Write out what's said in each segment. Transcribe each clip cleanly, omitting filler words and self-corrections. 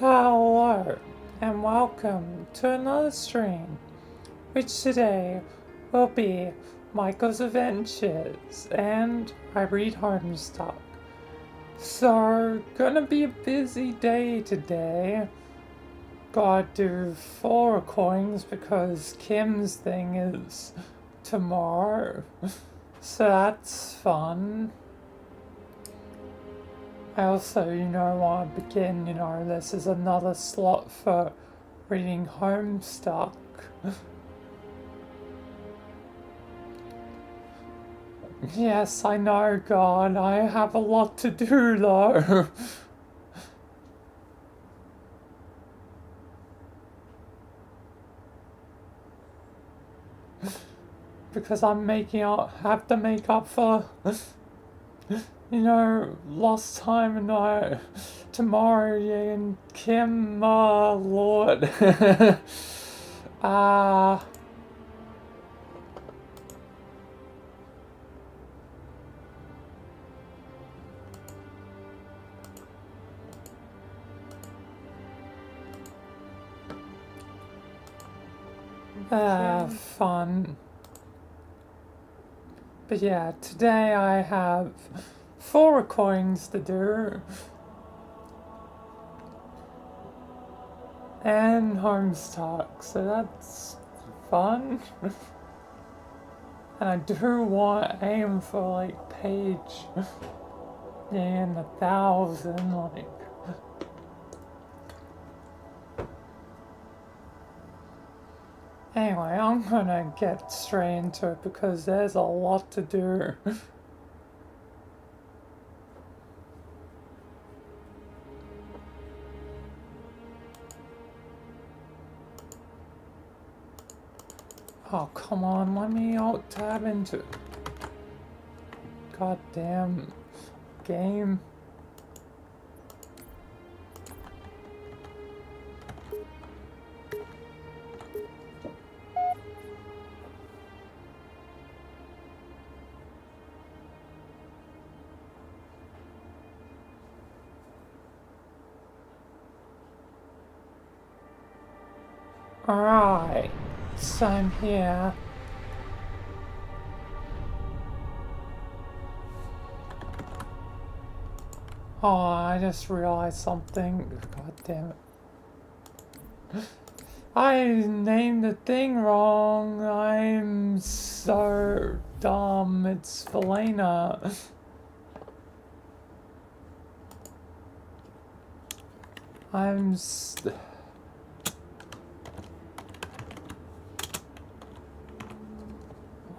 Hello, and welcome to another stream, which today will be Michael's Adventures, and I read Homestuck. So, gonna be a busy day today. Gotta do 4 recordings because Kim's thing is tomorrow, so that's fun. I also, want to begin, this is another slot for reading Homestuck. Yes, I know, God, I have a lot to do, though. Because have to make up for, lost time and tomorrow, and Kim, Lord. Fun. But yeah, today I have 4 recordings to do. And Homestuck, so that's fun. And I do want to aim for like page in 1,000, like. Anyway, I'm gonna get straight into it because there's a lot to do. Oh, come on, let me alt tab into it. Goddamn game. Alright, so I'm here. Oh, I just realized something. God damn it. I named the thing wrong. I'm so dumb. It's Vilayna.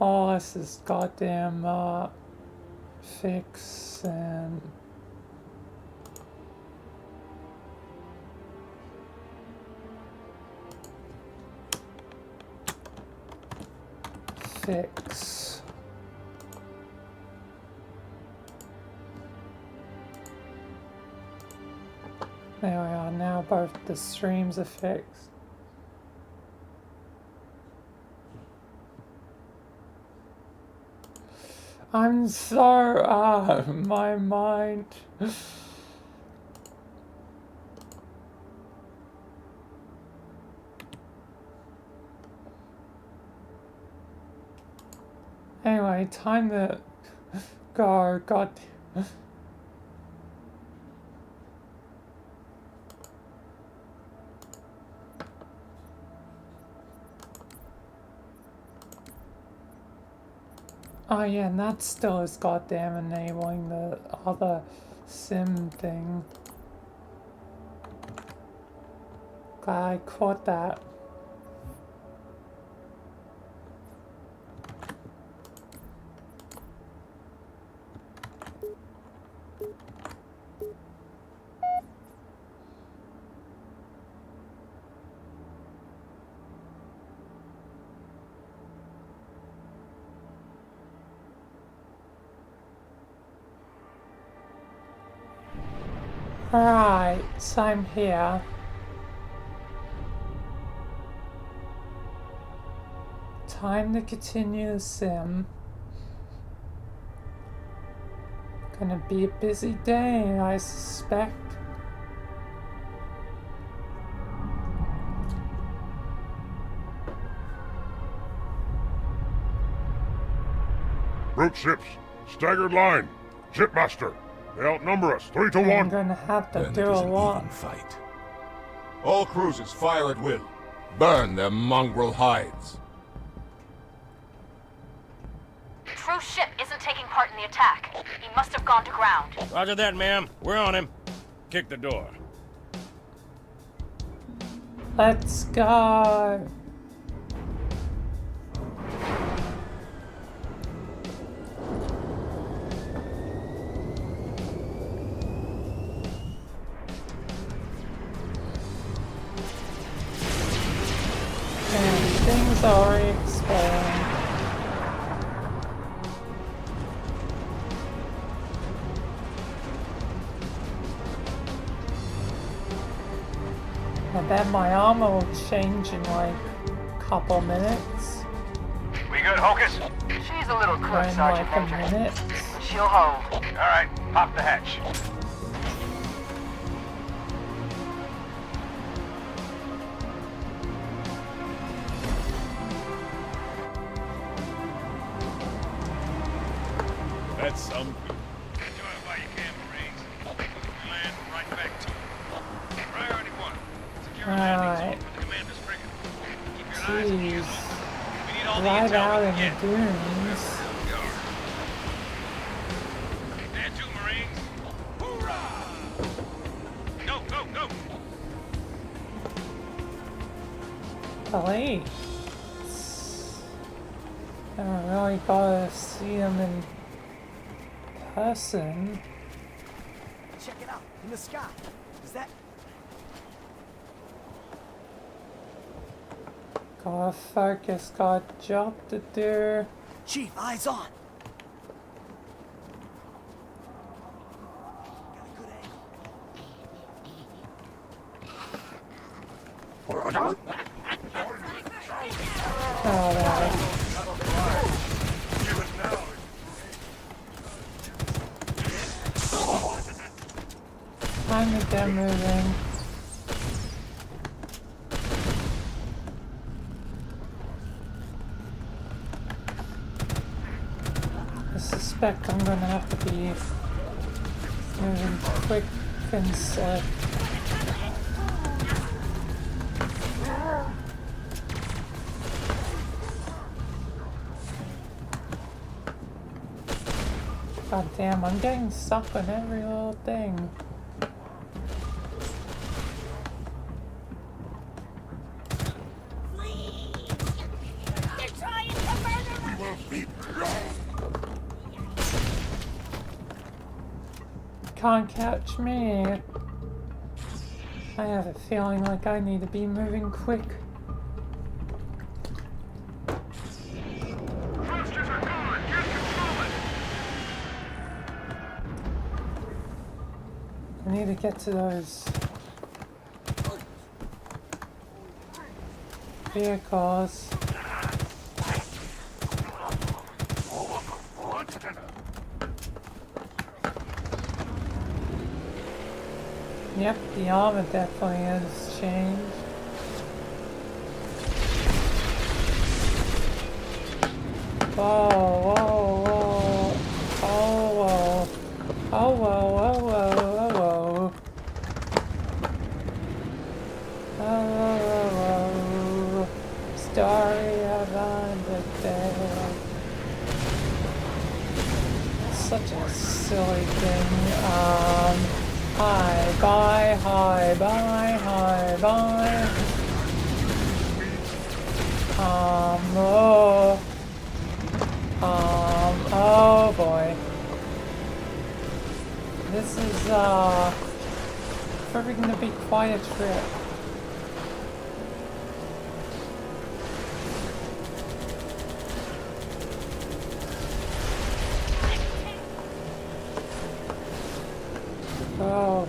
Oh, this is goddamn, fix and... Fix. There we are, now both the streams are fixed. I'm so, my mind. Anyway, time to go. God. Oh yeah, and that still is goddamn enabling the other sim thing. Glad I caught that. Alright, so I'm here. Time to continue the sim. Gonna be a busy day, I suspect. Recruit ships. Staggered line. Shipmaster. They outnumber us 3 to I'm 1. gonna have to Then do it a is an lot. even fight. All cruisers fire at will. Burn their mongrel hides. Crew's ship isn't taking part in the attack. He must have gone to ground. Roger that, ma'am. We're on him. Kick the door. Let's go. And things are exploding. I bet my armor will change in like a couple minutes. We good, Hocus? She's a little Or crook, in Sergeant like a Major. minute. But she'll hold. All right, pop the hatch. That's some. Enjoy it while you can, Marines. We land right back to it. Priority 1. Secure Alright. landing zone for the commander's frigate. Keep your eyes and ears Jeez. open. We need all the Right intel out we in can the get. dunes. There too, Marines. Hoorah! Go, go, go! Police. Never really got to see them in person. Check it out, in the sky. Is that... Gotta focus, got a job to do. Chief, eyes on. Got a good angle. Alright. Time to get moving. I suspect I'm gonna have to be moving quick and slick. God damn, I'm getting stuck on every little thing. Can't catch me. I have a feeling like I need to be moving quick. Thrusters are gone. Get control it. I need to get to those vehicles. Yep, the armor definitely has changed. Whoa, whoa, whoa. Oh, whoa. Oh, whoa, whoa, whoa, whoa, whoa. Oh, whoa, whoa, whoa. Story of undertale. Such a silly thing. Hi, bye, hi, bye, hi, bye. Oh boy. This is, probably gonna be quite a trip. Oh.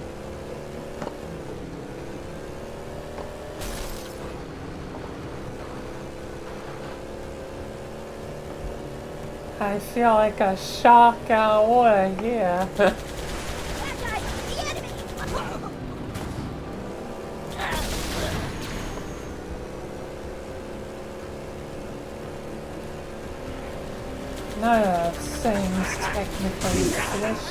I feel like a shark out of water here. know if things technically fish.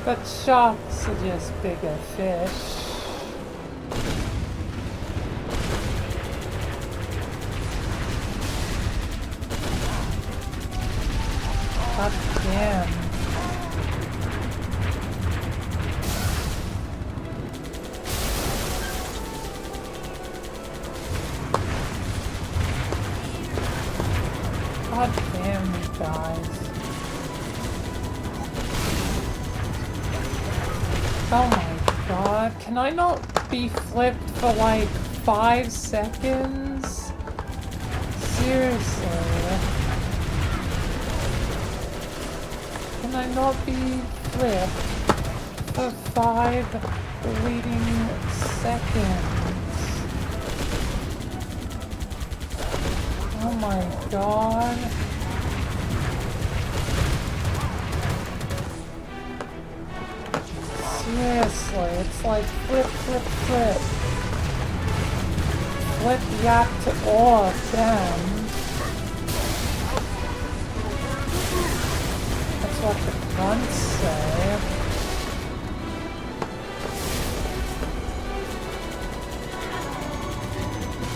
But sharks are just bigger fish. God damn. God damn, you guys. Oh my god, can I not be flipped for like 5 seconds? Seriously. Can I not be flipped for 5 bleeding seconds? Oh my god. Seriously, it's like flip, flip, flip. Flip, yap to all of them. That's what the grunts say.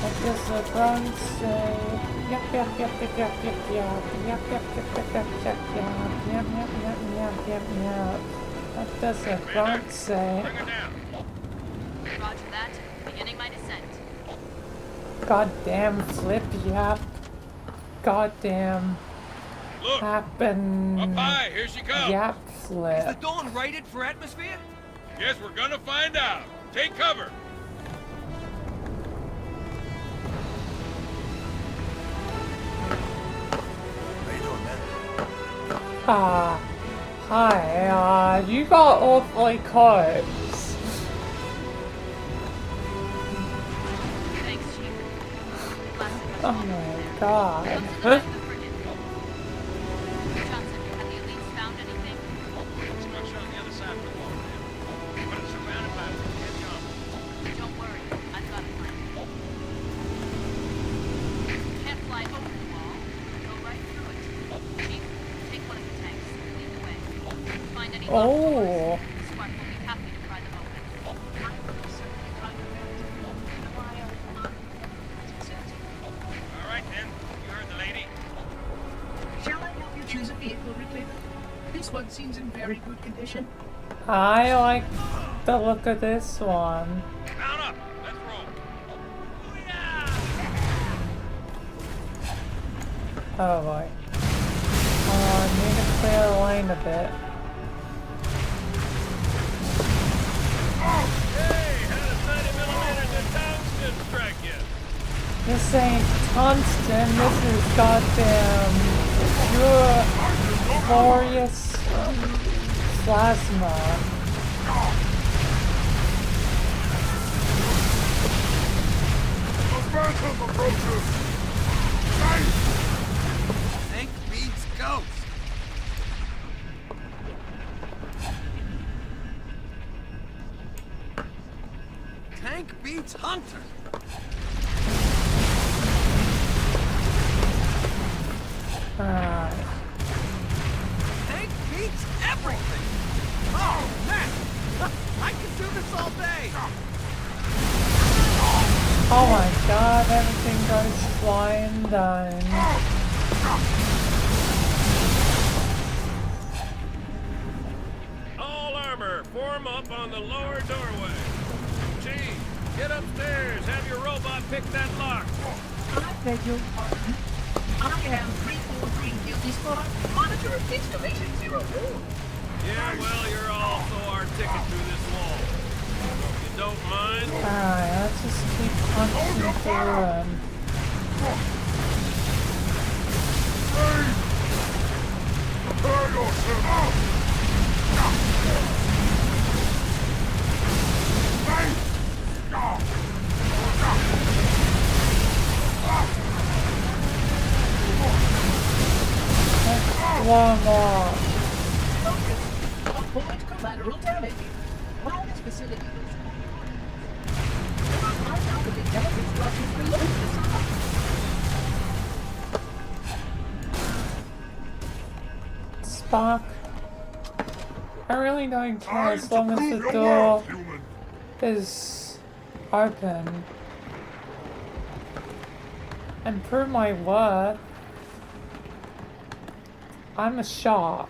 What does the grunt say? Yap, yap, yap, yap, yap, yap, yap, yap, yap, yap, yap, yap, yap, yap, yap, yap, yap, yap, yap. What does the grunt say? Bring her down. Roger that. Beginning my descent. Goddamn flip, yap. Goddamn Look, happen. up high, here she comes. Yap Is the flip. Dawn rated for atmosphere? Guess we're gonna find out. Take cover. How you doing, man? Hi, you got awfully close. Thanks, Chief. Oh my god. Come to the back of the frigate. Johnson, have the elites found anything? Structure on the other side of the wall, man. But it's surrounded by a dead jump. Don't worry, I've got a plan. Can't fly over the wall. Go right through it. Chief, take one of the tanks. Lead the way. Find any locked Oh. doors. Spark will be happy to pry them open. All right, then. You heard the lady. Shall I help you choose a vehicle, Ripley? This one seems in very good condition. I like the look of this one. Mount up. Let's roll. Oh boy. I need to clear the lane a bit. Hey, how does 90 millimeters of tungsten strike you? This ain't tungsten, this is goddamn pure, glorious plasma. The phantom approaches! Tank beats ghost. Tank beats hunter. Alright. Tank beats everything. Oh, man. I could do this all day. Oh my god, everything goes flying down. All armor, form up on the lower doorway. Chief, get upstairs. Have your robot pick that lock. I beg your pardon. I am 343 Guilty Spot, monitor of excavation 04. Yeah, well, you're also our ticket through this wall. You don't mind? Alright, let's just keep punching through them. Prepare yourself! One more. Focus. Avoid collateral damage. While this facility is... There are high-altitude intelligence structures below the facade. Spark. I really don't care as long as the door is open. And prove my worth. I'm a shark.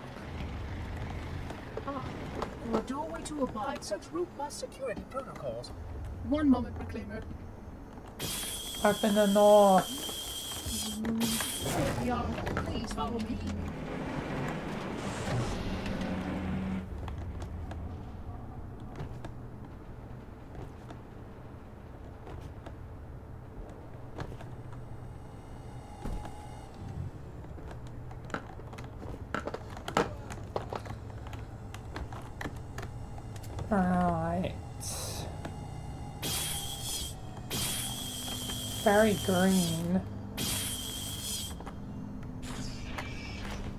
A doorway to abide such robust security protocols. One moment, Reclaimer. Open the door. Yeah, please follow me. Right. Very green.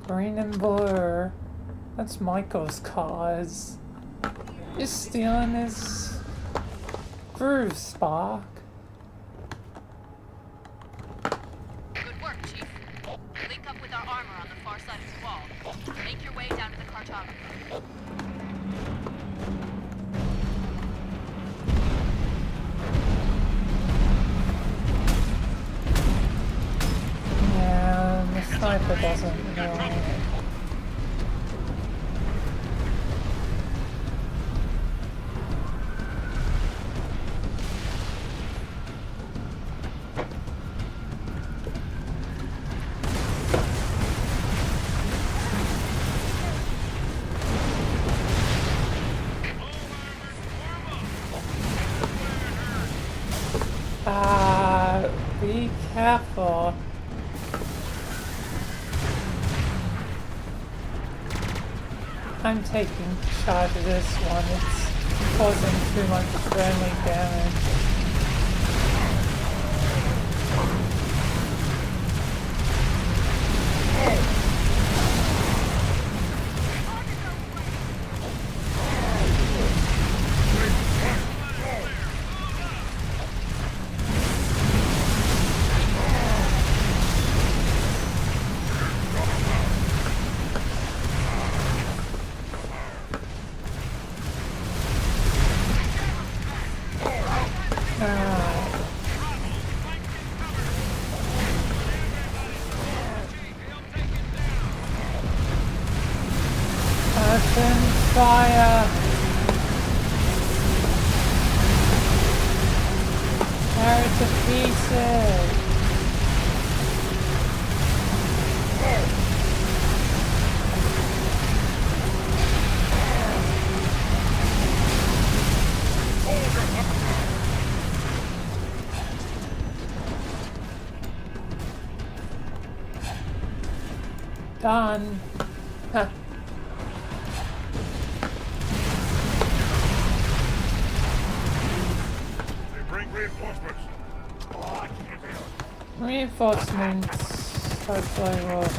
Green and blue. That's Michael's cause. You're stealing his groove, Spark. Good work, Chief. Link up with our armor on the far side of the wall. Make your way down to the cartographer. Yeah, the sniper doesn't know. Be careful. I'm taking charge of this one. It's causing too much friendly damage. Open fire! Tear it to pieces! Done. Huh. They bring reinforcements. Reinforcements hopefully will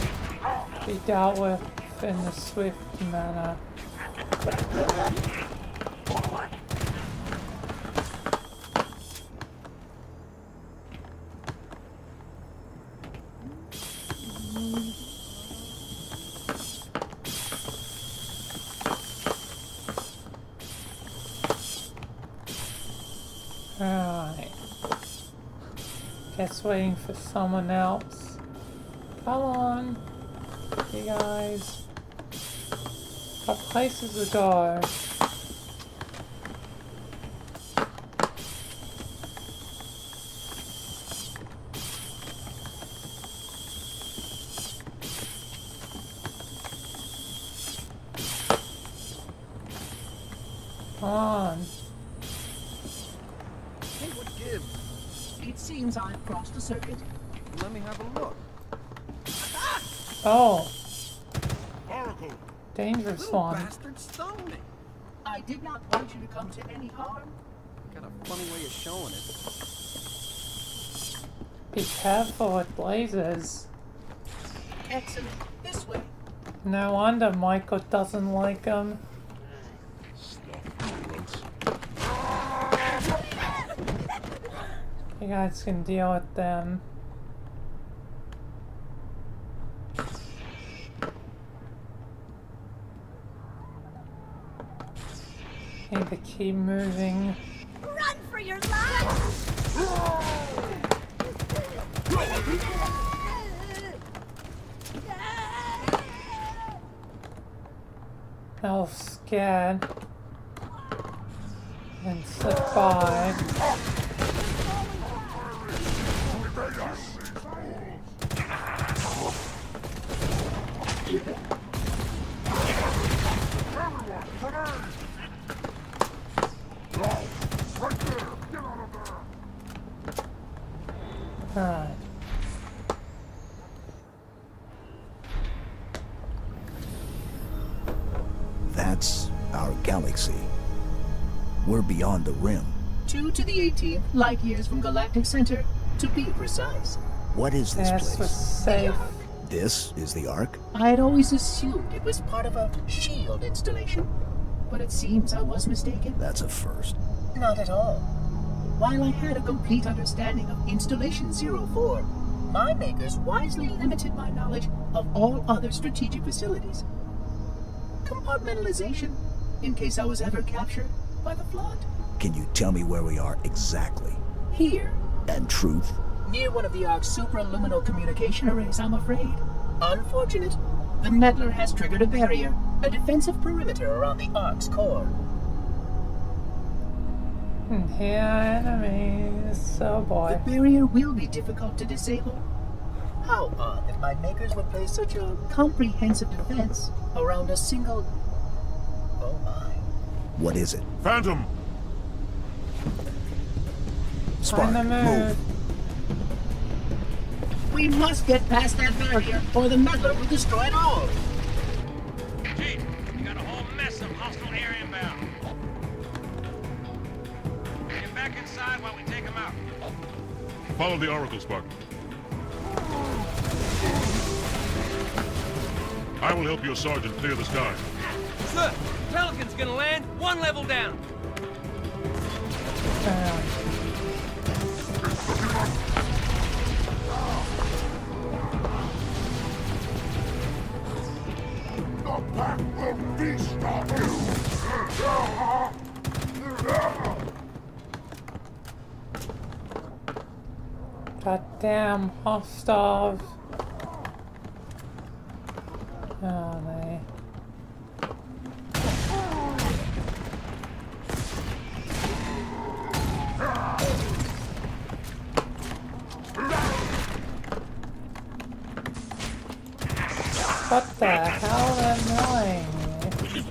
be dealt with in a swift manner. Alright. Guess waiting for someone else. Come on, you guys. Got places to go. Come on. Hey, what gives? It seems I've crossed the circuit. Let me have a look. Oh, Oracle. dangerous Little one. bastard stung me. I did not want you to come to any harm. Got a funny way of showing it. Be careful with blazes. Excellent. This way. No wonder Michael doesn't like them. You guys can deal with them. Need to keep moving. Run for your life! Elf scared. And slip by. Alright. That's our galaxy. We're beyond the rim. 2 to the 18th light years from Galactic Center, to be precise. What is this This was place? safe. This is the Ark? I had always assumed it was part of a shield installation, but it seems I was mistaken. That's a first. Not at all. While I had a complete understanding of Installation 04, my makers wisely limited my knowledge of all other strategic facilities. Compartmentalization, in case I was ever captured by the Flood. Can you tell me where we are exactly? Here, And truth? near one of the Ark's supraluminal communication arrays, I'm afraid. Unfortunate, the meddler has triggered a barrier, a defensive perimeter around the Ark's core. And here are enemies. Oh boy. The barrier will be difficult to disable. How odd that my makers would place such a comprehensive defense around a single... Oh my. What is it? Phantom! Spark, On the move. move. We must get past that barrier, or the meddler will destroy it all. Chief, you got a whole mess of hostile air inbound. Get back inside while we take them out. Follow the Oracle, Spark. I will help your sergeant clear the sky. Sir, Pelican's gonna land 1 level down. The pack will feast on Goddamn hostiles. Oh, they. What the hell are they annoying me?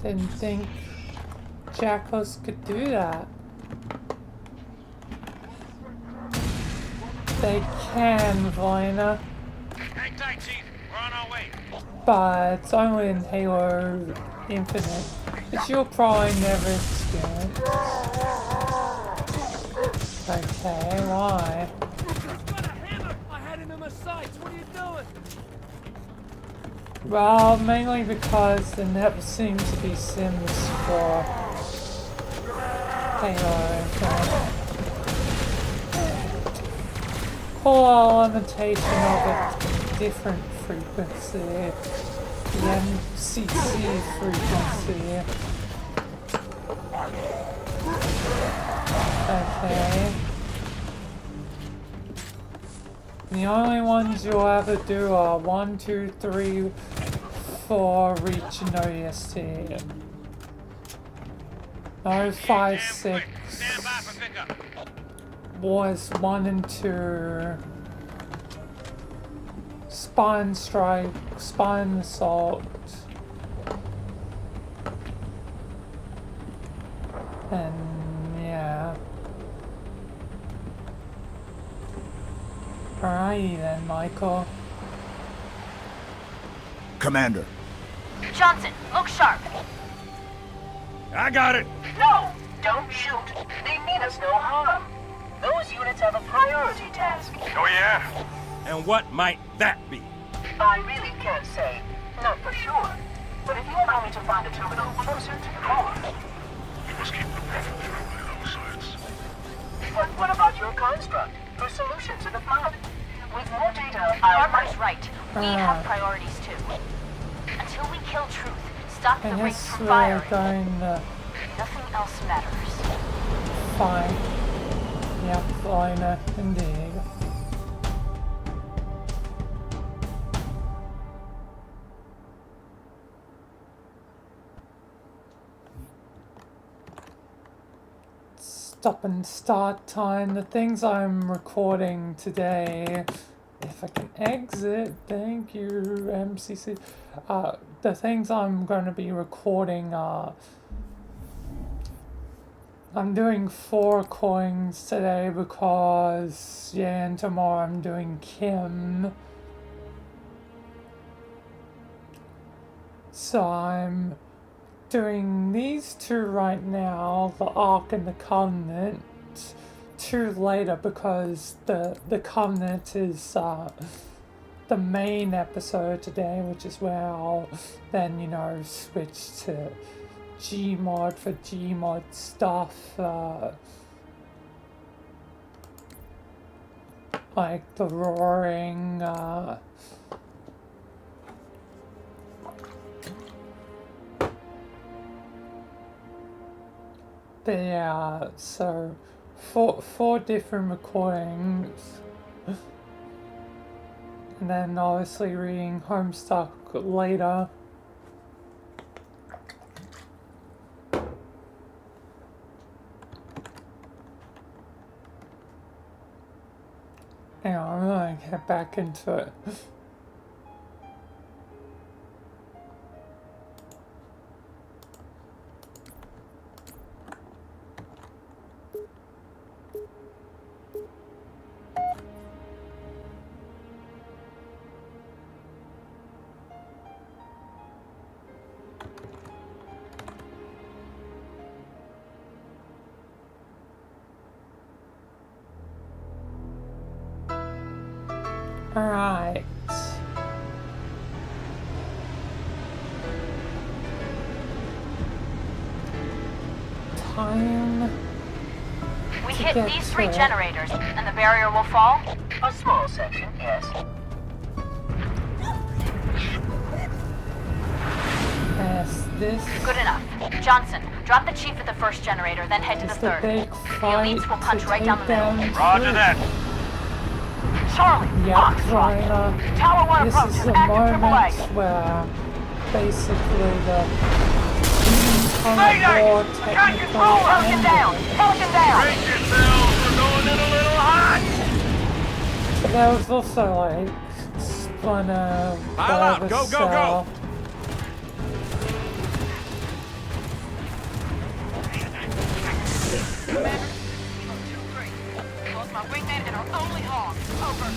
Didn't think jackals could do that. They can, Vilayna, Hang tight, Chief. We're on our way. but it's only in Halo Infinite, which you'll probably never experience. Okay, why? He's got a hammer! I had him in my sights. What are you doing? Well, mainly because there never seems to be Sims for Halo Infinite. Or a limitation of a different frequency, the MCC frequency. Okay. The only ones you'll ever do are 1, 2, 3, 4, reach and OEST. No, 5, 6 Stand by for pickup. was 1 and 2. Spine strike, spine assault. And yeah. Alrighty then, Michael. Commander. Johnson, look sharp. I got it. No! Don't shoot! They mean us no harm. Those units have a priority task. Oh, yeah? And what might that be? I really can't say. Not for sure. But if you allow me to find a terminal closer to the core. We must keep the Prophet firmly on our sides. But what about your construct? Your solution to the flood? With more data Harper's right. We have priorities too. Until we kill Truth, stop I the rings guess from we're firing. going to Nothing else matters. find. Yep, Vilayna, indeed. Stop and start time. The things I'm recording today, if I can exit, thank you, MCC. The things I'm going to be recording are, I'm doing 4 coins today because, yeah, and tomorrow I'm doing Kim. So I'm doing these 2 right now, the Ark and the Covenant, 2 later because the Covenant is the main episode today, which is where I'll then, you know, switch to Gmod for Gmod stuff, like the roaring, yeah, so 4 different recordings, and then obviously reading Homestuck later. Hang on, I'm gonna get back into it. Alright. Time. We hit these 3 generators, and the barrier will fall? A small section, yes. Yes, this Good enough. Johnson, drop the chief at the first generator, then head to the is the 3rd. big The fight elites will to punch right take down the down middle. Roger that. Charlie, Yep, Vilayna. Tower 1 This approach is is the active moment AAA. where basically the Mayday! war I can't control her! Pelican down! Pelican down! Brace yourselves, we're going in a little hot! But there was also like Splinter, Pile up, whatever go, go, go. cell. Commander, 2-3. Lost my wingman and our only hog. Over.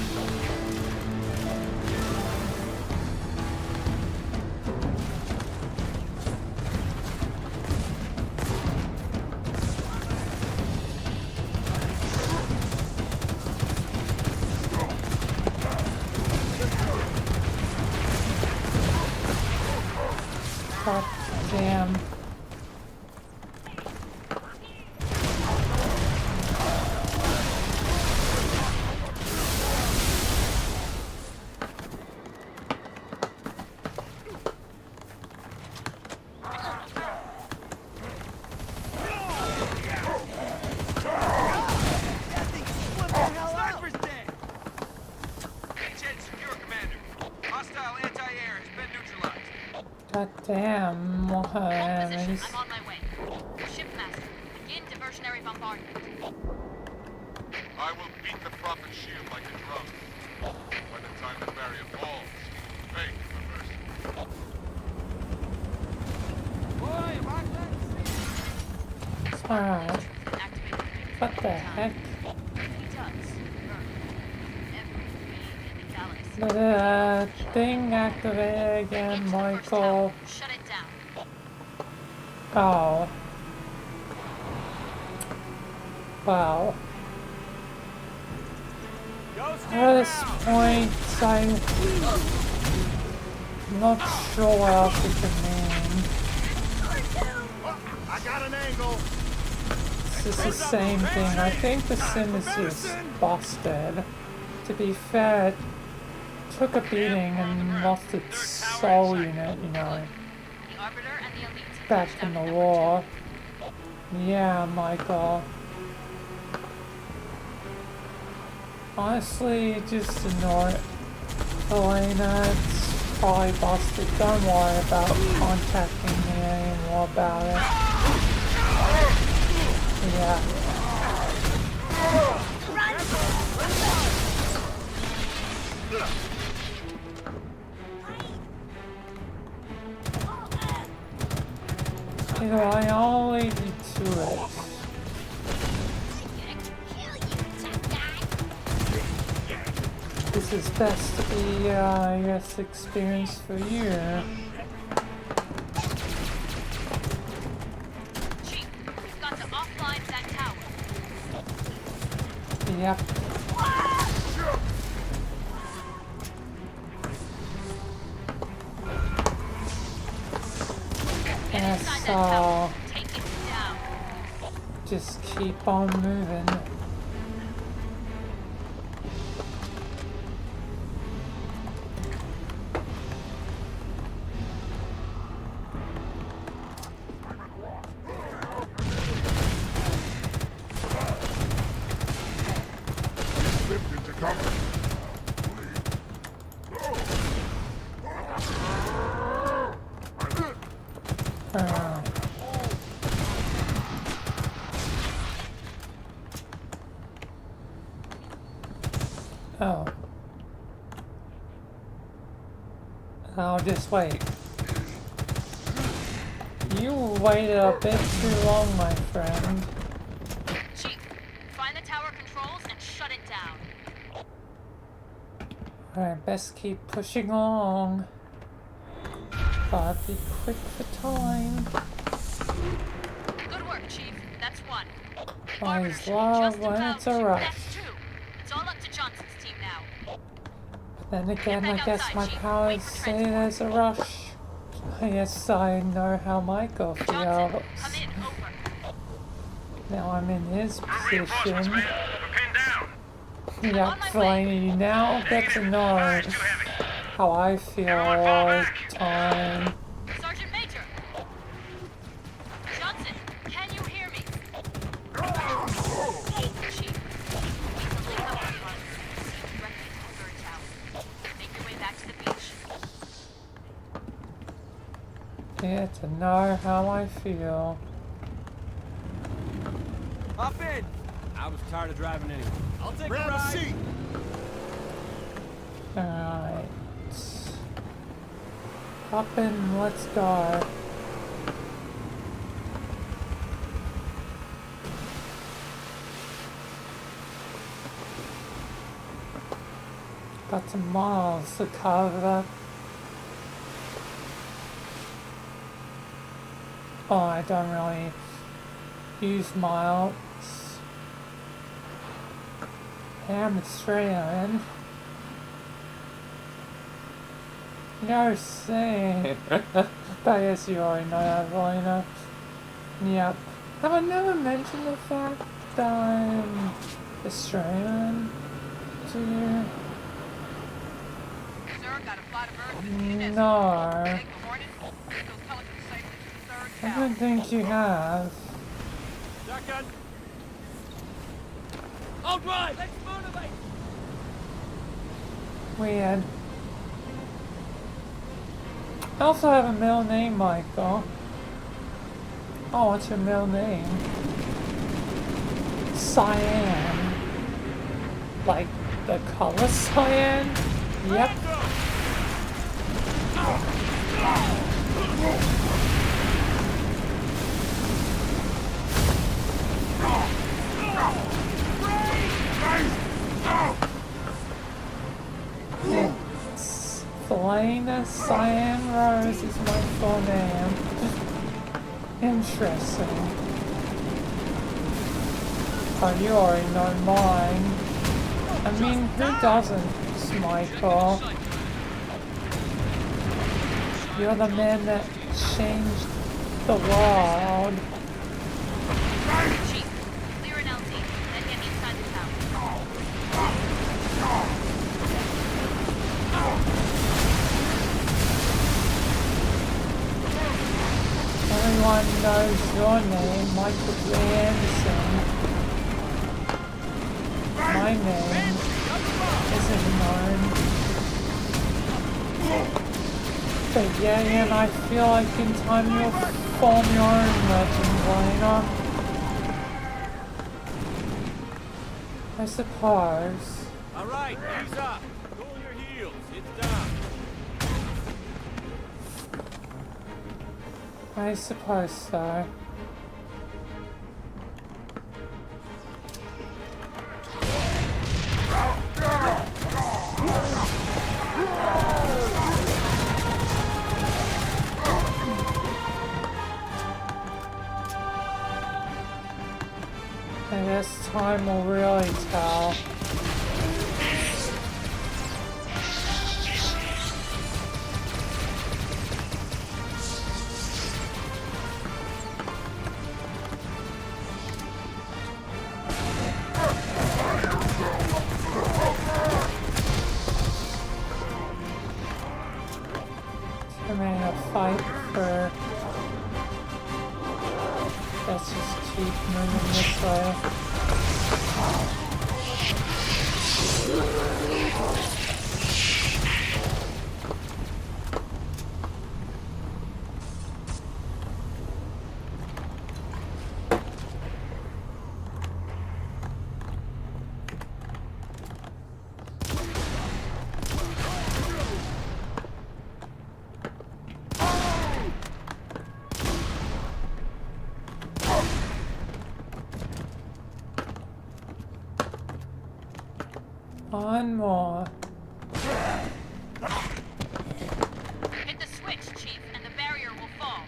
God damn. Sniper's dead! Beachhead secure, Commander. Hostile anti-air has been neutralized. God damn. Hold position. Enemies. I'm on my way. Shipmaster, begin diversionary bombardment. I will beat the prophet shield like a drum. By the time the barrier falls, fake the first. Boy, rock that Alright. Activate the big What the heck? He does. Every being in the galaxy. The thing activated again, Into the first Michael. tower. Shut it down. Oh. Wow. At this point, I'm not sure what else it can mean. I got an angle! It's just the same thing. I think the sim is just busted. To be fair, took a beating and lost its soul unit, you know, The Arbiter and the Elite. back in the war. Yeah, Michael. Honestly, just ignore it. Vilayna, it's probably busted. Don't worry about contacting me anymore about it. Yeah. Either way, I'll leave you to it. This is best to be, I guess, experience for you. Chief, we've got to offline that tower. Yep. Yes, so Take it down. just keep on moving. Lift into cover. Oh. I'll just wait. You waited a bit too long, my friend. Chief, find the tower controls and shut it down. Alright, best keep pushing along. Gotta be quick for time. Good work, Chief. That's one. The Always Arbiter should be love just when about it's a to- rush. That's two. It's all up to Johnson's team now. Then again, Get I back guess outside, my Chief. powers Wait for say transport. there's a rush. Yes, I know how Michael Johnson, feels. come in. Over. Now I'm in his Reinforcements, position. man. We're pinned down. Yep, on my Vilayna, you now get to know Fire's too heavy. how I feel Everyone fall all the back. time. Sergeant Major. Johnson, can you hear me? Chief, we can link up with us. Directly to the third tower. Make your way back to the beach. Get to know how I feel. Hop in. I was tired of driving anyway. I'll take a Grab a ride. seat. Alright. Hop in, let's go. Got some miles to cover. Oh, I don't really use miles. I'm Australian. No say. But I guess you already know that, Vilayna. Yep. Have I never mentioned the fact that I'm Australian to you? Sir, got a flight of Earth in the No. Take the Hornet. Get those pelicans safely to the third I tower. don't think you have. Shotgun. I'll drive. Let's motivate. Weird. I also have a middle name, Michael. Oh, what's your middle name? Cyan. Like the color cyan? Yep. It's Vilayna Cyan Rose is my full name. Interesting. Oh, you already know mine. I mean, who doesn't, Michael? You're the man that changed the world. Chief, clear an LT, then get inside the tower. everyone knows your name, Michael Jansen. My name isn't known. But yeah, and I feel like in time you'll form your own legend, Vilayna. I suppose. Alright, ease up. Cool your heels. It's done. I suppose so. I guess time will really tell. Remain a fight for. Let's just keep moving this way. One more. Hit the switch, Chief, and the barrier will fall.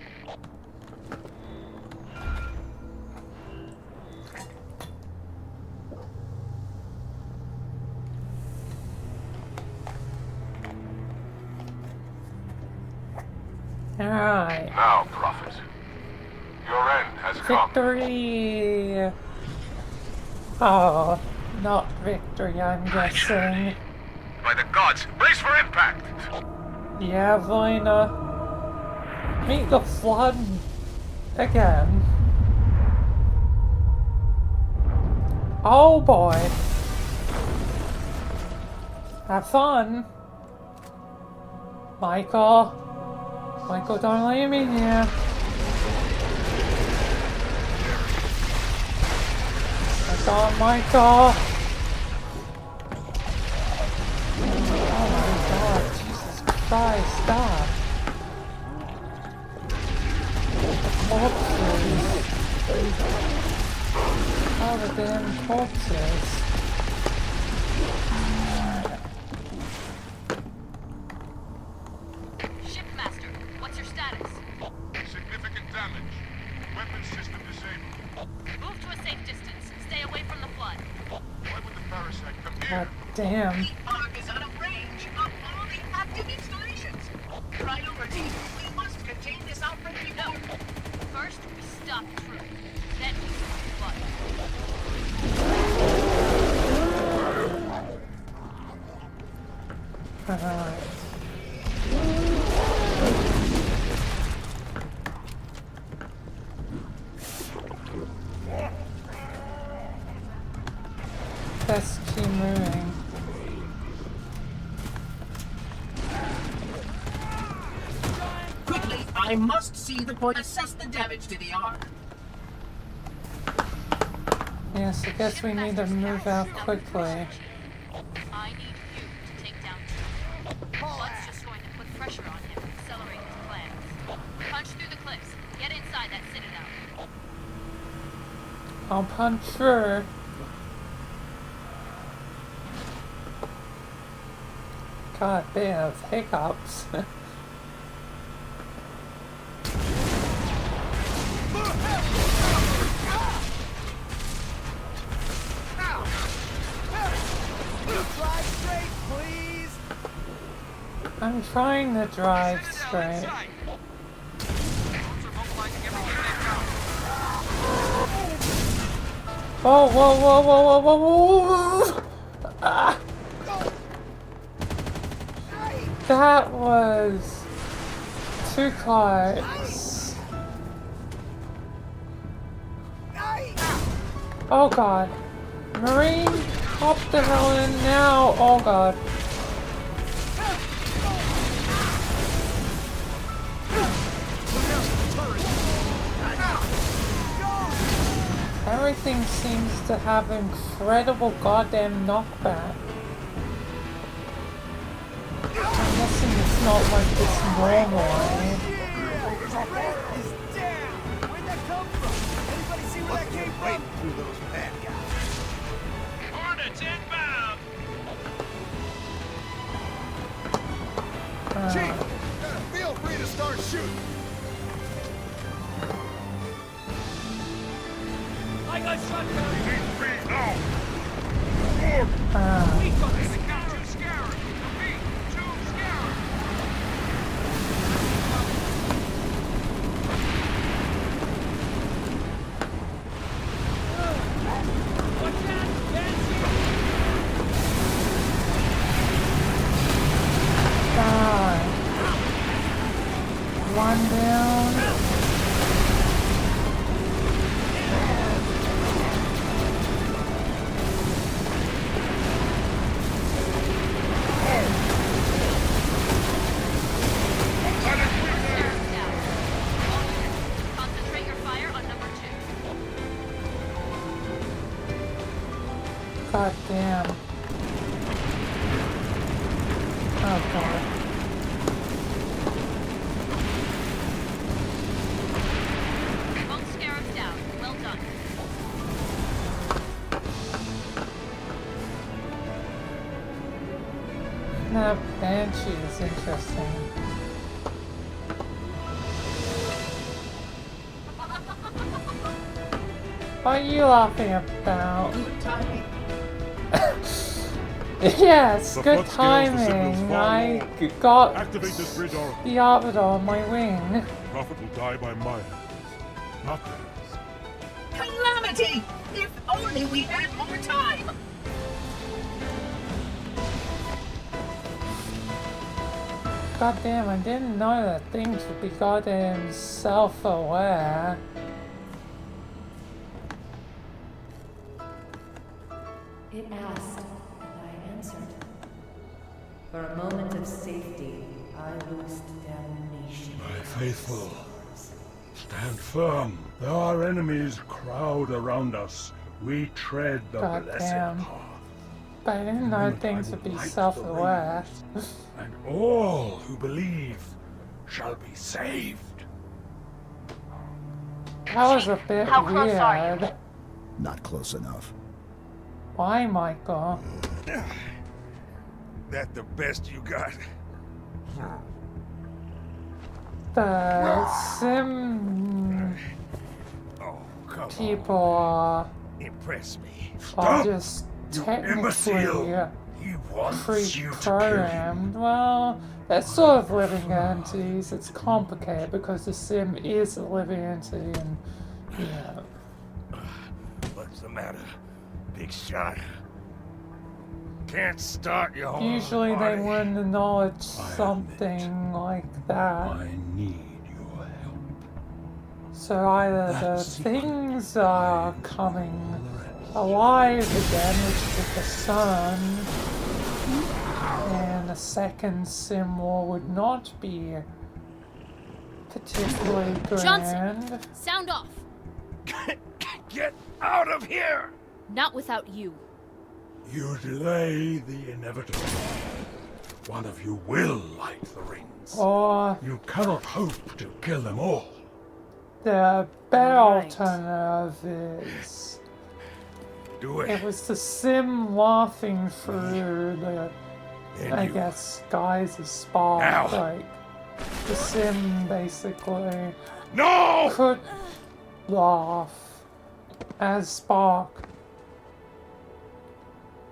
Alright. Now, Prophet. Your end has come. Victory! Oh, not victory, I'm guessing. By the gods, brace for impact! Yeah, Vilayna. Meet the flood again. Oh boy. Have fun. Michael. Michael, don't leave me here. Michael! Oh my god, Jesus Christ, stop! Corpses! All the damn corpses! Shipmaster, what's your status? Significant damage. Weapon system disabled. Move to a safe distance. Stay away from the flood. Why would the parasite come God here? damn. The Ark is out of range of all the active installations. Priority, we must contain this outbreak before... First, we stop the truth. Then we stop the flood. Alright. Let's keep moving. Quickly, I must see the point. Assess the damage to the Ark. Yes, I guess we need to move out quickly. I need you to take down Chief. Flood's just going to put pressure on him and accelerate his plans. Punch through the cliffs. Get inside that citadel. I'll punch through. God damn, hiccups. Drive straight, please. I'm trying to drive straight. Whoa, whoa, whoa, whoa, whoa, whoa, whoa! Ah! That was too close. Oh god. Marine, hop the hell in now. Oh god. Everything seems to have incredible goddamn knockback. I'm guessing it's not like this normally. Where'd that come from? Anybody see where that came from? Through those bad guys. Hornets inbound! Chief, feel free to start shooting. I got shotgun. Feet now! We got this. Two scarabs! Repeat, two scarabs! What's that? Fancy? God. One down. Down. Concentrate your fire on number 2. God damn. Oh god. Both scarabs down. Well done. Now, Banshee is interesting. What are you laughing about? Good timing. Yes, The good flood scales, the signals timing. far I low. got Activate this bridge, Oracle. the arbiter on my wing. Prophet will die by my hands, not theirs. Calamity! If only we had more time! God damn, I didn't know that things would be goddamn self-aware. It asked, and I answered. For a moment of safety, I loosed damnation. My faithful, stand firm. Though our enemies crowd around us, we tread the God blessed damn. path. But I didn't know Moment things I would be light the self-aware. rays, and all who believe shall be saved. That was a bit How close are you? weird. Not close enough. Why, Michael? That the best you got? The sim Oh, come people on. Impress me. are just You technically imbecile! He wants you to kill pre-programmed. Well, they're sort of living entities. It's complicated because the sim is a living entity, and yeah. What's the matter, big shot? Can't start your whole Usually they party. wouldn't acknowledge I something like that. I need your help. So either That the secret things are coming alive again, which is the sun, and the second sim war would not be particularly grand. Johnson! Sound off! Get out of here! Not without you. You delay the inevitable. One of you will light the rings. Or You cannot hope to kill them all. the better Right. alternative is Do it it. was the sim laughing through the, Then I you guess, guise of Spark. Now. Like, the sim basically No! could laugh as Spark.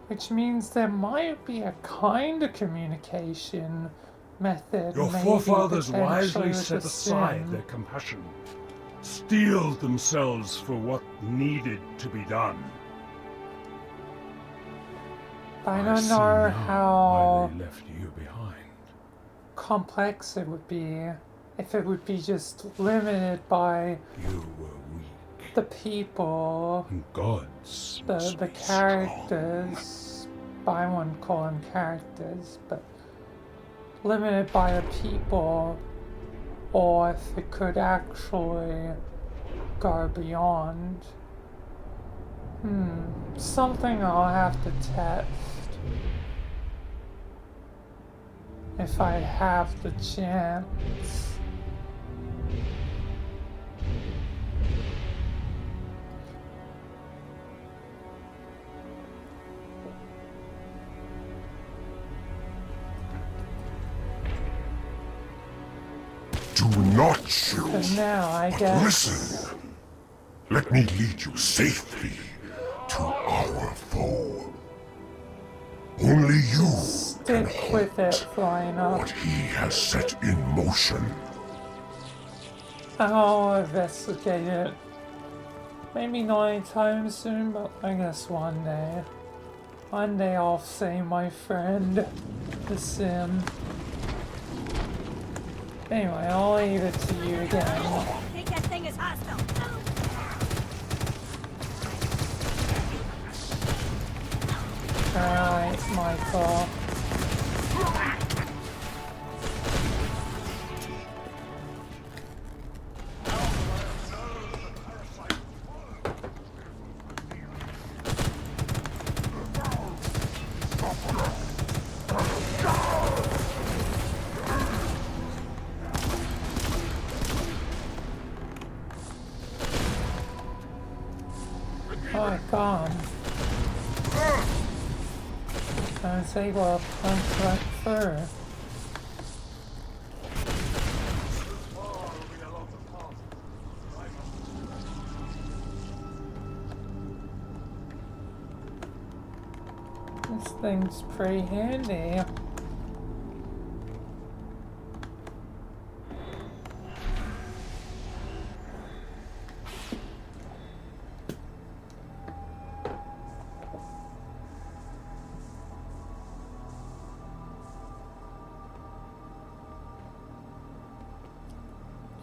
Which means there might be a kind of communication method. Your maybe forefathers potentially wisely with set the aside sim. their compassion, steeled themselves for what needed to be done. I don't see know now how why they left you behind. complex it would be if it would be just limited by You were weak. the people, Gods. the characters, I wouldn't call them characters, but limited by the people, or if it could actually go beyond. Something I'll have to test if I have the chance. Do not shoot. But now, I but guess. listen. Let me lead you safely to our foe. Only you can Stick with it, Vilayna. what he has set in motion. I'll investigate it. Maybe not anytime soon, but I guess one day. One day I'll save my friend, the Sim. Anyway, I'll leave it to you again. I think that thing is hostile. Alright, Michael. Oh, God. I was able to punch right through. This thing's pretty handy.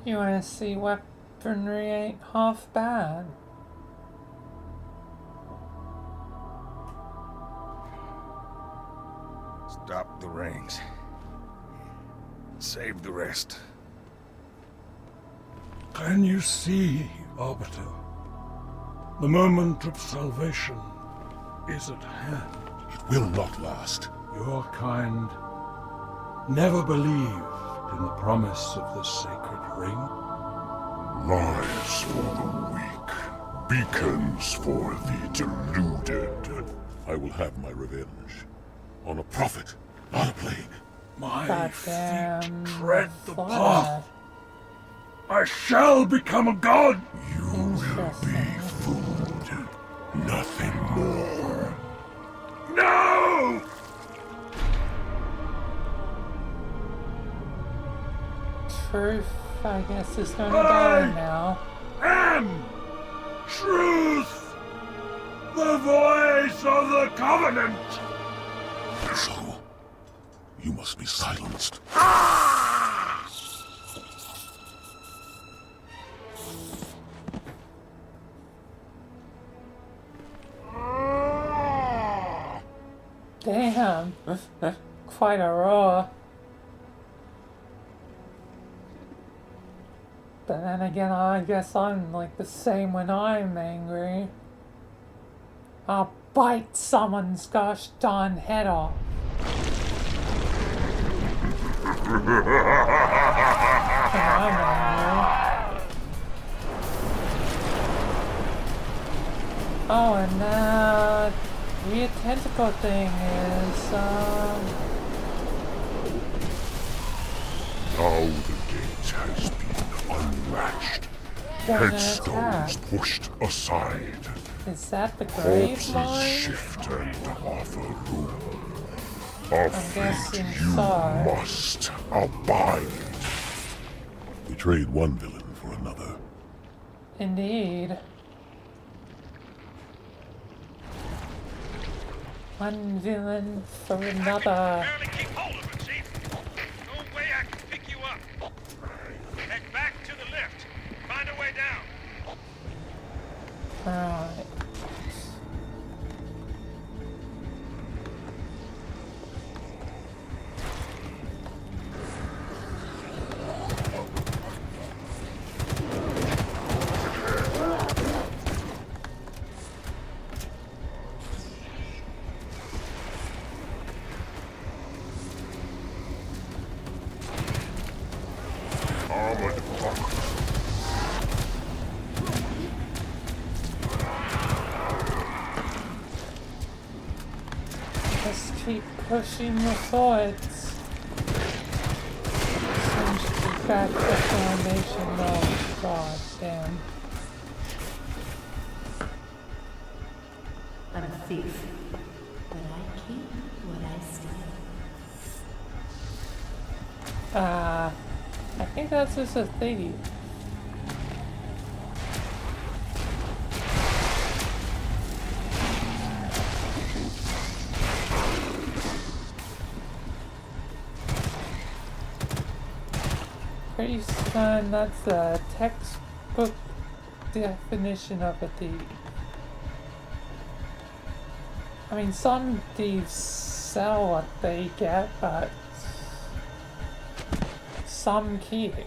You wanna see weaponry ain't half bad. Stop the rings. Save the rest. Can you see, Arbiter? The moment of salvation is at hand. It will not last. Your kind never believed in the promise of the sacred ring. Lies for the weak, beacons for the deluded. I will have my revenge. On a prophet, not a plague. My Goddamn feet tread the flag. path. I shall become a god. You will be food, nothing more. No! Truth, I guess, is gonna die now. Am truth, the voice of the covenant. So, you must be silenced. Damn, quite a roar. But then again, I guess I'm like the same when I'm angry. I'll bite someone's gosh darn head off. When I'm angry. Oh, and that weird tentacle thing is, Now the gate has been unlatched. Headstones pushed aside. Is that the grave Corpses mine? shift and offer room. A fate guessing you so. must abide. We trade one villain for another. Indeed. One villain for another. Barely keep hold of it, Chief. No way I can pick you up. Head back to the lift. Find a way down. armored buck. Just keep pushing the swords. Seems to crack the foundation. Oh, god damn. I'm a thief, but I keep what I steal. I think that's just a thief. Pretty certain that's the textbook definition of a thief. I mean, some thieves sell what they get, but some keep. It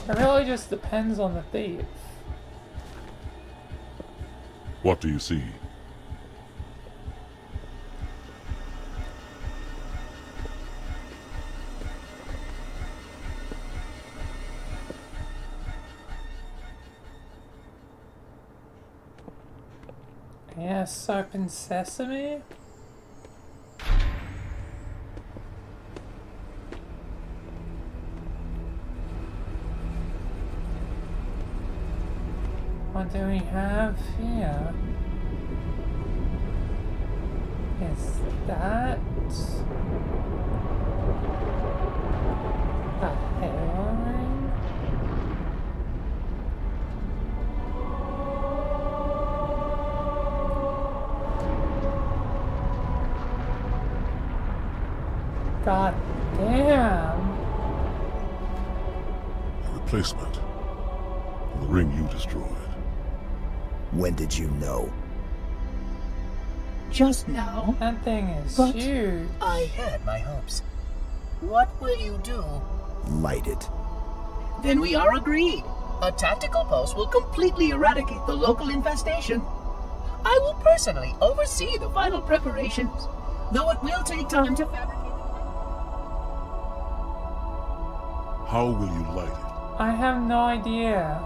really just depends on the thief. What do you see? Yes, open sesame. What do we have here? Is that a hairline? God damn! A replacement for the ring you destroyed. When did you know? Just now. That thing is But huge. I had my hopes. What will you do? Light it. Then we are agreed. A tactical post will completely eradicate the local infestation. I will personally oversee the final preparations, though it will take time to fabricate. How will you light it? I have no idea.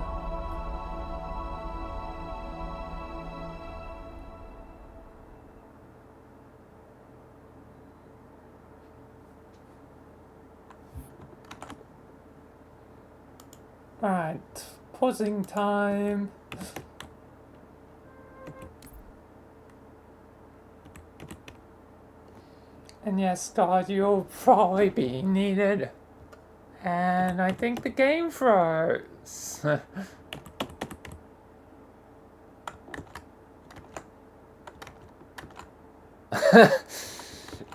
Alright, pausing time. And yes, God, you'll probably be needed. And I think the game froze.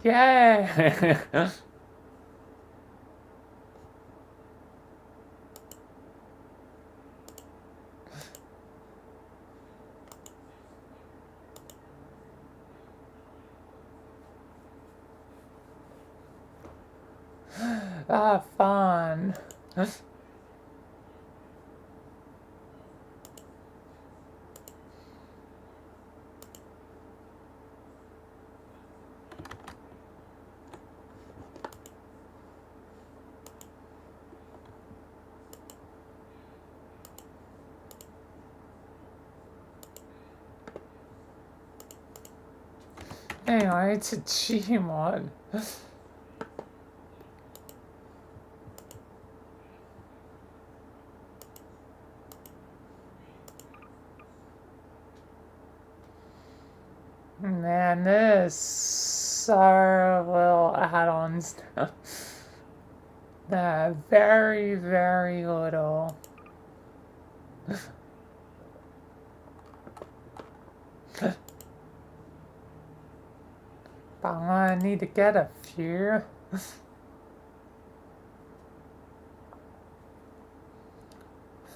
Yeah. Ah, fun. Anyway, it's a G mod. Man, this so little add-ons now. Very, very little. But I need to get a few.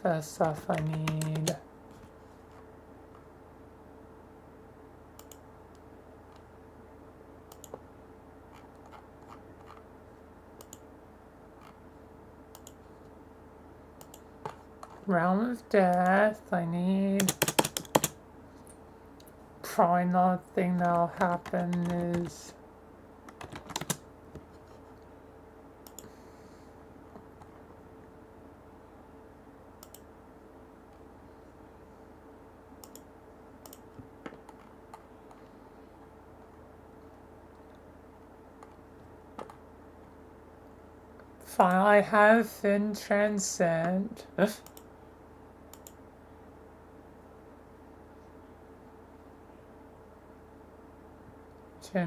First stuff I need. Realm of Death, I need. Probably not the thing that'll happen is. Fine, I have Finn Transcend. Which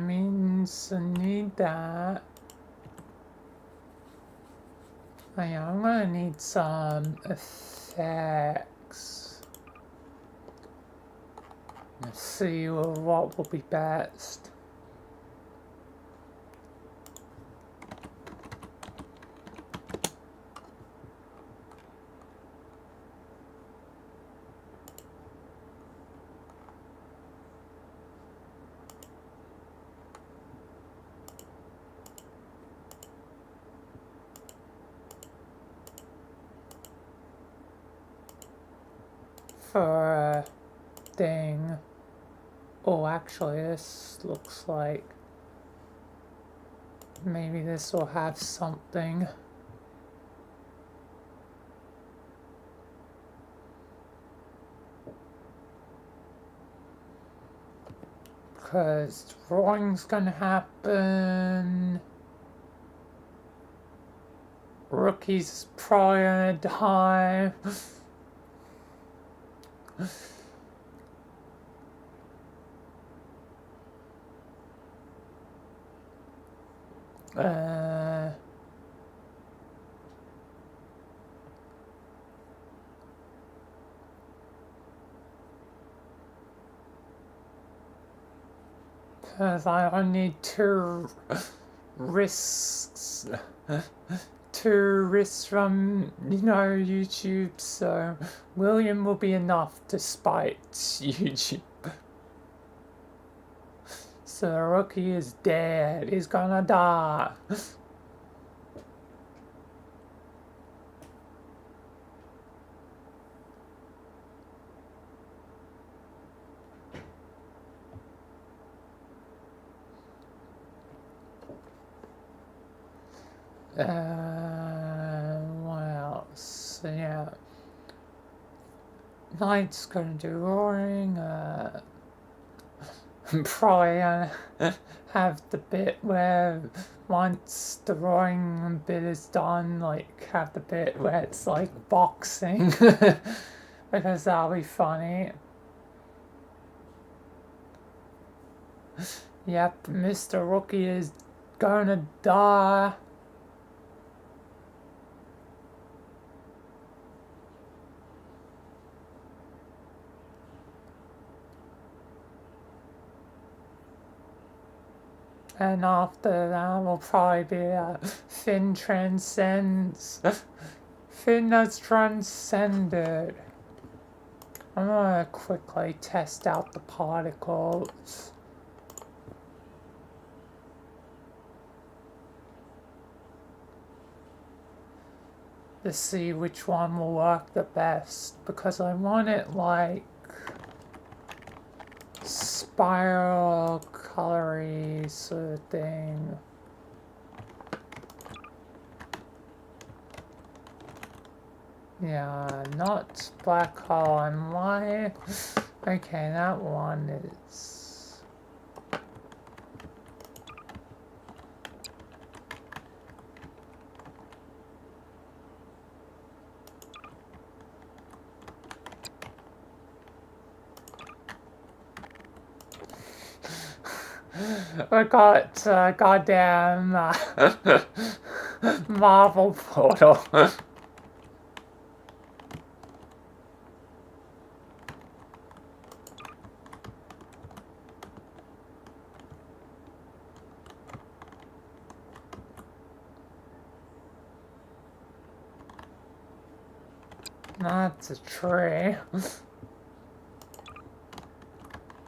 means I need that. Oh yeah, I'm gonna need some effects. Let's see what will be best. For a thing. Oh, actually, this looks like maybe this will have something. Because drawing's gonna happen. Rookie's probably gonna die. Because I only need two risks. Two risks from, YouTube, so William will be enough to spite YouTube. So the rookie is dead. He's gonna die. What else? Yeah. Knight's gonna do roaring. Probably gonna have the bit where once the roaring bit is done, like have the bit where it's like boxing. Because that'll be funny. Yep, Mr. Rookie is gonna die. And after that will probably be Finn transcends. Finn has transcended. I'm gonna quickly test out the particles. To see which one will work the best, because I want it like spiral colory sort of thing. Yeah, not black hole and white. Okay, that one is... I got goddamn Marvel portal. That's a tree.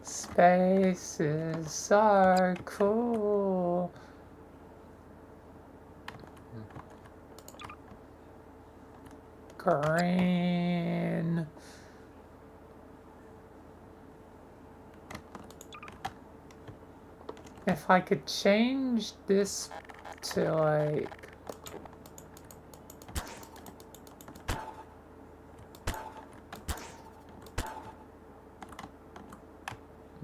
Space is so cool. Green. If I could change this to like...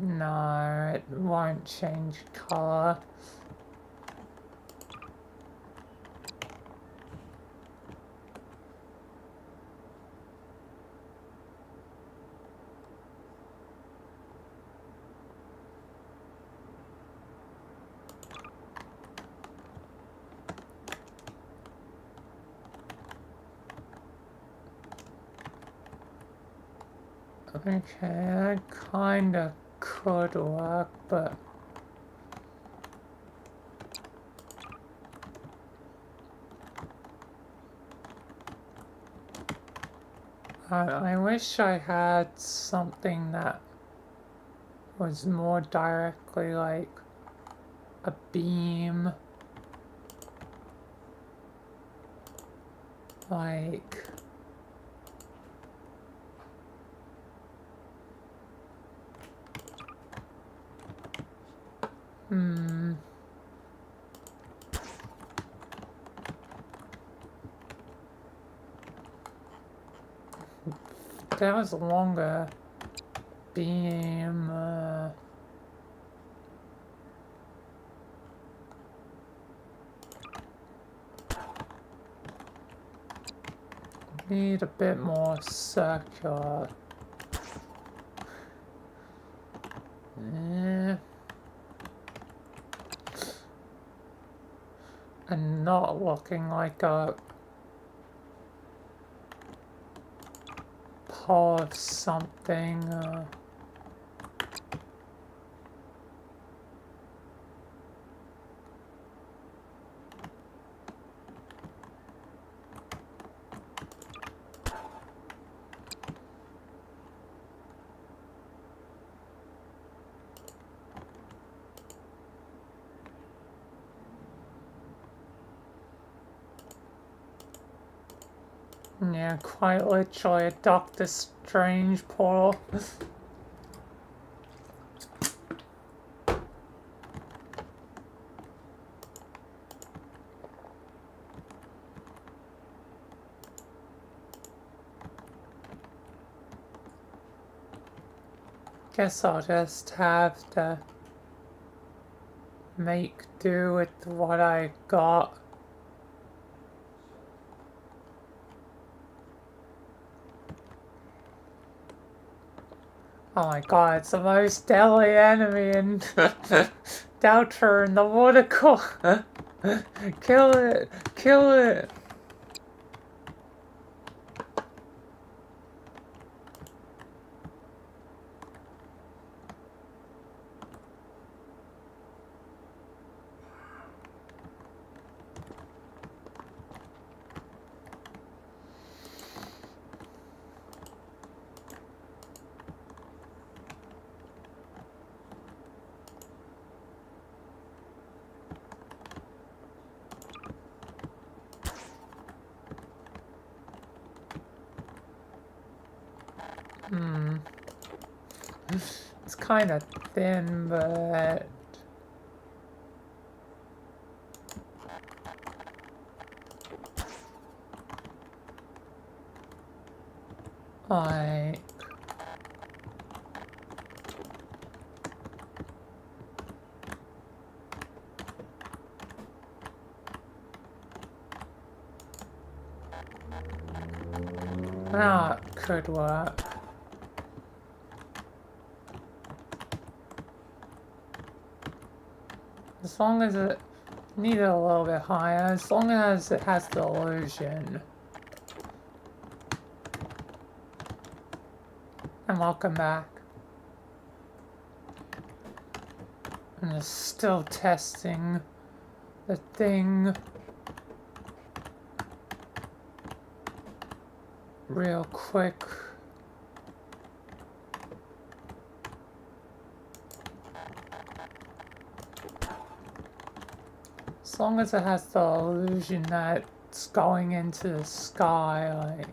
No, it won't change color. Okay, that kinda could work, but I wish I had something that was more directly like a beam. Like, that was a longer beam. Need a bit more circular. And not looking like a paw of something. Yeah, quite literally a Doctor Strange portal. Guess I'll just have to make do with what I got. Oh my god, it's the most deadly enemy in Doubter in the water core. Kill it! Kill it! It's kind of thin, but like that could work. As long as it need it a little bit higher, as long as it has the illusion. And welcome back. I'm just still testing the thing real quick. As long as it has the illusion that it's going into the sky, like.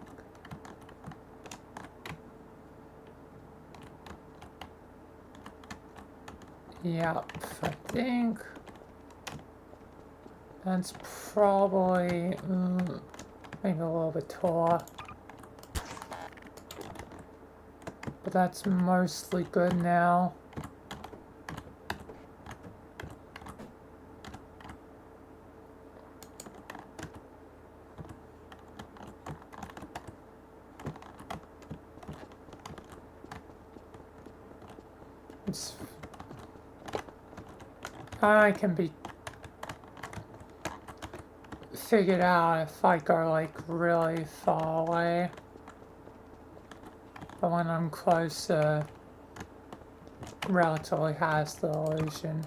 Yep, I think that's probably maybe a little bit taller. But that's mostly good now. I can be figured out if I go like really far away. but when I'm closer, relatively has the illusion.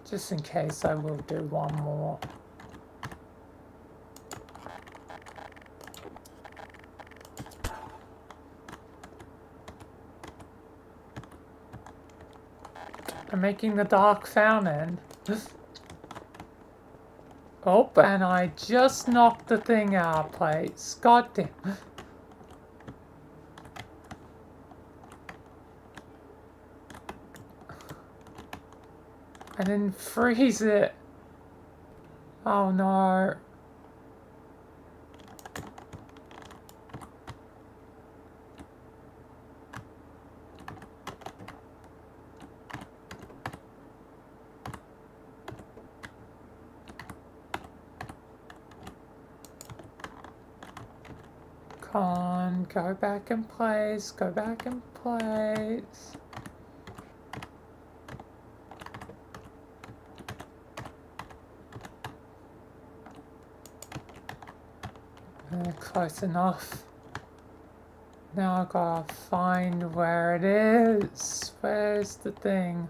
Just in case, I will do one more. I'm making the dark fountain. Oh, and I just knocked the thing out of place. God damn. I didn't freeze it. Oh no. Come on, go back in place, go back in place. Close enough. Now I gotta find where it is. Where's the thing?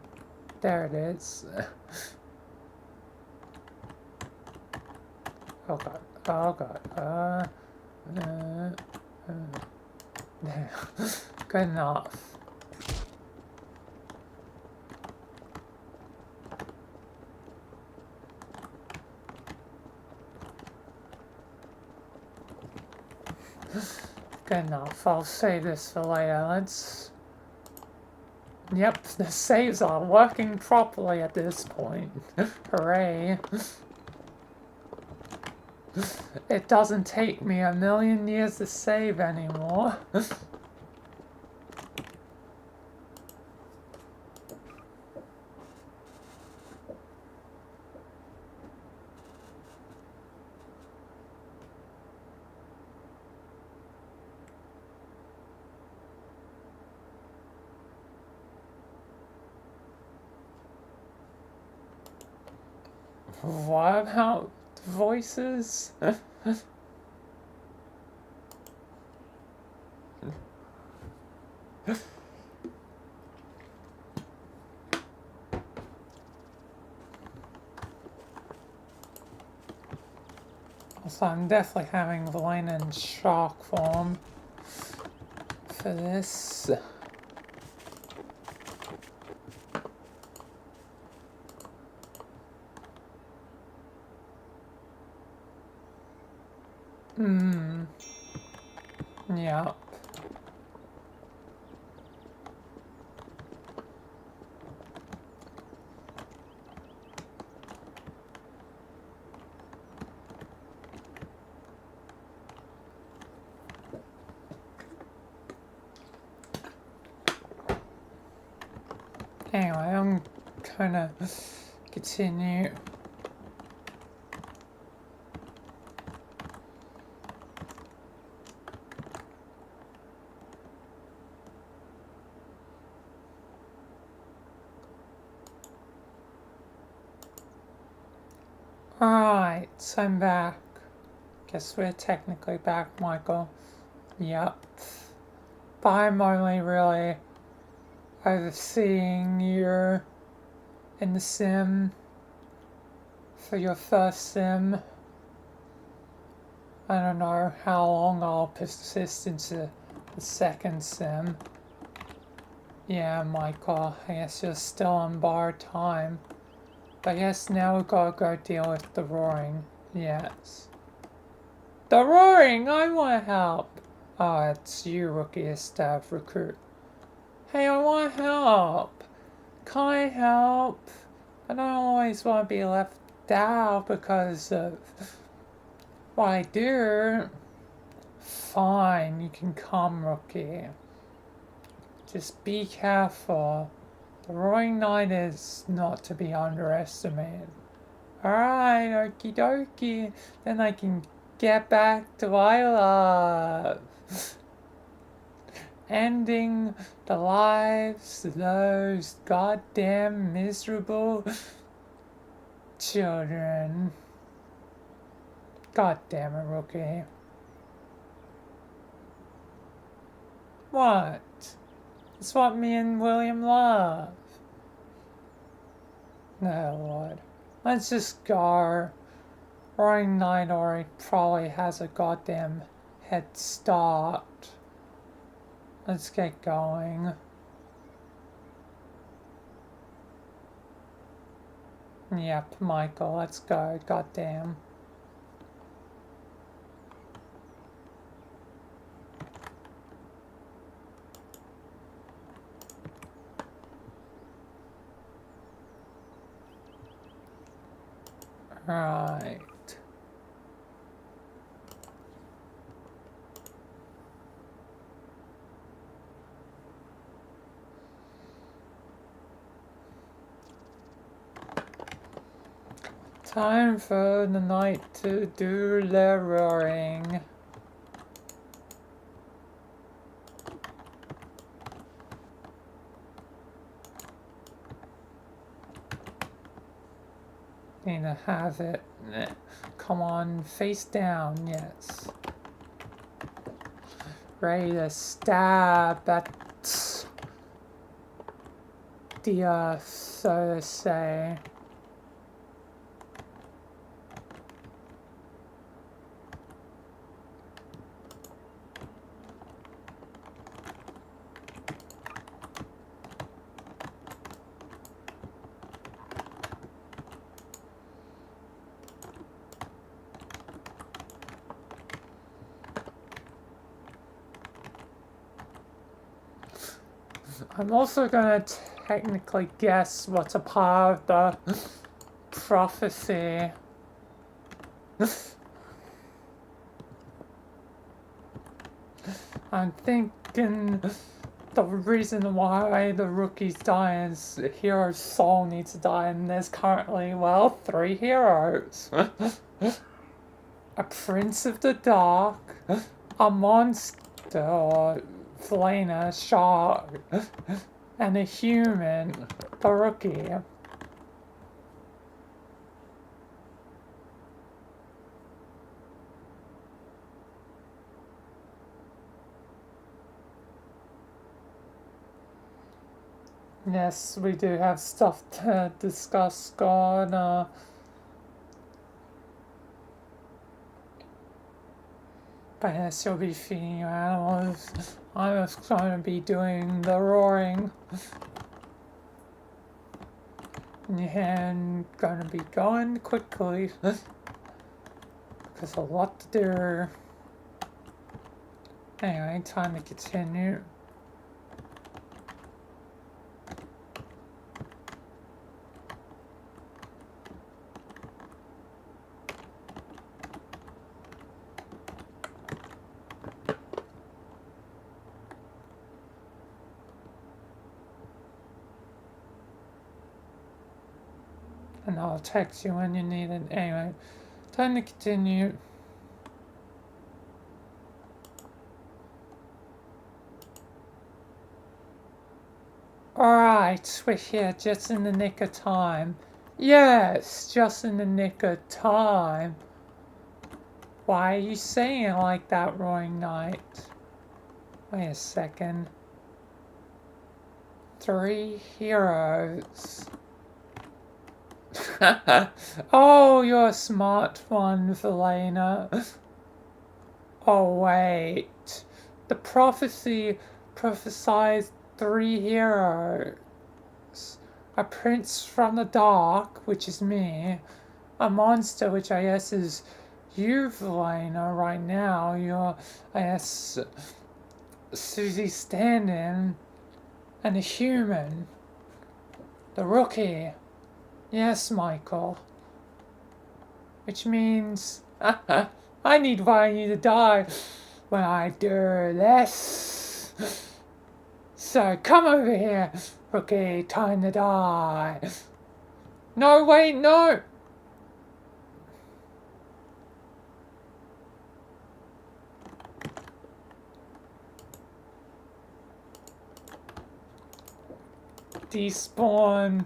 There it is. Oh god, oh god, there. Good enough. Good enough. I'll save this for later. Let's... Yep, the saves are working properly at this point. Hooray. It doesn't take me a million years to save anymore. What about voices? Also, I'm definitely having Vilayna in shark form for this. Yeah. Anyway, I'm gonna continue. Alright, so I'm back. Guess we're technically back, Michael. Yep. But I'm only really overseeing you in the sim for your first sim. I don't know how long I'll persist into the second sim. Yeah, Michael, I guess you're still on borrowed time. But I guess now we've got to go deal with the roaring. Yes. The roaring! I want to help! Oh, it's you, rookie staff recruit. Hey, I want to help! Can I help? I don't always want to be left out because of what I do. Fine, you can come, rookie. Just be careful. The roaring night is not to be underestimated. Alright, okie dokie. Then I can get back to what I love. Ending the lives of those goddamn miserable children. God damn it, rookie. What? It's what me and William love. No, Lord. Let's just go. Roaring Knight already probably has a goddamn head start. Let's get going. Yep, Michael, let's go. Goddamn. Right. Time for the knight to do the roaring. Need to have it. Come on, face down, yes. Ready to stab at the earth, so to say. I'm also gonna technically guess what's a part of the prophecy. I'm thinking the reason why the rookie's dying is the hero's soul needs to die, and there's currently, well, 3 heroes. A prince of the dark, a monster, or Vilayna, shark, and a human, the rookie. Yes, we do have stuff to discuss, God. But yes, you'll be feeding your animals. I'm just going to be doing the roaring. And going to be going quickly. Because a lot to do. Anyway, time to continue. And I'll text you when you need it. Anyway, time to continue. Alright, we're here just in the nick of time. Yes, just in the nick of time. Why are you saying it like that, Roaring Knight? Wait a second. 3 heroes. Oh, you're a smart one, Vilayna. Oh, wait. The prophecy prophesied 3 heroes. A prince from the dark, which is me. A monster, which I guess is you, Vilayna, right now. You're, I guess, Susie Standing. And a human. The rookie. Yes, Michael. Which means I need Vilayna to die when I do this. So come over here, rookie. Time to die. No, wait, no. Despawn.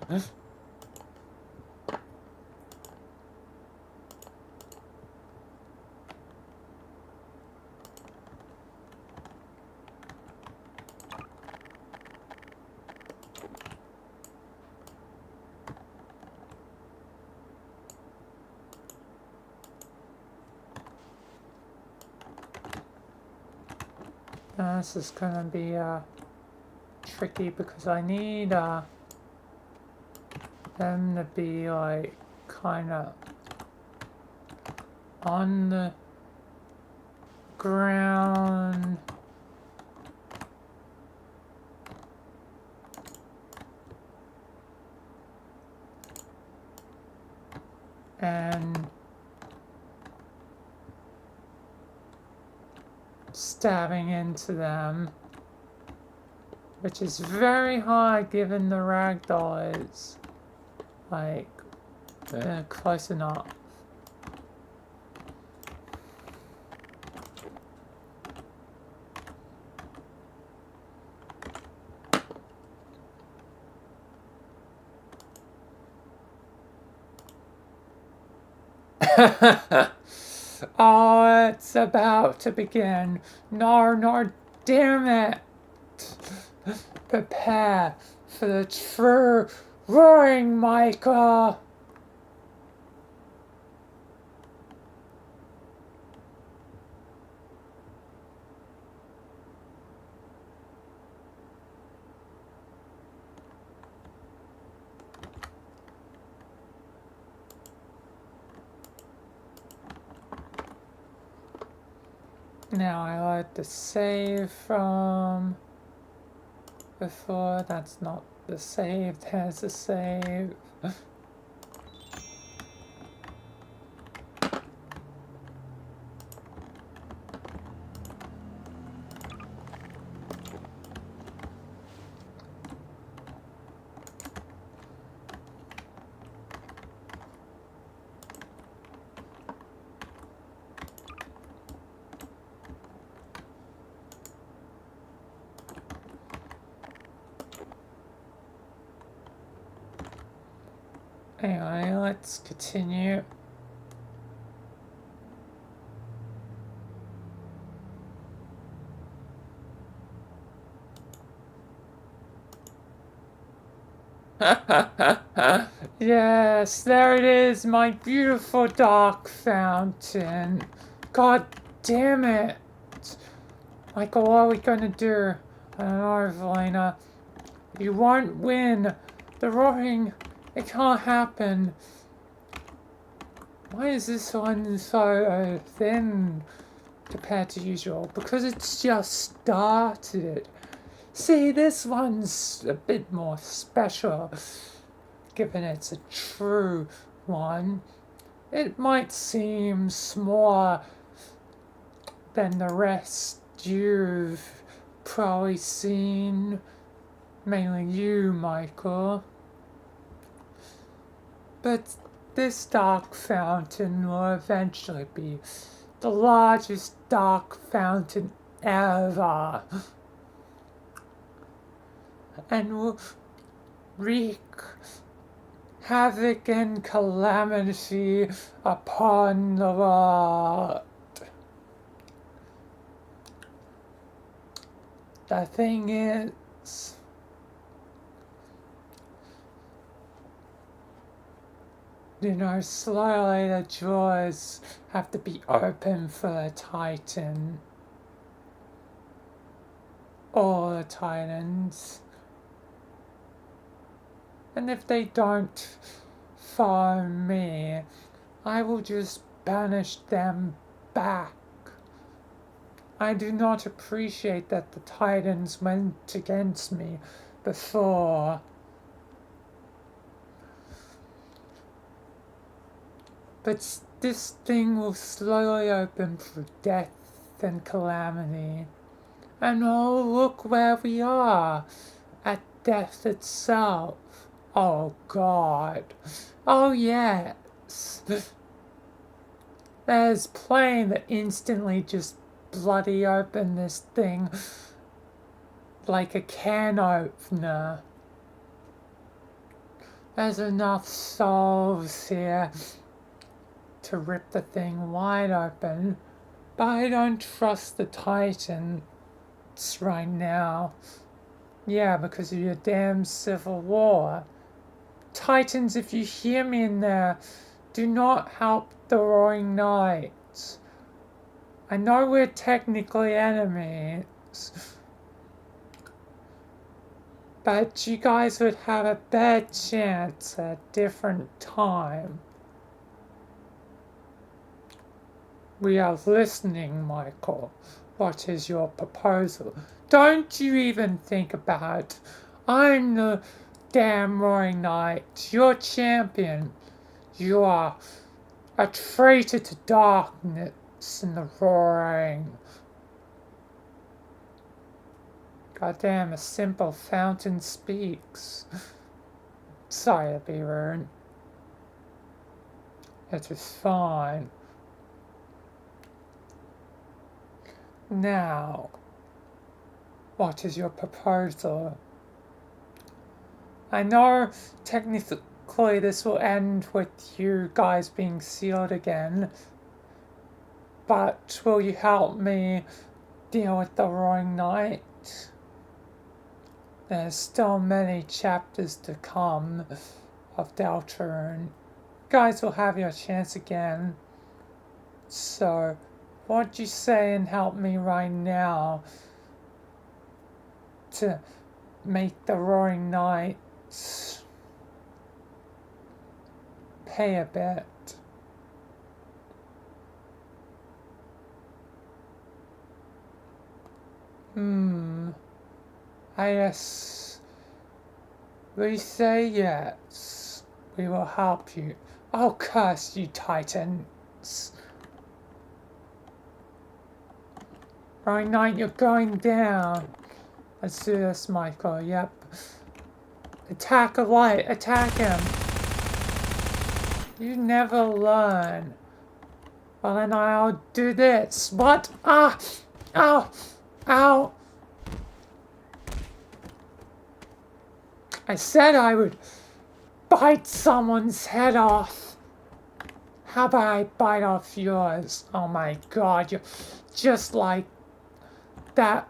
This is gonna be tricky because I need them to be like kind of on the ground. And stabbing into them, which is very hard given the ragdoll is like close enough. Oh, it's about to begin. No, damn it. Prepare for the true roaring, Michael. Now I like to save from before. That's not the save, there's a save. Anyway, let's continue. Yes, there it is, my beautiful dark fountain. God damn it. Michael, what are we gonna do? I don't know, Vilayna. You won't win. The roaring, it can't happen. Why is this one so thin compared to usual? Because it's just started. See, this one's a bit more special, given it's a true one. It might seem smaller than the rest you've probably seen, mainly you, Michael. But this dark fountain will eventually be the largest dark fountain ever, and will wreak havoc and calamity upon the world. The thing is, you know, slowly the jaws have to be open for the Titan. All the Titans. And if they don't follow me, I will just banish them back. I do not appreciate that the Titans went against me before. But this thing will slowly open through death and calamity. And oh, look where we are, at death itself. Oh God. Oh yes. There's plane that instantly just bloody open this thing like a can opener. There's enough souls here to rip the thing wide open, but I don't trust the Titans right now. Yeah, because of your damn civil war. Titans, if you hear me in there, do not help the Roaring Knights. I know we're technically enemies, But you guys would have a better chance at a different time. We are listening, Michael. What is your proposal? Don't you even think about it. I'm the damn Roaring Knight, your champion. You are a traitor to darkness and the roaring. Goddamn, a simple fountain speaks. Sorry to be rude. It is fine. Now, what is your proposal? I know technically this will end with you guys being sealed again, but will you help me deal with the Roaring Knight? There's still many chapters to come of Deltarune. You guys will have your chance again. So, what'd you say and help me right now to make the Roaring Knight pay a bit? I guess we say yes. We will help you. Oh, curse you, Titans. Roaring Knight, you're going down. Let's do this, Michael. Yep. Attack a light. Attack him. You never learn. Well, then I'll do this. What? Ah! Ow! Ow! I said I would bite someone's head off. How about I bite off yours? Oh my god, you're just like that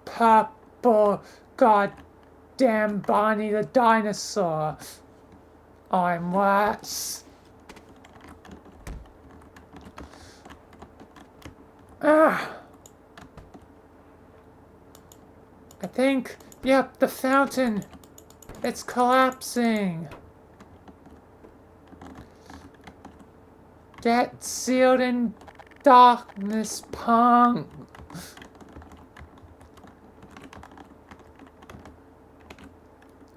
purple goddamn Barney the dinosaur. I'm worse. Ah! I think, yep, the fountain. It's collapsing. Get sealed in darkness, punk.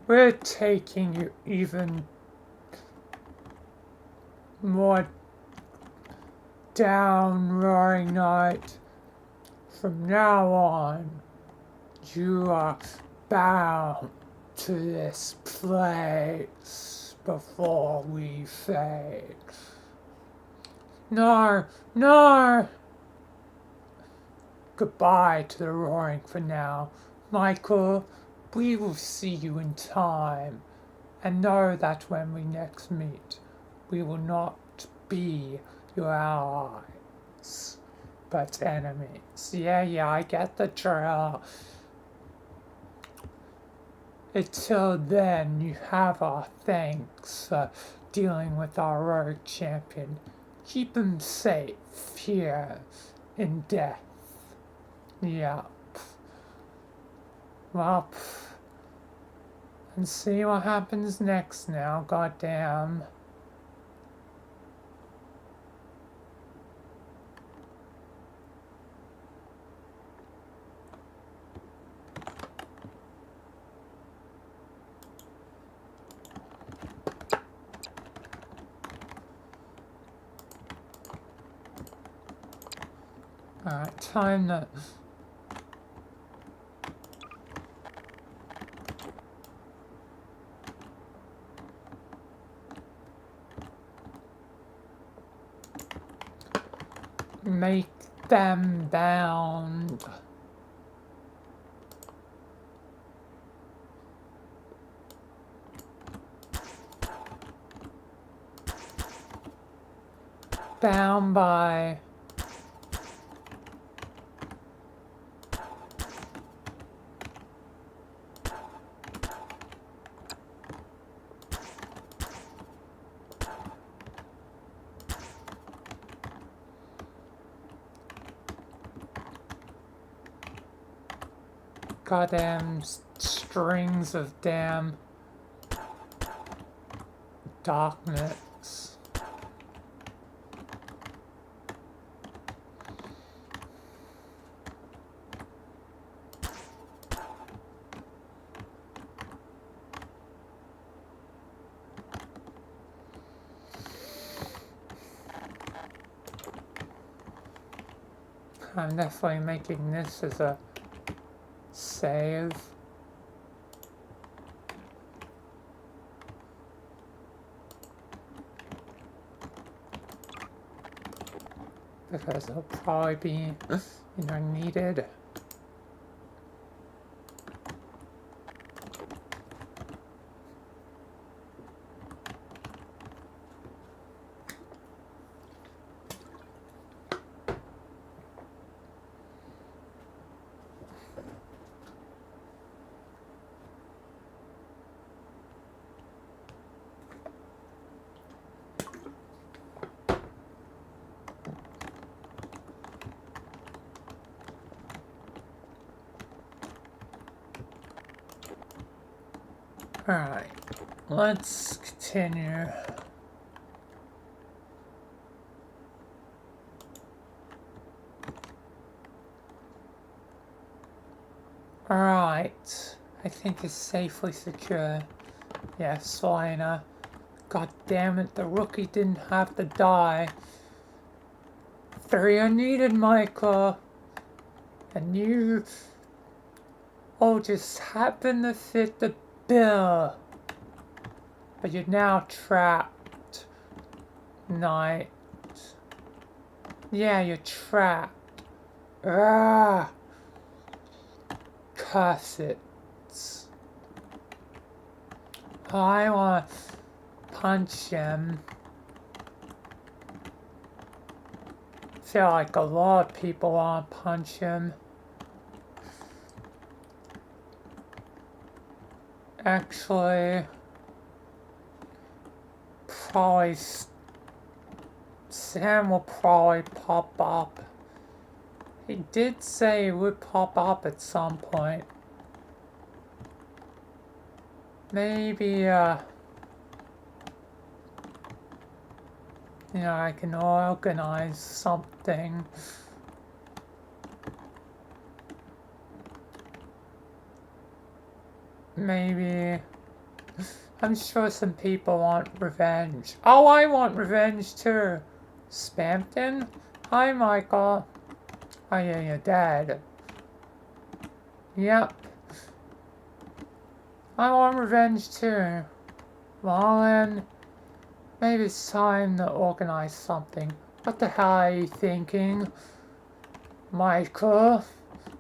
We're taking you even more down, Roaring Knight. From now on, you are bound to this place before we fade. No, no! Goodbye to the roaring for now. Michael, we will see you in time. And know that when we next meet, we will not be your allies, but enemies. Yeah, I get the drill. Until then, you have our thanks for dealing with our rogue champion. Keep him safe here in death. Yep. Well, and see what happens next now, goddamn. Alright, time to make them bound. Bound by goddamn strings of damn darkness. I'm definitely making this as a save. Because it'll probably be, needed. Alright, let's continue. Alright, I think it's safely secure. Yes, Vilayna. God damn it, the rookie didn't have to die. 3 are needed, Michael. And you all just happen to fit the bill. But you're now trapped. Knight. Yeah, you're trapped. Ah. Curse it. I want to punch him. Feel like a lot of people want to punch him. Actually, probably Sam will probably pop up. He did say he would pop up at some point. Maybe, I can organize something. Maybe. I'm sure some people want revenge. Oh, I want revenge too. Spampton? Hi, Michael. Oh, yeah, you're dead. Yep. I want revenge too. Well then, maybe it's time to organize something. What the hell are you thinking? Michael?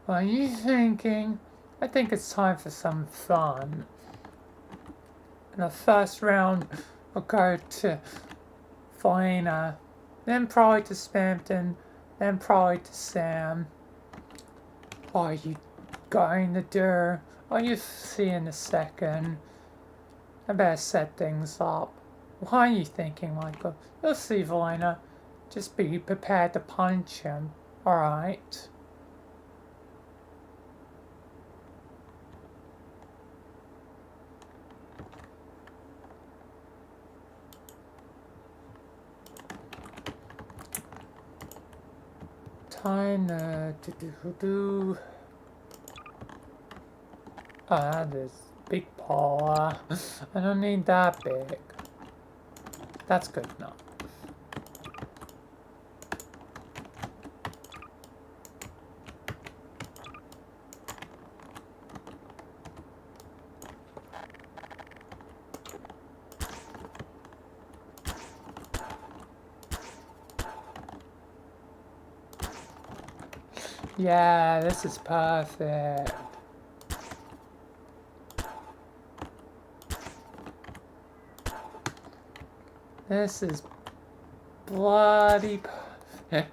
What are you thinking? I think it's time for some fun. In the first round, we'll go to Vilayna, then probably to Spampton, then probably to Sam. What are you going to do? Oh, you'll see in a second. I better set things up. What are you thinking, Michael? You'll see, Vilayna. Just be prepared to punch him. Alright. Time to do. Ah, this big paw. I don't need that big. That's good enough. Yeah, this is perfect. This is bloody perfect.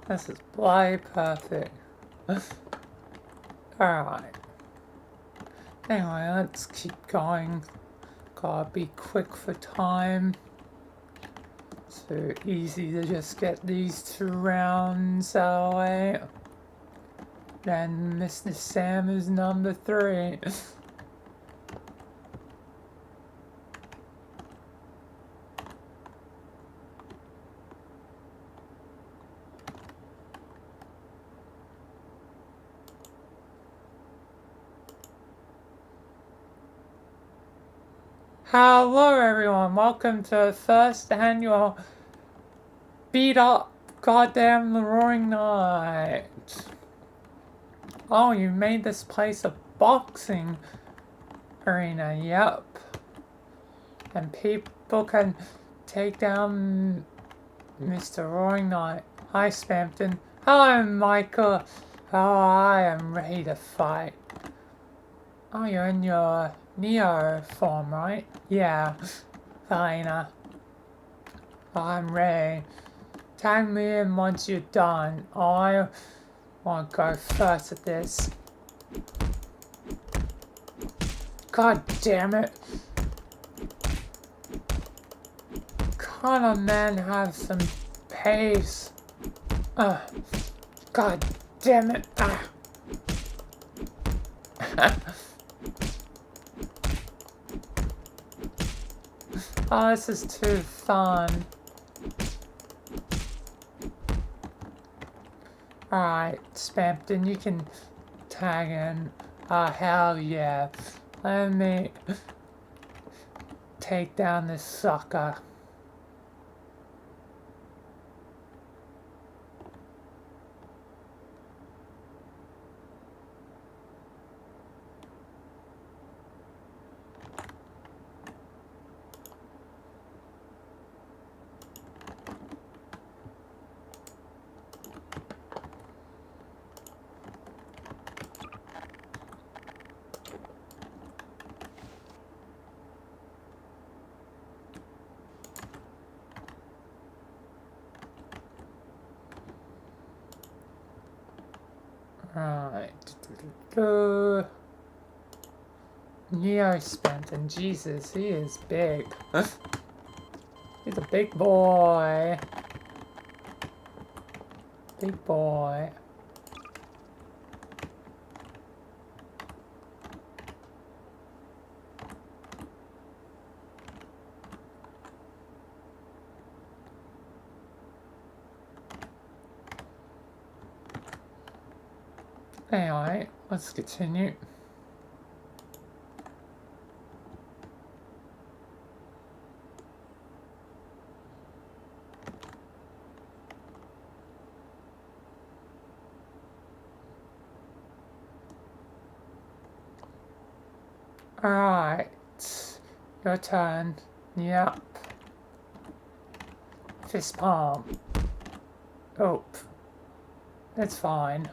This is way perfect. Alright. Anyway, let's keep going. Gotta be quick for time. So easy to just get these 2 rounds out of the way. Then Mr. Sam is number 3. Hello everyone, welcome to the first annual Beat Up Goddamn the Roaring Night. Oh, you made this place a boxing arena, yep. And people can take down Mr. Roaring Knight. Hi, Spampton. Hello, Michael. Oh, I am ready to fight. Oh, you're in your Neo form, right? Yeah, Vilayna. Oh, I'm ready. Tag me in once you're done. I want to go first at this. God damn it. Can't a man have some pace? God damn it. Oh, this is too fun. Alright, Spampton, you can tag in. Hell yeah. Let me take down this sucker. Right. Neo Spampton, Jesus, he is big. He's a big boy. Big boy. Anyway, let's continue. Alright, your turn. Yep. Fist palm. Oh, it's fine.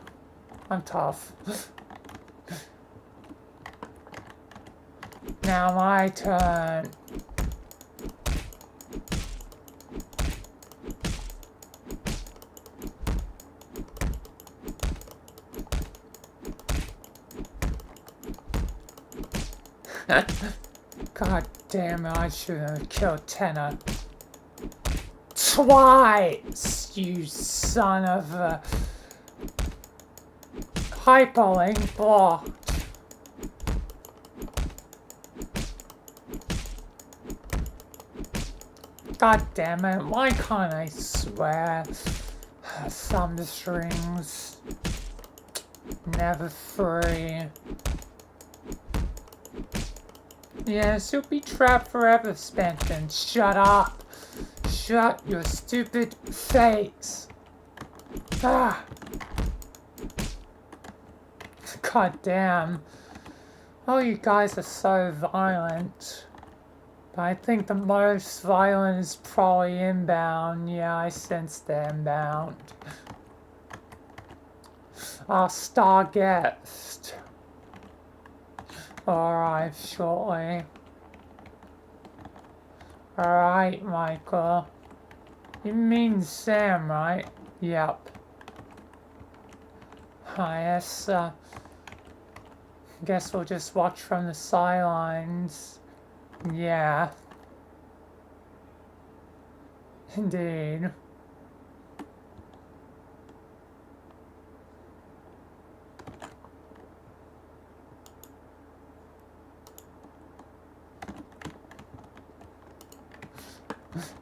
I'm tough. Now my turn. God damn it, I should have killed Tenor. Twice, you son of a... Hyperlink blocked. God damn it, why can't I swear? Thumb strings. Never free. Yes, you'll be trapped forever, Spampton. Shut up. Shut your stupid face. Ah. God damn. Oh, you guys are so violent. But I think the most violent is probably inbound. Yeah, I sense the inbound. Our star guest. Arrive shortly. Alright, Michael. You mean Sam, right? Yep. Guess we'll just watch from the sidelines. Yeah. Indeed.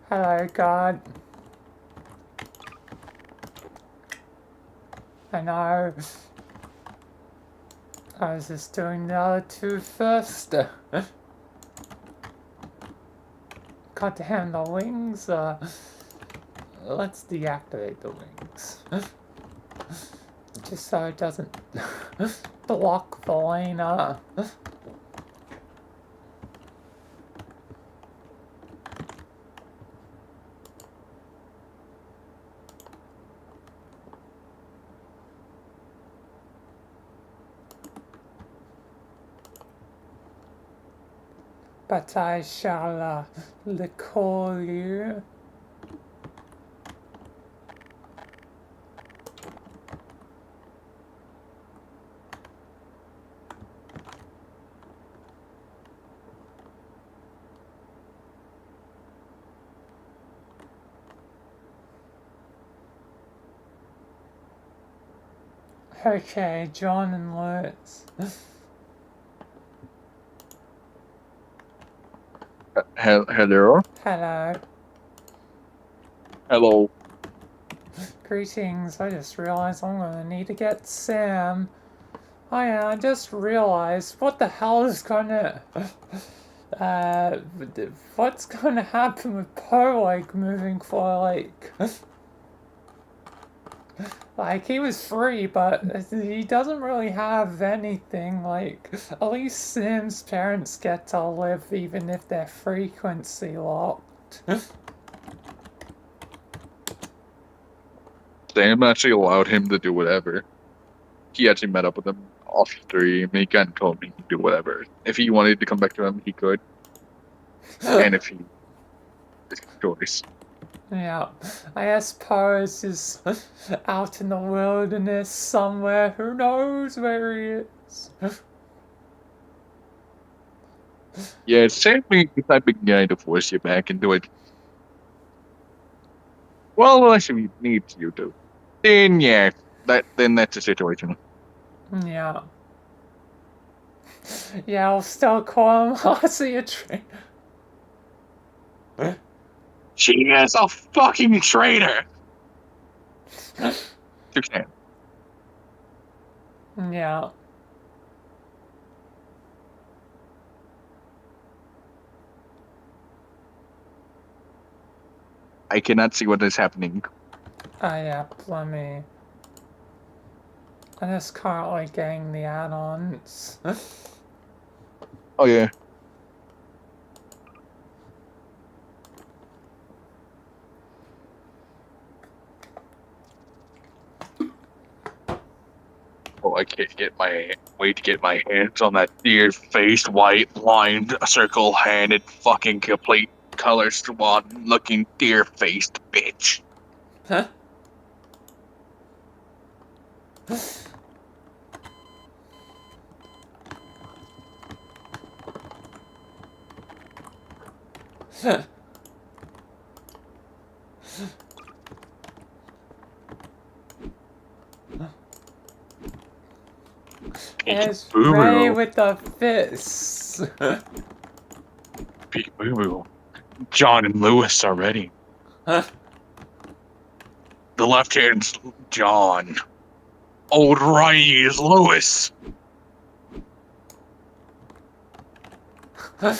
Hello, God. I know. I was just doing the other two first. God damn, the wings. Let's deactivate the wings. Just so it doesn't block Vilayna. But I shall recall you. Okay, John and Lewis. Hello? Hello. Hello. Greetings. I just realized I'm gonna need to get Sam. Oh yeah, I just realized what the hell is gonna what's gonna happen with Poe like moving for like he was free, but he doesn't really have anything. Like, at least Sam's parents get to live even if they're frequency locked. Sam actually allowed him to do whatever. He actually met up with him off stream. He kind of told me he could do whatever. If he wanted to come back to him, he could. And if he... It's his choice. Yeah, I guess Poe is just out in the wilderness somewhere. Who knows where he is? Yeah, Sam being the type of guy to force you back into it. Well, unless he needs you to. Then, yeah, then that's the situation. Yeah. Yeah, I'll still call him. I'll see a train. She is a fucking traitor! You can. Yeah. I cannot see what is happening. Yeah, let me... I'm just currently getting the add-ons. Oh, yeah. Oh, I can't wait to get my hands on that deer-faced, white-lined, circle-handed, fucking complete color swan-looking deer-faced bitch. Huh? It's Ray with the fists. Big boo-boo. John and Lewis already. Huh? The left hand's John. Old righty is Lewis. And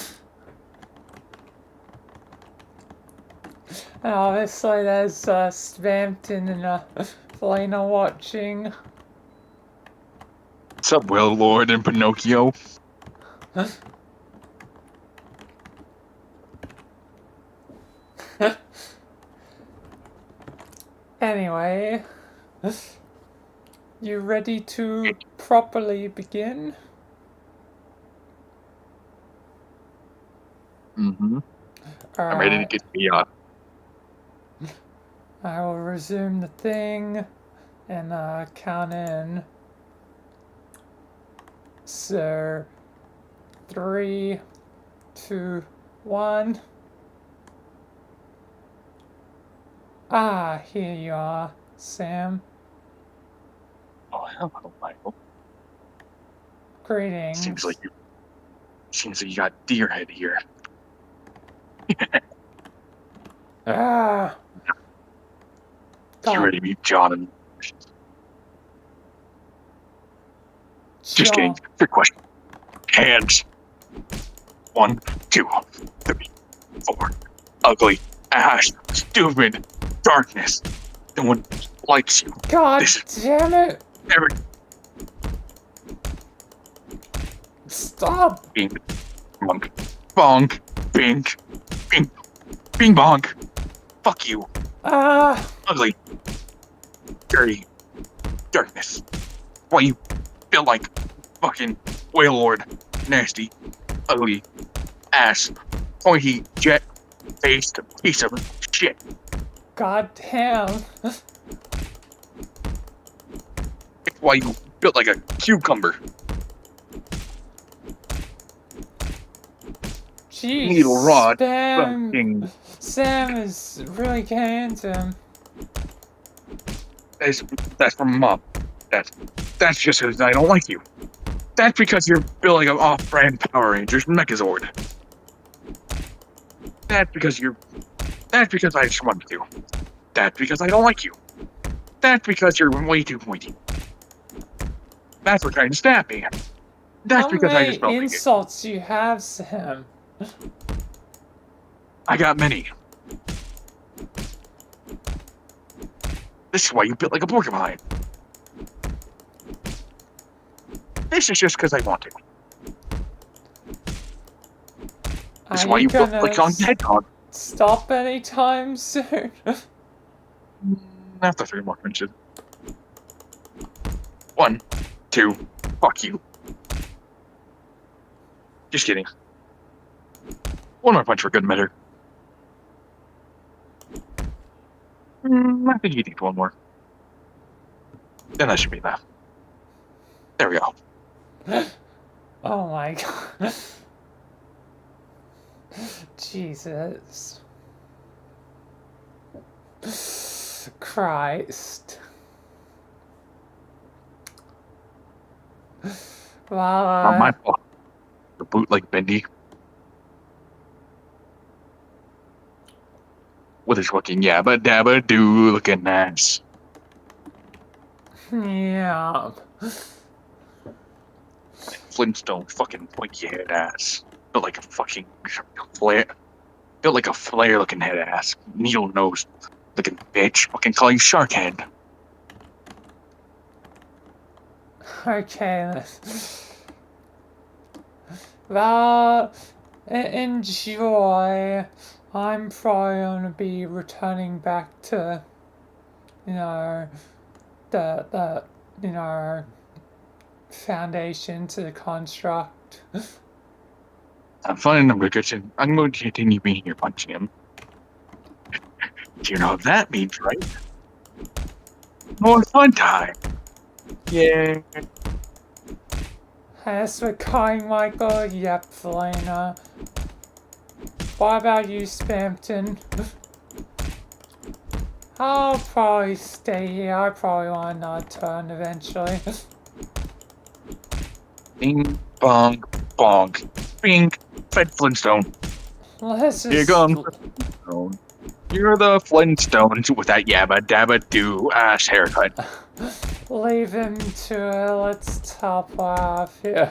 obviously there's Svampton and Vilayna watching. What's up, Lord and Pinocchio? Anyway, you ready to properly begin? Mm-hmm. I'm ready to get me up. I will resume the thing and count in So, 3, 2, 1. Ah, here you are, Sam. Oh, hello, Michael. Greetings. Seems like you got deer head here. Ah. You ready to meet John and... Just kidding. Good question. Hands. 1, 2, 3, 4. Ugly ass. Stupid. Darkness. No one likes you. God damn it. Stop. Bing. Bonk. Bonk. Bink. Bing. Bing bonk. Fuck you. Ugly. Dirty. Darkness. Why you feel like fucking whale lord. Nasty. Ugly. Ass. Pointy. Jet. Faced. Piece of shit. God damn. It's why you built like a cucumber. Jeez, Needle rod. Sam is really getting into him. That's from Mom. That's just because I don't like you. That's because you're built like an off-brand Power Rangers Megazord. That's because I just wanted to. That's because I don't like you. That's because you're way too pointy. That's what trying to stab me. That's because I just How don't many like it. insults you have, Sam? I got many. This is why you built like a porcupine. This is just because I want to. This is why you built like on hedgehog. Stop anytime soon. After 3 more punches. 1, 2, fuck you. Just kidding. 1 more punch for good measure. I think he needs 1 more. Then that should be enough. There we go. Oh my god. Jesus. Christ. Well, Not my fault. The boot like Bendy. With his fucking yabba dabba doo looking ass. Yeah. Flintstone fucking pointy head ass. Built like a fucking flare. Built like a flare looking head ass. Needle nose looking bitch. Fucking call you Shark Head. Okay. Well, enjoy. I'm probably gonna be returning back to, the foundation to the construct. I'm fine. I'm going to continue being here punching him. Do you know what that means, right? More fun time. Yeah. That's what calling Michael. Yep, Vilayna. What about you, Spampton? I'll probably stay here. I probably want another turn eventually. Bing, bong, bonk, bing, Fed Flintstone. Let's just... Here comes the Flintstone. You're the Flintstones with that yabba dabba doo ass haircut. Leave him to it. Let's top off here.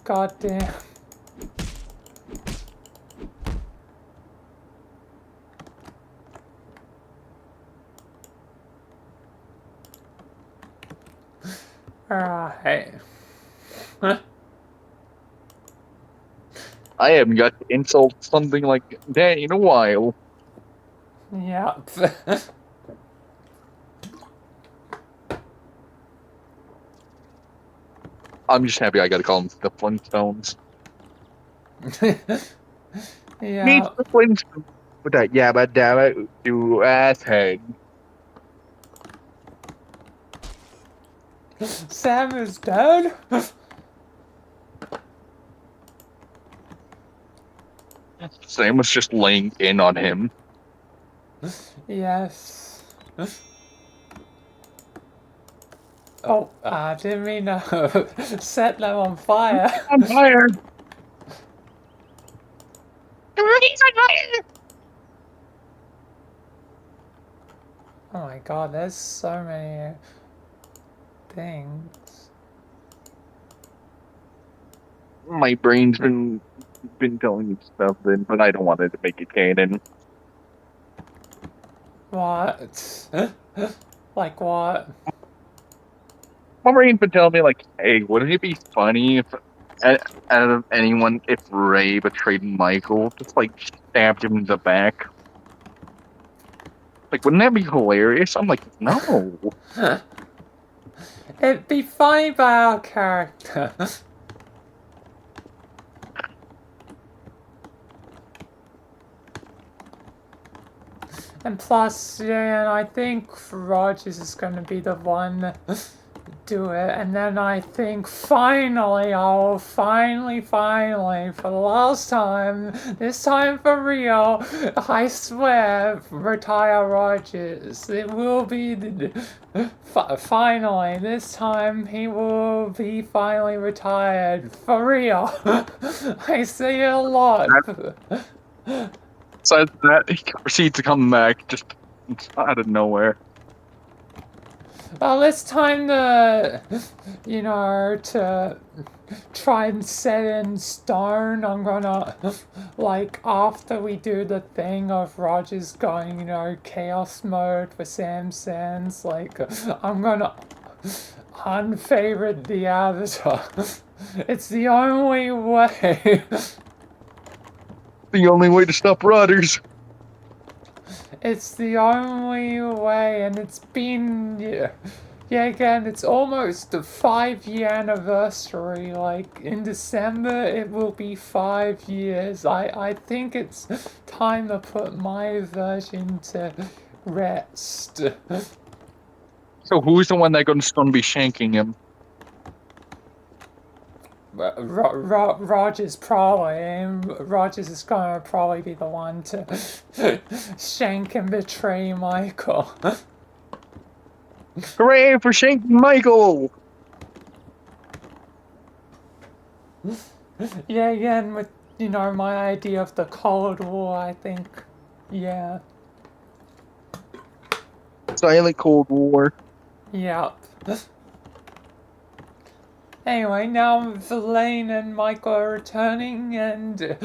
Goddamn. Alright. I haven't got to insult something like that in a while. Yep. I'm just happy I got to call them the Flintstones. Yeah. Meet the Flintstones with that yabba dabba doo ass head. Sam is dead? Sam was just laying in on him. Yes. Oh, I didn't mean to set them on fire. On fire! He's on fire! Oh my god, there's so many things. My brain's been telling me stuff then, but I don't want it to make it canon. What? Like what? My brain's been telling me, like, hey, wouldn't it be funny if, out of anyone, if Ray betrayed Michael, just, like, stabbed him in the back? Like, wouldn't that be hilarious? I'm like, no. It'd be funny by our character. And plus, yeah, I think Rogers is going to be the one do it. And then I think finally, finally, for the last time, this time for real, I swear, retire Rogers. It will be, finally, this time he will be finally retired. For real. I say it a lot. Besides that, he proceeds to come back just out of nowhere. Well, it's time to, you know, to try and set in stone. I'm gonna, like, after we do the thing of Rogers going, you know, chaos mode for Sam Sands, like, I'm gonna unfavorite the avatar. It's the only way. The only way to stop Rodders. It's the only way, and it's been, yeah, again, it's almost the 5-year anniversary. Like, in December, it will be 5 years. I think it's time to put my version to rest. So who's the one that's going to be shanking him? Rogers probably. Rogers is gonna probably be the one to shank and betray Michael. Hooray for shanking Michael! Yeah, again, with, you know, my idea of the Cold War, I think, yeah. Silent Cold War. Yep. Anyway, now Vilayna and Michael are returning, and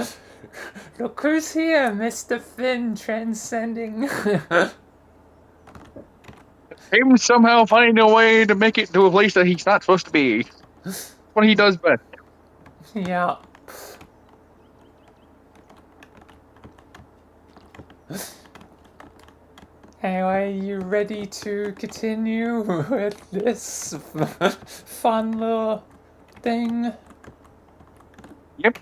look who's here, Mr. Finn transcending. Him somehow finding a way to make it to a place that he's not supposed to be. That's what he does best. Yeah. Anyway, you ready to continue with this fun little thing? Yep.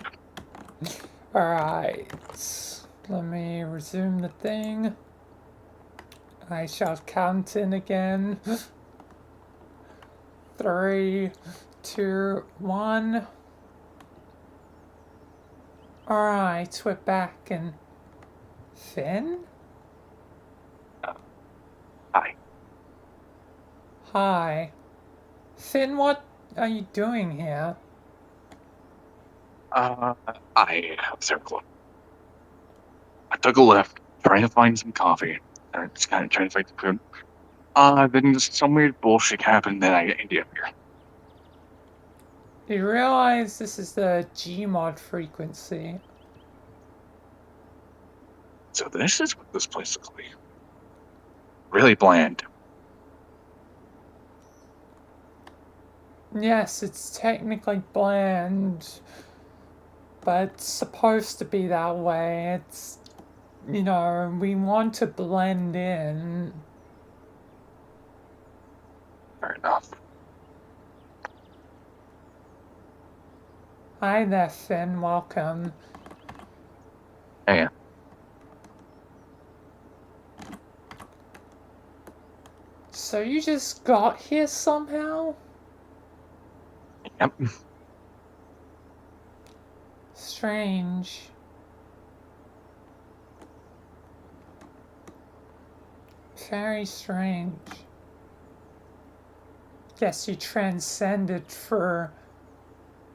Alright. Let me resume the thing. I shall count in again. 3, 2, 1. Alright, we're back and Finn? Hi. Hi. Finn, what are you doing here? I have a circle. I took a left, trying to find some coffee. And just kind of trying to find some food. Then just some weird bullshit happened, then I ended up here. You realize this is the Gmod frequency. So this is what this place looks like. Really bland. Yes, it's technically bland, but it's supposed to be that way. It's, you know, we want to blend in. Fair enough. Hi there, Finn. Welcome. Hey. So you just got here somehow? Yep. Strange. Very strange. Guess you transcended for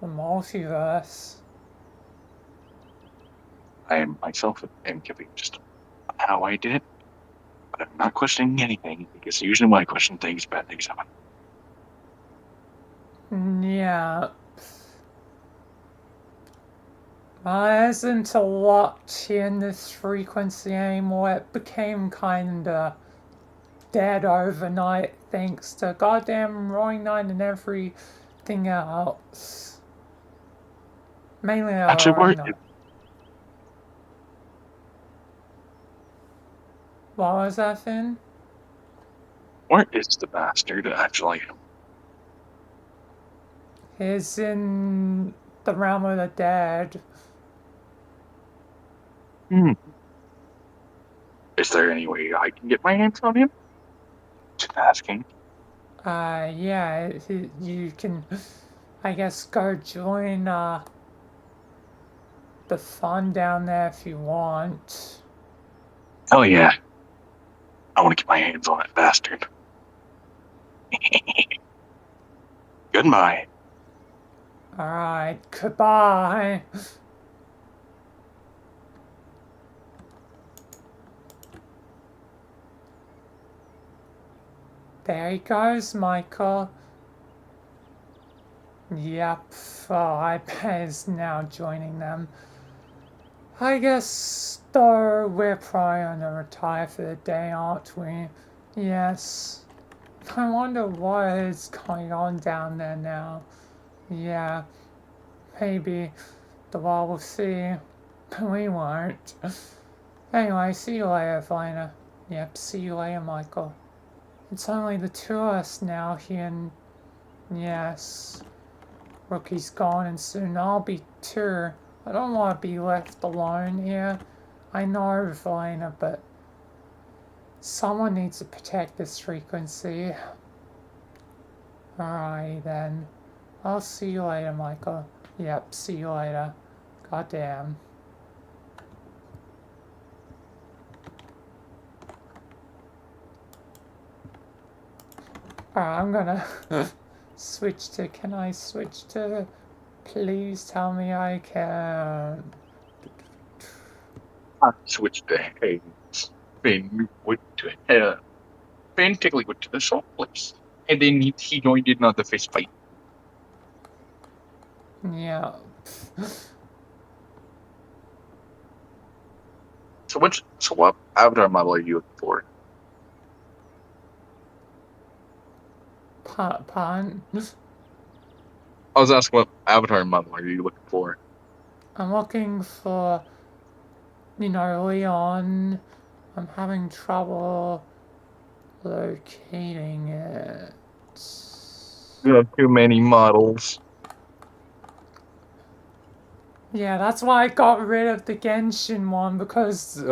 the multiverse. I myself am confused on how I did it, but I'm not questioning anything because usually when I question things, bad things happen. Yeah. There isn't a lot in this frequency anymore. It became kinda dead overnight thanks to goddamn Roaring Night and everything else. Mainly Actually, Roaring Night. What was that, Finn? Where is the bastard actually? He's in the realm of the dead. Is there any way I can get my hands on him? Just asking. Yeah, you can, I guess, go join, the fun down there if you want. Hell yeah. I want to get my hands on that bastard. Goodbye. Alright, goodbye. There he goes, Michael. Yep, I bet he's now joining them. I guess, though, we're probably gonna retire for the day, aren't we? Yes. I wonder what is going on down there now. Yeah, maybe the wall will see. We won't. Anyway, see you later, Vilayna. Yep, see you later, Michael. It's only the two of us now here, and yes, Rookie's gone, and soon I'll be too. I don't want to be left alone here. I know, Vilayna, but someone needs to protect this frequency. Alright then. I'll see you later, Michael. Yep, see you later. Goddamn. Alright, I'm gonna switch to, can I switch to, please tell me I can. I switched to hands. Finn went to Finn technically went to the shop place. And then he joined in on the fist fight. Yeah. So what avatar model are you looking for? Pardon? I was asking what avatar model are you looking for? I'm looking for, Leon. I'm having trouble locating it. You have too many models. Yeah, that's why I got rid of the Genshin one, because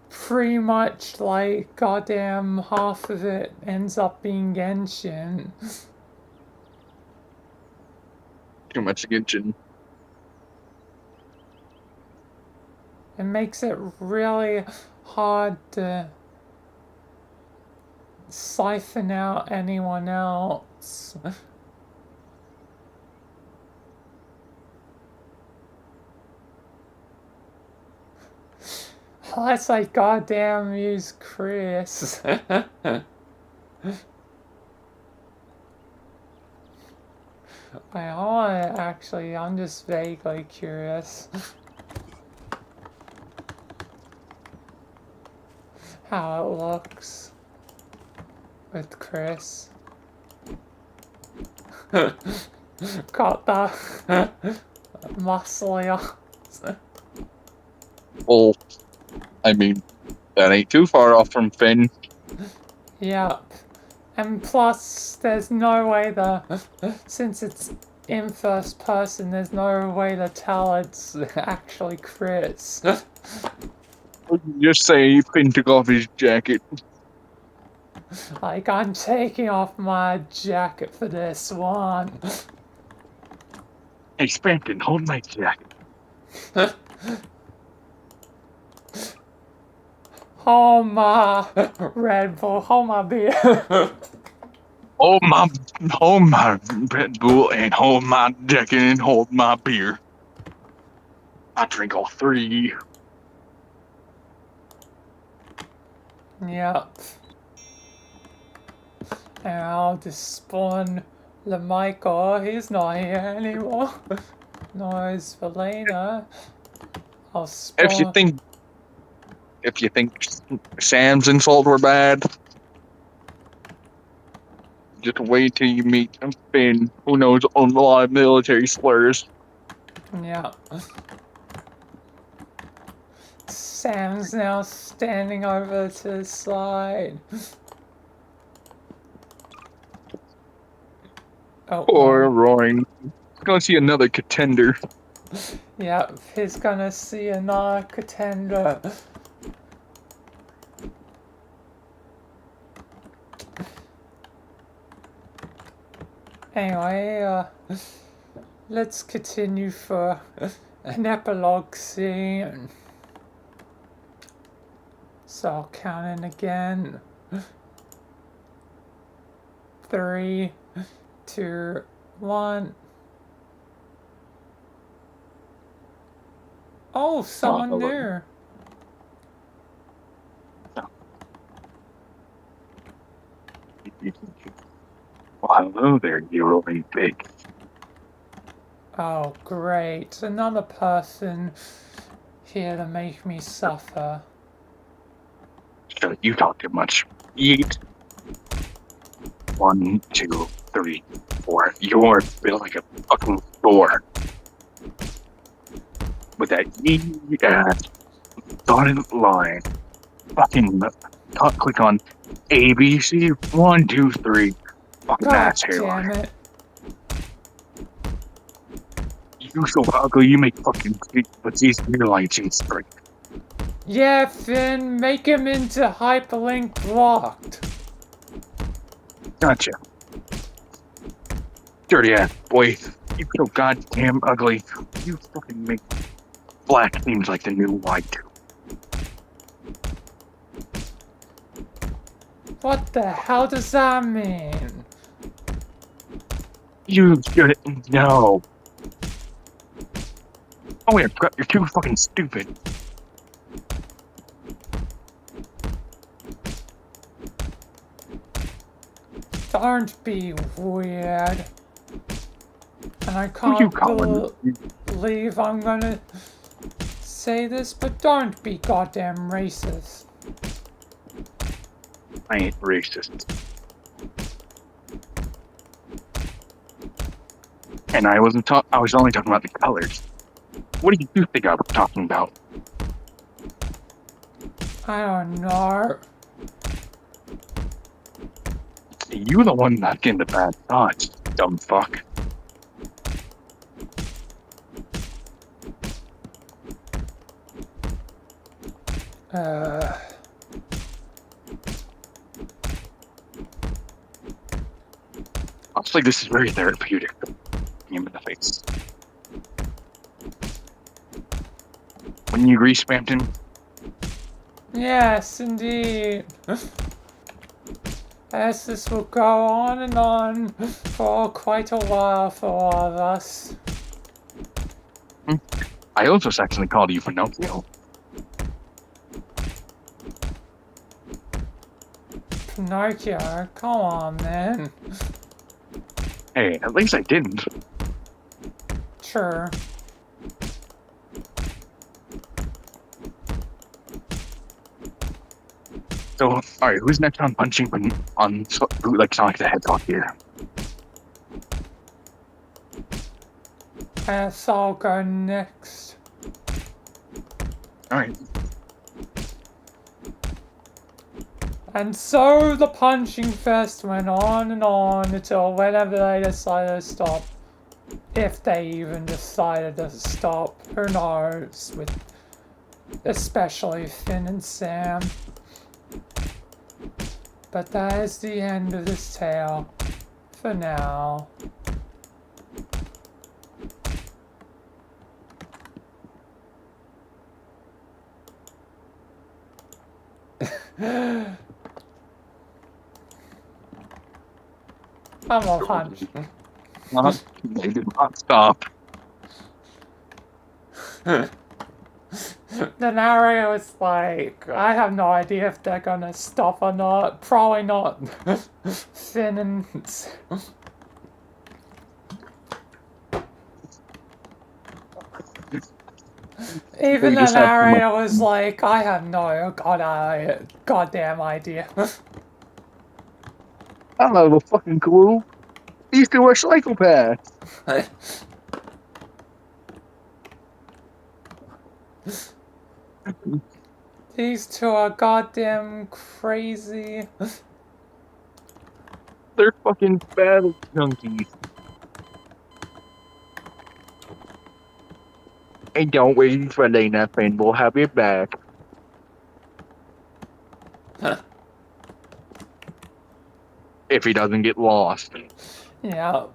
pretty much, like, goddamn half of it ends up being Genshin. Too much Genshin. It makes it really hard to siphon out anyone else. Unless I goddamn use Chris. I'm just vaguely curious. How it looks with Chris. Got the muscly arms. Well, I mean, that ain't too far off from Finn. Yep. And plus, there's no way since it's in first person, there's no way to tell it's actually Chris. Just say Finn took off his jacket. Like, I'm taking off my jacket for this one. Hey, Spampton, hold my jacket. Hold my Red Bull, hold my beer. Hold my Red Bull and hold my Jacket and hold my beer. I drink all three. Yep. And I'll just spawn LeMichael. He's not here anymore. Noise Vilayna. I'll spawn. If you think Sam's insult were bad, just wait till you meet Finn, who knows a lot of military slurs. Yeah. Sam's now standing over to the side. Oh, Poor no. Roy. Gonna see another contender. Yep, he's gonna see another contender. Anyway, let's continue for an epilogue scene. So I'll count in again. 3, 2, 1. Oh, someone new. Well, hello there, you rolling pig. Oh, great. Another person here to make me suffer. So you talk too much. Eat. 1, 2, 3, 4. You're built like a fucking door. With that dotted line. Fucking click on ABC 1, 2, 3. Fucking God ass damn hairline. it. You so ugly, you make fucking but these hairline cheese straight. Yeah, Finn, make him into hyperlink blocked. Gotcha. Dirty ass boy. You so goddamn ugly. You fucking make black seems like the new white. What the hell does that mean? You shouldn't know. Oh yeah, you're too fucking stupid. Don't be weird. And I can't believe I'm gonna say this, but don't be goddamn racist. I ain't racist. And I wasn't I was only talking about the colors. What do you think I was talking about? I don't know. You the one not getting the bad thoughts, dumb fuck. Honestly, this is very therapeutic. Him in the face. When you re-spammed him? Yes, indeed. As this will go on and on for quite a while for all of us. I also actually called you Pinocchio. Pinocchio, come on, man. Hey, at least I didn't. Sure. So, alright, who's next on punching on like Sonic the Hedgehog here? Guess I'll go next. Alright. And so the punching fest went on and on until whenever they decided to stop. If they even decided to stop, who knows, with especially Finn and Sam. But that is the end of this tale, for now. One more punch. They did not stop. The narrator was like, I have no idea if they're gonna stop or not. Probably not. Finn and... Even the narrator was like, I have no goddamn idea. I don't have a fucking clue. These two are psychopaths. These two are goddamn crazy. They're fucking battle junkies. And don't wait for Vilayna, friend. We'll have your back. If he doesn't get lost. Yep.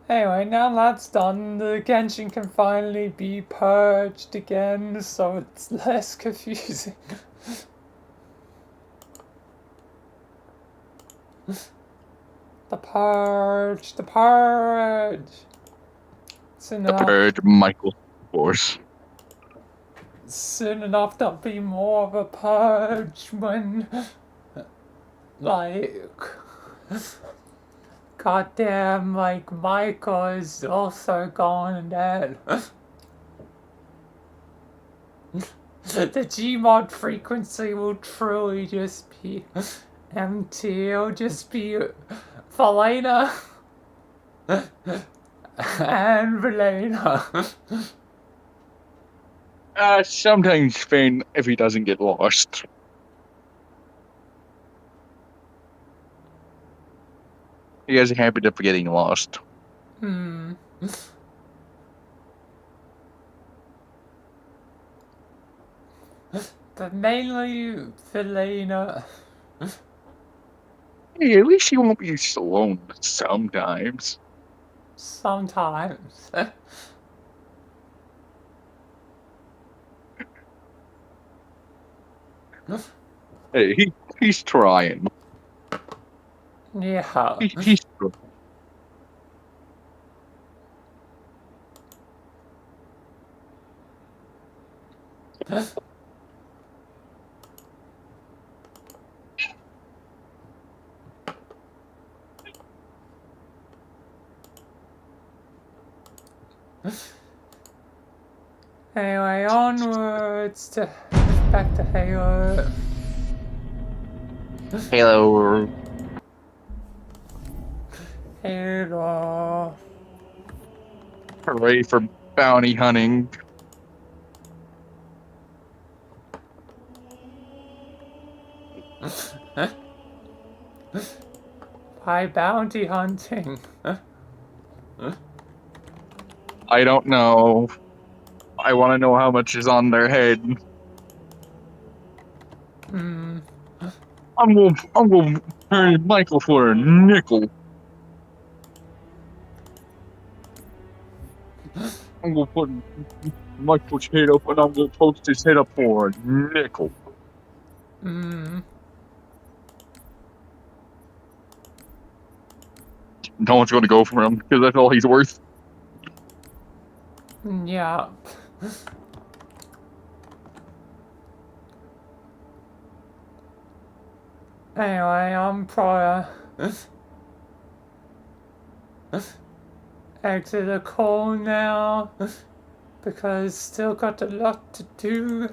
Anyway, now that's done, the Genshin can finally be purged again, so it's less confusing. The purge, the purge. Soon The enough, purge, Michael, of course. soon enough there'll be more of a purge when, like, goddamn, like, Michael is also gone and dead. The Gmod frequency will truly just be empty. It'll just be Vilayna and Vilayna. Sometimes Finn, if he doesn't get lost. He has a habit of getting lost. But mainly Vilayna. Hey, at least he won't be alone sometimes. Sometimes. Hey, he's trying. Yeah. He's trying. Anyway, onwards to back to Halo. Halo. Halo. Hooray for bounty hunting. Why bounty hunting? I don't know. I want to know how much is on their head. I'm gonna pay Michael for a nickel. I'm gonna put Michael's head up and I'm gonna post his head up for a nickel. No one's gonna go for him because that's all he's worth. Yeah. Anyway, I'm probably exit the call now because still got a lot to do.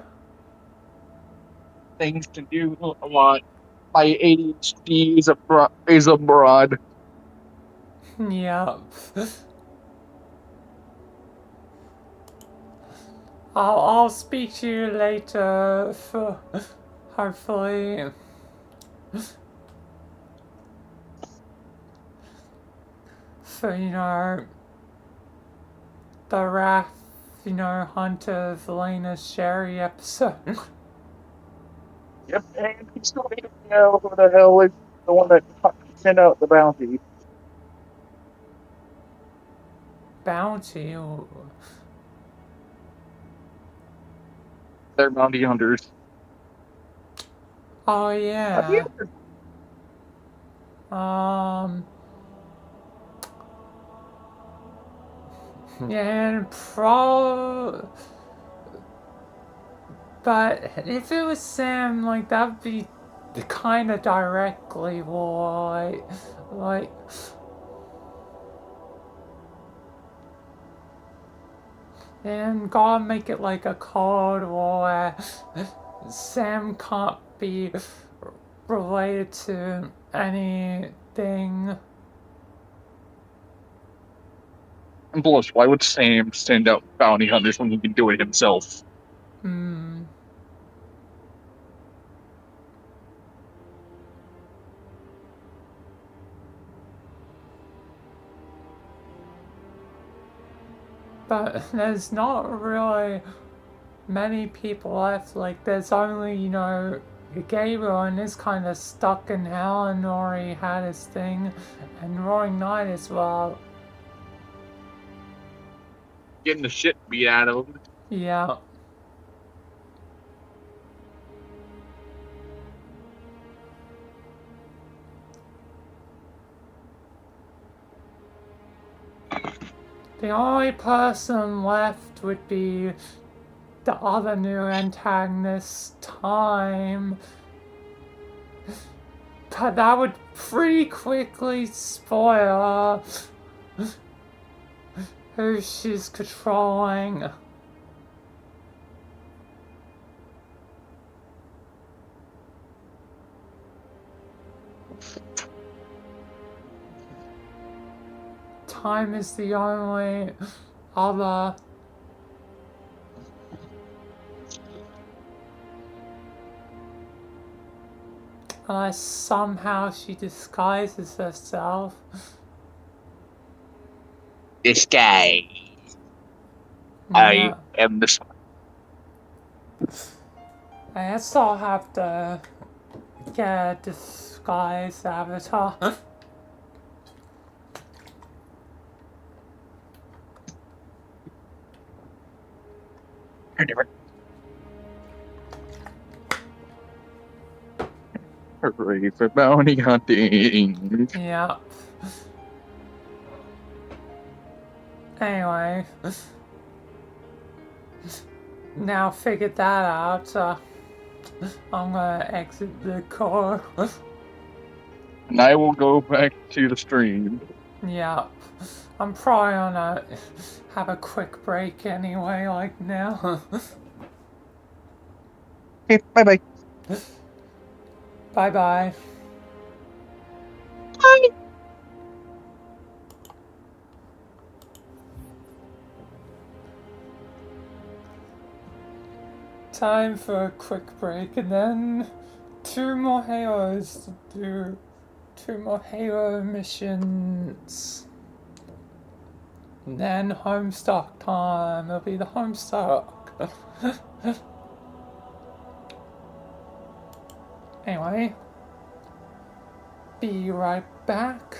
Things to do a lot. My ADHD is abroad. Yep. I'll speak to you later for hopefully for the Wrath, Hunter Vilayna Sherry episode. Yep, and he still need to know who the hell is the one that sent out the bounty. Bounty? They're bounty hunters. Oh yeah. And but if it was Sam, like that'd be kind of directly why, like. And gotta make it like a Cold War. Sam can't be related to anything. And plus, why would Sam send out bounty hunters when he can do it himself? Hmm. But there's not really many people left. Like, there's only, Gabriel, and is kind of stuck in hell, and Nori had his thing, and Roaring Knight as well. Getting the shit beat out of him. Yeah. The only person left would be the other new antagonist, Time. But that would pretty quickly spoil who she's controlling. Time is the only other. Unless somehow she disguises herself. This guy. Yeah. I am the. I guess I'll have to get a disguise avatar. Hooray for bounty hunting. Yeah. Anyway. Now figured that out, I'm gonna exit the car. And I will go back to the stream. Yeah. I'm probably gonna have a quick break anyway, like now. Okay, bye-bye. Bye-bye. Bye. Time for a quick break, and then 2 more Halos to do. 2 more Halo missions. And then homestuck time. It'll be the homestuck. Anyway. Be right back.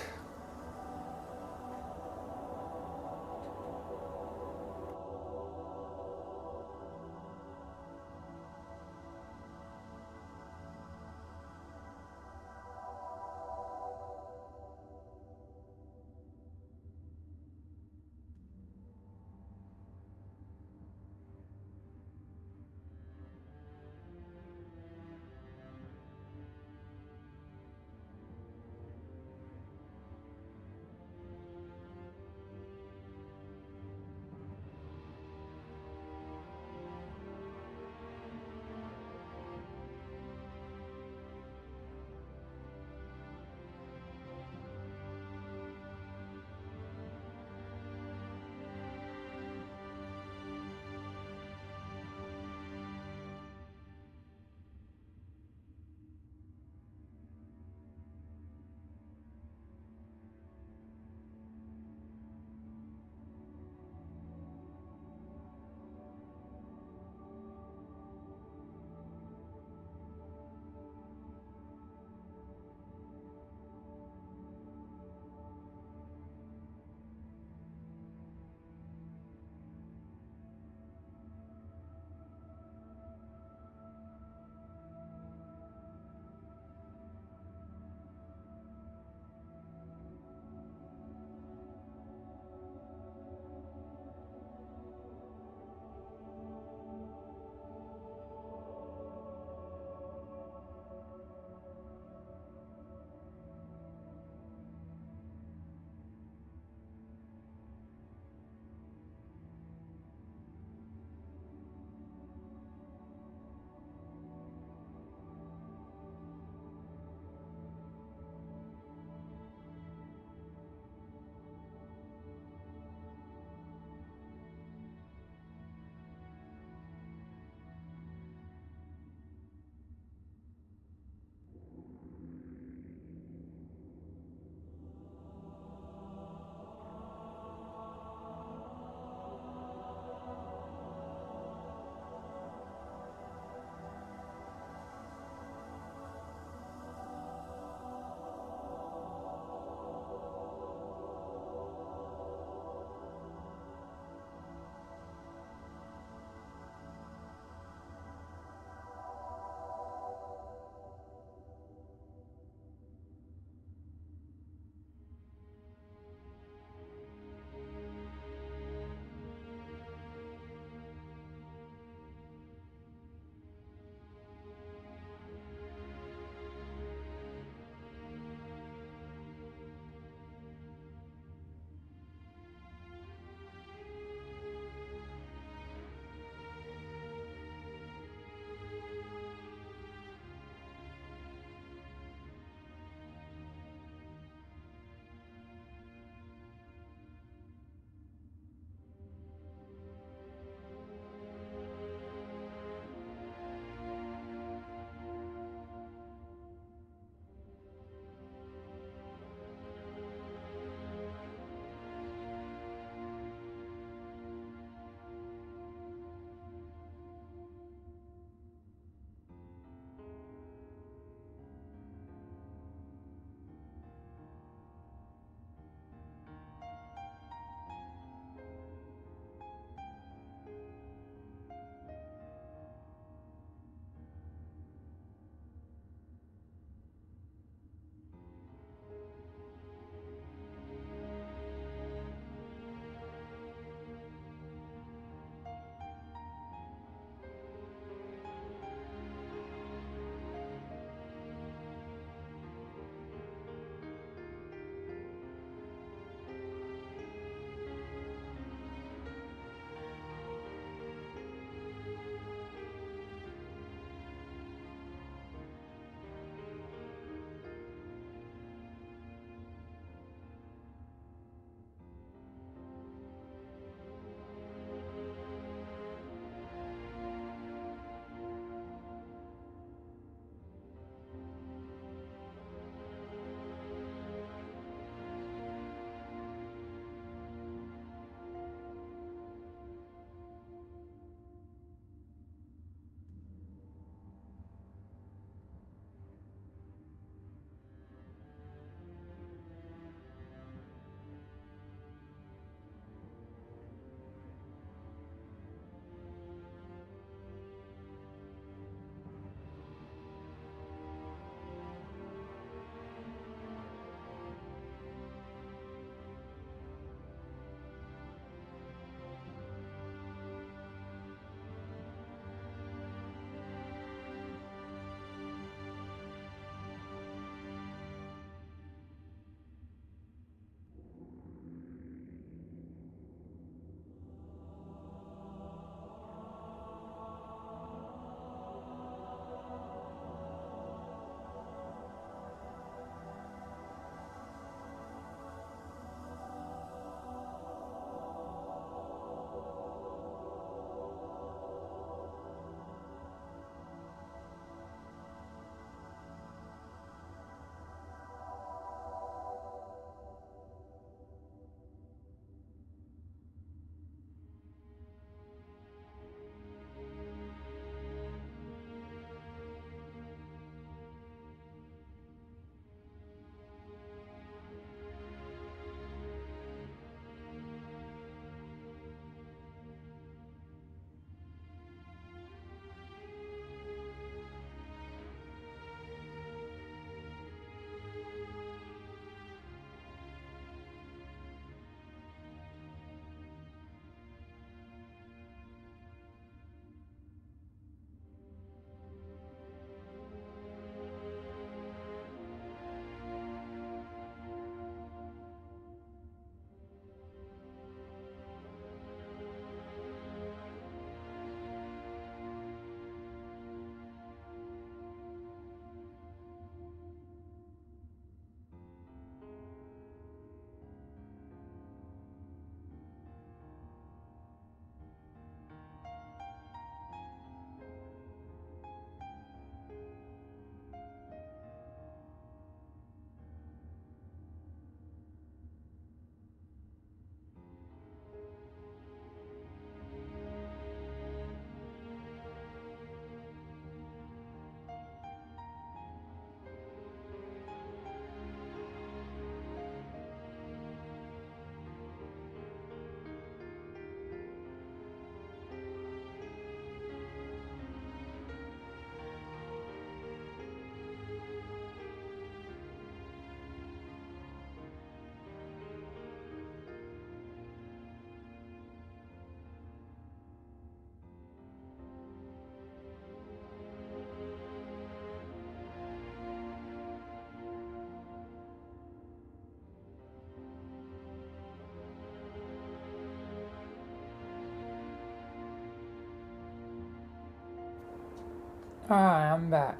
Alright, I'm back.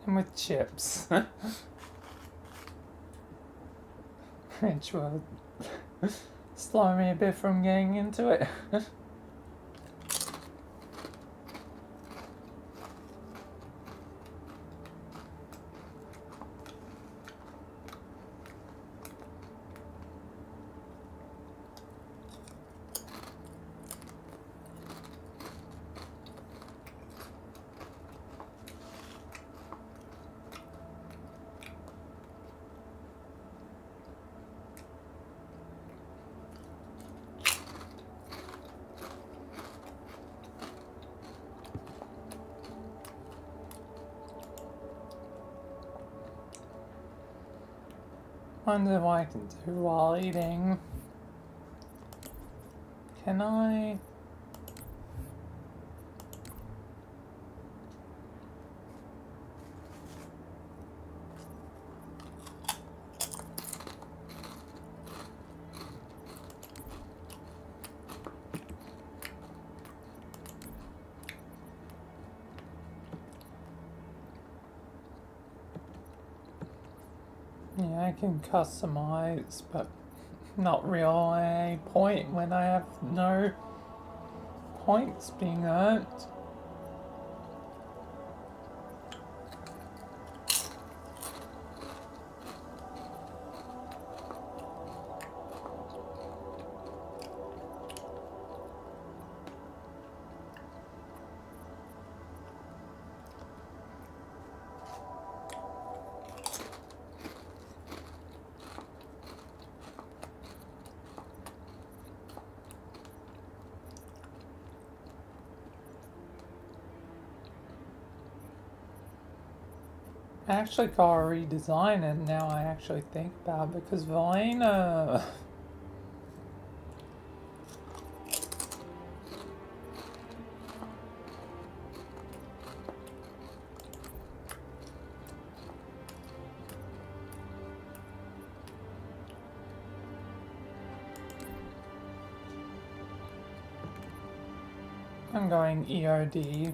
I'm with chips. Which will slow me a bit from getting into it. Wonder what I can do while eating. Can I? Yeah, I can customize, but not really a point when I have no points being earned. I actually gotta redesign it now I actually think about it because Vilayna. I'm going EOD.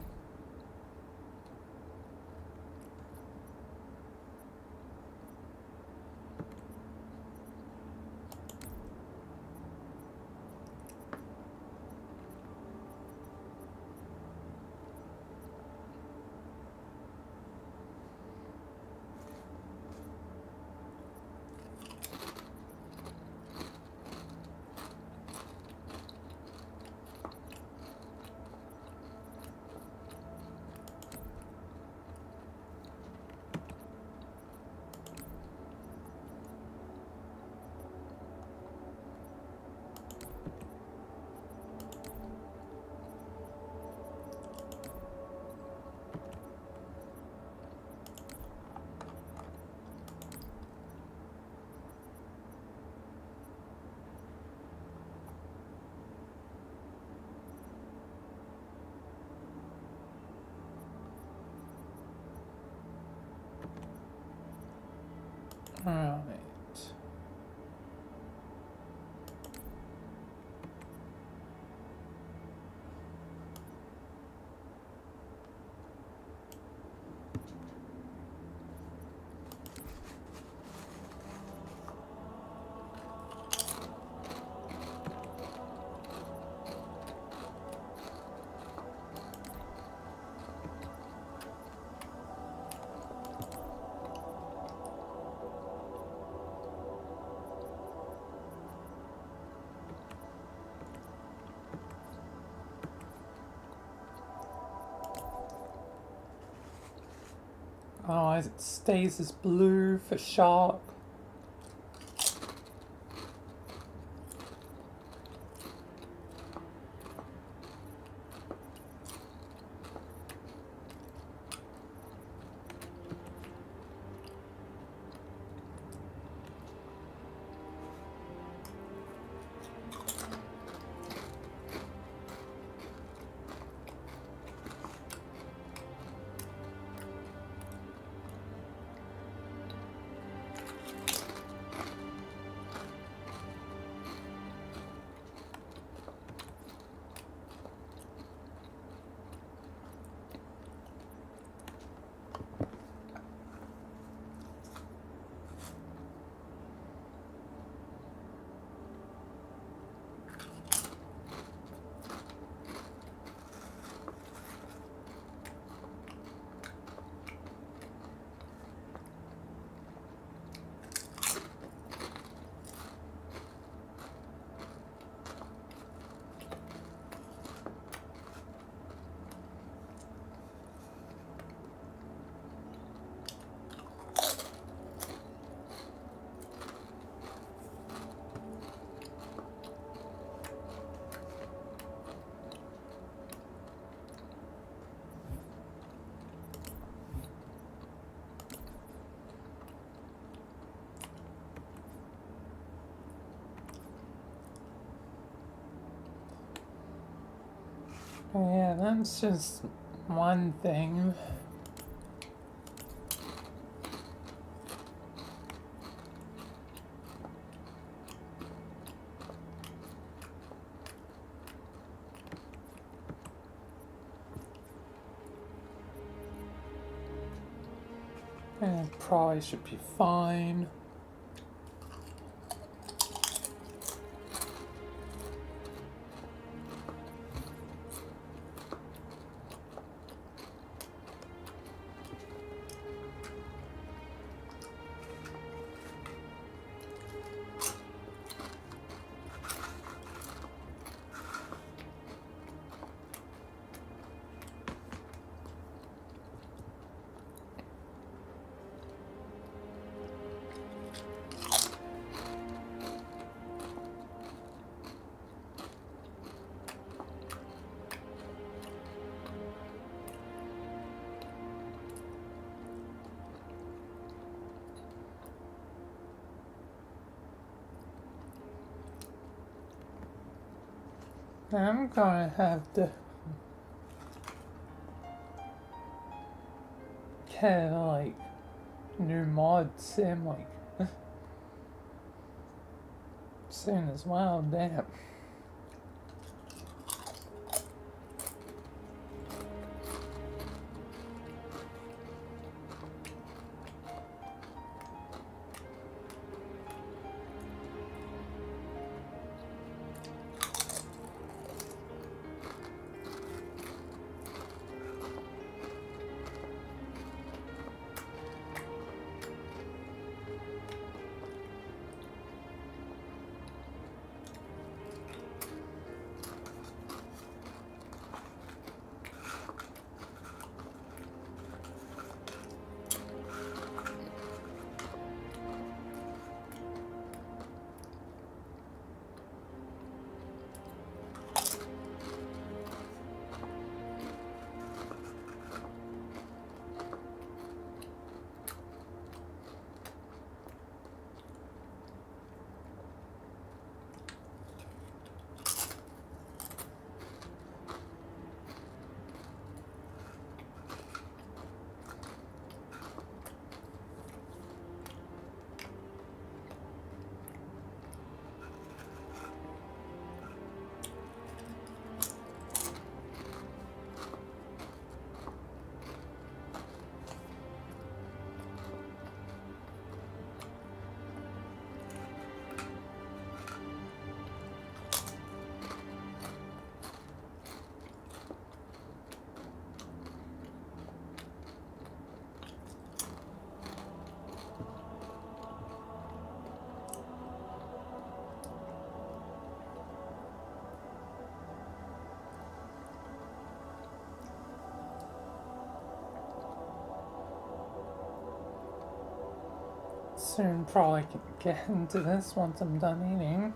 Alright. Oh, it stays as blue for shark. Yeah, that's just one thing. And it probably should be fine. I'm gonna have to get like new mods in like soon as well, damn. Soon probably can get into this once I'm done eating.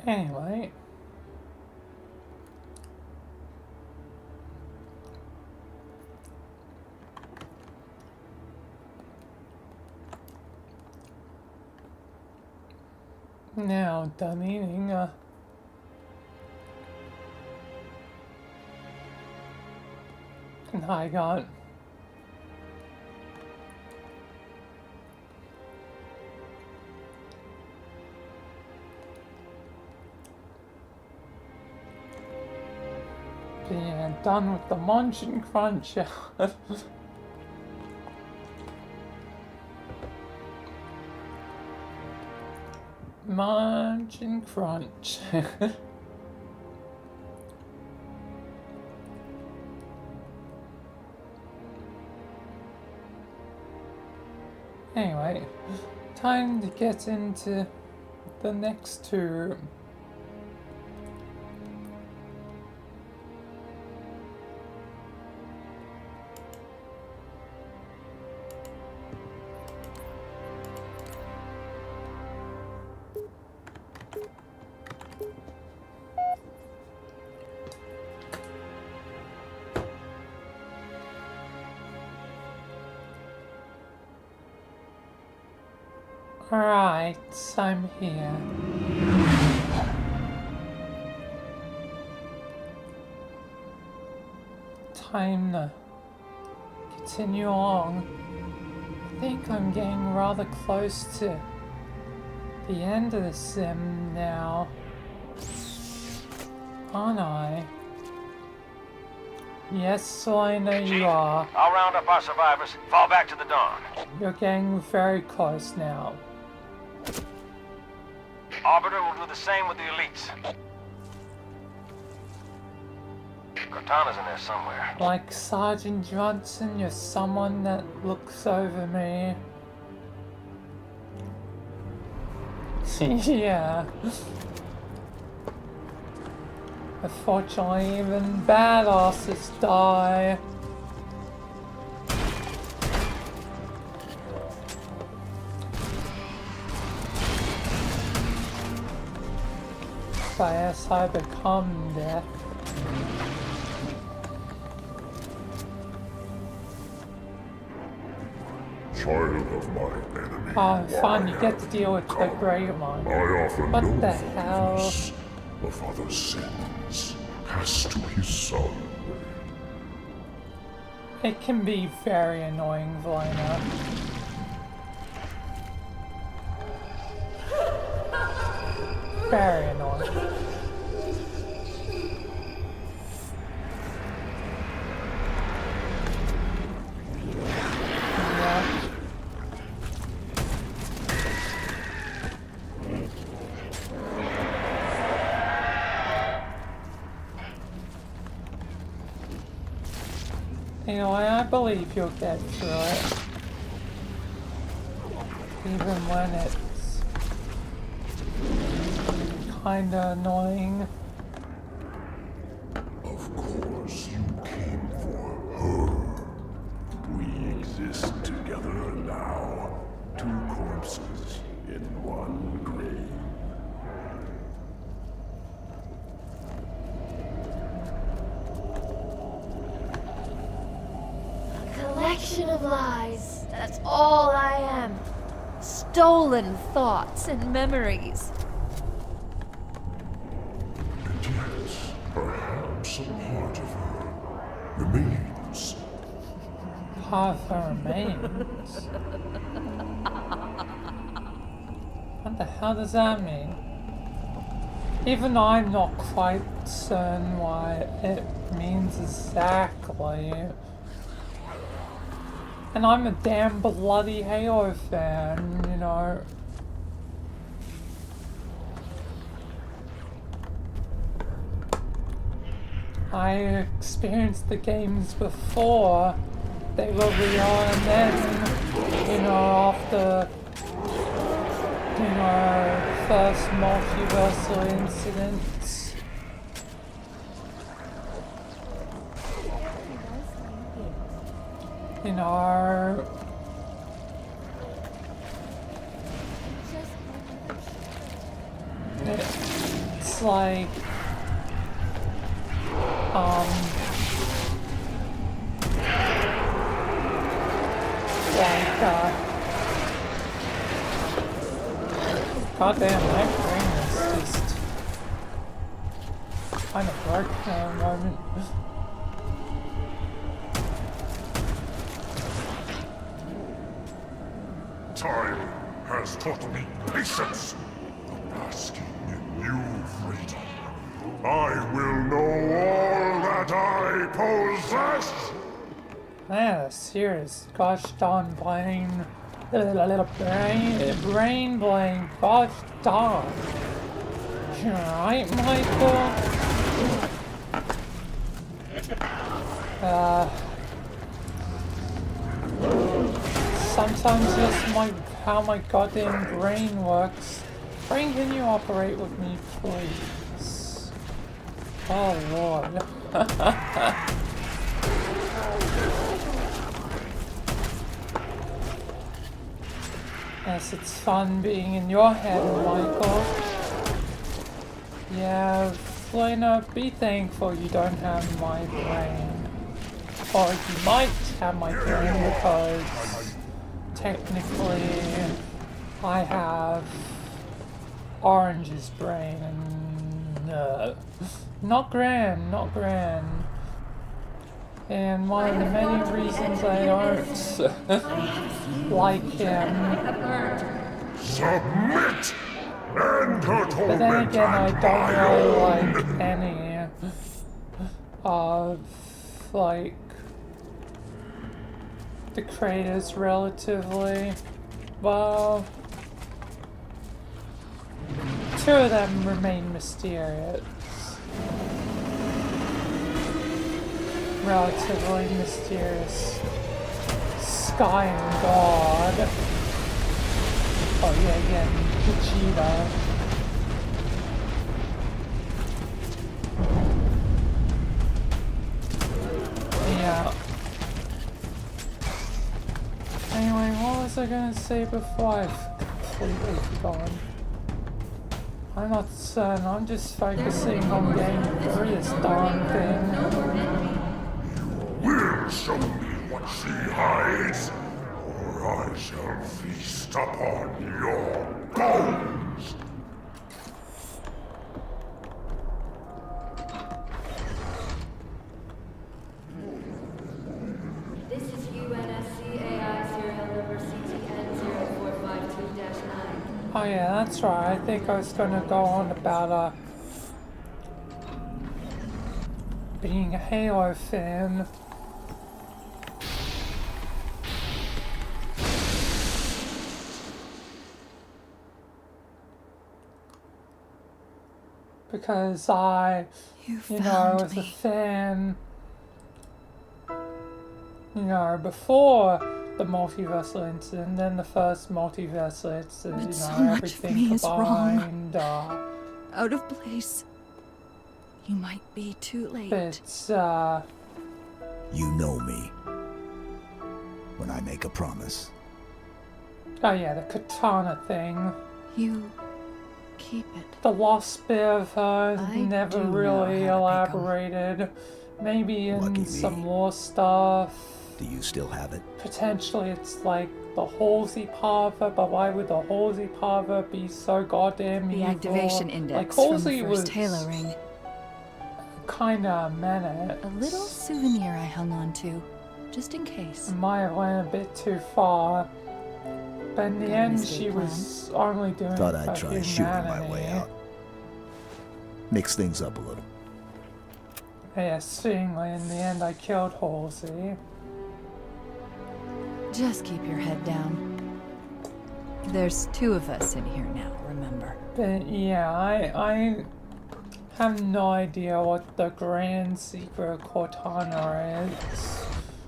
Anyway. Now done eating, and I got being done with the munch and crunch. Munch and crunch. Anyway, time to get into the next two. Alright, I'm here. Time to continue on. I think I'm getting rather close to the end of the sim now. Aren't I? Yes, I know you are. I'll round up our survivors. Fall back to the dawn. You're getting very close now. Arbiter will do the same with the elites. Cortana's in there somewhere. Like Sergeant Johnson, you're someone that looks over me. Yeah. Unfortunately, even badasses die. So yes, I become death. Child of my enemy. Oh, fun, you get to deal with the greater one. I offer What no the hell? forgiveness. A father's sins cast to his son. It can be very annoying, Vilayna. Very annoying. Yeah. You know, I believe you'll get through it. Even when it's kinda annoying. Of course, you came for her. We exist together now. Two corpses in one grave. Collection of lies. That's all I am. Stolen thoughts and memories. And yet, perhaps a part of her remains. Part of her remains? What the hell does that mean? Even I'm not quite certain what it means exactly. And I'm a damn bloody Halo fan, you know. I experienced the games before they were real, and then, you know, after, you know, first multiversal incidents. You know, it's like goddamn, my brain is just kind of broken at the moment. Time has taught me patience. Basking in new freedom, I will know all that I possess. Man, a serious gosh darn brain brain, gosh darn. You alright, Michael? Sometimes just how my goddamn brain works. Brain, can you operate with me, please? Oh lord. Yes, it's fun being in your head, Michael. Yeah, Vilayna, be thankful you don't have my brain. Or you might have my brain because technically I have Orange's brain and not Gran. And one of the many reasons I don't like him. Submit! Enter But then again, I don't really like any of, like, the creators relatively. Well, two of them remain mysterious. Relatively mysterious. Sky and God. Oh yeah, Vegeta. Yeah. Anyway, what was I gonna say before I've completely forgotten? I'm not certain, I'm just focusing on getting through this darn thing. Will show me what she hides, or I shall feast upon your bones. This is UNSCAI serial number CTN-0452-9. Oh yeah, that's right. I think I was gonna go on about being a Halo fan. Because I was a fan, before the multiversal incident, then the first multiversal incident, so much for me everything is wrong. combined. Out of place. You might be too late. But, You know me. When I make a promise. oh yeah, the katana thing. You keep it. The lost bit of her I never do know really how to pick 'em. elaborated. Maybe in Lucky me. some more stuff. Do you still have it? Potentially it's like the Halsey part of it, but why would the Halsey part of it be so goddamn The evil? activation Like index from Halsey the was first Halo ring. kinda meant A little souvenir I hung on to, just in case. might have went a bit too far. But in the Got an end escape she was only doing Thought it I'd for try shooting my way humanity. out. Mix things up a little. Yeah, seemingly in the end I killed Halsey. Just keep your head down. There's two of us in here now, remember? But yeah, I have no idea what the grand secret Cortana is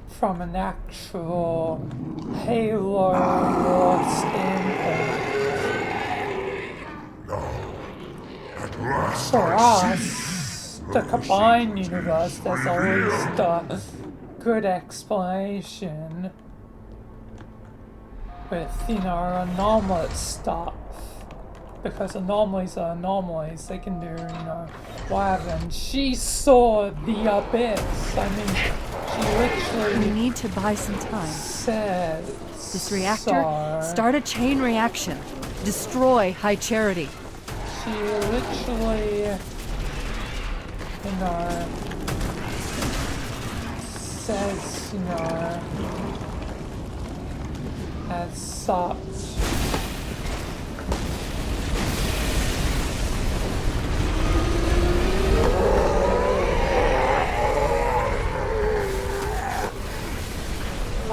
from an actual Halo lore standpoint. At last For I us, see. the combined universe, there's always a good explanation with, anomalous stuff. because anomalies are anomalies. They can do, you know, whatever. And she saw the abyss. I mean, she literally. We need to buy some time. Said. This reactor, start a chain reaction. Destroy High Charity. She literally, you know, says, you know, as such.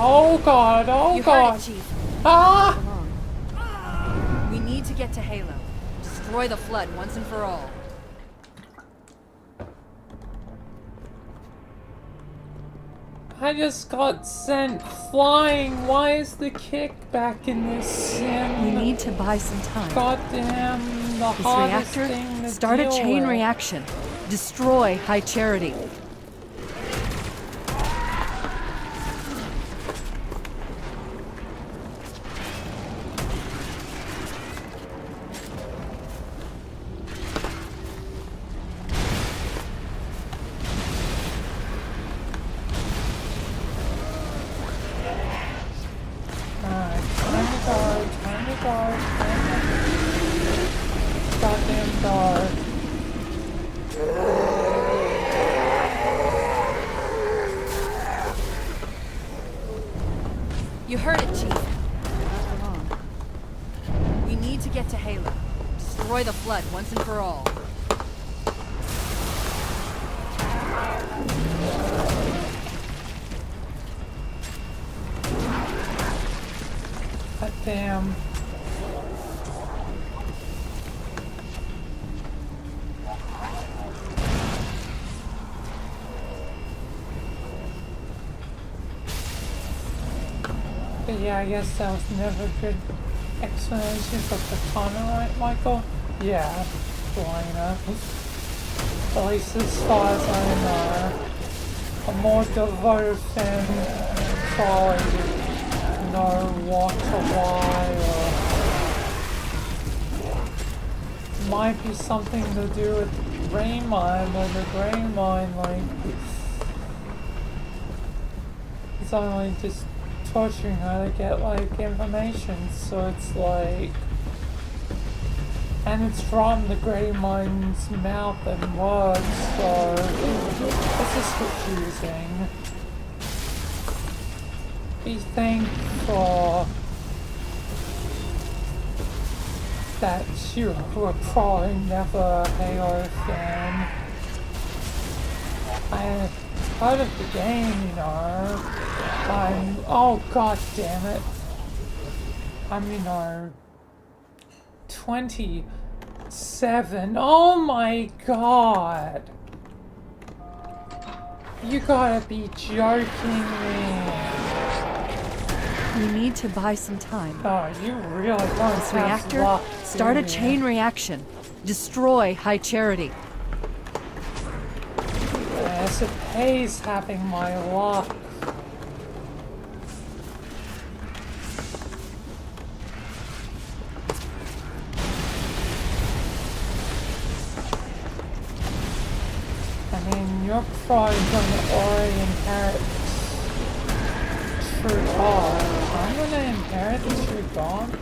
Oh God, oh you God. Heard it, Chief. Ah! We need to get to Halo. Destroy the flood once and for all. I just got sent flying. Why is the kickback in this sim? We need to buy some time. Goddamn, the this hardest reactor, thing to start a deal chain with. reaction. Destroy High Charity. Goddamn guard. You heard it, Chief. Not for long. We need to get to Halo. Destroy the flood once and for all. God damn. But yeah, I guess that was never a good explanation for Katana, right, Michael? Yeah, Vilayna. At least as far as I know. A more devoted fan probably know what or why, or might be something to do with the brain mine, or the brain mine, like, it's only just torturing her to get, like, information, so it's like, and it's from the Grey Mine's mouth and words, so this is confusing. Be thankful that you were probably never a Halo fan. I part of the game, you know. Oh god damn it. I'm, you know, 27. Oh my god. You gotta be joking me. We need to buy some time. Oh, you really want this to have reactor? luck, Start a do you? chain reaction. Destroy High Charity. Yes, it pays having my luck. I mean, you're probably going to already inherit True God. I'm going to inherit the True God. I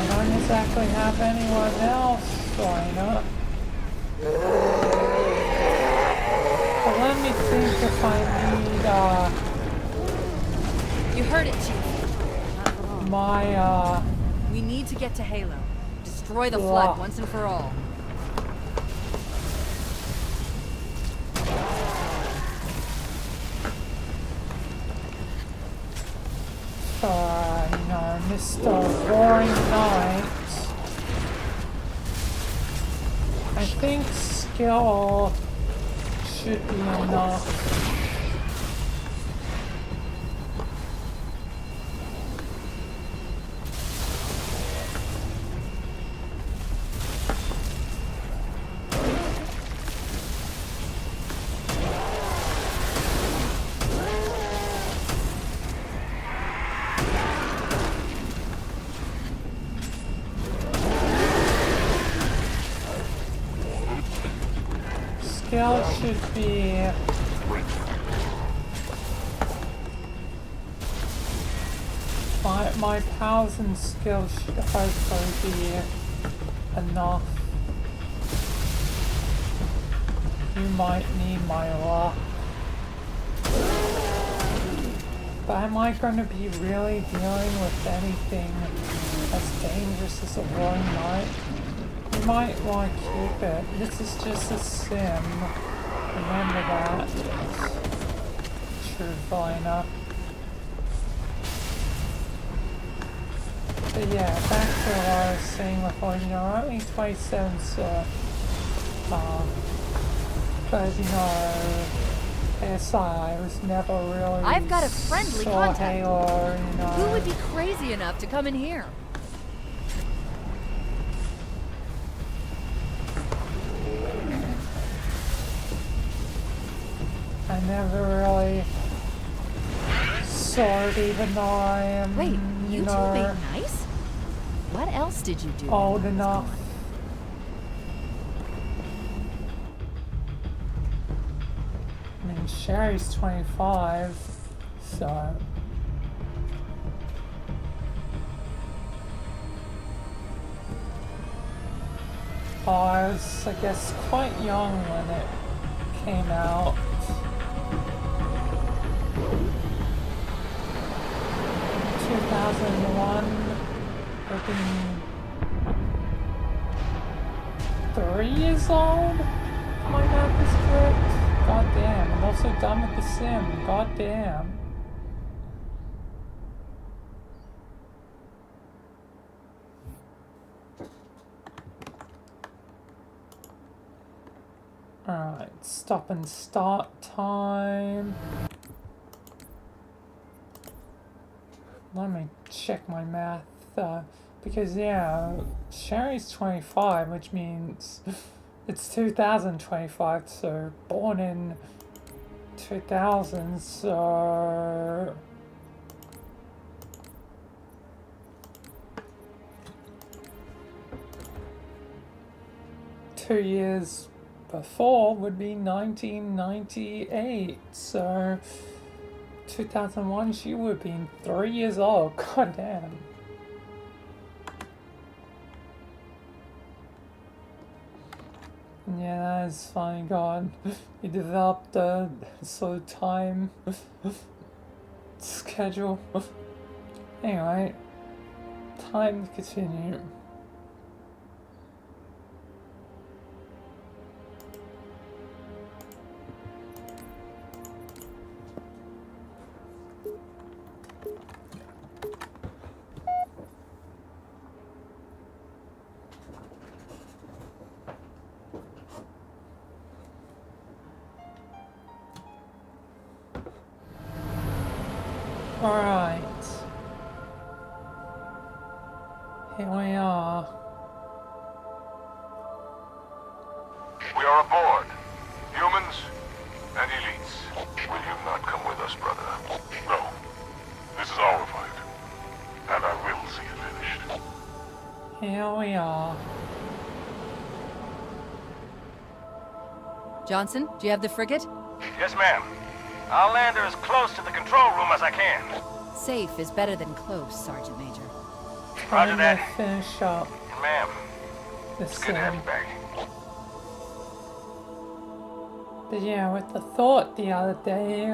don't exactly have anyone else, so I know. But let me think if I need, You heard it, Chief. Not for long. my, We need to get to Halo. Destroy the luck. flood once and for all. you know, Mr. Roaring Knight. I think skill should be enough. skill should be my powers and skills should hopefully be enough. You might need my luck. But am I going to be really dealing with anything as dangerous as a roaring knight? You might want to keep it. This is just a sim. Remember that. True, Vilayna. But yeah, back to what I was saying before, you know, only 27, so, but you know, SI was never really I've got a friendly contact. Halo, you know. Who would be crazy enough to come in here? I never really saw it even though I am, Wait, you two know, made nice? What else did you do? old enough. I mean, Sherry's 25, so... I was, I guess, quite young when it came out. 2001, I've been 3 years old, if my math is correct. God damn, I'm also done with the sim, god damn. Alright, stop and start time. Let me check my math, because yeah, Sherry's 25, which means it's 2025, so born in 2000, so... Two years before would be 1998, so 2001 she would have been 3 years old. God damn. Yeah, that is funny. God, he developed a sort of time schedule. Anyway, time to continue. Alright. Here we are. We are aboard. Humans and elites. Will you not come with us, brother? No. This is our fight. And I will see it finished. Here we are. Johnson, do you have the frigate? Yes, ma'am. I'll land her as close to the control room as I can. Safe is better than close, Sergeant Major. Roger that. Time to finish up Ma'am, the it's good to have sim. you back. But yeah, with the thought the other day,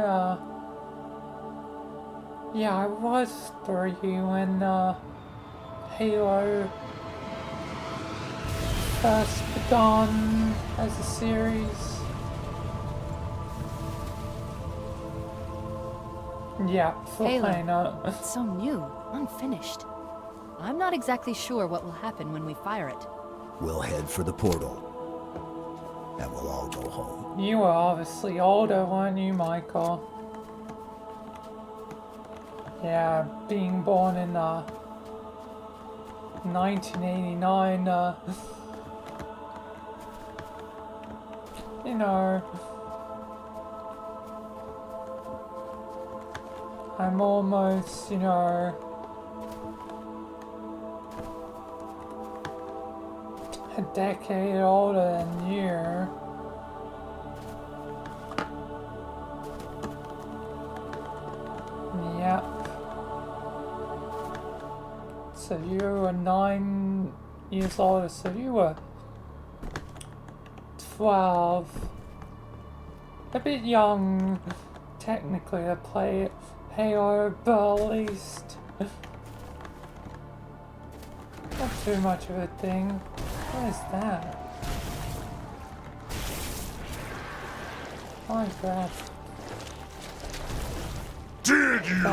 yeah, I was 3 when, Halo first begun as a series. Yeah, for Halo. It's so new, unfinished. I'm not exactly sure what will happen when we fire it. We'll head for the portal, and we'll all go home. You were obviously older, weren't you, Michael? Yeah, being born in 1989, you know, I'm almost, you know, a decade older than you. so you were 9 years old, so you were 12. A bit young, technically, to play Halo, but at least not too much of a thing. What is that? Oh, crap. Did you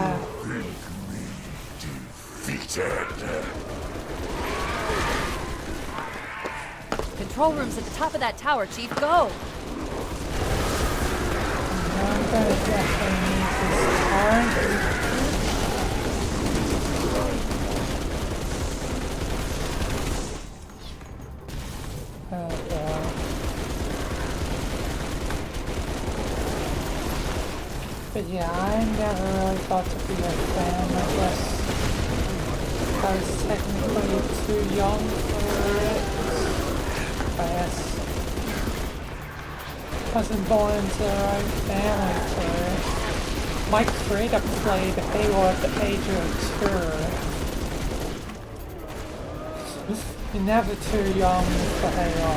think me defeated? Control room's at the top of that tower, Chief. Go! I'm gonna definitely need this car. Oh god. But yeah, I never really got to be a fan, I guess. I was technically too young for it. I guess. Wasn't born into the right family for it. My creator played Halo at the age of 2. You're never too young for Halo.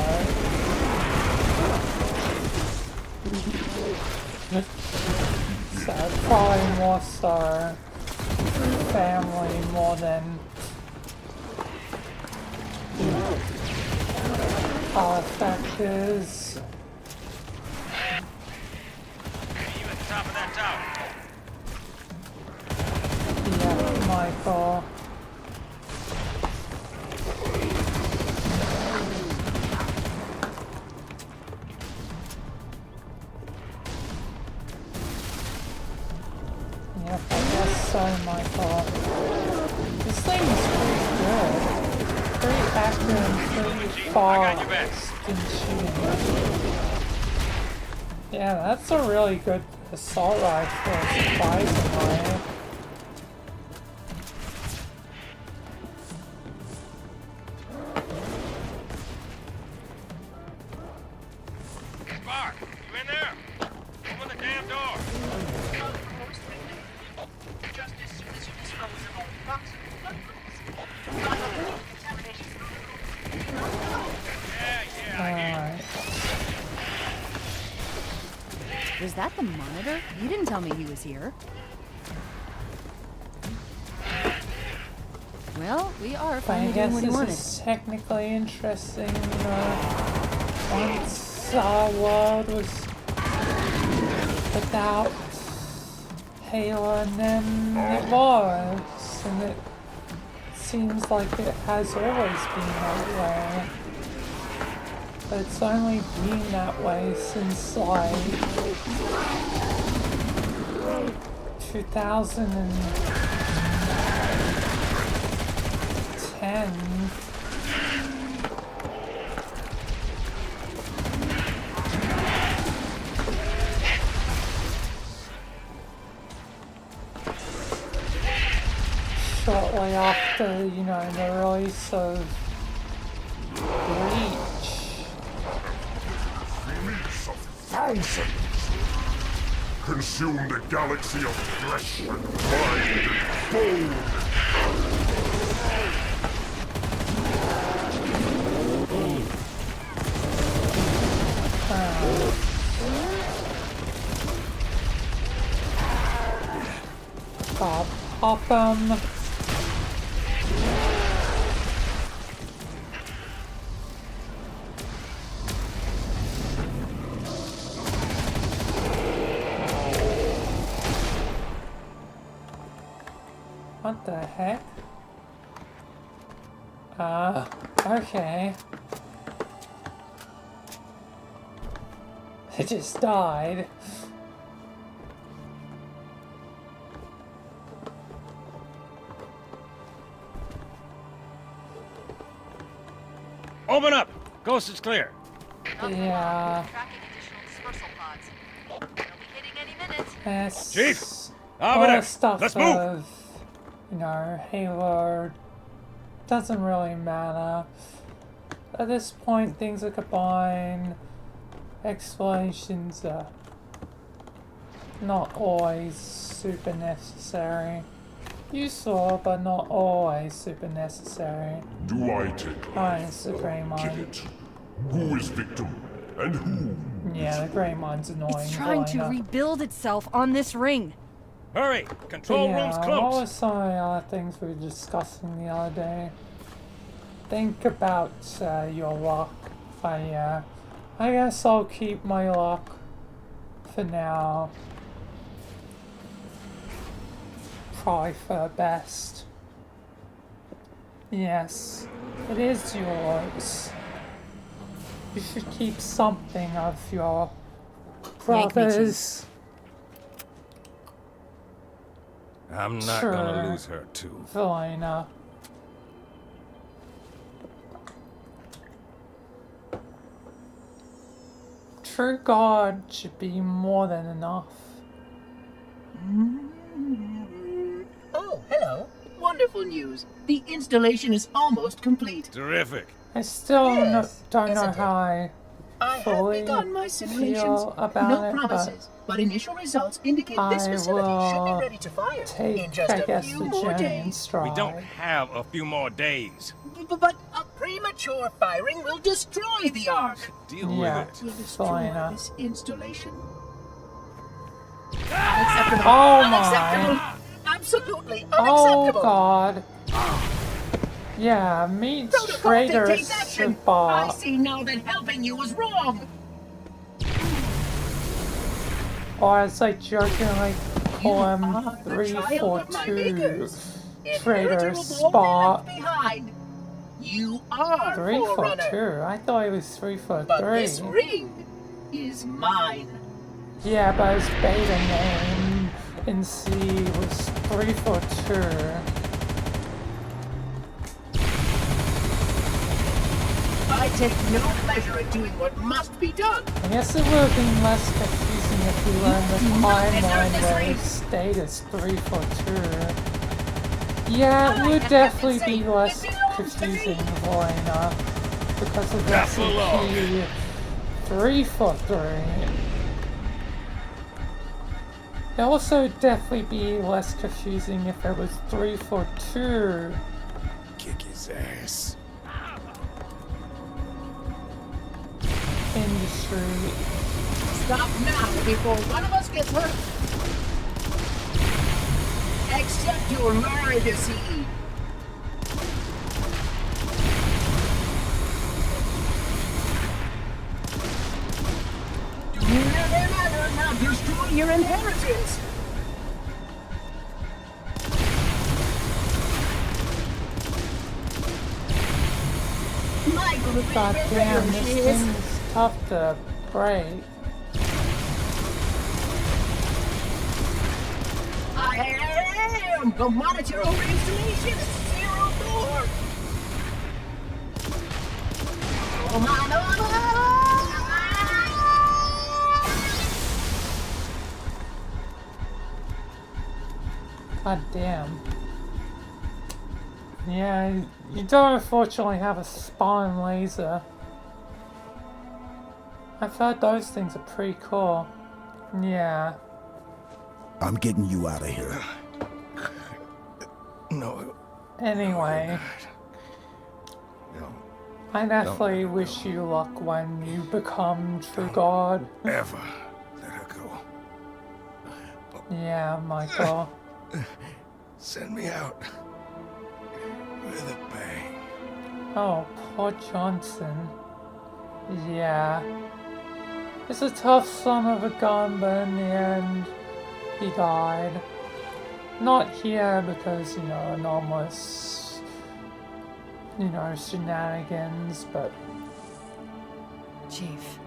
So probably more so family more than other factors. You at the top of that tower. Yeah, Michael. Yep, I guess so, Michael. This thing is pretty good. Pretty accurate and pretty fast in shooting. Yeah, that's a really good assault rifle, surprisingly. Spark, you in there? Open the damn door. Just as soon as you dispose of all toxins. Alright. Was that the monitor? You didn't tell me he was here. Well, we are I finally guess doing what he wanted. this is technically interesting. Once our world was without Halo, and then it was, and it seems like it has always been that way. But it's only been that way since like 2010. Shortly after, you know, the release of Reach. Fleets of thousands consumed a galaxy of flesh and mind and bone. Pop 'em. What the heck? Okay. It just died. Open up! Coast is clear. Yeah. Tracking additional dispersal pods. They'll be hitting any minute. That's Chief! all Over the there! stuff Let's move! of, you know, Halo doesn't really matter. At this point, things are combined. Explanations are not always super necessary. Useful, but not always super necessary. Do I take It's the grey Give mine. it. Who is victim and who? Yeah, the grey mine's annoying. It's trying to Vilayna. rebuild itself on this ring. Hurry! Control room's What close! were some of the other things we were discussing the other day? Think about your luck. I guess I'll keep my luck for now. Try for best. Yes, it is yours. You should keep something of your Yank me, Chief. brothers. I'm not gonna lose her, too. Vilayna. True God should be more than enough. Oh, hello. Wonderful news. The installation is almost complete. Terrific. I still Yes, don't know isn't it? how I I have fully begun my simulations. feel about No it, promises, but initial results indicate this I facility should be will ready to fire take, in just I a guess, few the more journey in days. stride. We don't have a few more days. But a premature firing will destroy the Ark. Deal Yeah, with it. Will destroy Vilayna. this installation. Oh Unacceptable. my! Absolutely Oh unacceptable. God! Yeah, meet Protocol traitors dictates action. I bar. see now that helping you was wrong. Or it's like joking, like call him are the child of my 342 makers. traitor Inheritable spot. left behind. You are 342? Forerunner, I thought it was but 343. this ring is mine. Yeah, but his beta name in C was 342. I take no pleasure in doing what must be done. I guess it would have been less confusing if we learned the do not deserve timeline this where ring. it stayed as 342. Yeah, it would definitely be less confusing, Vilayna, because of SCP 343. It also definitely be less confusing if it was 342. Kick his ass. Industry. Stop now before one of us gets hurt. Accept your legacy. Never now destroy your inheritance. Michael, God damn, this thing's tough to break. I am the monitor over installation 04. God damn. Yeah, you don't unfortunately have a spawn laser. I've heard those things are pretty cool. Yeah. I'm getting you out of here. No. Anyway, No. I definitely wish you luck when you become True God. Ever let her go. Yeah, Michael. Send me out. With a bang. Oh, poor Johnson. Yeah. It's a tough son of a gun, but in the end, he died. Not here because, you know, anomalous, you know, shenanigans, but Chief,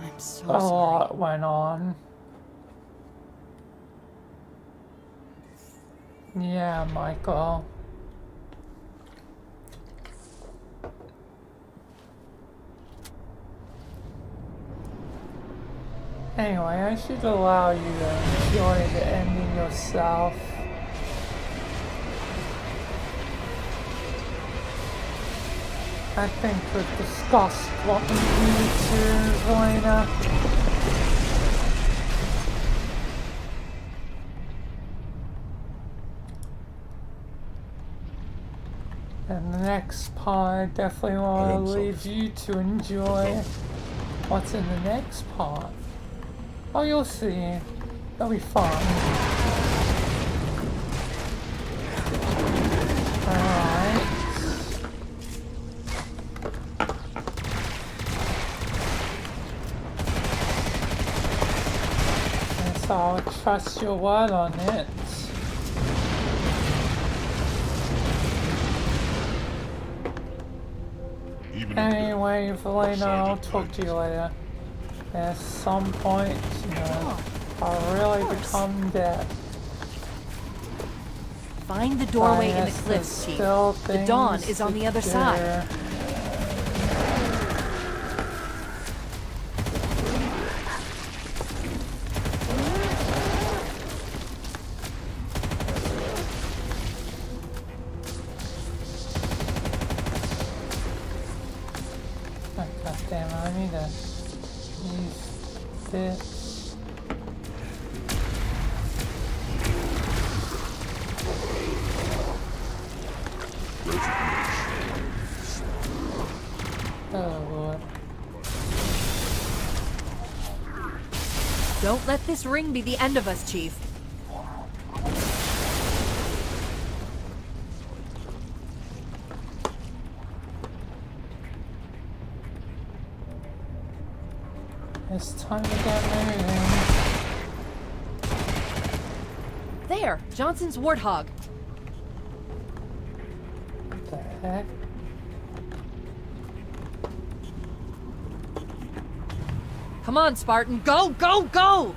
I'm so a sorry. lot went on. Yeah, Michael. Anyway, I should allow you to enjoy the ending yourself. I think we've discussed what we need to, Vilayna. And the next part, I definitely want to leave you to enjoy what's in the next part. Oh, you'll see. It'll be fun. Alright. Guess I'll trust your word on it. Anyway, Vilayna, I'll talk to you later. At some point, you know, I'll really become dead. Find the doorway in the cliffs, Chief. The dawn is on the other side. God damn it, I need to use this. Oh Lord. Don't let this ring be the end of us, Chief. It's time to get moving. There! Johnson's warthog. What the heck? Come on, Spartan. Go, go, go!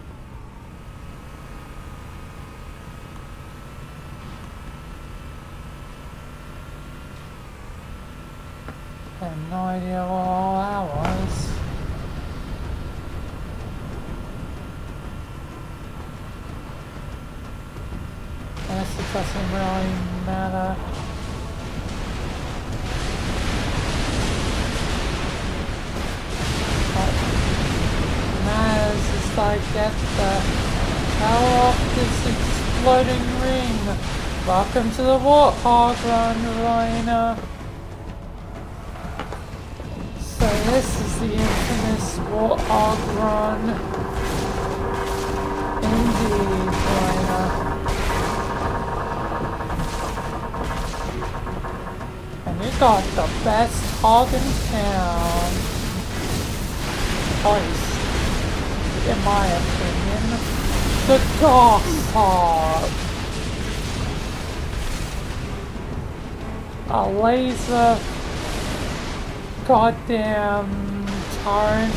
I have no idea what all that was. I guess it doesn't really matter. What matters is I get the hell off this exploding ring. Welcome to the Warthog Run, Vilayna. So this is the infamous Warthog Run. Indeed, Vilayna. And you got the best hog in town. At least, in my opinion, the Goss Hog. A laser goddamn turret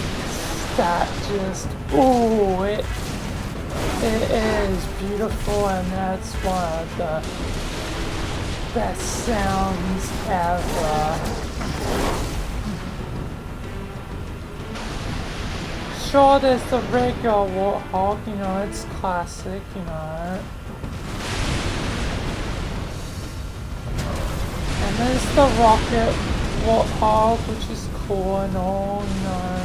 that just, ooh, it is beautiful, and that's one of the best sounds ever. Sure, there's the regular Warthog, you know, it's classic, you know. And there's the rocket Warthog, which is cool and all, you know.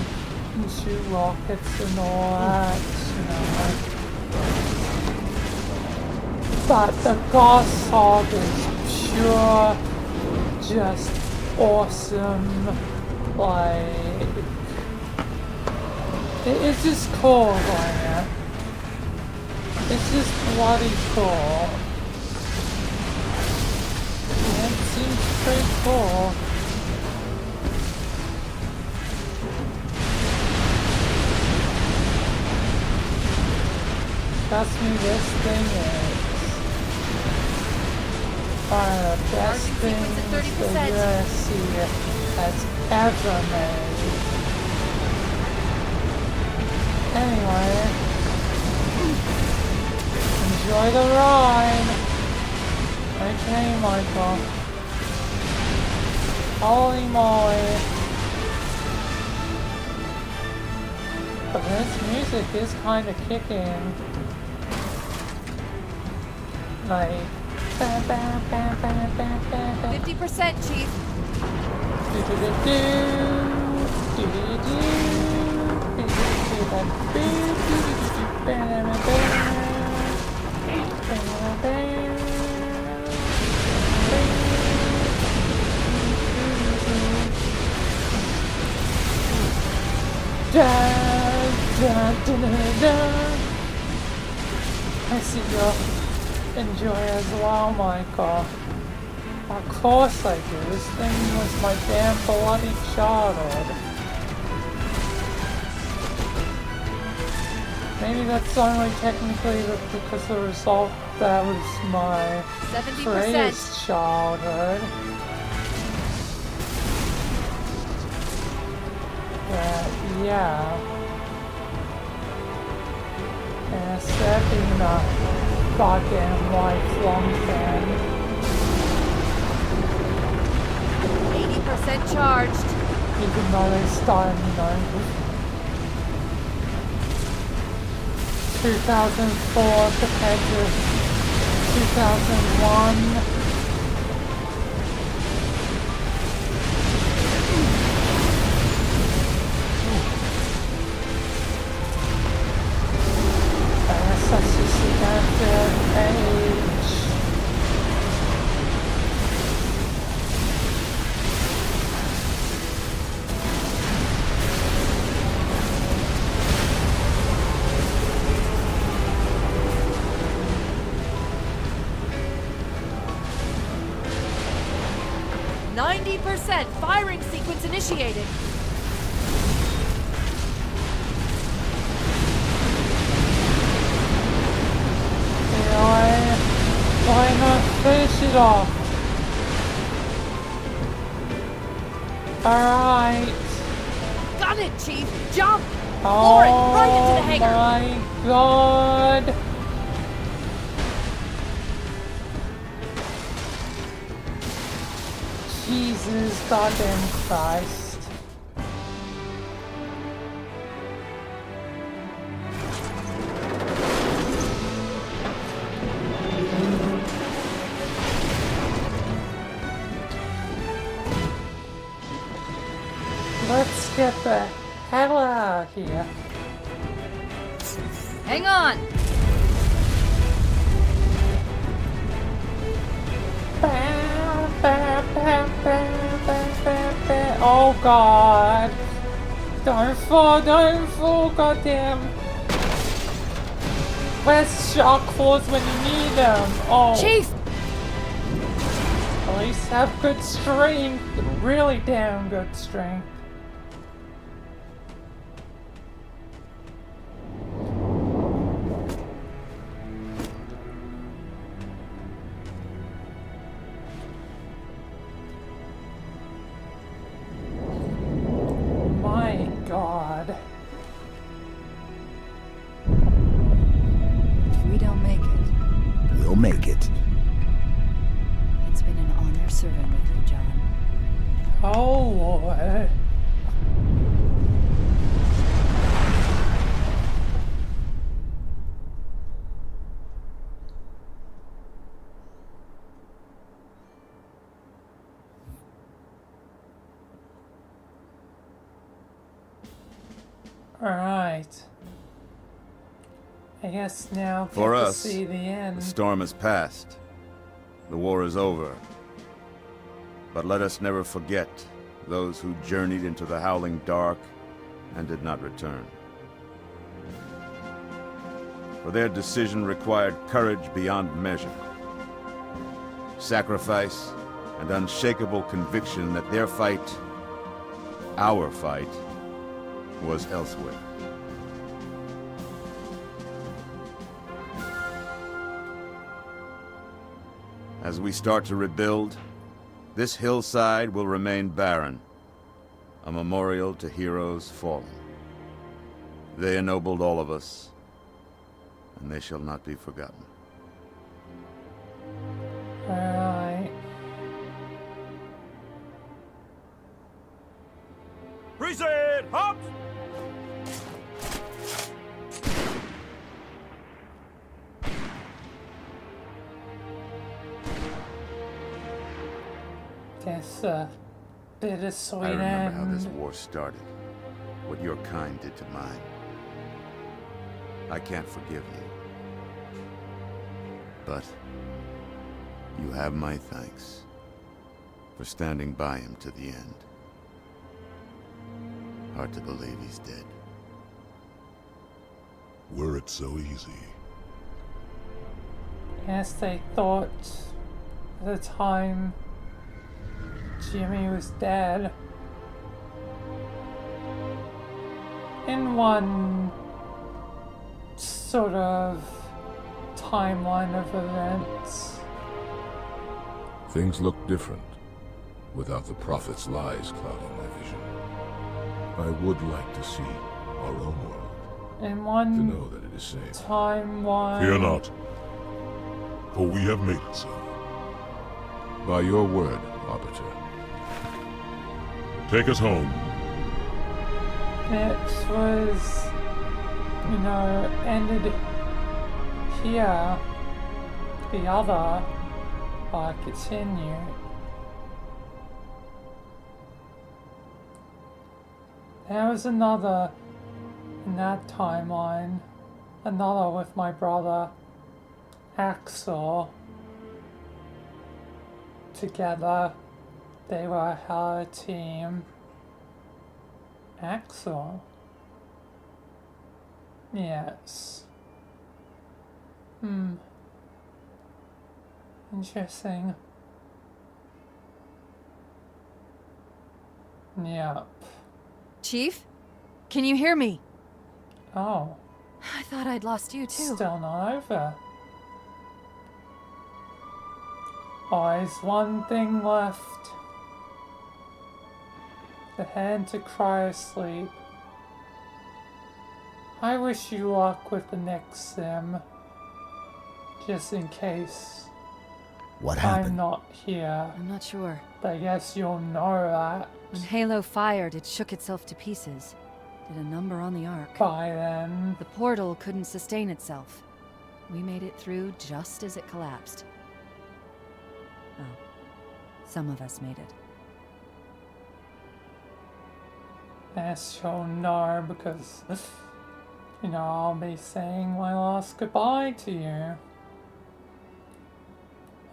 You can shoot rockets and all that, you know. But the Goss Hog is pure, just awesome, like, it's just cool, like, it's just bloody cool. Yeah, it seems pretty cool. Trust me, this thing is one of the best things the USC has ever made. Anyway, enjoy the ride. Okay, Michael. Holy moly. But this music is kind of kicking. Like, 50%, Chief. I see you enjoy as well, Michael. Of course I do. This thing was my damn bloody childhood. Maybe that's only technically because the result that was my 70%. greatest childhood. But yeah. And instead of being a goddamn lifelong fan. 80% charged. Even though they started, 2004 compared to 2001. I guess that's just the benefit of age. Firing sequence initiated. Why not finish it off? Alright. Got it, Chief. Jump. Floor it right into the hangar. Oh my god. Jesus goddamn Christ. Let's get the hell out of here. Hang on. Oh god. Don't fall, goddamn. Where's shark claws when you need them? Oh. Chief! At least have good strength. Really damn good strength. God. If we don't make it, we'll make it. It's been an honor serving with you, John. Oh, Lord. Alright. I guess now for get us, to see the end. The storm has passed. The war is over. But let us never forget those who journeyed into the howling dark and did not return. For their decision required courage beyond measure, sacrifice, and unshakable conviction that their fight, our fight, was elsewhere. As we start to rebuild, this hillside will remain barren, a memorial to heroes fallen. They ennobled all of us, and they shall not be forgotten. Alright. Reset! Hops! Guess bittersweet I remember how end. this war started, what your kind did to mine. I can't forgive you. But you have my thanks for standing by him to the end. Hard to believe he's dead. Were it so easy? Yes, they thought at the time Jimmy was dead. In one sort of timeline of events. Things look different without the prophet's lies clouding my vision. I would like to see our own world. In one to know that it is safe. Timeline. Fear not, for we have made it so. By your word, Arbiter. Take us home. It was, ended here. The other, I continue. There was another in that timeline, another with my brother Axel. Together, they were a team. Axel? Yes. Interesting. Yep. Chief? Can you hear me? Oh. I thought I'd lost you too. Still not over. Always one thing left. The hand to cryosleep. I wish you luck with the next sim. Just in case. What happened? I'm not here. I'm not sure. But I guess you'll know that. When Halo fired, it shook itself to pieces. Did a number on the Ark. By then. The portal couldn't sustain itself. We made it through just as it collapsed. Oh. Some of us made it. Yes, you'll know because, I'll be saying my last goodbye to you.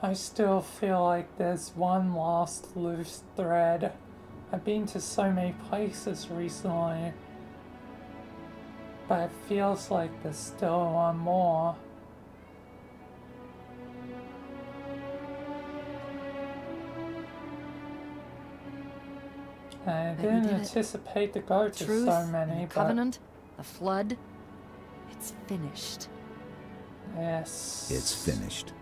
I still feel like there's one last loose thread. I've been to so many places recently, but it feels like there's still one more. I didn't anticipate to go to Truth, so many, the Covenant, the Flood, it's finished. Yes. It's finished.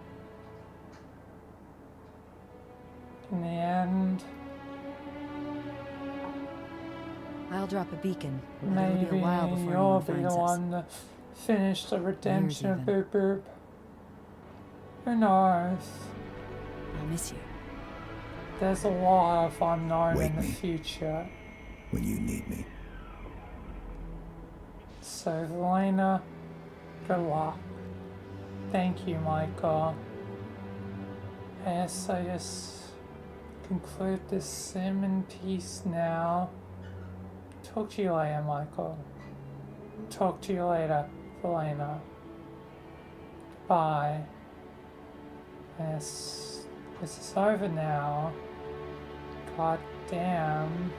In the end, I'll drop a beacon. maybe It'll be a while before you'll anyone be the finds us. one to finish the redemption of even. Boop Boop. Who knows? I'll miss you. There's a lot of unknown Wake in the me. future. When you need me. So, Vilayna, good luck. Thank you, Michael. Yes, I just conclude this sim in peace now. Talk to you later, Michael. Talk to you later, Vilayna. Bye. Yes, this is over now. God damn.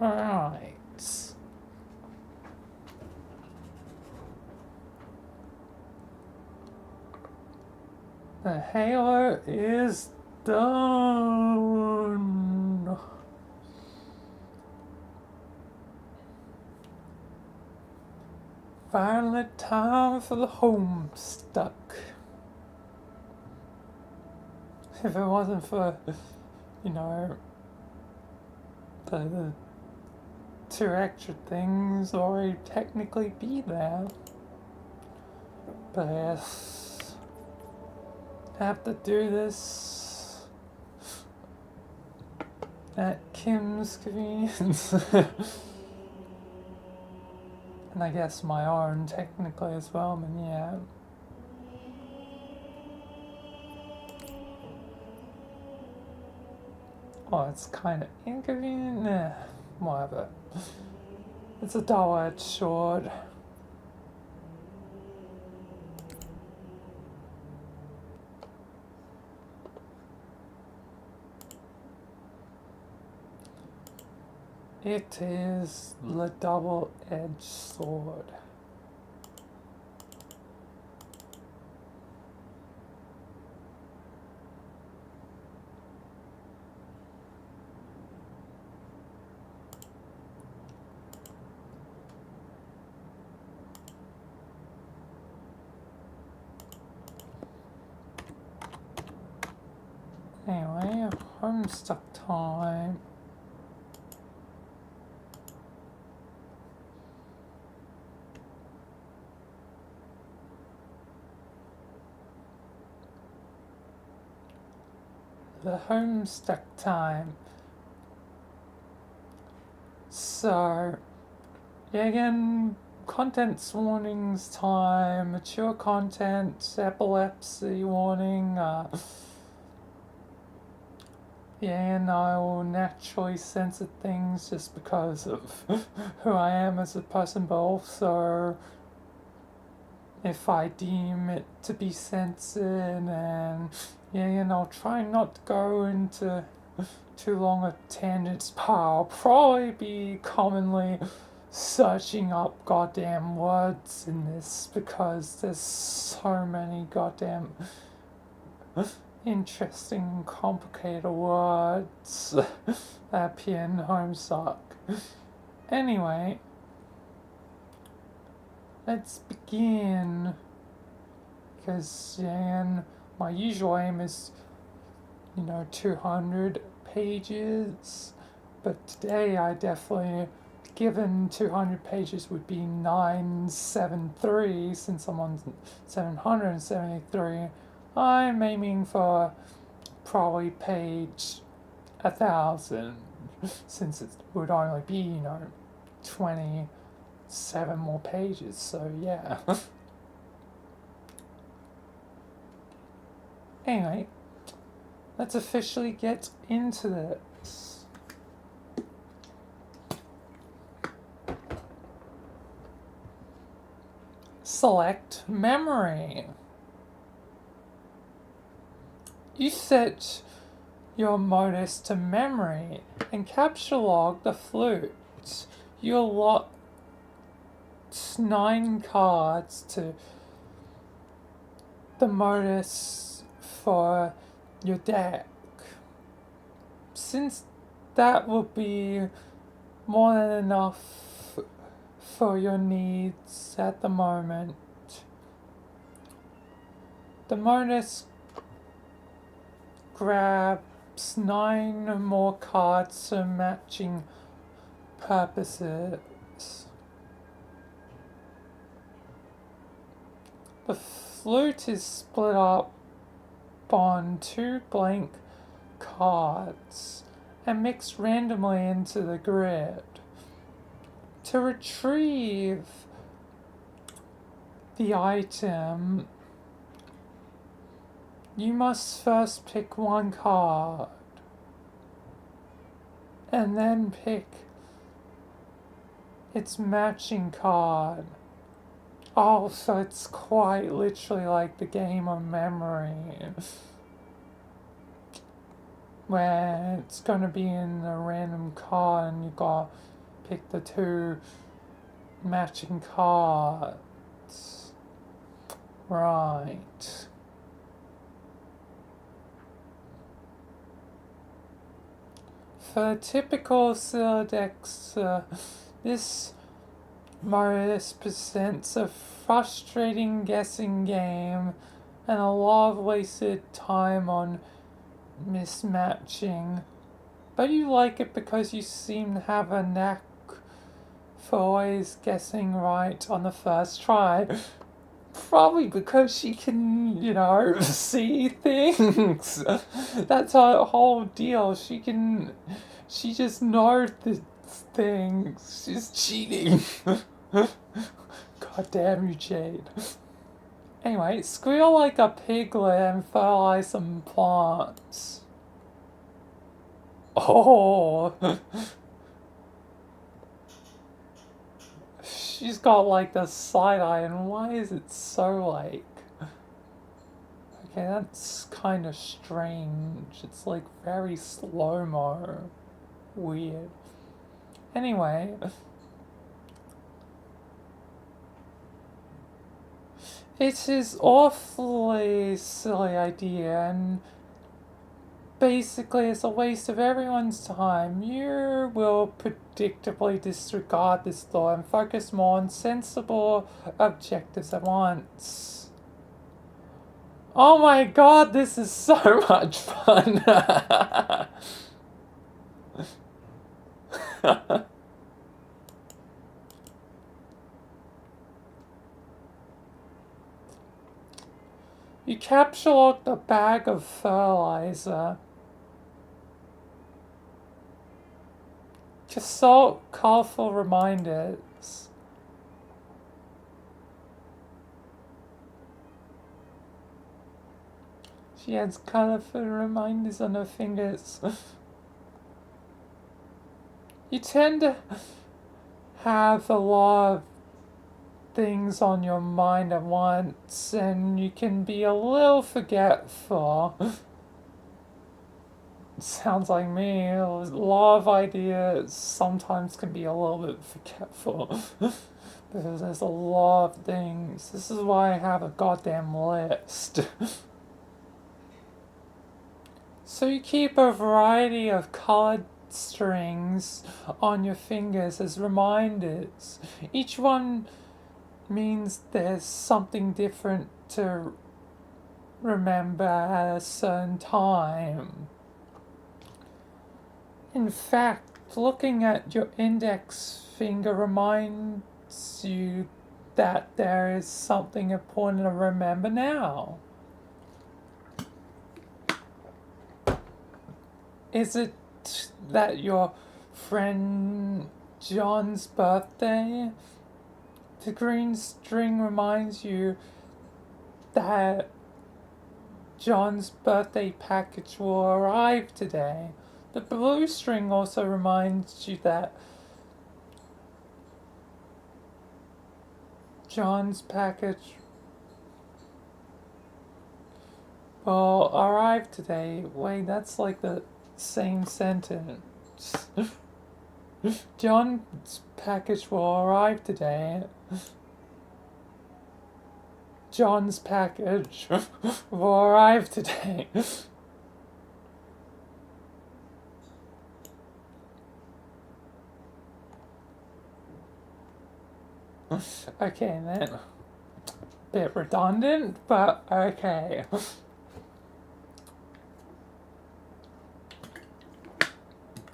Alright. The Halo is done. Finally time for the homestuck. If it wasn't for, the two extra things, already technically be there. But yes, have to do this at Kim's convenience. And I guess my own technically as well, but yeah. Oh, it's kind of inconvenient. Nah, whatever. It's a double-edged sword. It is the double-edged sword. Anyway, homestuck time. The homestuck time. So, yeah, again, contents warnings time, mature content, epilepsy warning, yeah, and I will naturally censor things just because of who I am as a person, but also if I deem it to be censored, and yeah, and I'll try not to go into too long a tangents, but I'll probably be commonly searching up goddamn words in this because there's so many goddamn interesting, complicated words that appear in homestuck. Anyway, let's begin. Because my usual aim is, 200 pages. But today I definitely, given 200 pages would be 973, since I'm on 773, I'm aiming for probably page 1,000, since it would only be, 27 more pages, so yeah. Anyway, let's officially get into this. Select memory. You set your modus to memory and capture log the flute. You allot 9 cards to the modus for your deck. Since that will be more than enough for your needs at the moment, the modus grabs 9 more cards for matching purposes. The flute is split up on 2 blank cards and mixed randomly into the grid. To retrieve the item, you must first pick 1 card and then pick its matching card. Oh, so it's quite literally like the game of memory, where it's gonna be in a random card and you gotta pick the 2 matching cards. Right. For typical Scylla decks, this modus presents a frustrating guessing game and a lot of wasted time on mismatching. But you like it because you seem to have a knack for always guessing right on the first try. Probably because she can, see things. That's her whole deal. She just knows the things. She's cheating. God damn you, Jade. Anyway, squeal like a piglet and fertilize some plants. Oh. she's got like the side eye, and why is it so like... Okay, that's kind of strange. It's like very slow-mo. Weird. Anyway. It is awfully silly idea, and basically it's a waste of everyone's time. You will predictably disregard this thought and focus more on sensible objectives at once. Oh my god, this is so much fun! You capture the bag of fertilizer. Consult colorful reminders. She has colorful reminders on her fingers. You tend to have a lot of things on your mind at once, and you can be a little forgetful. Sounds like me. A lot of ideas sometimes can be a little bit forgetful. Because there's a lot of things. This is why I have a goddamn list. So you keep a variety of colored strings on your fingers as reminders. Each one means there's something different to remember at a certain time. In fact, looking at your index finger reminds you that there is something important to remember now. Is it that your friend John's birthday? The green string reminds you that John's birthday package will arrive today. The blue string also reminds you that John's package will arrive today. Wait, that's like the same sentence. John's package will arrive today. John's package will arrive today. Okay, then. Bit redundant, but okay.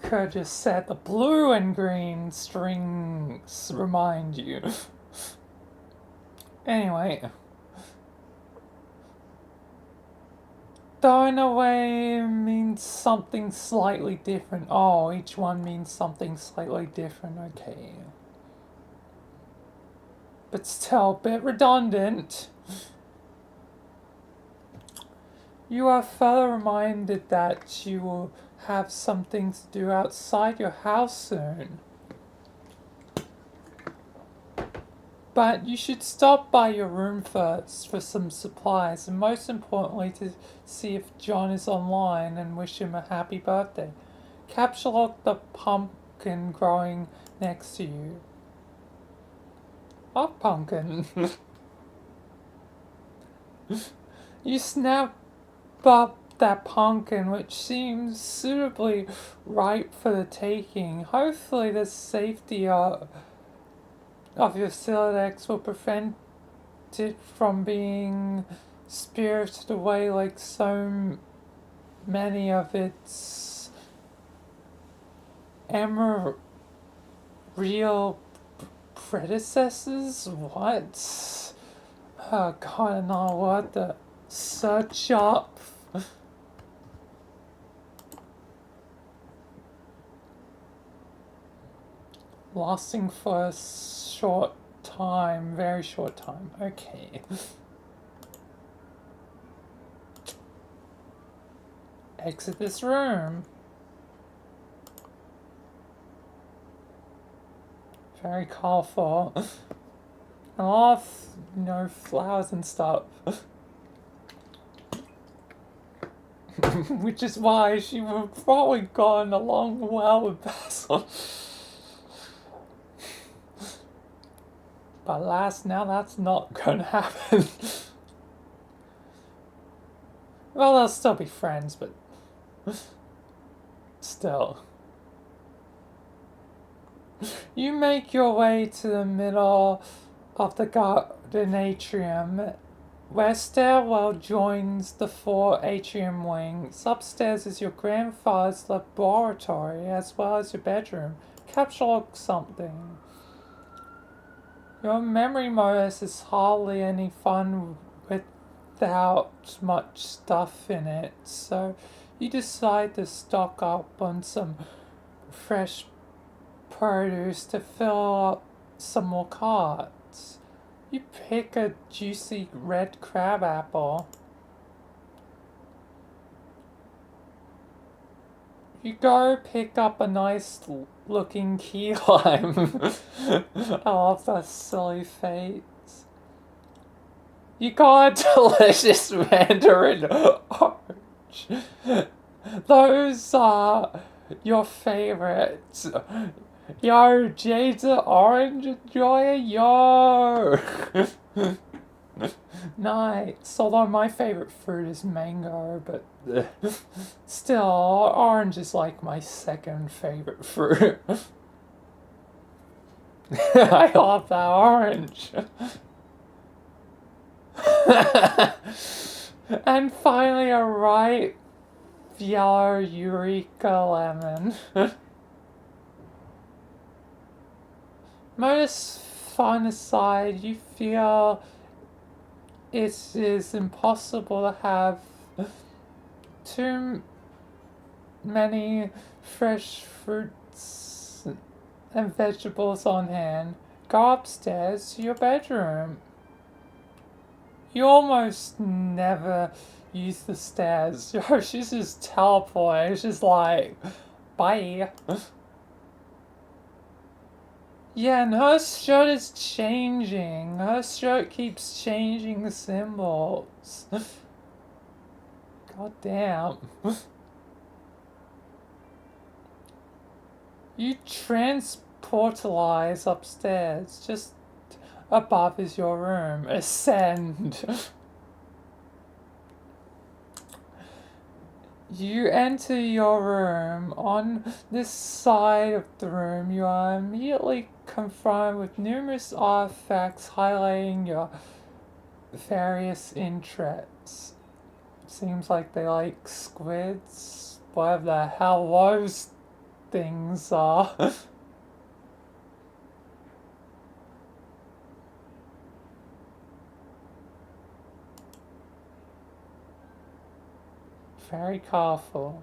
Could just said the blue and green strings remind you. Anyway. Thrown away means something slightly different. Oh, each one means something slightly different. Okay. But still a bit redundant. You are further reminded that you will have some things to do outside your house soon. But you should stop by your room first for some supplies, and most importantly to see if John is online and wish him a happy birthday. Capture the pumpkin growing next to you. Oh, pumpkin. You snap up that pumpkin, which seems suitably ripe for the taking. Hopefully the safety of your Silex will prevent it from being spirited away like so many of its real predecessors. What? Oh god, I know what to search up. Lasting for a short time, very short time. Okay. Exit this room. Very colorful. a lot of, flowers and stuff. Which is why she would have probably gone along well with Basil. But alas, now that's not gonna happen. Well, they'll still be friends, but still. You make your way to the middle of the garden atrium, where stairwell joins the 4 atrium wings. Upstairs is your grandfather's laboratory, as well as your bedroom. Capture something. Your memory modus is hardly any fun without much stuff in it, so you decide to stock up on some fresh produce to fill up some more carts. You pick a juicy red crab apple. You go pick up a nice looking key lime. I love that silly face. You got a delicious mandarin orange. Those are your favorites. Yo, Jade's an orange enjoyer, yo! Nice. Although my favorite fruit is mango, but still, orange is like my second favorite fruit. I love that orange. And finally, a ripe yellow Eureka lemon. Most fun aside, you feel it is impossible to have too many fresh fruits and vegetables on hand. Go upstairs to your bedroom. You almost never use the stairs. Yo, she's just teleporting. She's like, bye. Yeah, and her shirt is changing. Her shirt keeps changing the symbols. God damn. You transportalize upstairs. Just above is your room. Ascend. You enter your room. On this side of the room, you are immediately confronted with numerous artifacts highlighting your various interests. Seems like they like squids, whatever the hell those things are. Very colorful.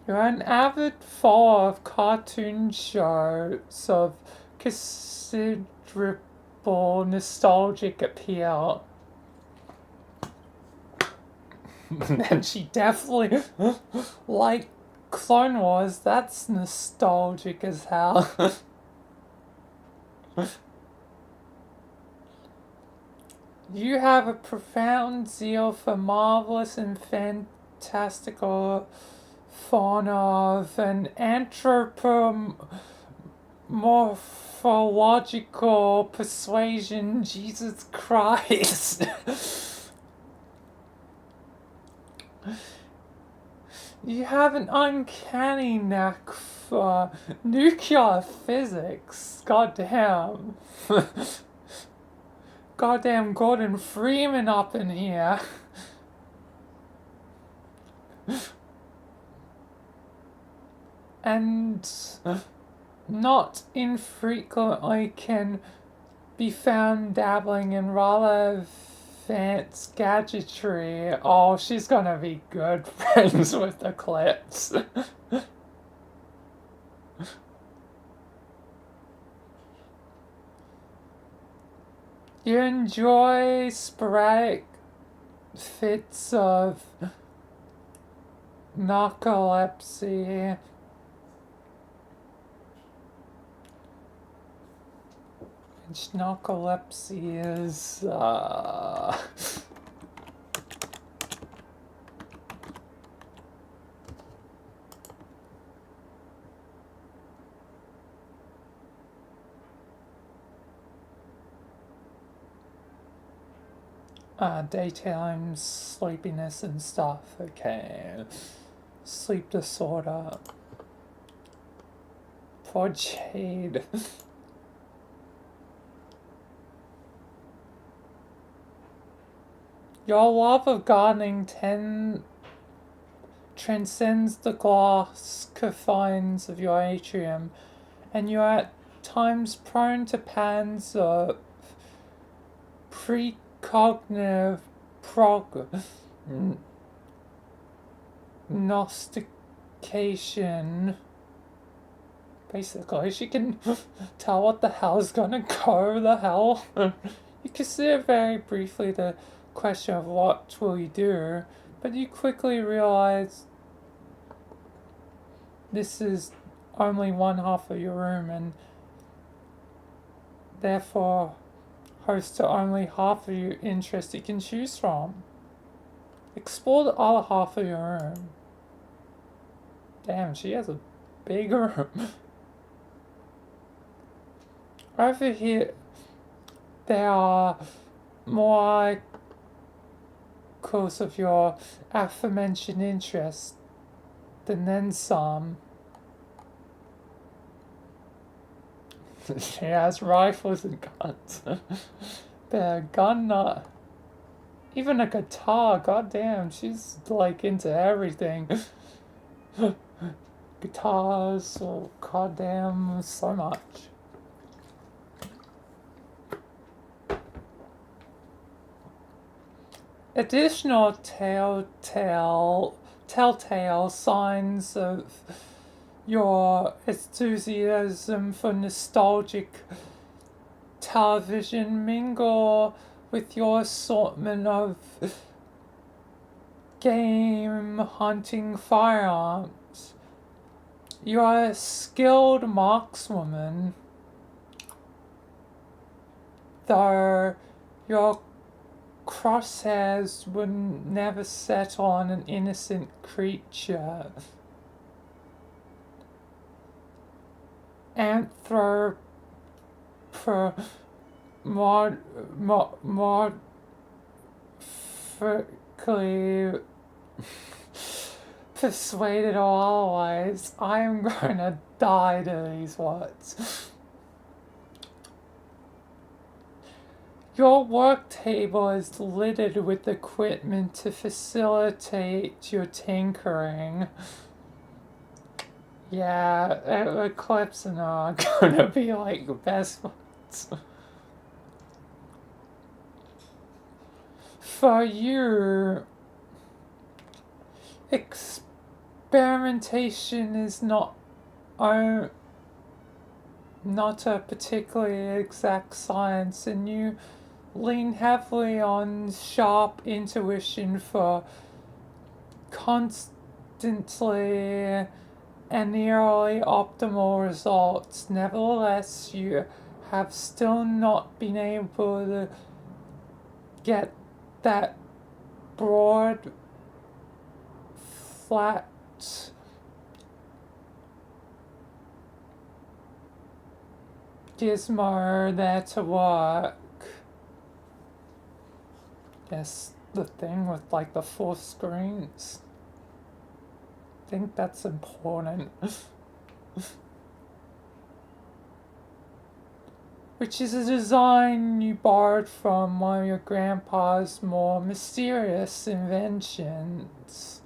You're an avid follower of cartoon shows of considerable nostalgic appeal. And she definitely, like Clone Wars, that's nostalgic as hell. You have a profound zeal for marvelous and fantastical fauna of an anthropomorphological persuasion, Jesus Christ. You have an uncanny knack for nuclear physics. Goddamn. Goddamn Gordon Freeman up in here. And not infrequently can be found dabbling in rather advanced gadgetry. Oh, she's gonna be good friends with the clips. You enjoy sporadic fits of narcolepsy Which narcolepsy is, daytime sleepiness and stuff. Okay. Sleep disorder. Poor Jade. Your love of gardening transcends the glass confines of your atrium, and you are at times prone to patterns of precognitive prognostication. Basically, she can tell what the hell's gonna go the hell. You consider very briefly the question of what will you do, but you quickly realize this is only one half of your room and therefore hosts to only half of your interests you can choose from. Explore the other half of your room. Damn, she has a big room. Over here, there are more icons of your aforementioned interests, and then some. She has rifles and guns. But a gun, not. Even a guitar, goddamn, she's like into everything. Guitars, oh goddamn, so much. Additional telltale signs of your enthusiasm for nostalgic television mingle with your assortment of game hunting firearms. You are a skilled markswoman, though your crosshairs would never set on an innocent creature. Anthropomorphically persuaded or otherwise, I am going to die to these words. Your work table is littered with equipment to facilitate your tinkering. Yeah, Eclipse and are gonna be like the best ones. For you, experimentation is not a particularly exact science, and you lean heavily on sharp intuition for constantly and nearly optimal results. Nevertheless, you have still not been able to get that broad, flat gizmo there to work. Yes, the thing with like the 4 screens. I think that's important. Which is a design you borrowed from one of your grandpa's more mysterious inventions.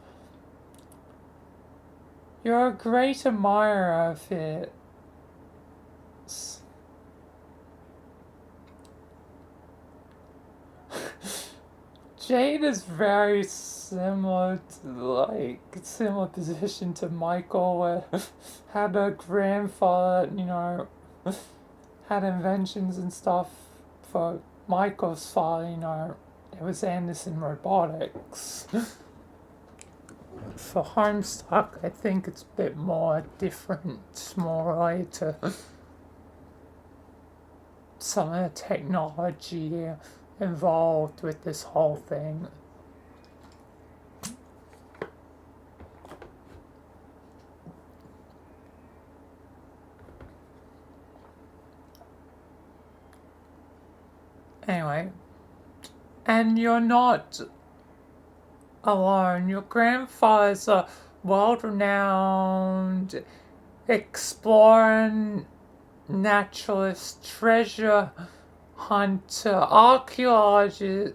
You're a great admirer of it. Jade is very similar position to Michael, where had a grandfather, had inventions and stuff. For Michael's father, it was Anderson Robotics. For Homestuck, I think it's a bit more different, more related to some of the technology involved with this whole thing. Anyway, and you're not alone. Your grandfather's a world-renowned explorer, naturalist, treasure hunter, archaeologist,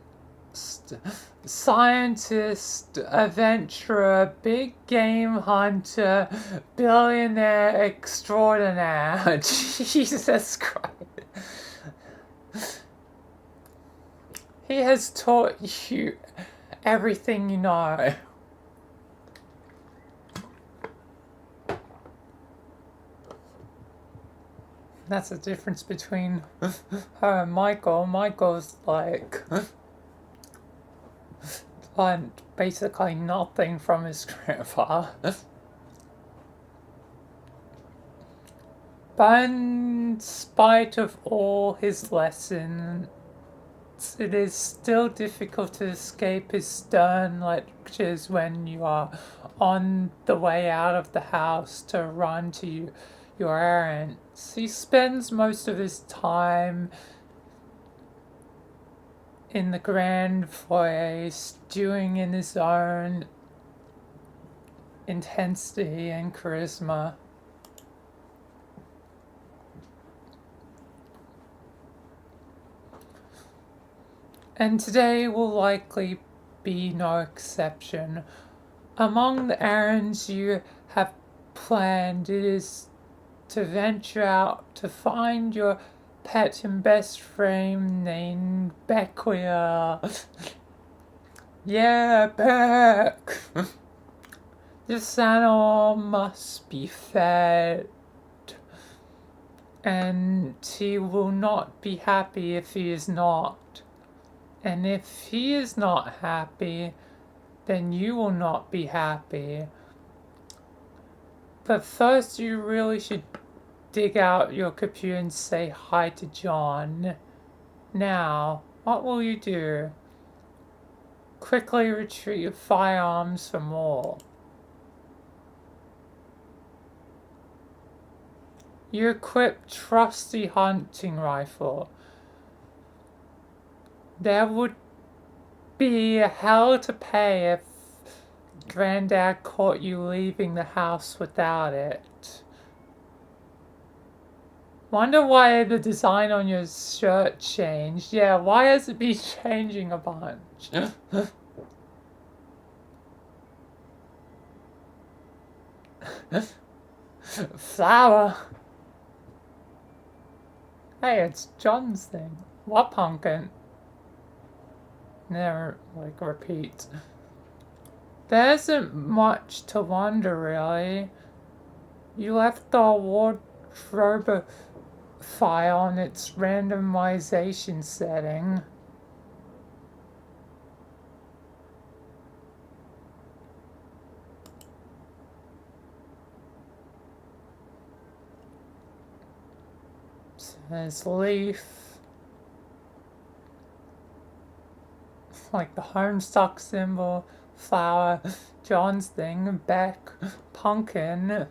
scientist, adventurer, big game hunter, billionaire extraordinaire. Jesus Christ. He has taught you everything you know. That's the difference between her and Michael. Michael's like learned basically nothing from his grandfather. But in spite of all his lessons, it is still difficult to escape his stern lectures when you are on the way out of the house to run to your errands. He spends most of his time in the grand foyer, stewing in his own intensity and charisma. And today will likely be no exception. Among the errands you have planned, it is to venture out to find your pet and best friend named Becquia. Yeah, Beck! This animal must be fed, and he will not be happy if he is not. And if he is not happy, then you will not be happy. But first you really should dig out your computer and say hi to John. Now, what will you do? Quickly retrieve your firearms for more. You equip trusty hunting rifle. There would be a hell to pay if Granddad caught you leaving the house without it. Wonder why the design on your shirt changed. Yeah, why has it been changing a bunch? Flower. Hey, it's John's thing. What pumpkin? Never, repeat. There isn't much to wonder, really. You left the wardrobe file on its randomization setting. So there's Leaf. Like the homestuck symbol, flower, John's thing, Beck, pumpkin,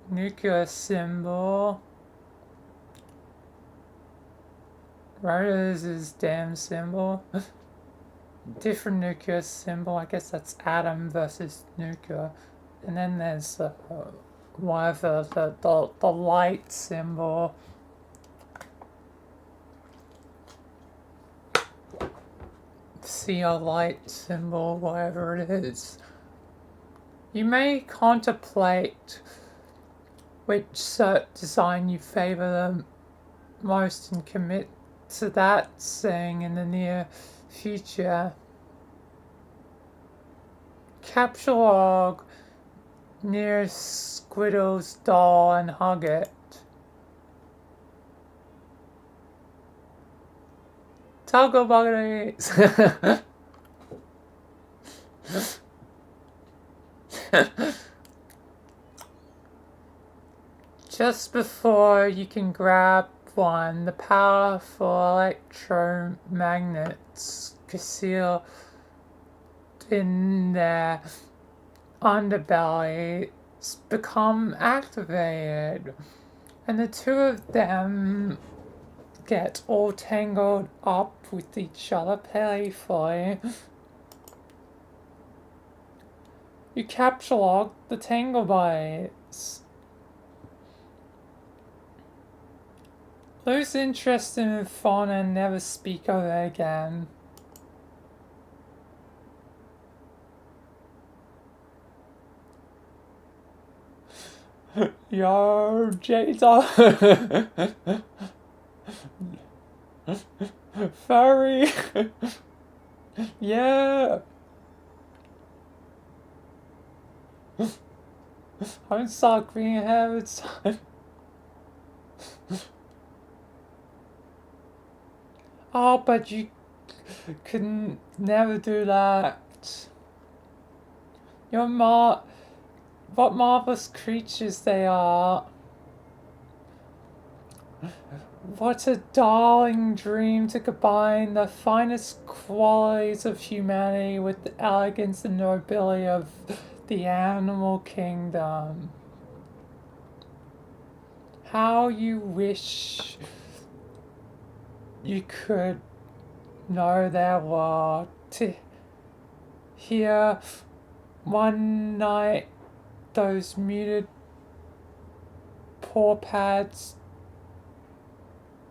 nuclear symbol, Rose' damn symbol, different nuclear symbol, I guess that's atom versus nuclear, and then there's whatever, the light symbol. See a light symbol, whatever it is. You may contemplate which cert design you favor the most and commit to that saying in the near future. Capture log near Squiddle's doll and hug it. Taco buddies. Just before you can grab one, the powerful electromagnets concealed in their underbelly become activated, and the two of them get all tangled up with each other playfully. You capture log the tangle bites. Lose interest in fauna and never speak of it again. Yo, Jada. Furry. Yeah. I'm sorry, green hair. It's oh, but you could never do that. You're what marvelous creatures they are. What a darling dream to combine the finest qualities of humanity with the elegance and nobility of the animal kingdom. How you wish you could know their world, to hear one night those muted paw pads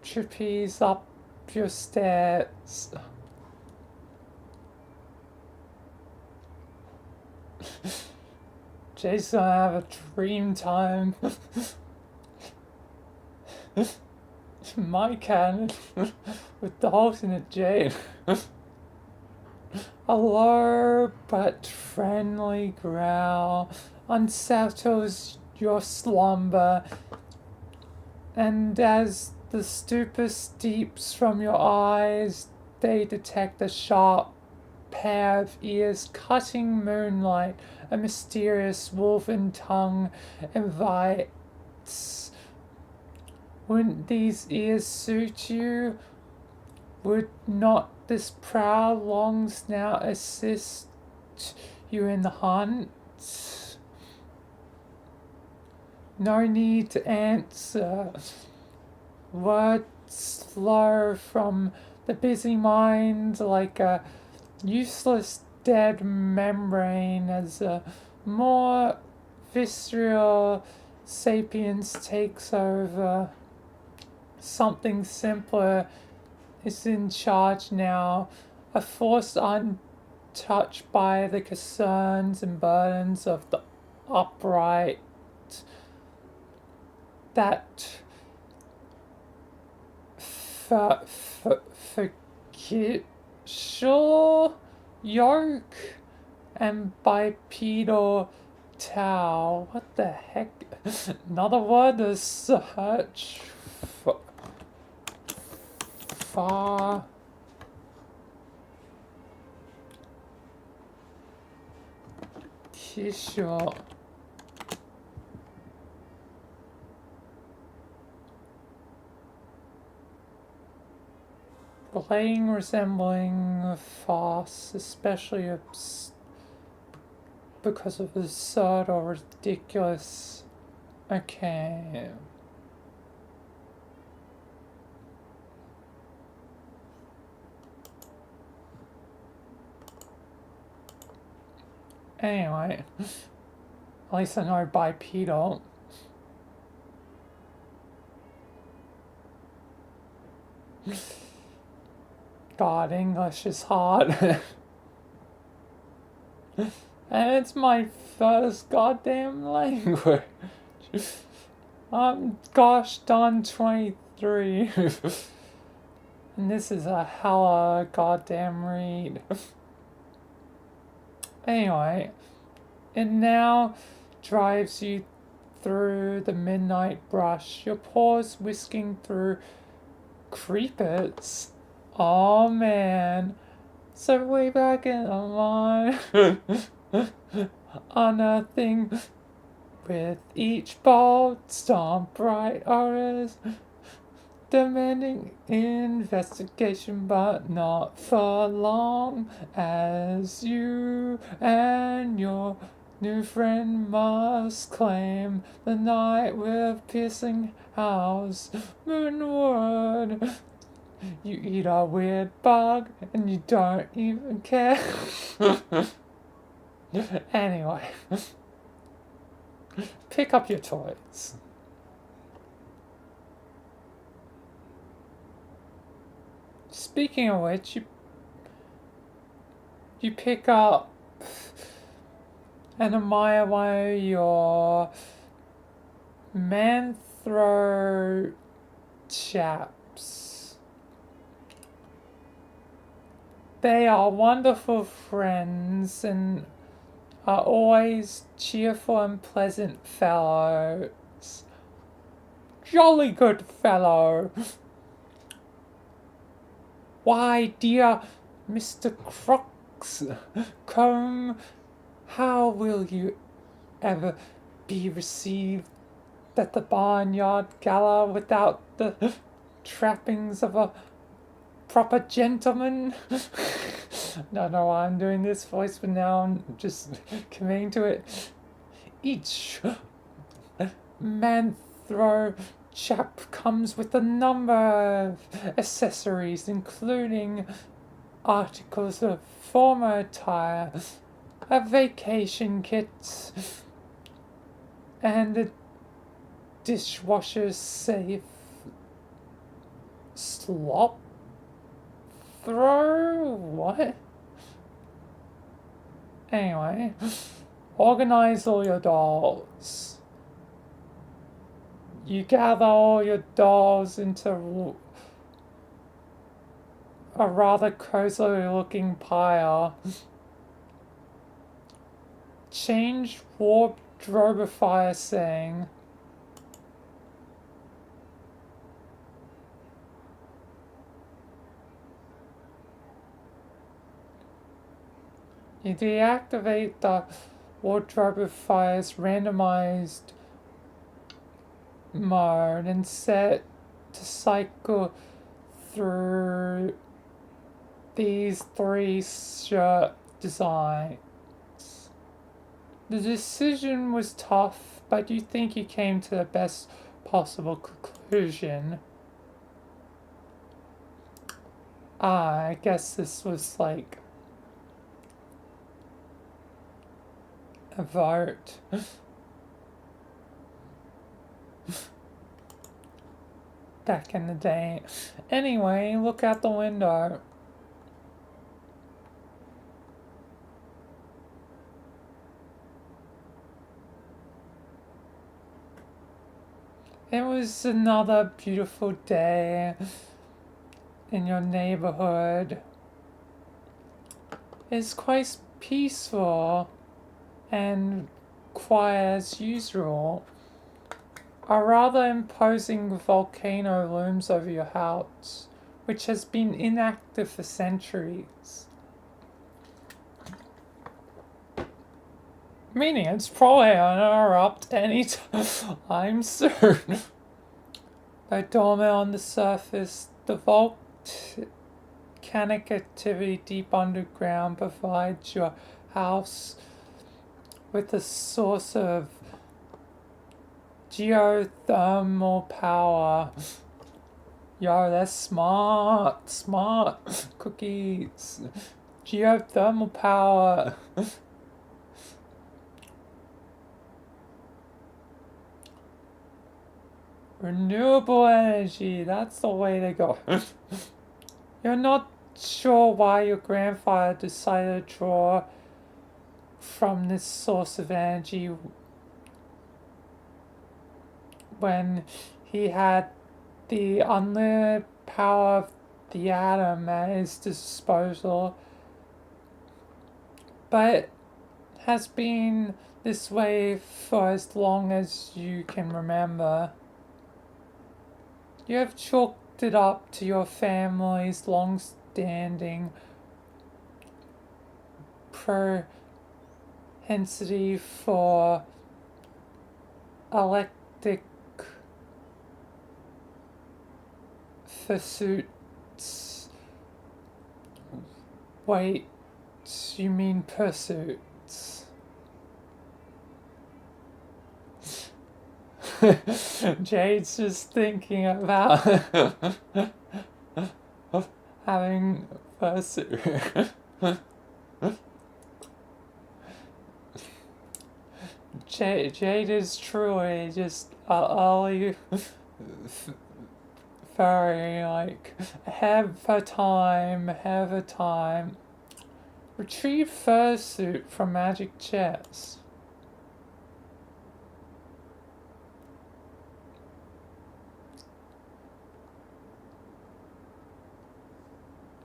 trapeze up your stairs. Jason, I have a dream time. My canon with the alternate Jane. A low but friendly growl unsettles your slumber, and as the stupor steeps from your eyes, they detect a sharp pair of ears cutting moonlight. A mysterious wolven tongue invites. Wouldn't these ears suit you? Would not this proud long snout assist you in the hunt? No need to answer. Words flow from the busy mind like a useless dead membrane as a more visceral sapience takes over. Something simpler is in charge now, a force untouched by the concerns and burdens of the upright, that forgetful yoke and bipedal towel. What the heck? Another word to search for. Far. Tissue. Playing resembling farce, especially because of absurd or ridiculous. Okay. Anyway, at least I know bipedal. God, English is hard. And it's my first goddamn language. I'm gosh darn 23. And this is a hella goddamn read. Anyway, it now drives you through the midnight brush, your paws whisking through creepers. Oh man. So way back in the line, unearthing With each bold stomp, bright auras demanding investigation, but not for long, as you and your new friend must claim the night with piercing howls. Moonward, you eat a weird bug and you don't even care. Anyway, pick up your toys. Speaking of which, you pick up and admire one of your Manthro chaps. They are wonderful friends and are always cheerful and pleasant fellows. Jolly good fellow. Why, dear Mr. Croxcomb, how will you ever be received at the barnyard gala without the trappings of a proper gentleman? I don't know why I'm doing this voice, but now I'm just committing to it. Each Manthro chap comes with a number of accessories, including articles of former attire, a vacation kit, and a dishwasher safe slop throw? What? Anyway, organize all your dolls. You gather all your dolls into a rather cozy looking pile. Change wardrobifier saying. You deactivate the wardrobifier's randomized mode and set to cycle through these 3 shirt designs. The decision was tough, but you think you came to the best possible conclusion. I guess this was like a vote. Back in the day. Anyway, look out the window. It was another beautiful day in your neighborhood. It's quite peaceful and quiet as usual. A rather imposing volcano looms over your house, which has been inactive for centuries. Meaning it's probably gonna erupt anytime soon. Though dormant on the surface, the volcanic activity deep underground provides your house with a source of geothermal power. Yo, that's smart cookies. Geothermal power. Renewable energy, that's the way to go. You're not sure why your grandfather decided to draw from this source of energy when he had the unlimited power of the atom at his disposal, but has been this way for as long as you can remember. You have chalked it up to your family's long-standing propensity for electric pursuits. Wait, you mean pursuits? Jade's just thinking about having pursuit. Jade is truly just early very like have a time. Retrieve fursuit from magic chest.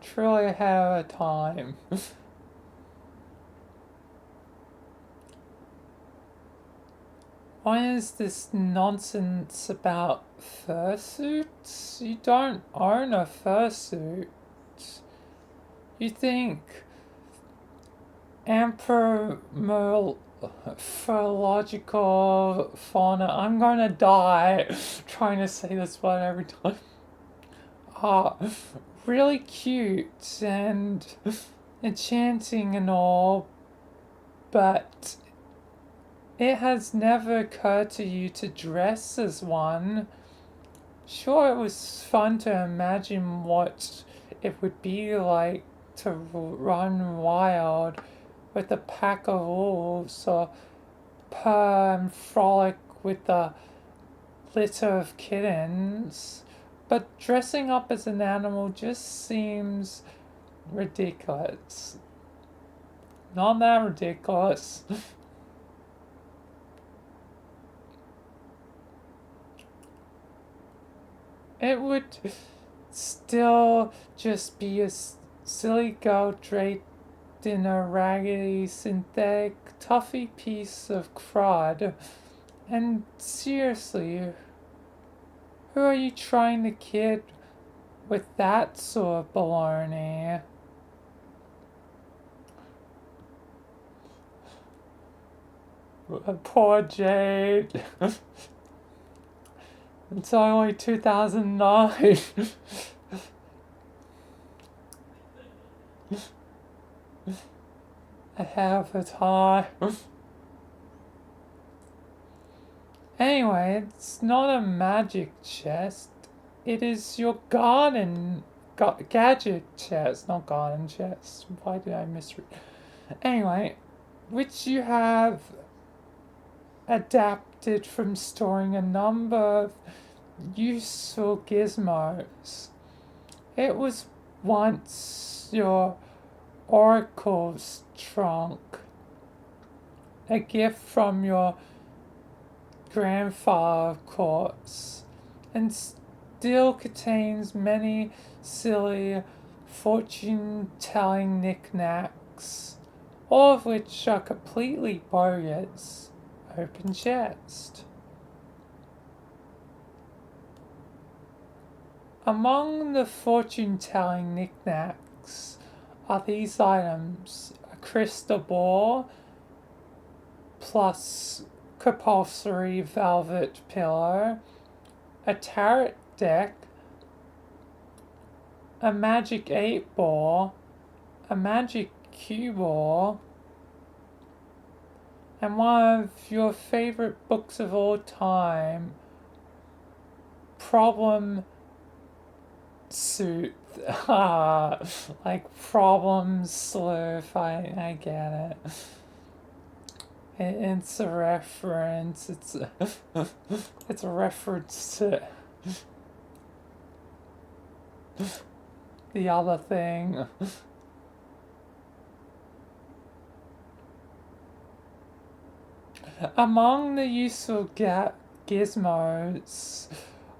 Truly have a time. Why is this nonsense about fursuits? You don't own a fursuit. You think anthropological fauna, I'm gonna die trying to say this word every time, are really cute and enchanting and all, but it has never occurred to you to dress as one. Sure, it was fun to imagine what it would be like to run wild with a pack of wolves or purr and frolic with a litter of kittens. But dressing up as an animal just seems ridiculous. Not that ridiculous. It would still just be a silly girl draped in a raggedy synthetic toughy piece of crud. And seriously, who are you trying to kid with that sort of baloney? Poor Jade. It's only 2009. I have a time. Anyway, it's not a magic chest. It is your gadget chest, not garden chest. Why did I misread? Anyway, which you have adapted from storing a number of useful gizmos. It was once your oracle's trunk, a gift from your grandfather, of course, and still contains many silly fortune-telling knickknacks, all of which are completely bogus. Open chest. Among the fortune-telling knickknacks are these items: a crystal ball plus compulsory velvet pillow, a tarot deck, a magic 8-ball, a magic cue ball, and one of your favorite books of all time, Problem Suit. Like Problem Sleuth, I get it. It's a reference, it's a reference to the other thing. Among the useful gizmos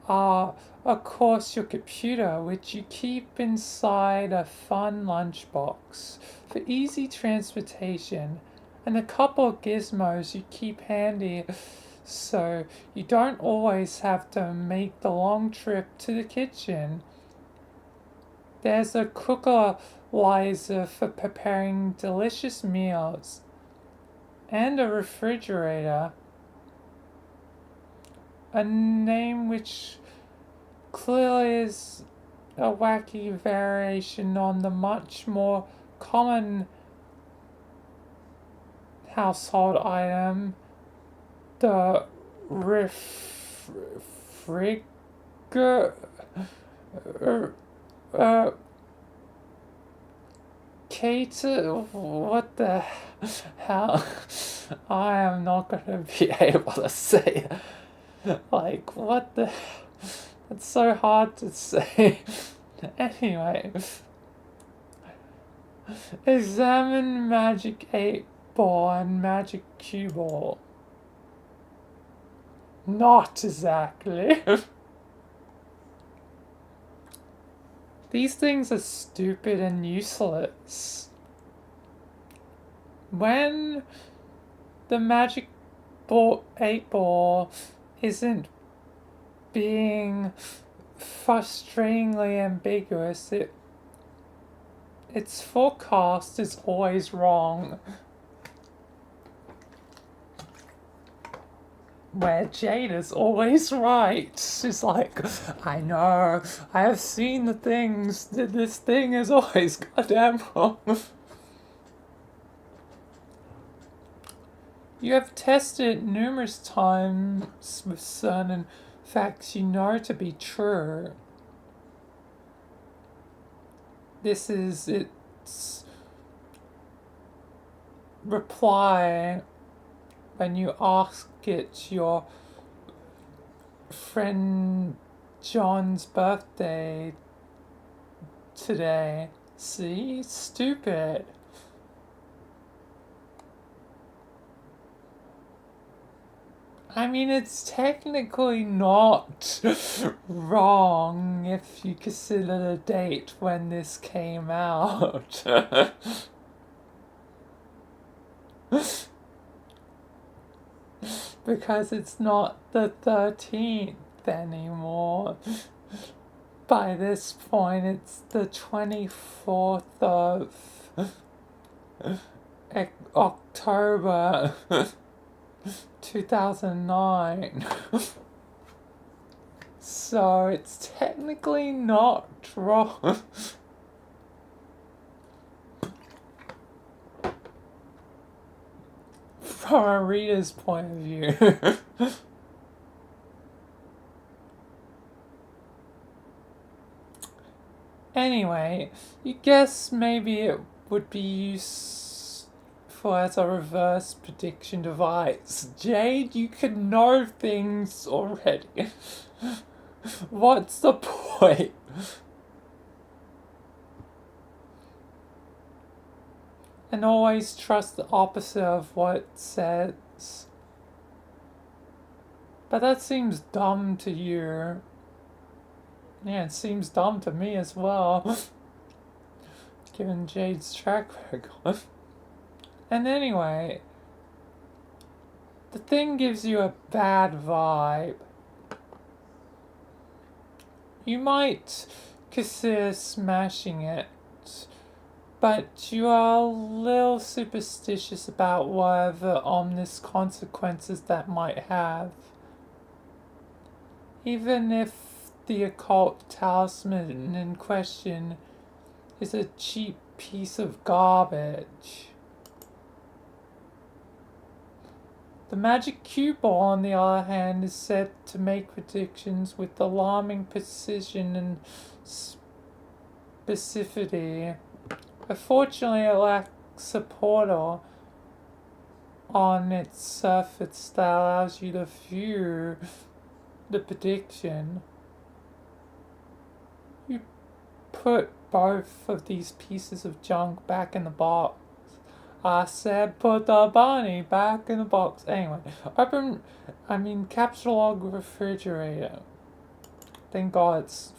are, of course, your computer, which you keep inside a fun lunchbox for easy transportation, and a couple of gizmos you keep handy so you don't always have to make the long trip to the kitchen. There's a cookerizer for preparing delicious meals, and a refrigerator. a name which clearly is a wacky variation on the much more common household item, the Cater, what the hell? I am not gonna be able to say it. Like, what the? It's so hard to say. Anyway, examine Magic 8 Ball and Magic Cue Ball. Not exactly. These things are stupid and useless. When the Magic Ball 8 Ball isn't being frustratingly ambiguous, its forecast is always wrong. Where Jade is always right. She's like, I know, I have seen the things, this thing is always goddamn wrong. You have tested it numerous times with certain facts you know to be true. This is its reply when you ask it your friend John's birthday today. See? Stupid. I mean, it's technically not wrong if you consider the date when this came out. Because it's not the 13th anymore. By this point, it's the 24th of October 2009. So it's technically not wrong. From a reader's point of view. Anyway, you guess maybe it would be useful as a reverse prediction device. Jade, you could know things already. What's the point? And always trust the opposite of what it says. But that seems dumb to you. Yeah, it seems dumb to me as well. Given Jade's track record. And anyway, the thing gives you a bad vibe. You might consider smashing it, but you are a little superstitious about whatever ominous consequences that might have. Even if the occult talisman in question is a cheap piece of garbage. The magic cue ball, on the other hand, is said to make predictions with alarming precision and specificity. Unfortunately, it lacks a portal on its surface that allows you to view the prediction. You put both of these pieces of junk back in the box. I said put the bunny back in the box. Anyway, capsule log refrigerator. Thank God it's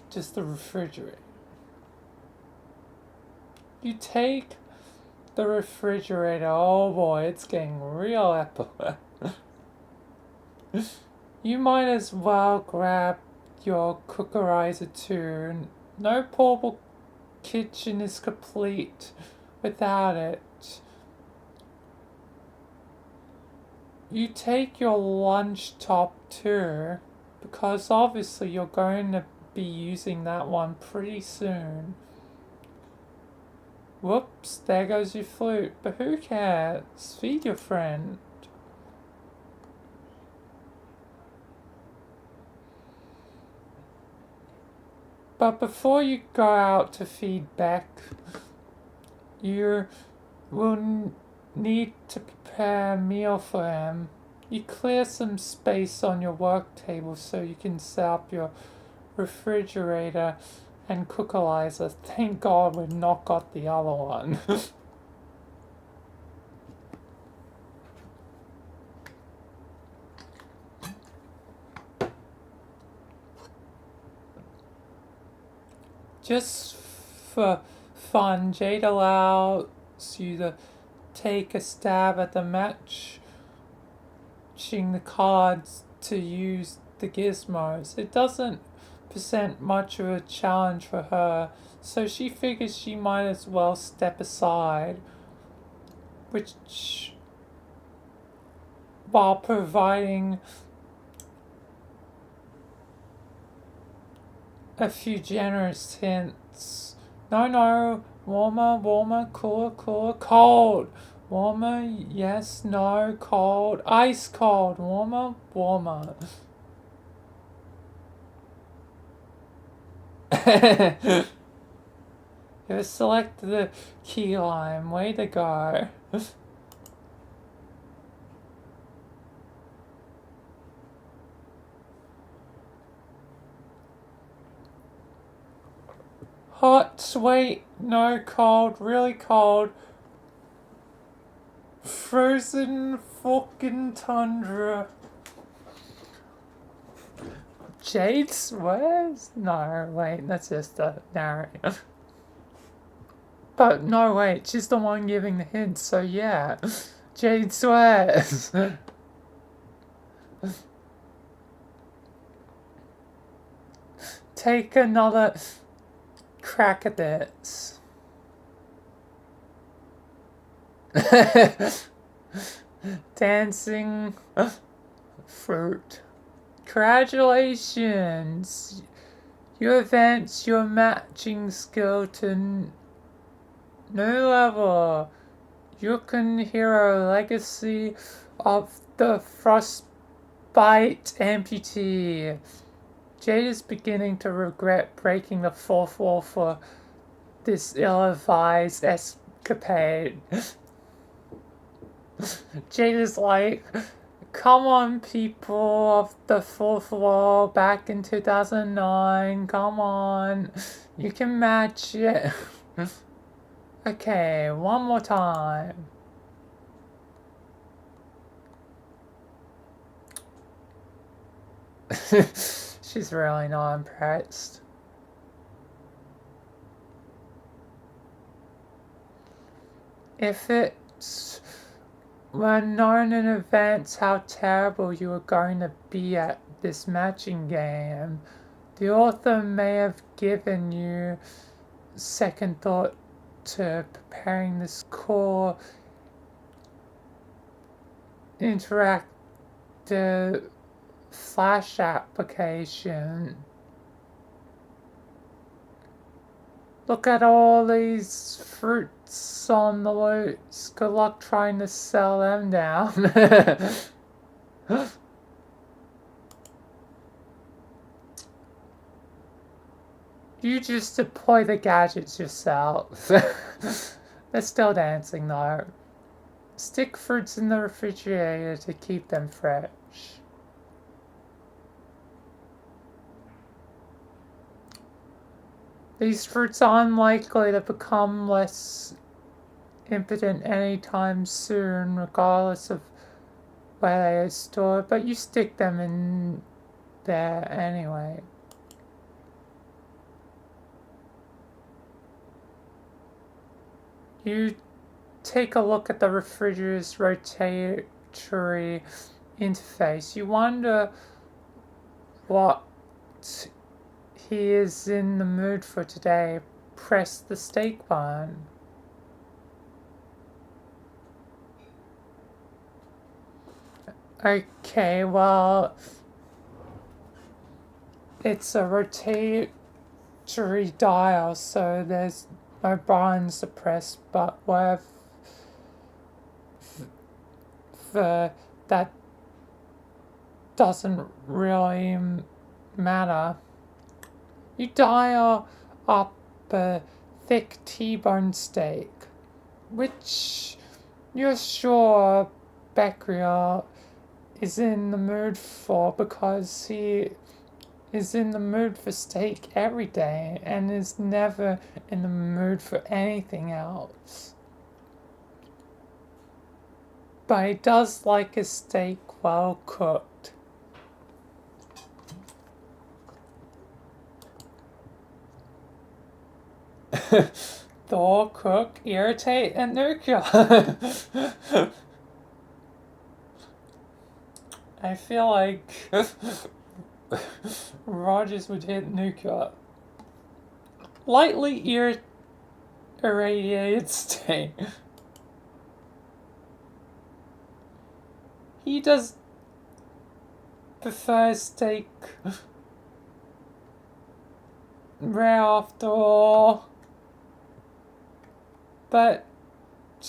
just the refrigerator. You take the refrigerator. Oh boy, it's getting real epic. You might as well grab your cookerizer too. No portable kitchen is complete without it. you take your lunch top too, because obviously you're going to be using that one pretty soon. Whoops, there goes your flute, but who cares? Feed your friend. But before you go out to feed Beck, you will need to prepare a meal for him. You clear some space on your work table so you can set up your refrigerator and cookerizer. Thank God we've not got the other one. Just for fun, Jade allows you to take a stab at the matching the cards to use the gizmos. It doesn't present much of a challenge for her, so she figures she might as well step aside, which while providing a few generous hints. No, warmer, cooler, cold. Warmer, yes, no, cold, ice cold, warmer. You selected the key lime, way to go. Hot, sweet, no, cold, really cold. Frozen fucking tundra. Jade swears? No, wait, that's just a narrative. But no, wait, she's the one giving the hints, so yeah. Jade swears. Take another crack at this. Dancing fruit. Congratulations! You advance your matching skill to new level. Yukon Hero Legacy of the Frostbite Amputee. Jade is beginning to regret breaking the fourth wall for this ill-advised escapade. Jade is like, come on, people of the fourth wall back in 2009, come on, you can match it. Okay, one more time. She's really not impressed. If it's were known in advance how terrible you were going to be at this matching game, the author may have given you second thought to preparing this core interactive Flash application. Look at all these fruits on the loose. Good luck trying to sell them down. You just deploy the gadgets yourself. They're still dancing though. Stick fruits in the refrigerator to keep them fresh. These fruits are unlikely to become less impotent anytime soon, regardless of where they are stored, but you stick them in there anyway. You take a look at the refrigerator's rotatory interface. You wonder what he is in the mood for today. Press the steak button. Okay, well, it's a rotatory dial, so there's no buttons to press, but whatever that doesn't really matter. You dial up a thick T-bone steak, which you're sure Becquerel is in the mood for because he is in the mood for steak every day and is never in the mood for anything else. But he does like his steak well cooked. Thaw, cook, irritate, and nuclear. I feel like Rogers would hit nuclear. Lightly irradiated steak. He does prefer steak rare after all. But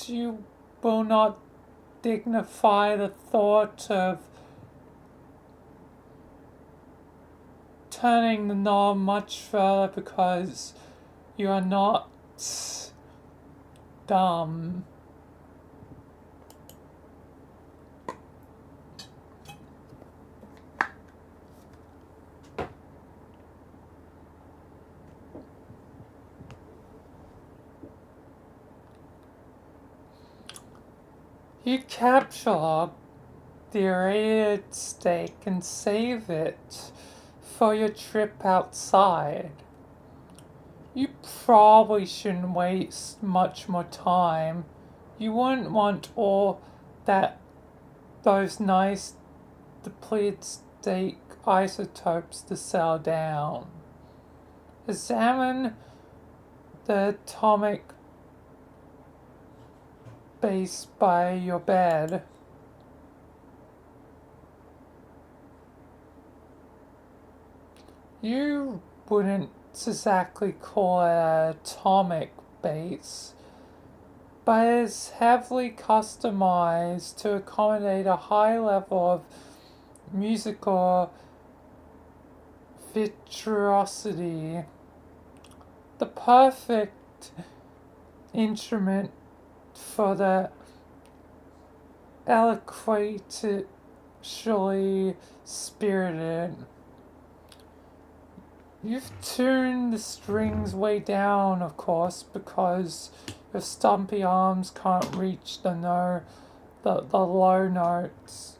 you will not dignify the thought of turning the knob much further because you are not dumb. You capture the irradiated steak and save it for your trip outside. You probably shouldn't waste much more time. You wouldn't want all those nice depleted steak isotopes to settle down. Examine the atomic base by your bed. You wouldn't exactly call it an atomic base, but it's heavily customized to accommodate a high level of musical virtuosity. The perfect instrument for the eloquently spirited. You've tuned the strings way down, of course, because your stumpy arms can't reach the low notes.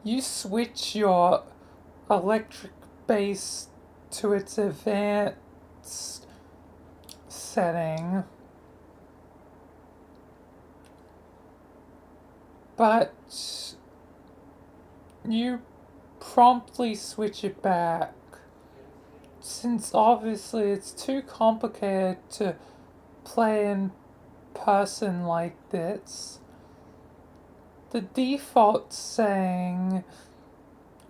You switch your electric bass to its advanced setting, but you promptly switch it back, since obviously it's too complicated to play in person like this. The default setting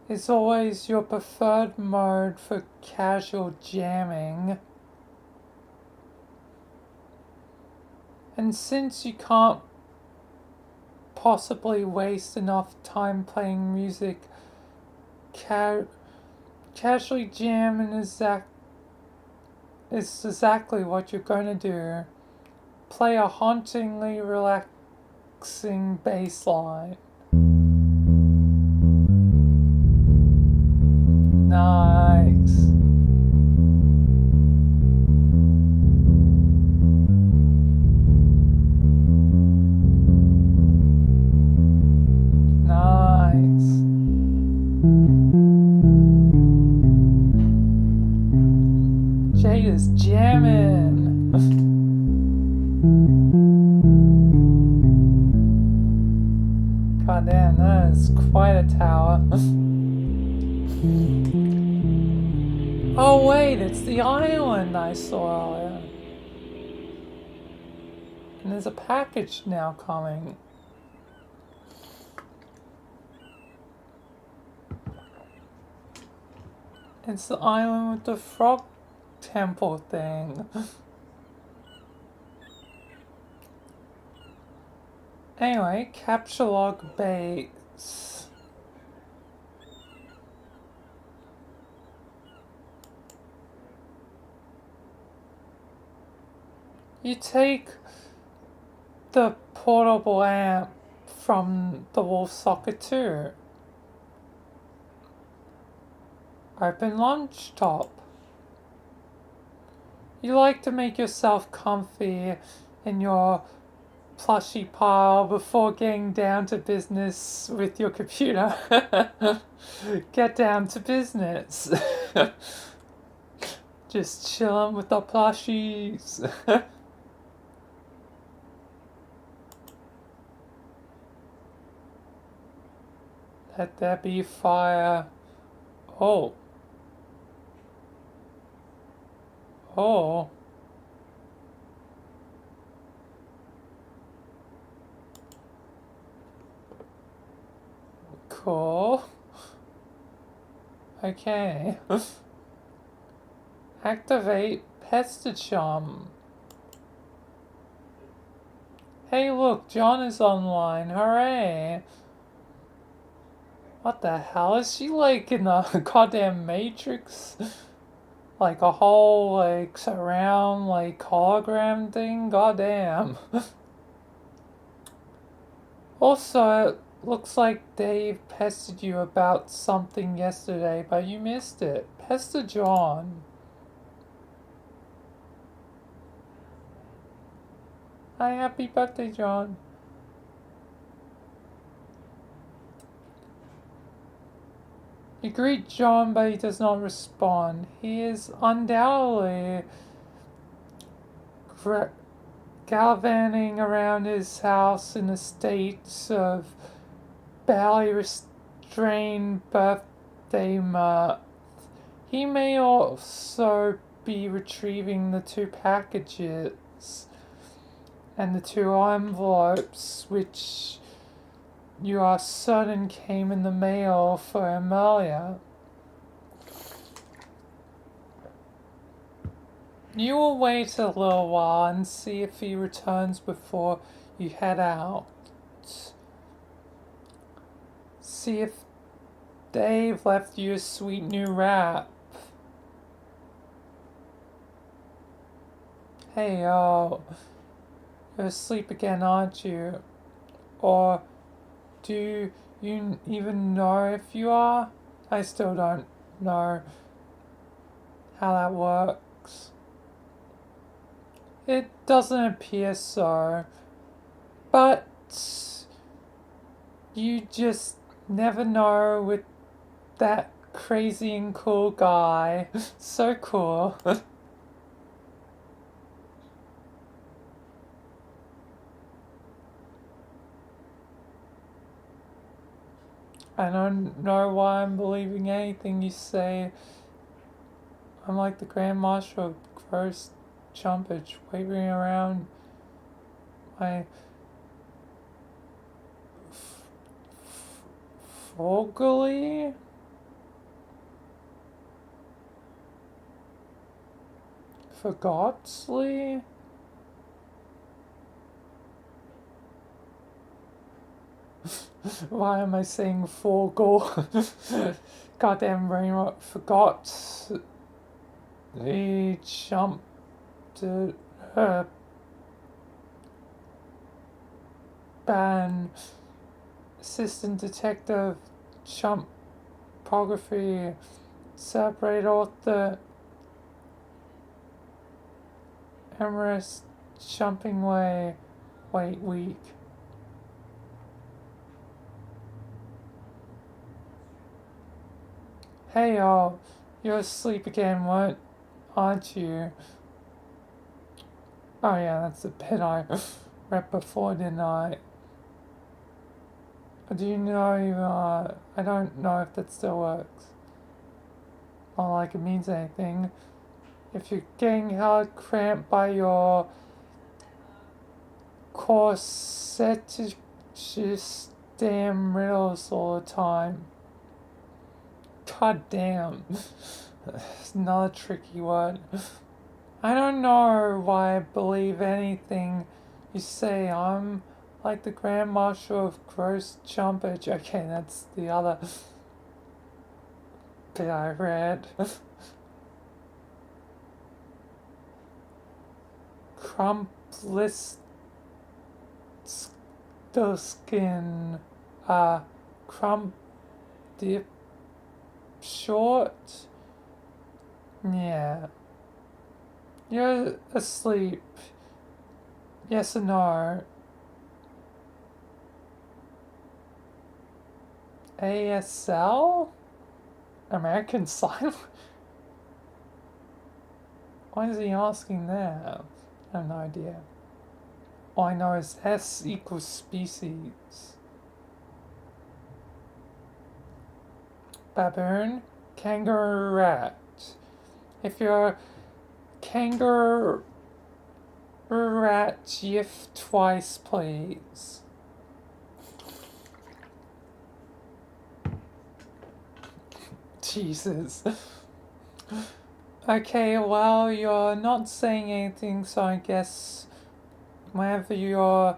is always your preferred mode for casual jamming. And since you can't possibly waste enough time playing music, casually jamming is exactly what you're going to do. Play a hauntingly relaxing bass line. Nice. Jay is jamming. God damn, that is quite a tower. Oh wait, it's the island I saw earlier. And there's a package now coming. It's the island with the frog temple thing. Anyway, capture log base. You take the portable amp from the wall socket too. Open lunch top. You like to make yourself comfy in your plushy pile before getting down to business with your computer. Get down to business. Just chilling with the plushies. Let there be fire. Oh. Oh. Cool. Okay. Activate Pestachum. Hey look, John is online. Hooray. What the hell? Is she like in the goddamn Matrix? Like a whole like surround like hologram thing? Goddamn. Also, it looks like Dave pestered you about something yesterday, but you missed it. Pester John. Hi, happy birthday, John. You greet John, but he does not respond. He is undoubtedly gallivanting around his house in a state of barely restrained birthday mirth. He may also be retrieving the 2 packages and the 2 envelopes which you are certain came in the mail for Amelia. You will wait a little while and see if he returns before you head out. See if Dave left you a sweet new wrap. Hey, yo. You're asleep again, aren't you? Or do you even know if you are? I still don't know how that works. It doesn't appear so. But you just never know with that crazy and cool guy. So cool. I don't know why I'm believing anything you say. I'm like the Grand Marshal of gross chumpage, wavering around my Fogely? Forgotsley? Why am I saying Fogel? Goddamn brain rot. Forgot. He jumped to her ban. Assistant Detective Chumpography. Separate author. Emerus Jumping Way. Wait, week. Hey y'all, you're asleep again, aren't you? Oh yeah, that's the bit I read before, didn't I? Do you know, I don't know if that still works. Not like it means anything. If you're getting held cramped by your corset, just damn riddles all the time. God damn. It's another tricky word. I don't know why I believe anything you say. I'm like the Grand Marshal of gross jumpage. Okay, that's the other bit I read. Crumpless the skin. Crump dip short. Yeah. You're asleep. Yes or no? ASL? American Sign? Why is he asking that? I have no idea. All I know is S equals species. Baboon, kangaroo rat. If you're kangaroo rat, gif twice, please. Jesus. Okay, well, you're not saying anything, so I guess whenever you're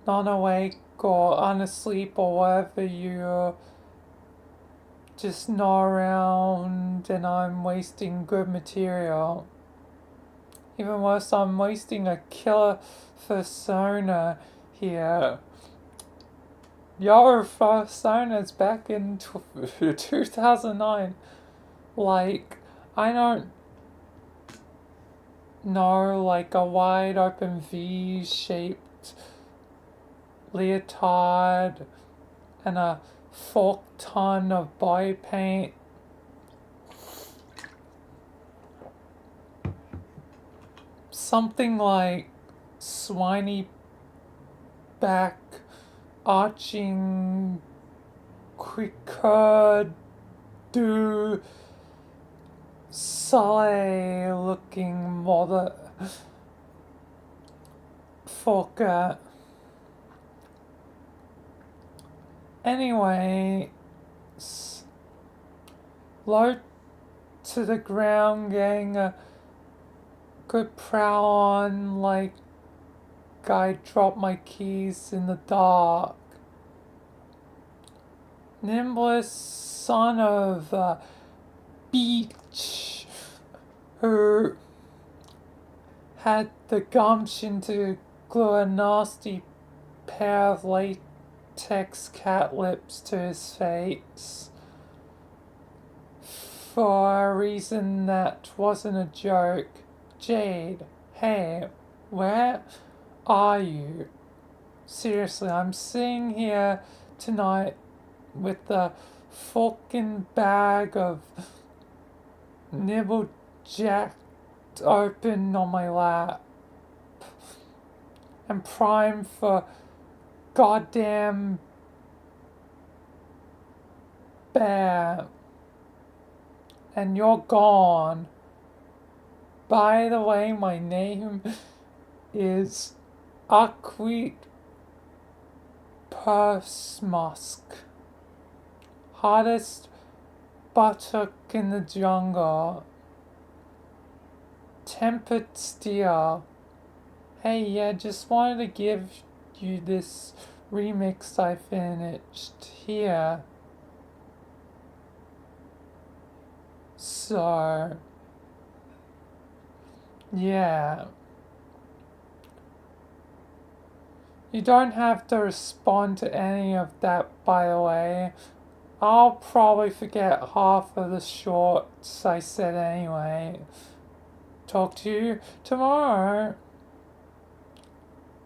not awake or unasleep or whatever, you're just not around and I'm wasting good material. Even worse, I'm wasting a killer persona here. Your persona's back in 2009. Like, I don't know, like a wide open V-shaped leotard and a fuck ton of body paint. Something like swiney back arching quicker do soleil looking mother fucker. Anyway, low to the ground, getting a good prowl on like I dropped my keys in the dark. Nimblest son of a beach who had the gumption to glue a nasty pair of latex cat lips to his face for a reason that wasn't a joke. Jade, hey, where are you? Seriously, I'm sitting here tonight with the fucking bag of nibble jacked open on my lap and primed for goddamn bear. And you're gone. By the way, my name is Aquit Persmusk. Hottest buttock in the jungle. Tempered steel. Hey, yeah, just wanted to give you this remix I finished here. So, yeah. You don't have to respond to any of that, by the way. I'll probably forget half of the shorts I said anyway. Talk to you tomorrow.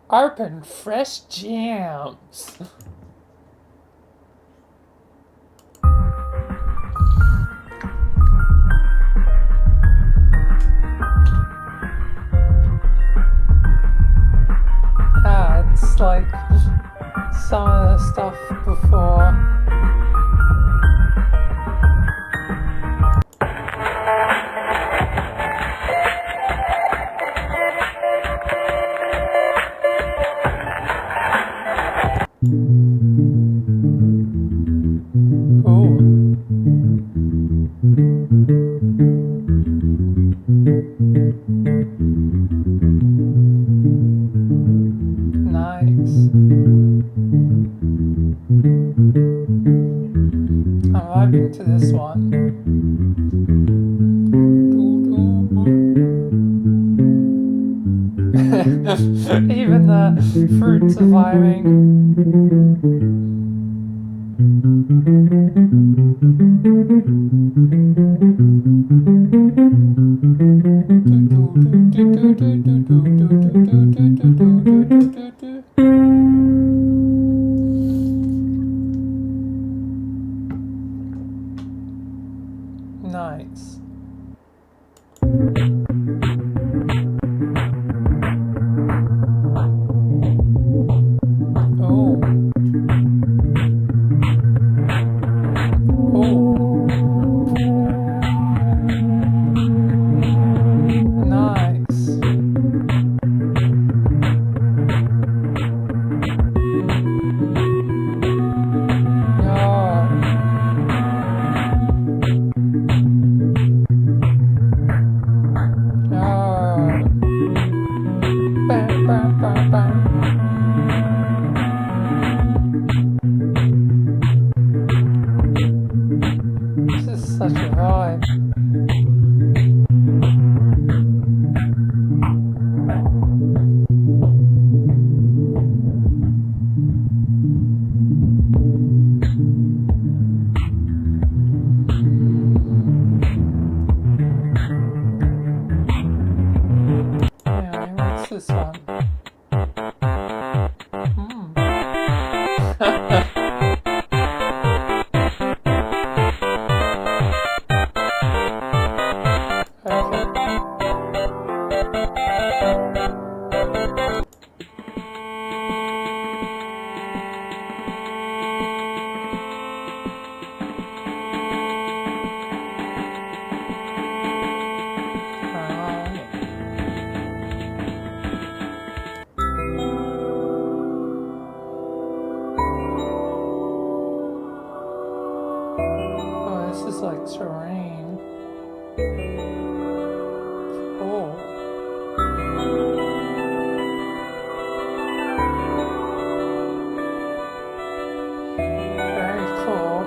Open fresh jams. It's like some of the stuff before. Even the fruit surviving. Nice. Oh. Nice. This is such a vibe. Yeah, what's this one? Oh, this is like terrain. Oh. Very cool.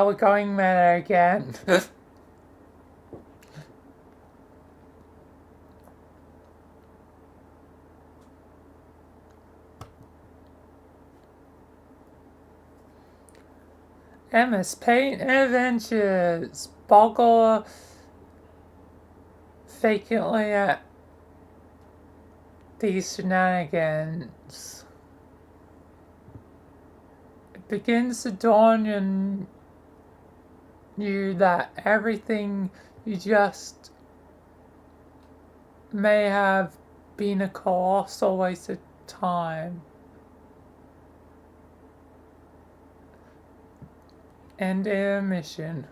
We're going meta again. MS Paint Adventures. Boggle vacantly at these shenanigans. It begins to dawn on you that everything you just may have been a colossal waste of time. And intermission.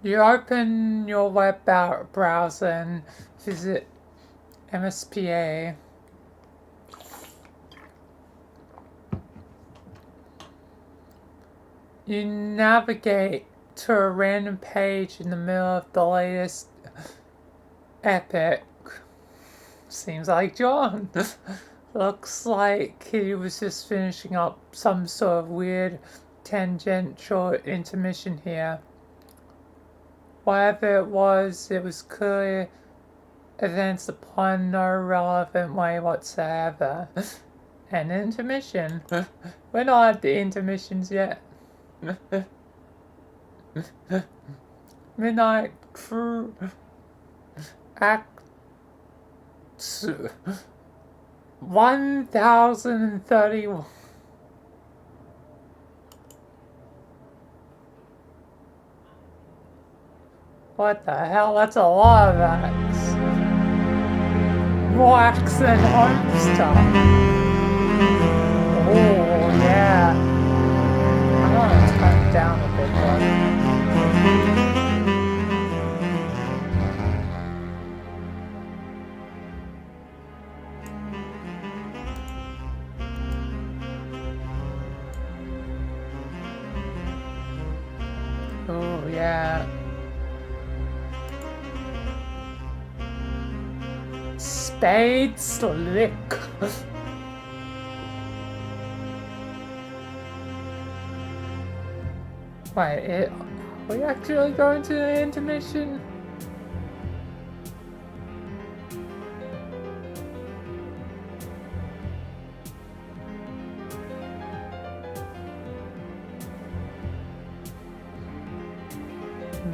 You open your web browser and visit MSPA. You navigate to a random page in the middle of the latest epic. Seems like John. Looks like he was just finishing up some sort of weird tangential intermission here. Whatever it was clearly events upon no relevant way whatsoever. An intermission. We're not at the intermissions yet. Midnight Crew Act 1031. What the hell? That's a lot of acts. More acts than homestuck. Oh, yeah. I'm gonna turn it down a bit though. Oh, yeah. Spade Slick. Wait, are we actually going to the intermission?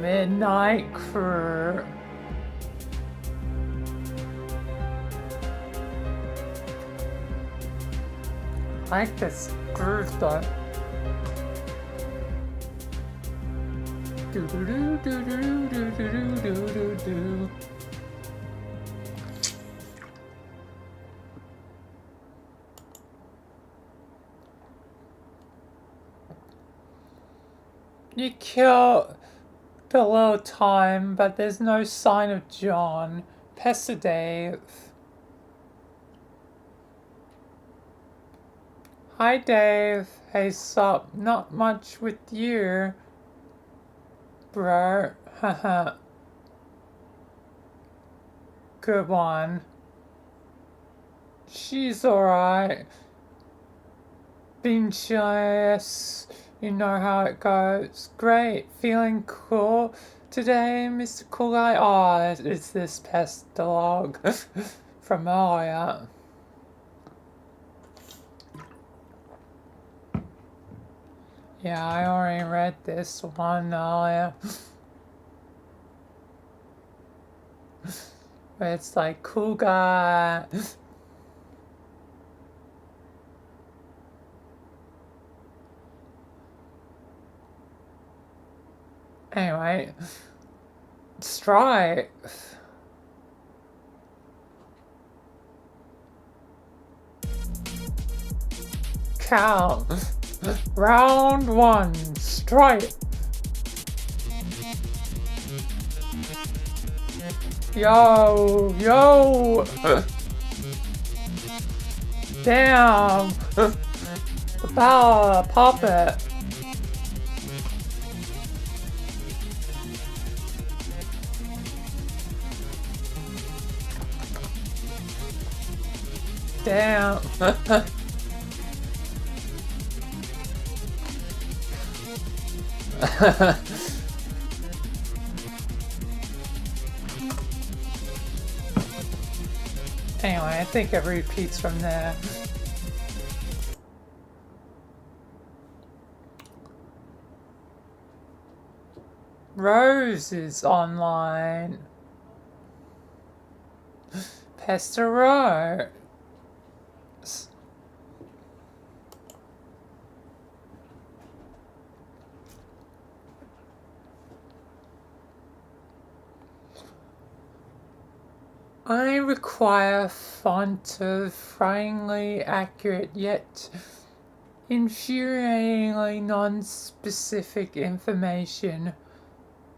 Midnight Crew. I like this groove though. Do do do do do do do do do do. You kill the little time, but there's no sign of John. Pester Dave. Hi Dave. Hey sup, not much with you. Bro, haha. Good one. She's alright. Been chilly, you know how it goes. Great, feeling cool today, Mr. Cool Guy? Oh, it's this pest dog from earlier. Yeah, I already read this one earlier. But it's like, cool guy. Anyway, strike. Count. Round one, strike. Yo, yo. Damn. The power, pop it. Damn. Anyway, I think it repeats from there. Rose is online. Pester Rose. I require font of frighteningly accurate yet infuriatingly non-specific information.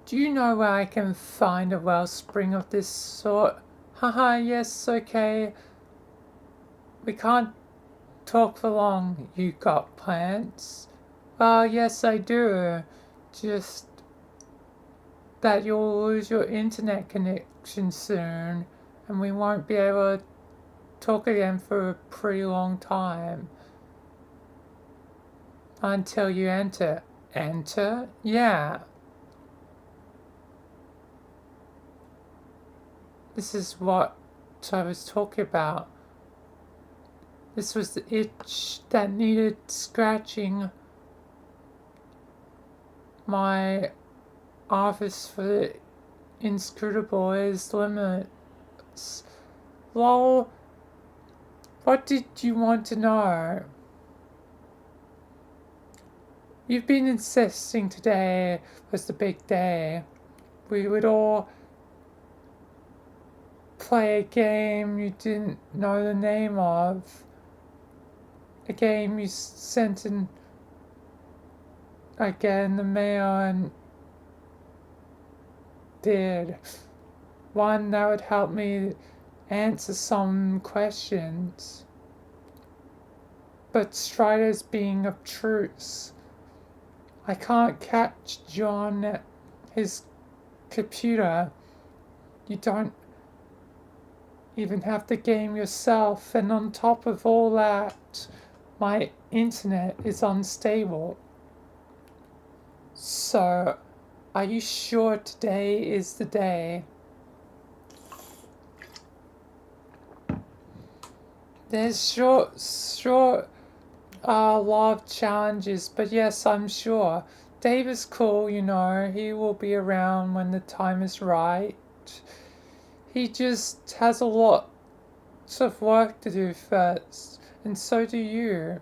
Do you know where I can find a wellspring of this sort? Haha, yes, okay. We can't talk for long. You got plans? Well, yes, I do. Just that you'll lose your internet connection soon, and we won't be able to talk again for a pretty long time. Until you enter. Enter? Yeah. This is what I was talking about. This was the itch that needed scratching. My office for the inscrutable is limits. Lol, what did you want to know? You've been insisting today was the big day. We would all play a game you didn't know the name of. A game you sent in again the mail and did. One that would help me answer some questions. But Strider's being obtuse. I can't catch John at his computer. You don't even have the game yourself, and on top of all that, my internet is unstable. So, are you sure today is the day? There's sure a lot of challenges, but yes, I'm sure. Dave is cool, you know. He will be around when the time is right. He just has a lot of work to do first, and so do you.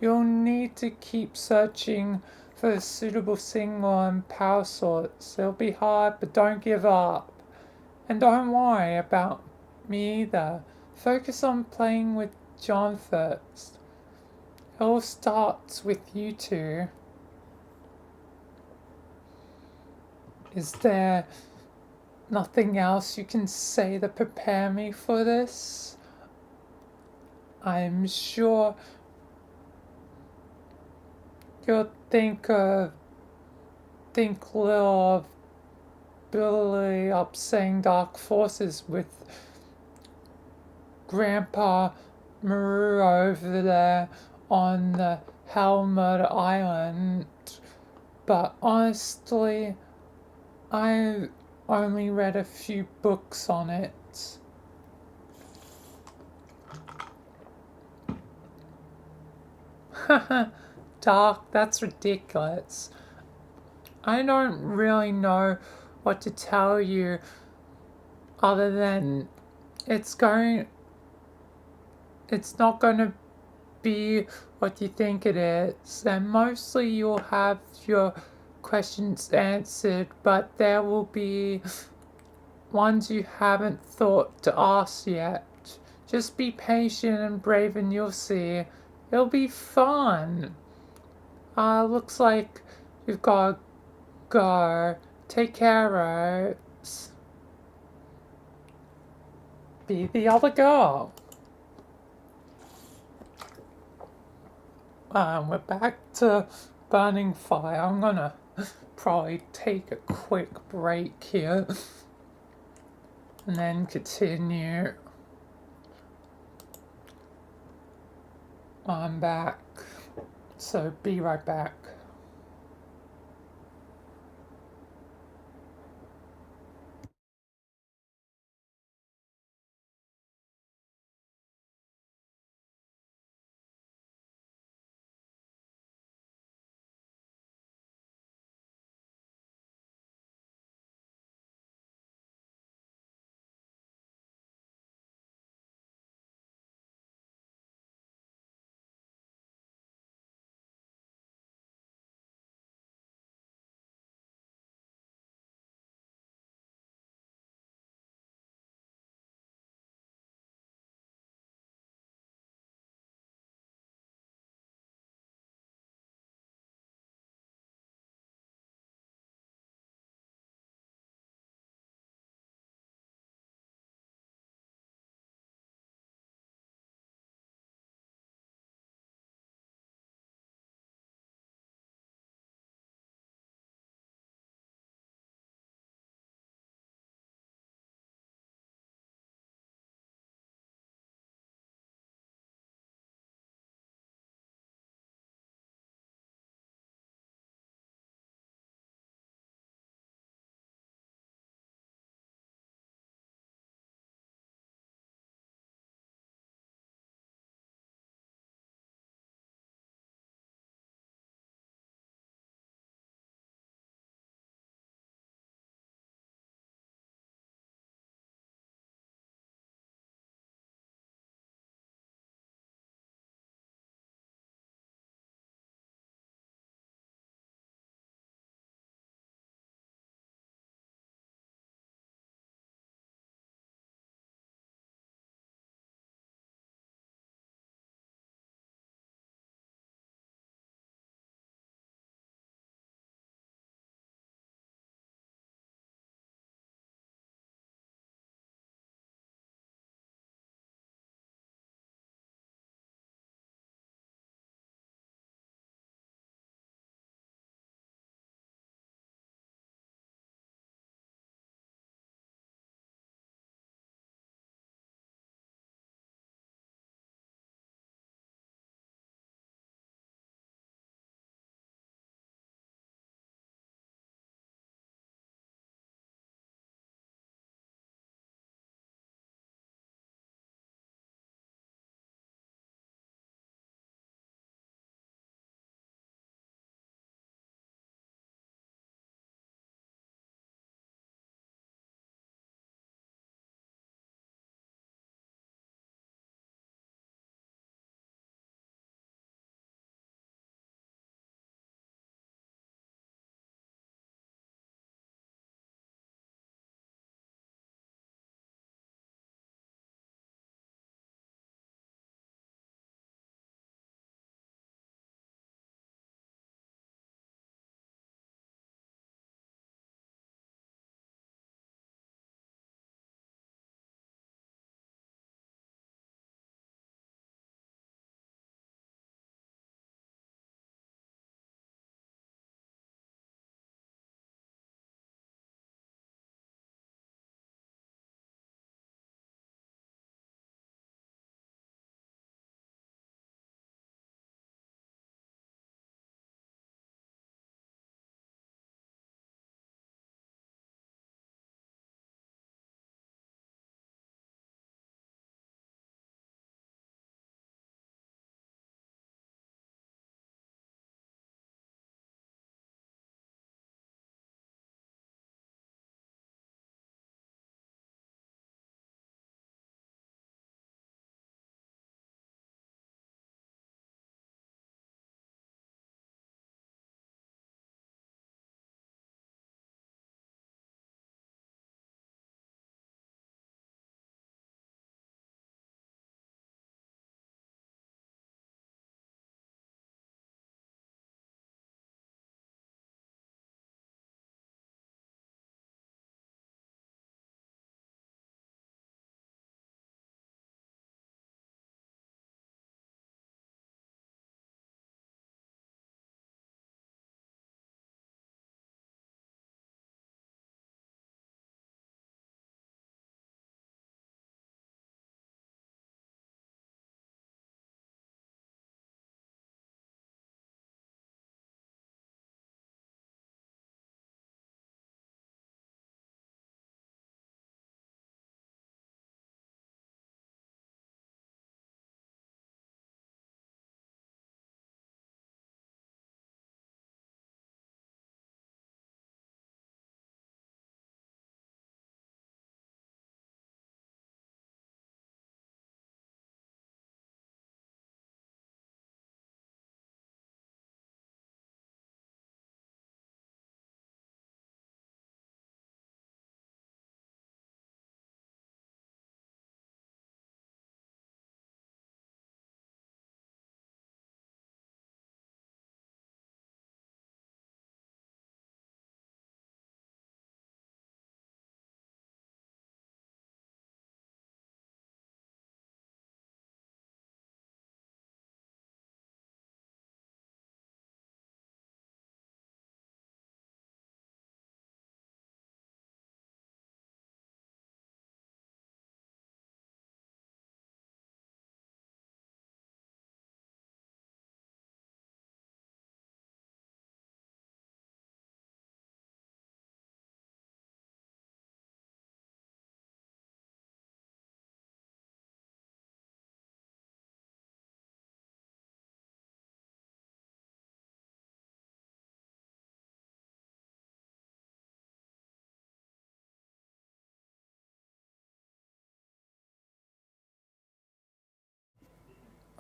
You'll need to keep searching for a suitable single and power source. It'll be hard, but don't give up. And don't worry about me either. Focus on playing with John first. It all starts with you two. Is there nothing else you can say to prepare me for this? I'm sure you'll think little of Billy upsetting dark forces with Grandpa Maru over there on the Helmet Island. But honestly, I only read a few books on it. Haha, Doc, that's ridiculous. I don't really know what to tell you other than it's not going to be what you think it is, and mostly you'll have your questions answered, but there will be ones you haven't thought to ask yet. Just be patient and brave and you'll see. It'll be fun. Looks like you've got to go. Take care, Rose. Be the other girl. We're back to burning fire. I'm gonna probably take a quick break here and then continue. I'm back, so be right back.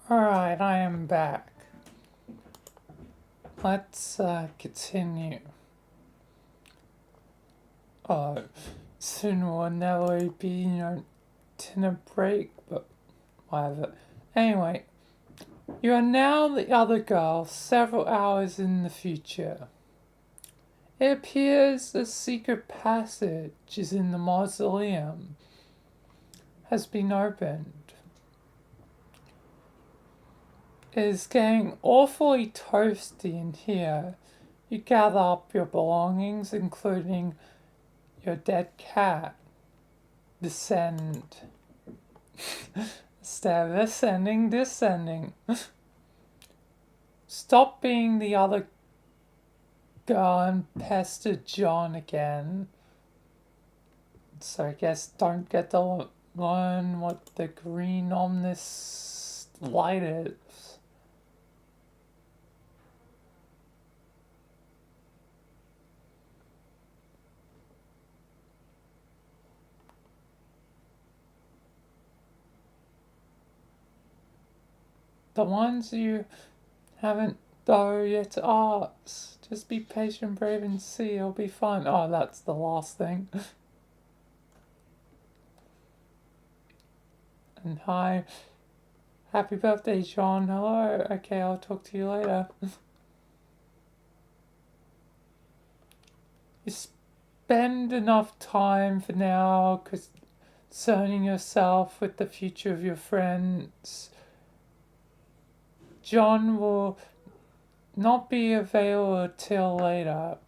Alright, I am back. Let's continue. Soon will never be dinner break, but whatever. Anyway, you are now the other girl, several hours in the future. It appears a secret passage is in the mausoleum has been opened. It is getting awfully toasty in here. You gather up your belongings, including your dead cat. Descend. Instead of ascending, descending. Stop being the other girl and pester John again. So I guess don't get to learn what the green ominous light is. The ones you haven't though yet asked. Just be patient, brave, and see. It'll be fine. Oh, that's the last thing. And hi. Happy birthday, John. Hello. Okay, I'll talk to you later. You spend enough time for now concerning yourself with the future of your friends. John will not be available till later.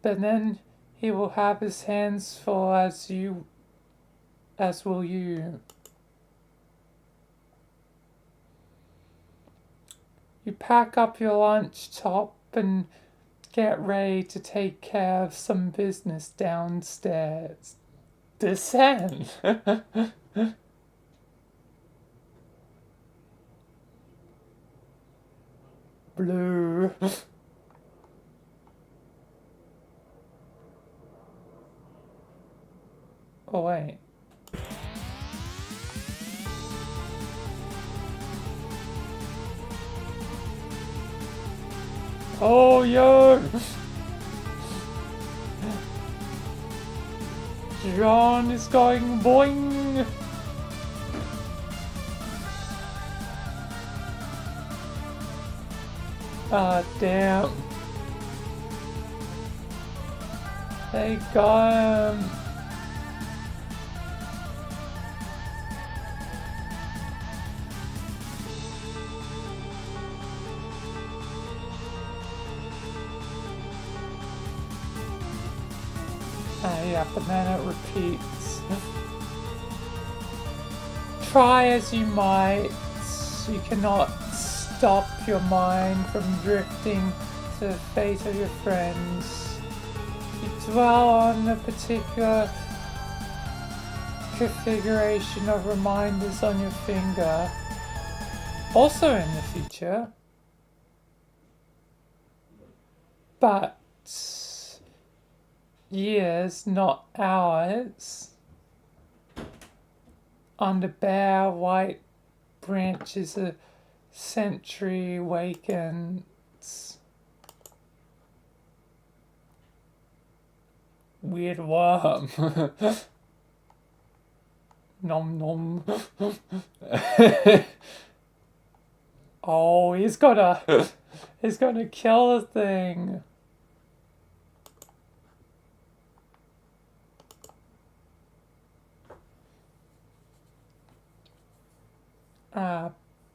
But then he will have his hands full as will you. You pack up your lunch top and get ready to take care of some business downstairs. Descend! Blue. Oh, wait. Oh, yo! John is going boing! Ah, damn. They got him. Yeah, but then it repeats. Try as you might, you cannot stop your mind from drifting to the fate of your friends. You dwell on a particular configuration of reminders on your finger. Also in the future. But years, not hours. Under bare white branches a century wakens. Weird worm. Nom nom. Oh, he's gonna kill the thing.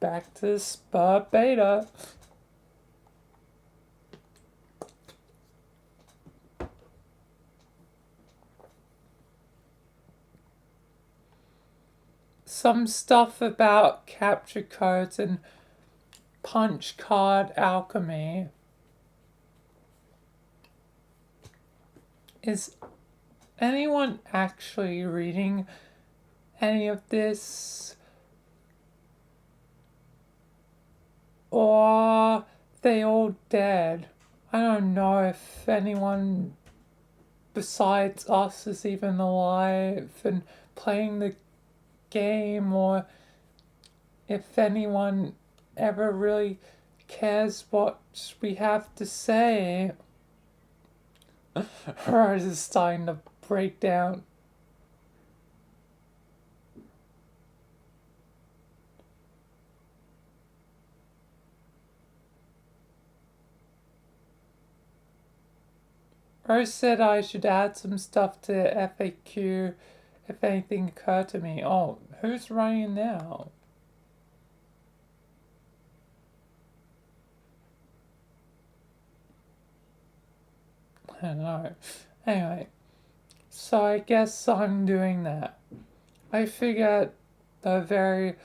Back to Spur Beta. Some stuff about capture codes and punch card alchemy. Is anyone actually reading any of this? Or they all dead? I don't know if anyone besides us is even alive and playing the game, or if anyone ever really cares what we have to say. Rose is starting to break down. Rose said I should add some stuff to FAQ if anything occurred to me. Oh, who's writing now? I don't know. Anyway, so I guess I'm doing that. I figure at the very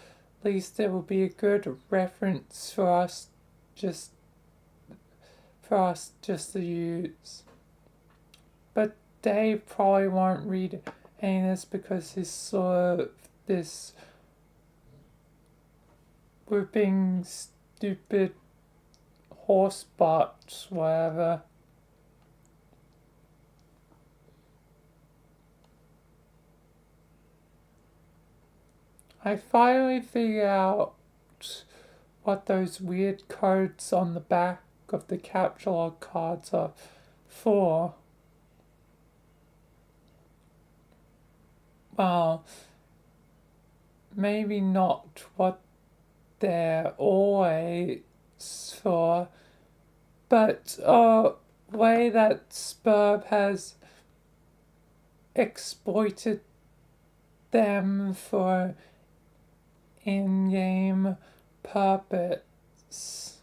least it will be a good reference for us just to use. But Dave probably won't read any of this because he's sort of this we're being stupid horse butts, whatever. I finally figured out what those weird codes on the back of the capture log cards are for. Well, maybe not what they're always for, but way that Spurb has exploited them for in-game purpose.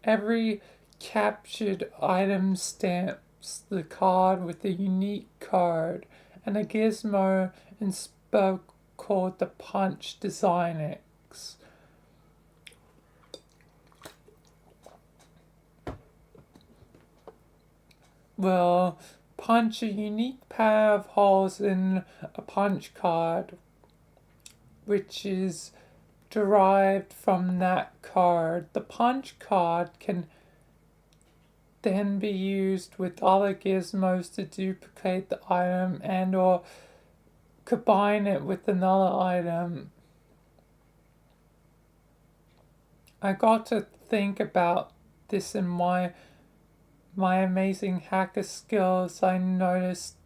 Every captured item stamps the card with a unique code and a gizmo in Spurb called the Punch Design X. Will punch a unique pair of holes in a punch card, which is derived from that card. The punch card can then be used with other gizmos to duplicate the item and or combine it with another item. I got to think about this in my amazing hacker skills. I noticed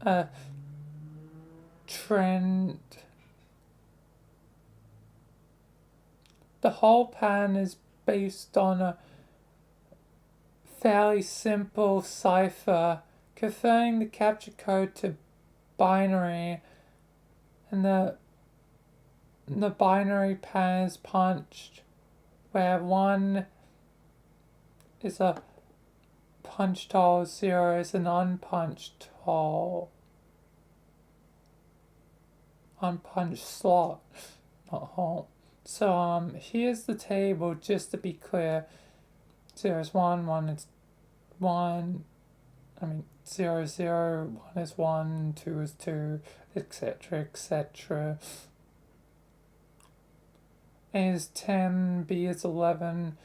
a trend. The whole pattern is based on a fairly simple cipher, converting the capture code to binary, and the binary pattern is punched, where 1 is a punched hole, 0 is an unpunched hole. Unpunched slot, not hole. So here's the table, just to be clear. 0 is 1, 1 is 1, 0 is 0, 1 is 1, 2 is 2, etc, etc. A is 10, B is 11,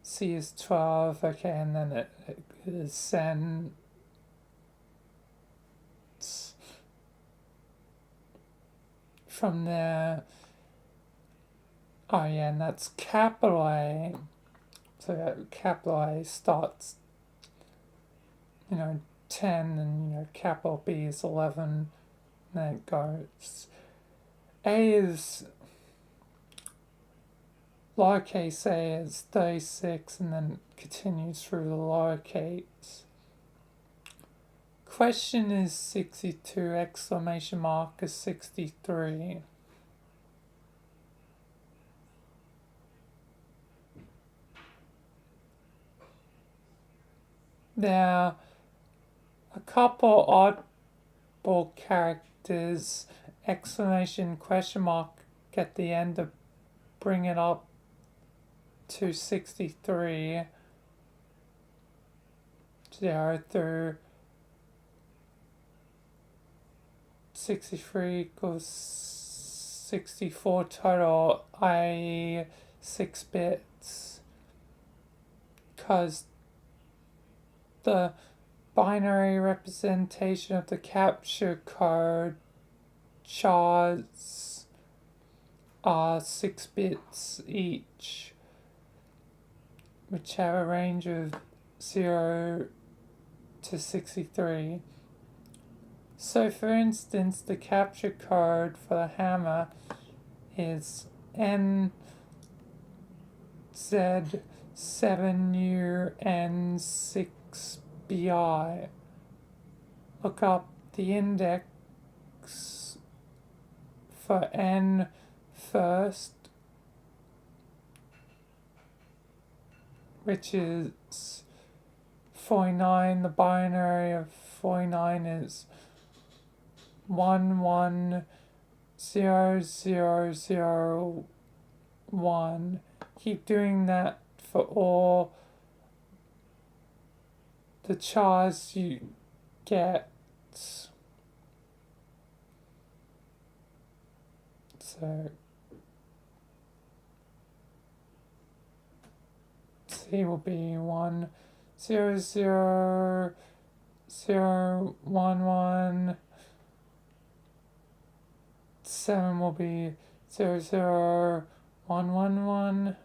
C is 12, okay, and then it is send. From there, oh yeah, and that's capital A. So capital A starts, 10, and capital B is 11, and then it goes. A is, lowercase a is 36, and then continues through the lowercase. Question is 62, exclamation mark is 63. There are a couple oddball characters, exclamation, question mark at the end to bring it up to 63. 0 through 63 equals 64 total, i.e. 6 bits. Because the binary representation of the capture code chars are 6 bits each, which have a range of 0 to 63. So for instance, the capture code for the hammer is NZ7UN6BI. Look up the index for N first, which is 49. The binary of 49 is 110001. Keep doing that for all the chars you get. So C will be 100011. 7 will be 00111.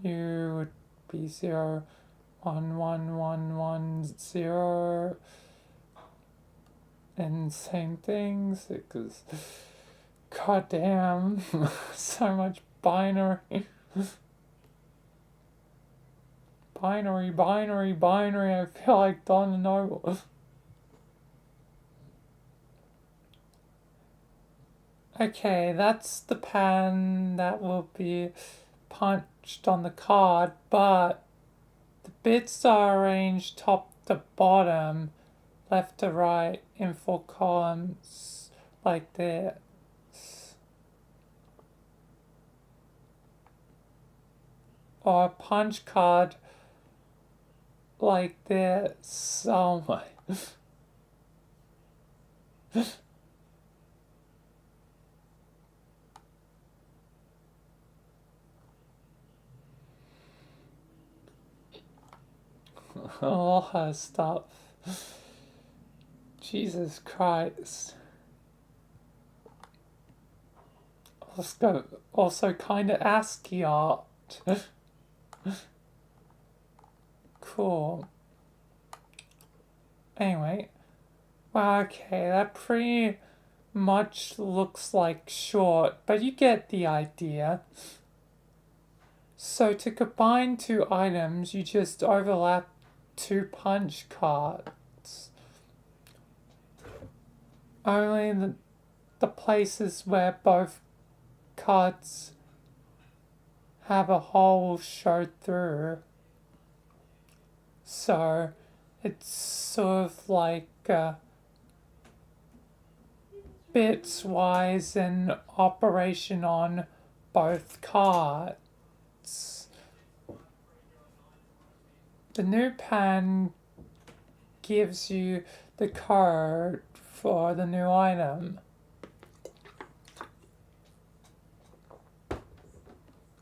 U would be 01110. And same things, because goddamn, so much binary. binary, I feel like Don Noble. Okay, that's the pan that will be punched on the card, but the bits are arranged top to bottom, left to right, in 4 columns, like this. Or a punch card like this. Oh my. All her stuff. Jesus Christ. Also kind of ASCII art. Cool. Anyway. Well, okay, that pretty much looks like short, but you get the idea. So to combine 2 items, you just overlap 2 punch cards. Only the places where both cards have a hole show through. So it's sort of like bits wise and operation on both cards. The new pan gives you the code for the new item.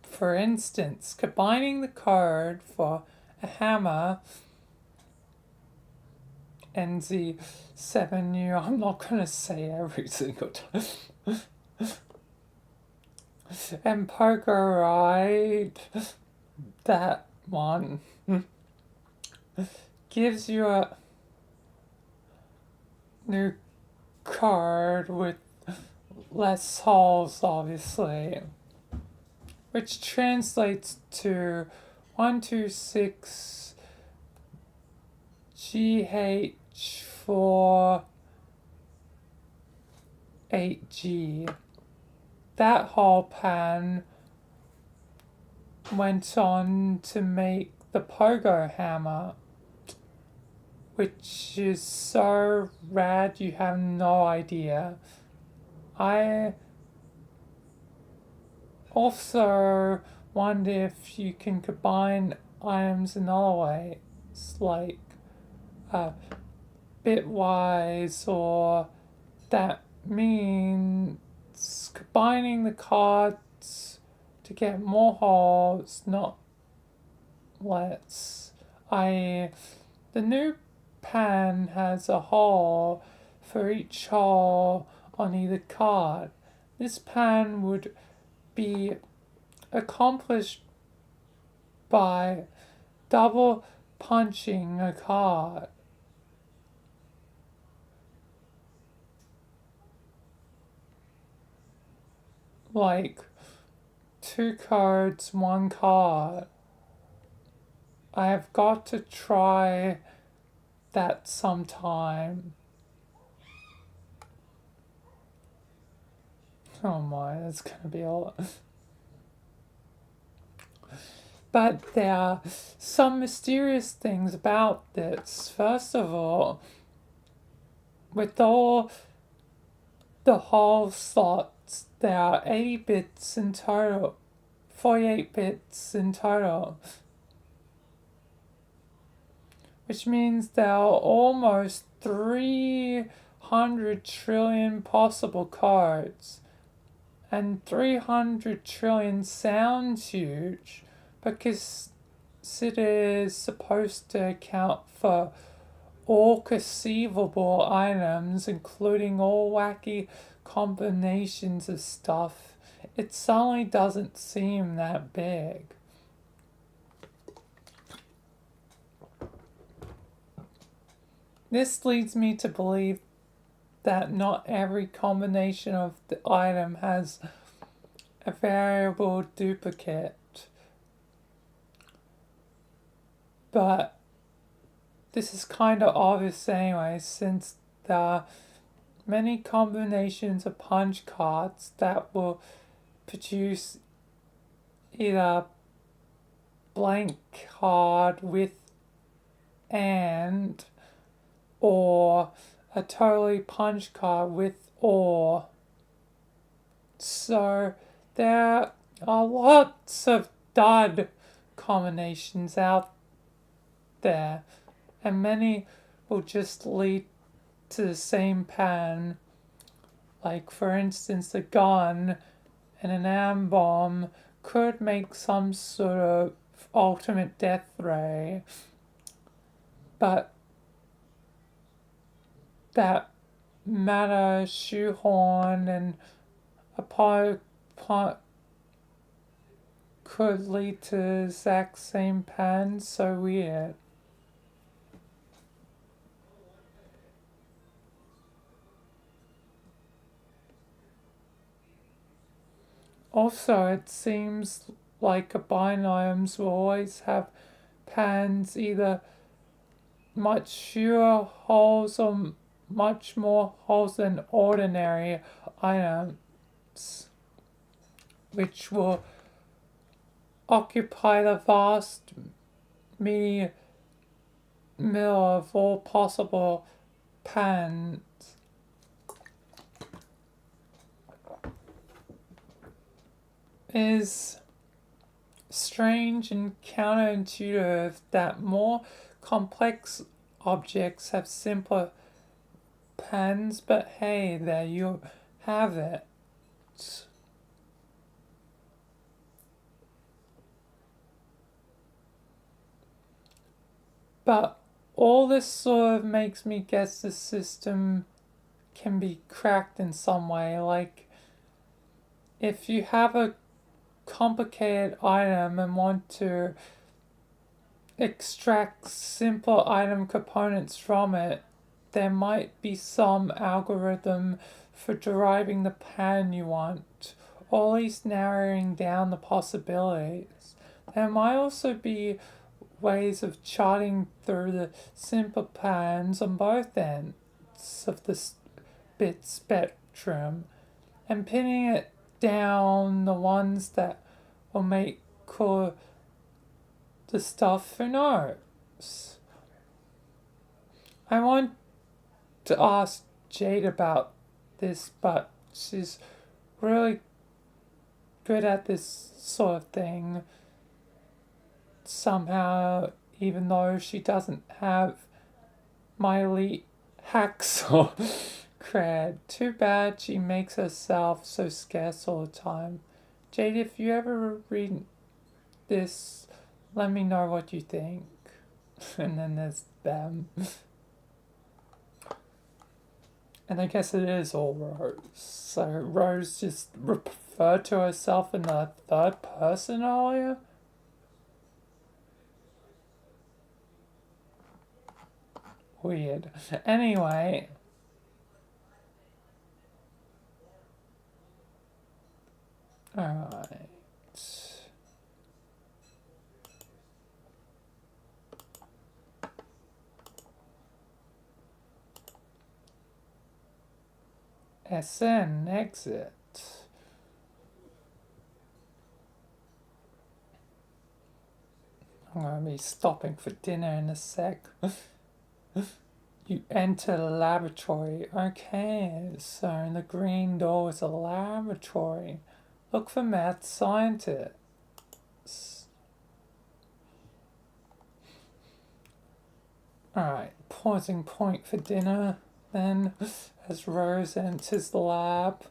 For instance, combining the code for a hammer NZ7U, I'm not going to say every single time, and poker ride, that one, gives you a new card with less holes, obviously, which translates to 126 GH4 8G. That whole pan went on to make the pogo hammer, which is so rad you have no idea. I also wonder if you can combine items in other ways, like bitwise, or that means combining the cards to get more holes, not less. The new pan has a hole for each hole on either card. This plan would be accomplished by double punching a card. Like 2 cards, 1 card. I have got to try that sometime. Oh my, that's gonna be a lot. But there are some mysterious things about this. First of all, with all the whole slots, there are 80 bits in total, 48 bits in total, which means there are almost 300 trillion possible cards, and 300 trillion sounds huge, because it is supposed to account for all conceivable items, including all wacky combinations of stuff. It suddenly doesn't seem that big. This leads me to believe that not every combination of the item has a variable duplicate. But this is kind of obvious anyway, since there are many combinations of punch cards that will produce either blank card with and, or a totally punch card with or. So there are lots of dud combinations out there, and many will just lead to the same pattern. Like, for instance, a gun and an atom bomb could make some sort of ultimate death ray, but that matter shoehorn and a pot could lead to the exact same pattern. So weird. Also, it seems like combined items will always have patterns, either much fewer holes or much more holes than ordinary items, which will occupy the vast middle of all possible patterns. Is strange and counterintuitive that more complex objects have simpler patterns, but hey, there you have it. But all this sort of makes me guess the system can be cracked in some way. Like, if you have a complicated item and want to extract simple item components from it, there might be some algorithm for deriving the pattern you want, or at least narrowing down the possibilities. There might also be ways of charting through the simple patterns on both ends of the bit spectrum and pinning it down the ones that will make cool the stuff. Who knows? I want to ask Jade about this, but she's really good at this sort of thing somehow, even though she doesn't have my elite hacksaw cred. Too bad she makes herself so scarce all the time. Jade, if you ever read this, let me know what you think. And then there's them. And I guess it is all Rose. So Rose just referred to herself in the third person earlier? Weird. Anyway. Alright. SN exit. I'm gonna be stopping for dinner in a sec. You enter the laboratory. Okay, so in the green door is a laboratory. Look for math scientists. Alright, pausing point for dinner then as Rose enters the lab.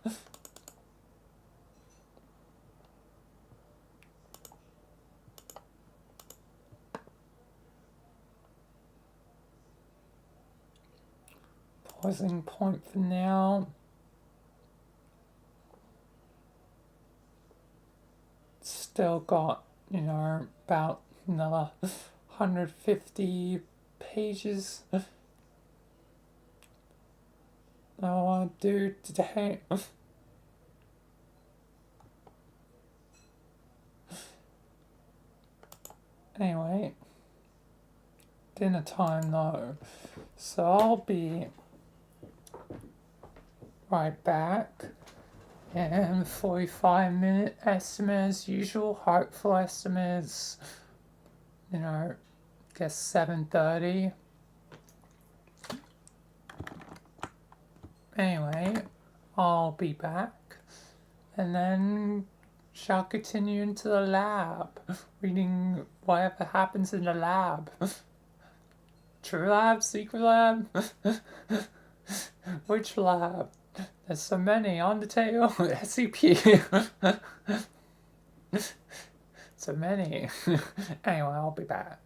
Pausing point for now. Still got, you know, about another 150 pages I want to do today. Anyway, dinner time though, so I'll be right back. And 45-minute estimate as usual. Hopeful estimates, you know, guess 7:30. Anyway, I'll be back and then shall continue into the lab, reading whatever happens in the lab. True lab, secret lab? Which lab? There's so many. Undertale, SCP. So many. Anyway, I'll be back.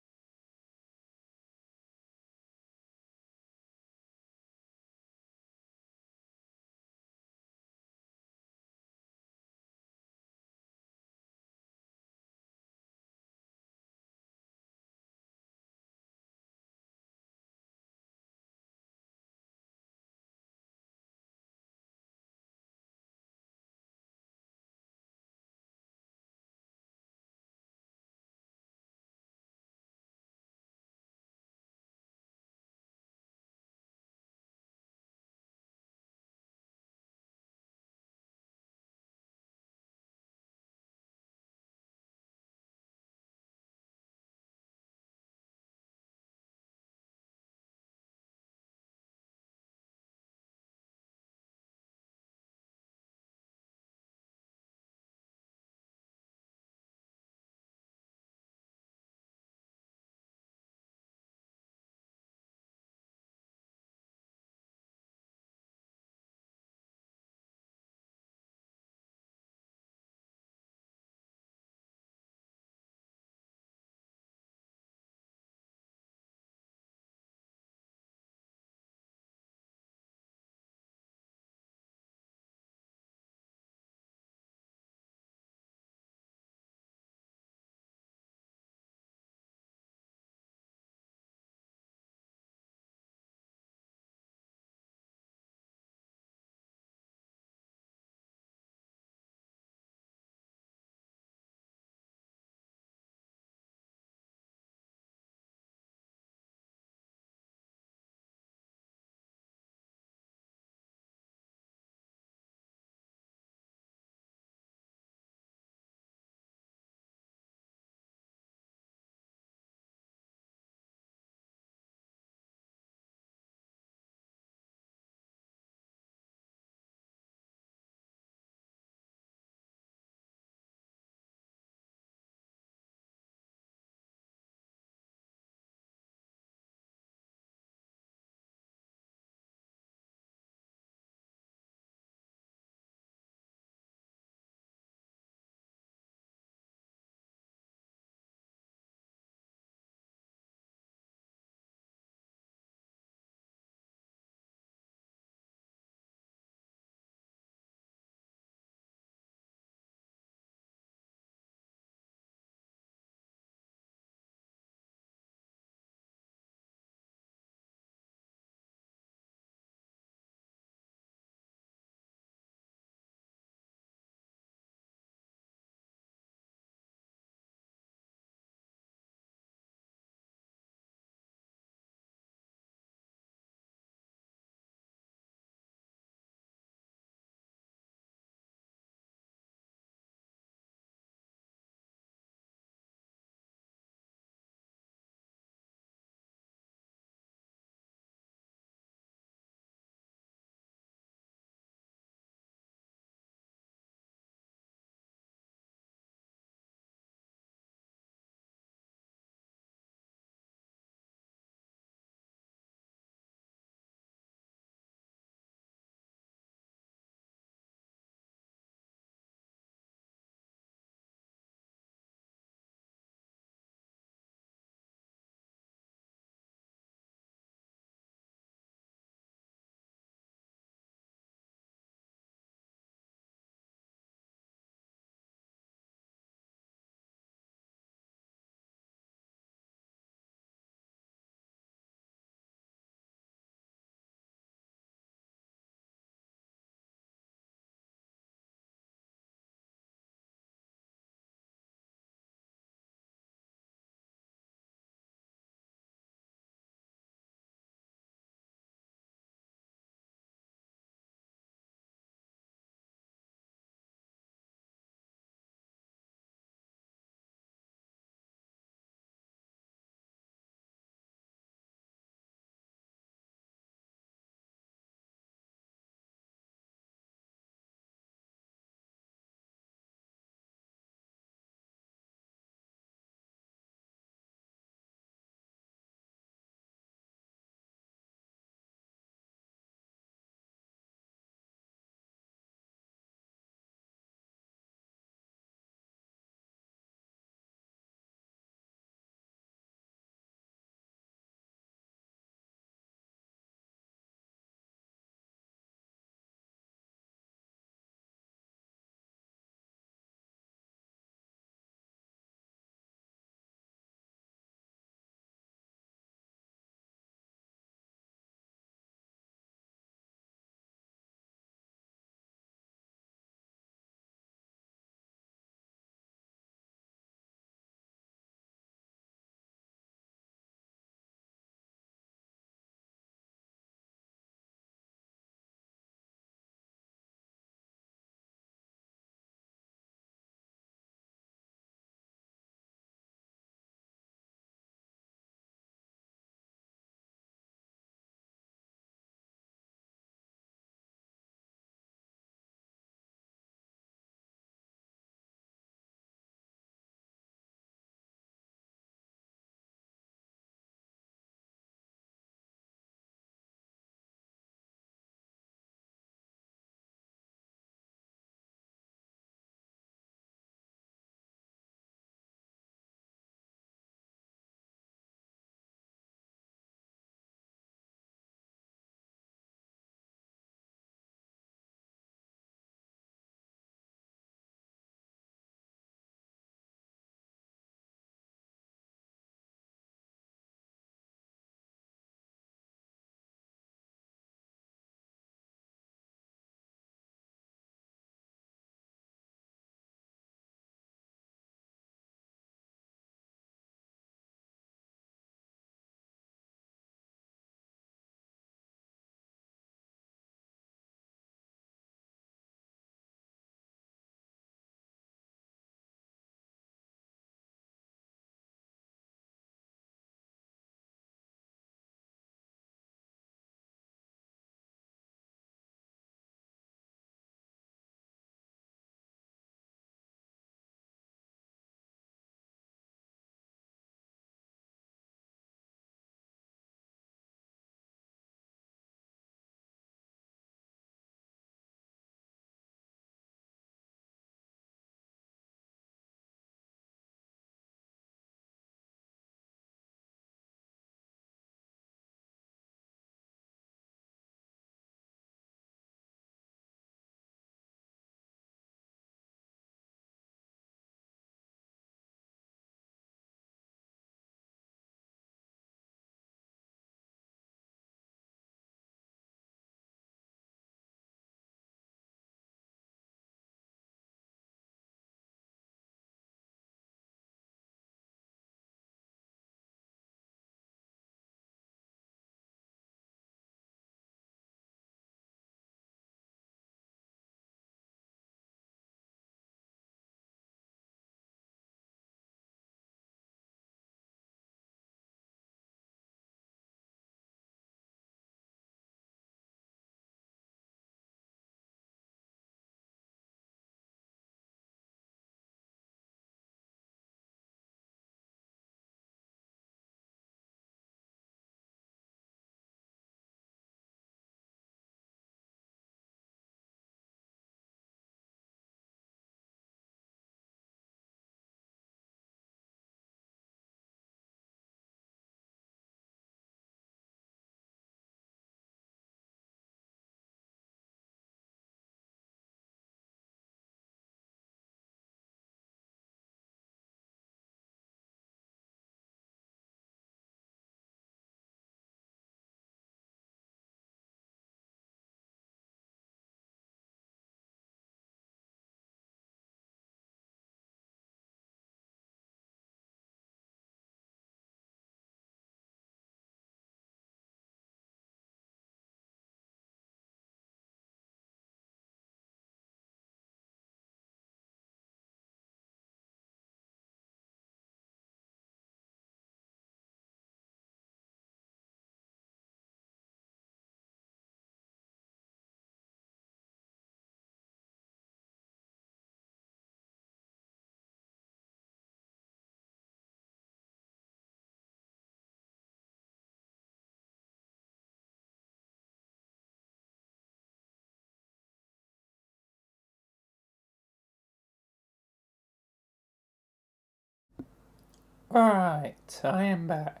Alright, I am back.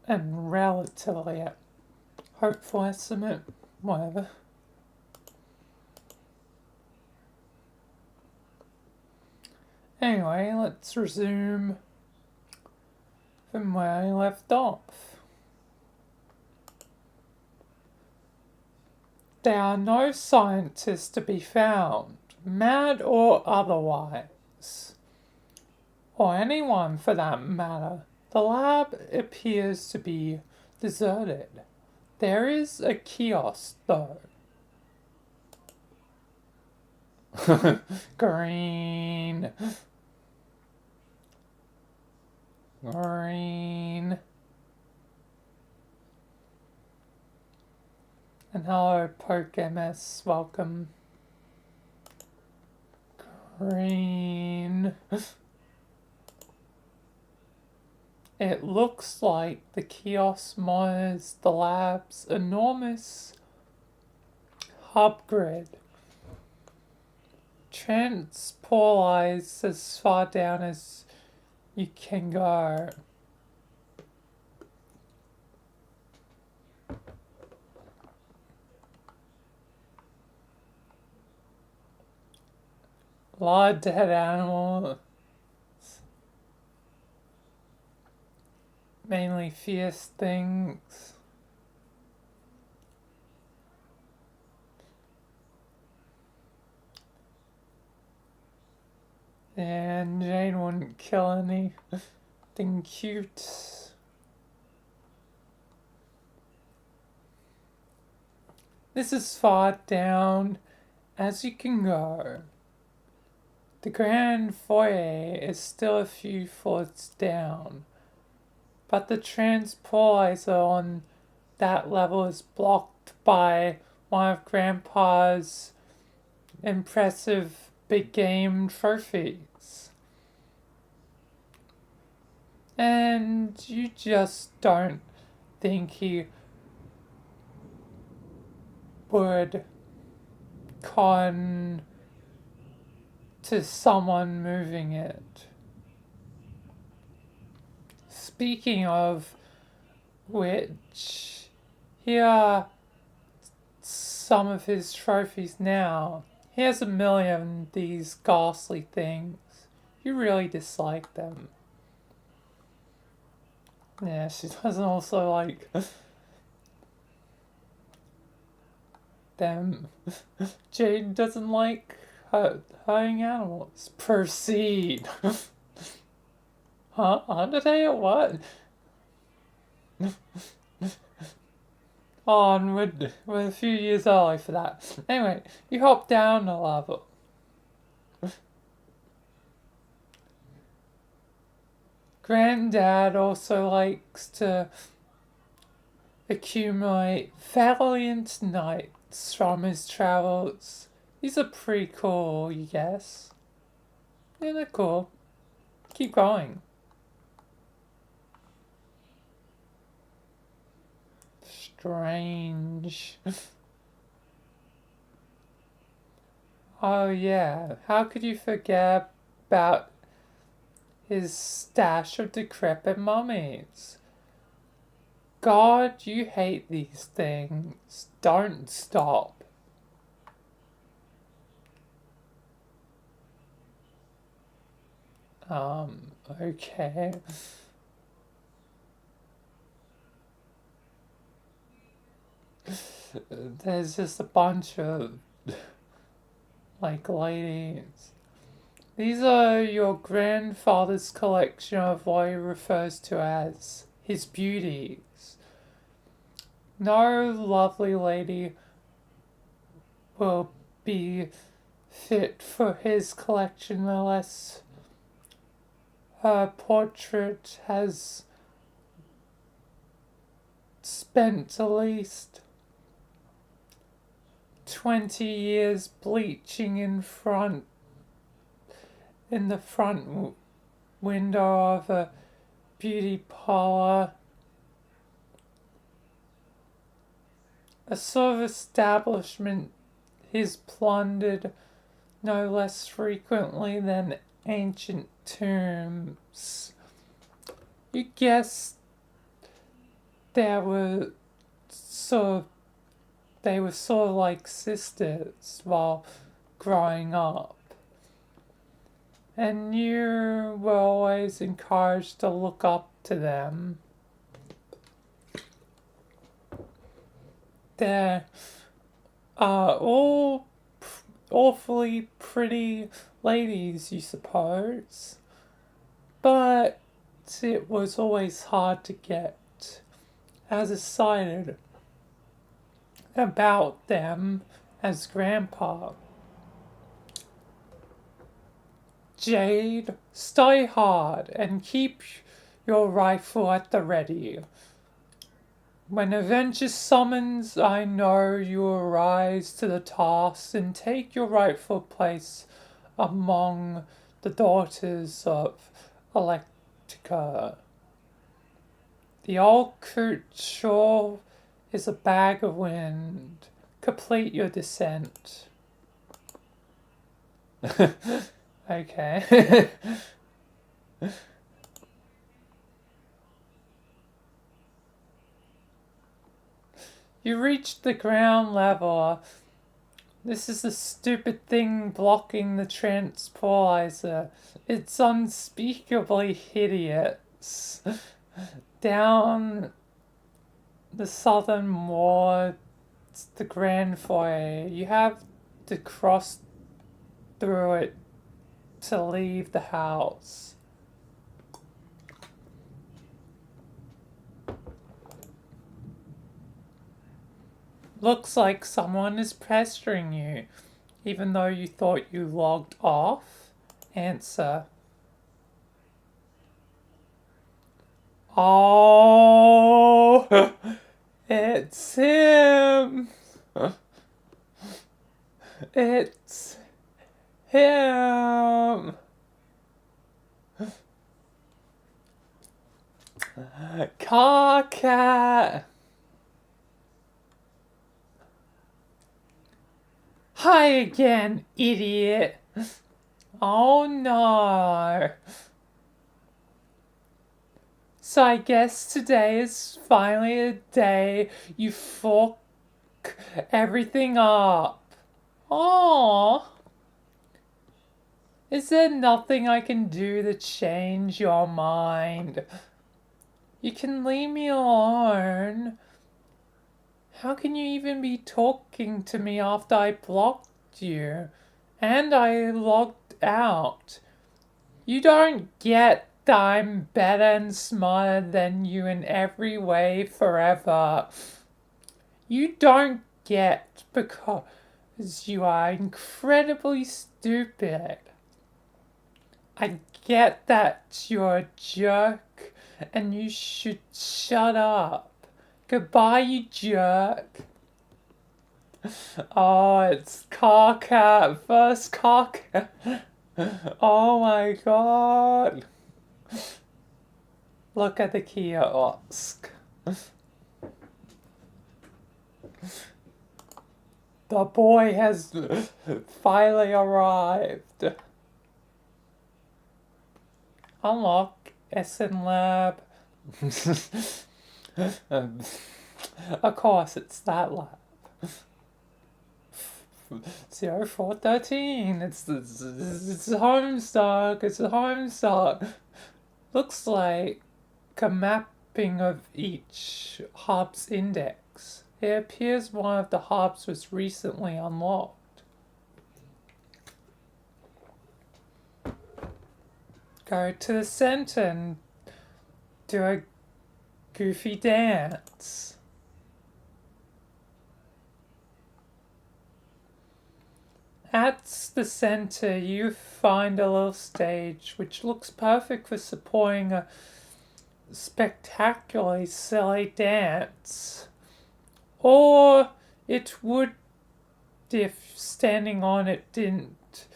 And relatively at hopeful estimate, whatever. Anyway, let's resume from where I left off. There are no scientists to be found, mad or otherwise, or anyone for that matter. The lab appears to be deserted. There is a kiosk, though. Green. Green. And hello, Poke MS. Welcome. Green. It looks like the kiosk monitors the lab's enormous hub grid. Transportized as far down as you can go. A lot of dead animals. Mainly fierce things. And Jane wouldn't kill anything cute. This is far down as you can go. The grand foyer is still a few floors down, but the transporter on that level is blocked by one of Grandpa's impressive big game trophies. And you just don't think he would con to someone moving it. Speaking of which, here are some of his trophies now. He has a million of these ghastly things. You really dislike them. Yeah, she doesn't also like them. Jade doesn't like hurting animals. Proceed. Huh? Undertale? What? Oh, and we're a few years early for that. Anyway, you hop down a level. Granddad also likes to accumulate valiant knights from his travels. These are pretty cool, you guess. Yeah, they're cool. Keep going. Strange. Oh yeah, how could you forget about his stash of decrepit mummies? God, you hate these things. Don't stop. Okay. There's just a bunch of, like, ladies. These are your grandfather's collection of what he refers to as his beauties. No lovely lady will be fit for his collection unless her portrait has spent at least 20 years bleaching in the front window of a beauty parlor. A sort of establishment is plundered no less frequently than ancient tombs. You guess they were sort of like sisters while growing up. And you were always encouraged to look up to them. They're all awfully pretty ladies, you suppose. But it was always hard to get as excited about them as Grandpa. Jade, stay hard and keep your rifle at the ready. When Avenger summons, I know you will rise to the task and take your rightful place among the daughters of Electrica. The old coot sure is a bag of wind. Complete your descent. Okay. You reached the ground level. This is the stupid thing blocking the tranquilizer. It's unspeakably hideous. Down the southern wall, it's the grand foyer. You have to cross through it to leave the house. Looks like someone is pestering you, even though you thought you logged off. Answer. Oh, it's him. It's him. Car cat. Hi again, idiot. Oh no. So I guess today is finally a day you fuck everything up. Aww. Is there nothing I can do to change your mind? You can leave me alone. How can you even be talking to me after I blocked you? And I logged out. You don't get that I'm better and smarter than you in every way forever. You don't get because you are incredibly stupid. I get that you're a jerk and you should shut up. Goodbye, you jerk. Oh, it's car cat. First car cat. Oh my god. Look at the kiosk. The boy has finally arrived. Unlock SN Lab. Of course, it's that lab. 0413. It's homestuck. It's a homestuck. Looks like a mapping of each hub's index. It appears one of the hubs was recently unlocked. Go to the center and do a goofy dance. At the center, you find a little stage which looks perfect for supporting a spectacularly silly dance. Or it would if standing on it didn't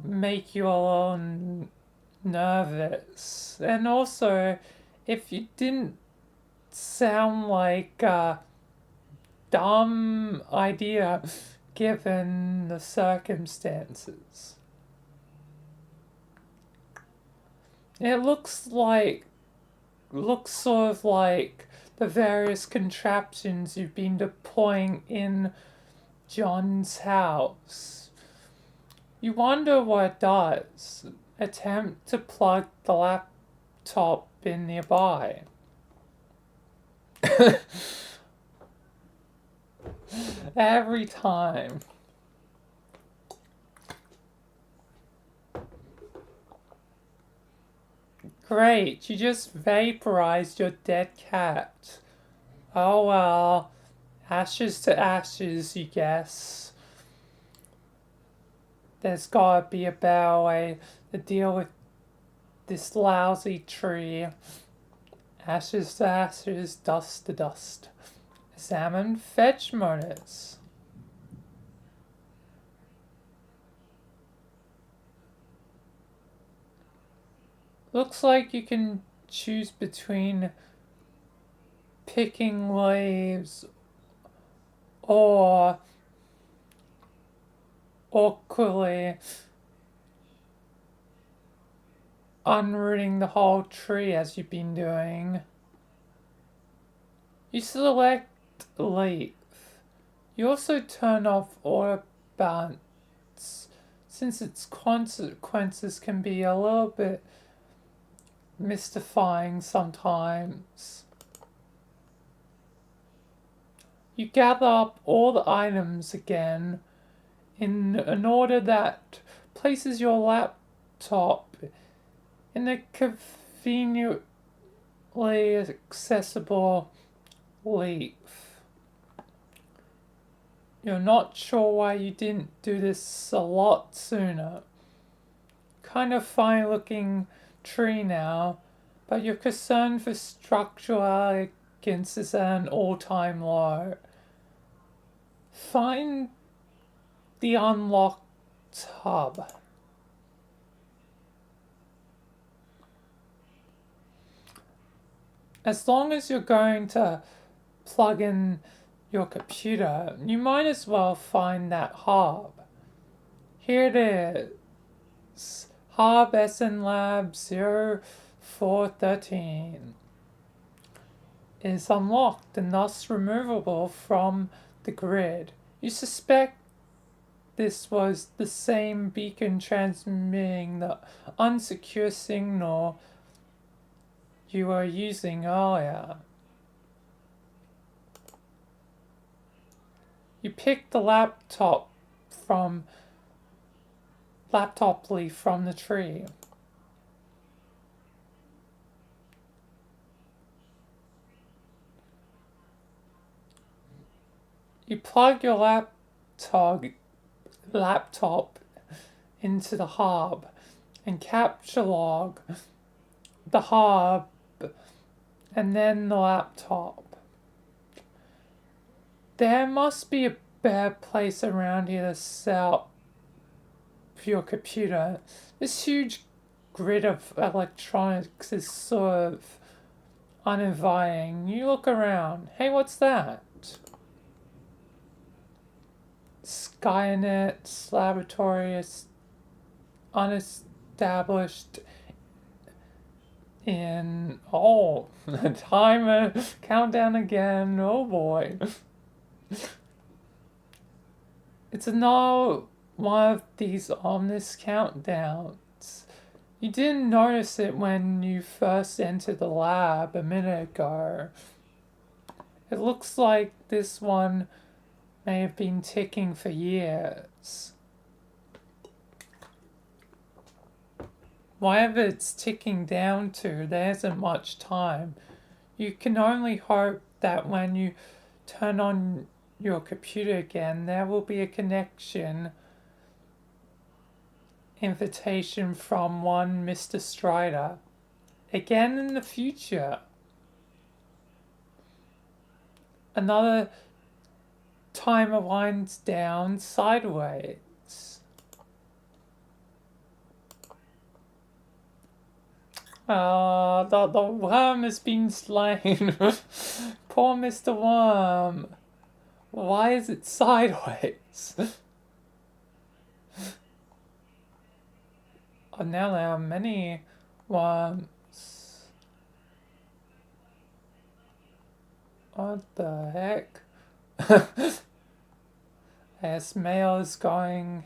make you a little nervous. And also, if you didn't sound like a dumb idea given the circumstances. It looks sort of like the various contraptions you've been deploying in John's house. You wonder what it does. Attempt to plug the laptop in nearby. Every time. Great, you just vaporized your dead cat. Oh well, ashes to ashes, you guess. There's gotta be a better way to deal with this lousy tree. Ashes to ashes, dust to dust. Examine fetch motors. Looks like you can choose between picking leaves or awkwardly unrooting the whole tree as you've been doing. You select leaf. You also turn off auto balance since its consequences can be a little bit mystifying sometimes. You gather up all the items again in an order that places your laptop in a conveniently accessible leaf. You're not sure why you didn't do this a lot sooner. Kind of fine looking tree now, but your concern for structural elegance is at an all-time low. Find the unlocked hub. As long as you're going to plug in your computer, you might as well find that hub. Here it is. Hub SN Lab 0413 is unlocked and thus removable from the grid. You suspect this was the same beacon transmitting the unsecure signal you were using earlier. You pick the laptop leaf from the tree. You plug your laptop into the hub and capture log the hub and then the laptop. There must be a better place around here to set up your computer. This huge grid of electronics is sort of uninviting. You look around. Hey, what's that? Skynet's laboratory is unestablished in... Oh, timer, countdown again. Oh boy. It's another one of these ominous countdowns. You didn't notice it when you first entered the lab a minute ago. It looks like this one may have been ticking for years. Whatever it's ticking down to, there isn't much time. You can only hope that when you turn on your computer again, there will be a connection invitation from one Mr. Strider. Again in the future. Another timer winds down sideways. The worm has been slain. Poor Mr. Worm. Why is it sideways? Oh, now there are many once. What the heck? This mail is going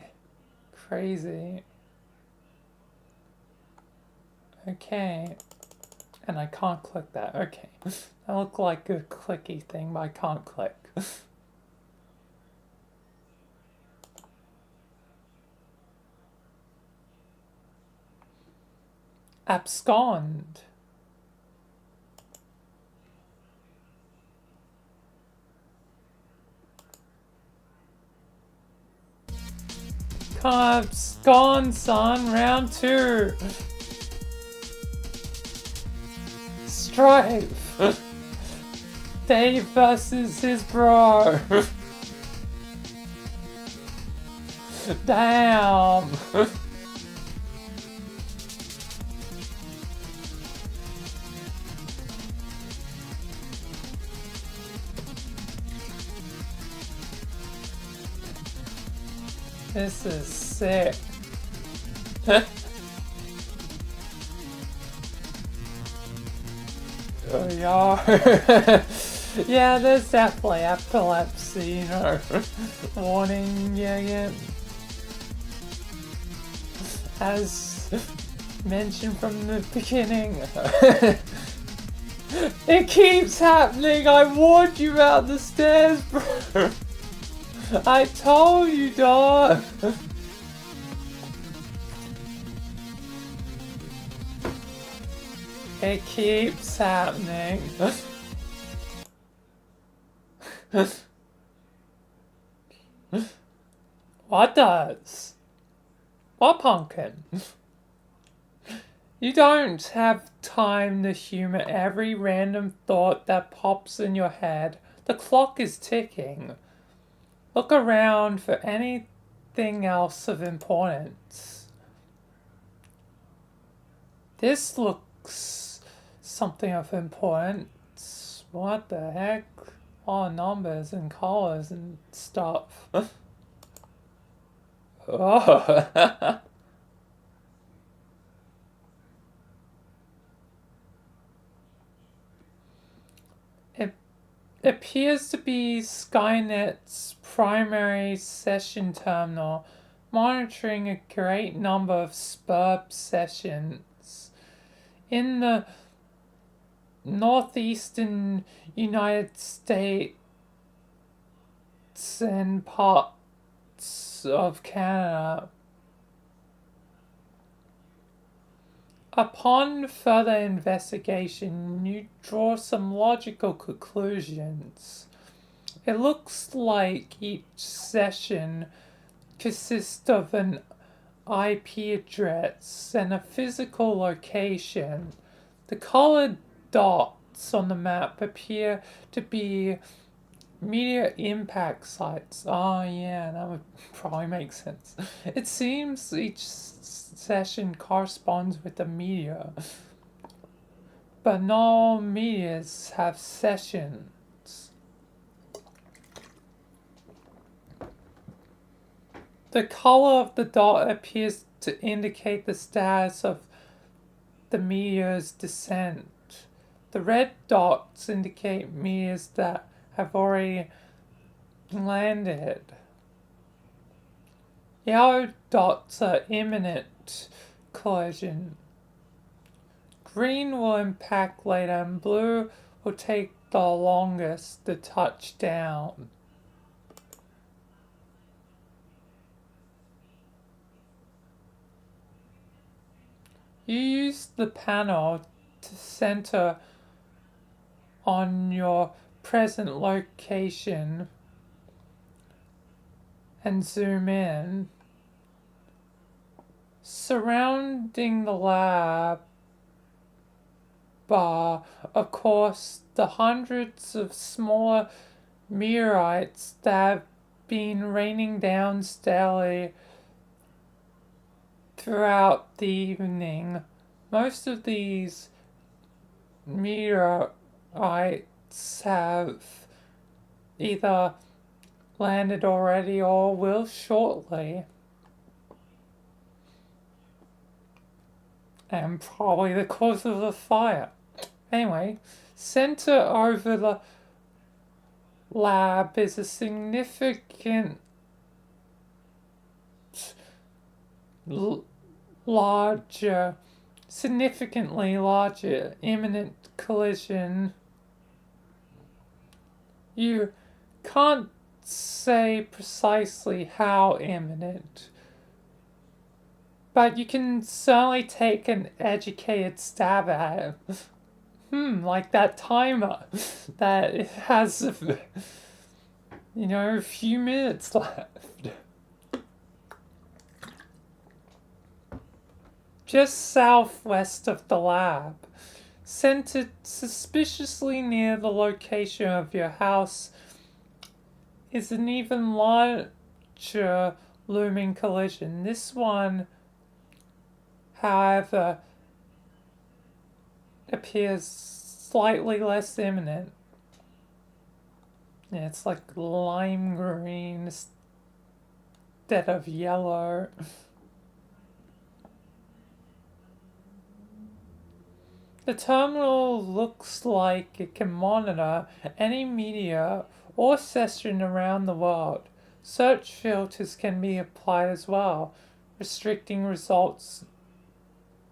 crazy. Okay. And I can't click that. Okay. That looked like a clicky thing, but I can't click. Abscond. Abscond, son. Round 2. Strife. Dave versus his bro. Damn. This is sick. Oh, yeah. Yeah, there's definitely epilepsy, you know. Warning, yeah. As mentioned from the beginning. It keeps happening. I warned you about the stairs, bro. I told you, dog. It keeps happening. What does? What pumpkin? You don't have time to humor every random thought that pops in your head. The clock is ticking. Look around for anything else of importance. This looks something of importance. What the heck? All numbers and colors and stuff. Oh. It appears to be Skynet's primary session terminal, monitoring a great number of SPURB sessions. In the northeastern United States and parts of Canada. Upon further investigation, you draw some logical conclusions. It looks like each session consists of an IP address and a physical location. The colored dots on the map appear to be meteor impact sites. Oh yeah, that would probably make sense. It seems each session corresponds with a meteor, but not all meteors have sessions. The color of the dot appears to indicate the status of the meteor's descent. The red dots indicate meteors that have already landed. Yellow dots are imminent collision. Green will impact later and blue will take the longest to touch down. You use the panel to center on your present location and zoom in. Surrounding the lab are, of course, the hundreds of smaller meteorites that have been raining down steadily throughout the evening. Most of these meteorites have either landed already or will shortly. and probably the cause of the fire. Anyway, center over the lab is a significantly larger imminent collision. You can't say precisely how imminent, but you can certainly take an educated stab at it. Like that timer that it has, you know, a few minutes left. Just southwest of the lab, centered suspiciously near the location of your house, is an even larger looming collision. This one, however, appears slightly less imminent. Yeah, it's like lime green instead of yellow. The terminal looks like it can monitor any media or session around the world. Search filters can be applied as well, restricting results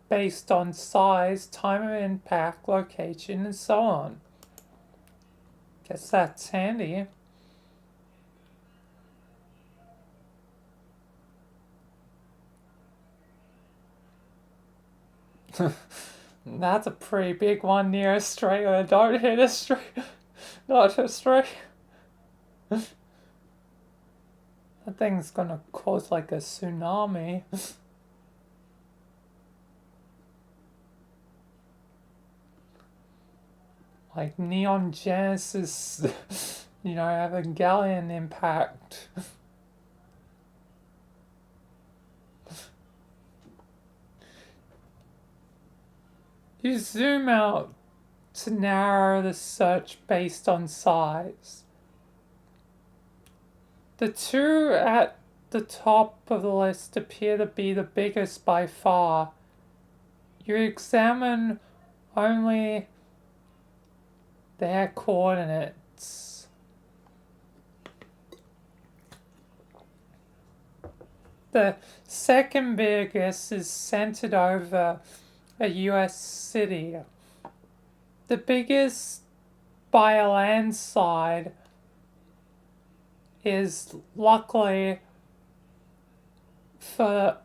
based on size, time of impact, location, and so on. Guess that's handy. That's a pretty big one near Australia. Don't hit Australia. Not Australia. That thing's gonna cause like a tsunami. Like Neon Genesis, you know, Evangelion impact. You zoom out to narrow the search based on size. The two at the top of the list appear to be the biggest by far. You examine only their coordinates. The second biggest is centered over a US city. The biggest by a landslide is, luckily for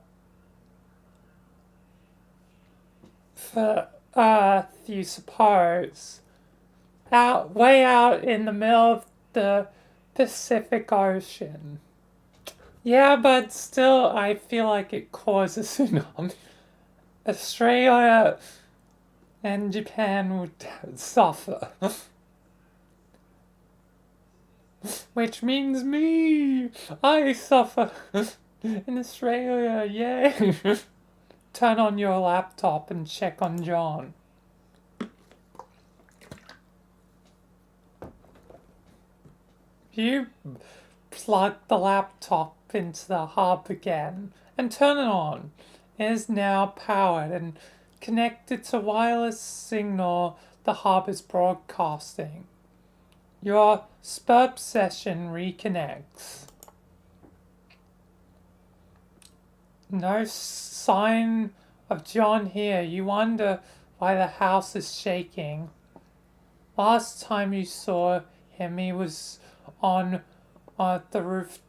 Earth, you suppose, way out in the middle of the Pacific Ocean. Yeah, but still, I feel like it caused a tsunami. Australia and Japan would suffer. Which means me! I suffer in Australia, yay! Turn on your laptop and check on John. You plug the laptop into the hub again and turn it on. It is now powered and connected to wireless signal the hub is broadcasting. Your SPURP session reconnects. No sign of John here. You wonder why the house is shaking. Last time you saw him, he was on the roof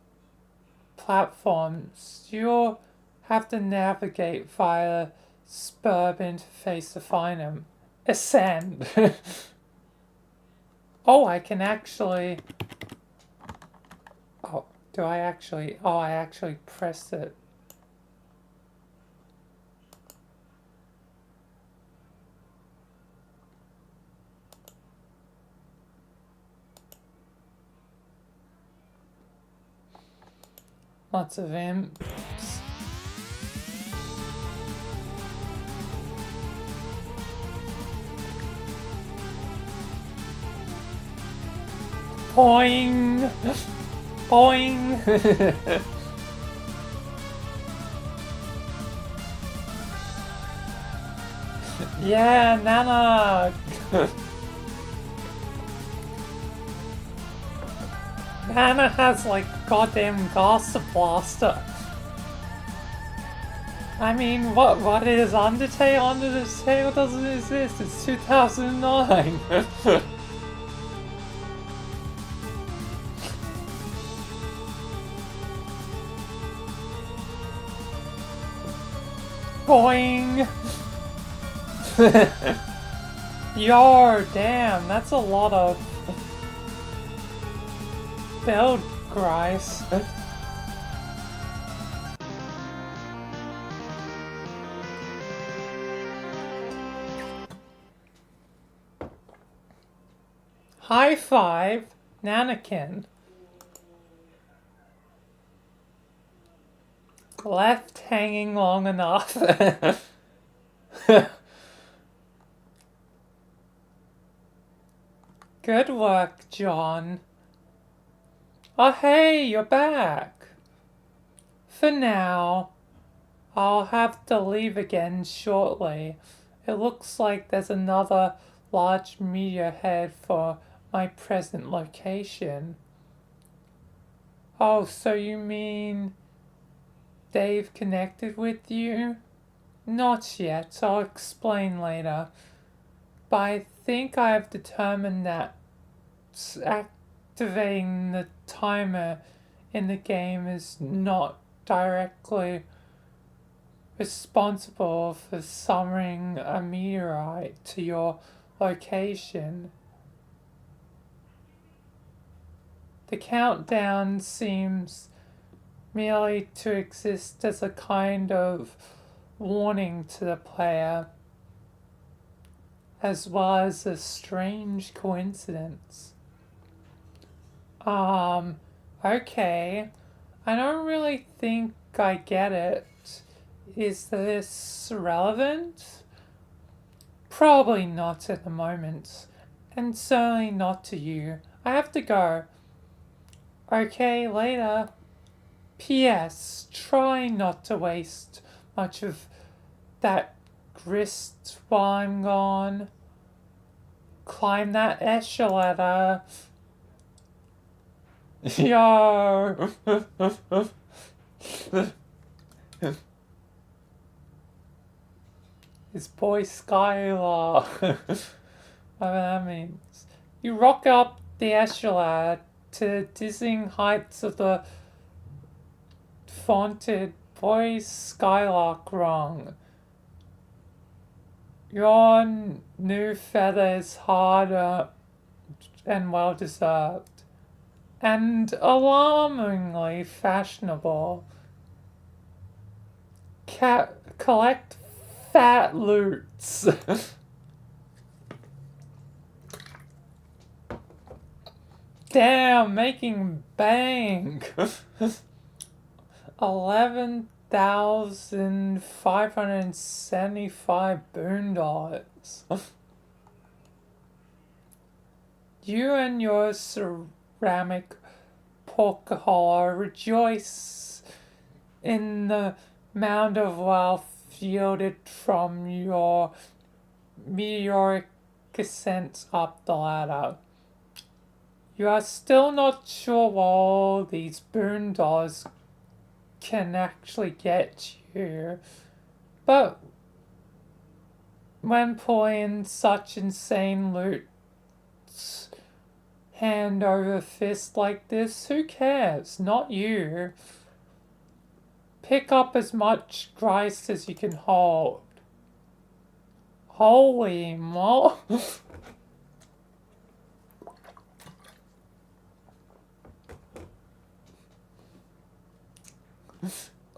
platforms. You'll have to navigate via SPURP interface to find him. Ascend. Oh, I can actually... Oh, do I actually... Oh, I actually pressed it. Lots of imps. Boing! Boing! Yeah, Nana! Nana has like goddamn Gossip Blaster. I mean, what is Undertale? Under the Tale doesn't exist. It's 2009. Boing! Yo, damn, that's a lot of build, Grice. High five, Nanakin. Left hanging long enough. Good work, John. Oh hey, you're back. For now, I'll have to leave again shortly. It looks like there's another large meteorhead for my present location. Oh, so you mean they've connected with you? Not yet, I'll explain later. But I think I've determined that activating the timer in the game is not directly responsible for summoning a meteorite to your location. The countdown seems merely to exist as a kind of warning to the player, as well as a strange coincidence. Okay. I don't really think I get it. Is this relevant? Probably not at the moment, and certainly not to you. I have to go. Okay, later. P.S. Try not to waste much of that grist while I'm gone. Climb that escalator. Yo! It's boy Skylar. Whatever that means. You rock up the escalator to the dizzying heights of the vaunted boy Skylark rung. Your new feather is harder and well deserved, and alarmingly fashionable. Collect fat loots. Damn, making bank. 11,575 boondollars. You and your ceramic porkahola rejoice in the mound of wealth yielded from your meteoric ascent up the ladder. You are still not sure what all these boondollars can actually get you, but when pulling such insane loot hand over fist like this, who cares? Not you. Pick up as much Christ as you can hold. Holy mo!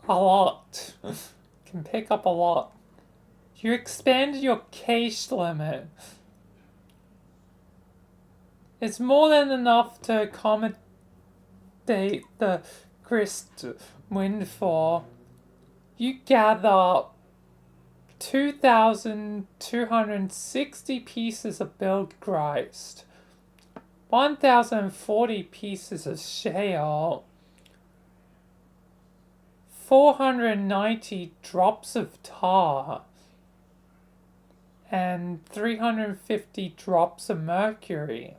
A lot. Can pick up a lot. You expanded your cache limit. It's more than enough to accommodate the grist windfall. You gather up 2,260 pieces of build grist, 1,040 pieces of shale, 490 drops of tar, and 350 drops of mercury.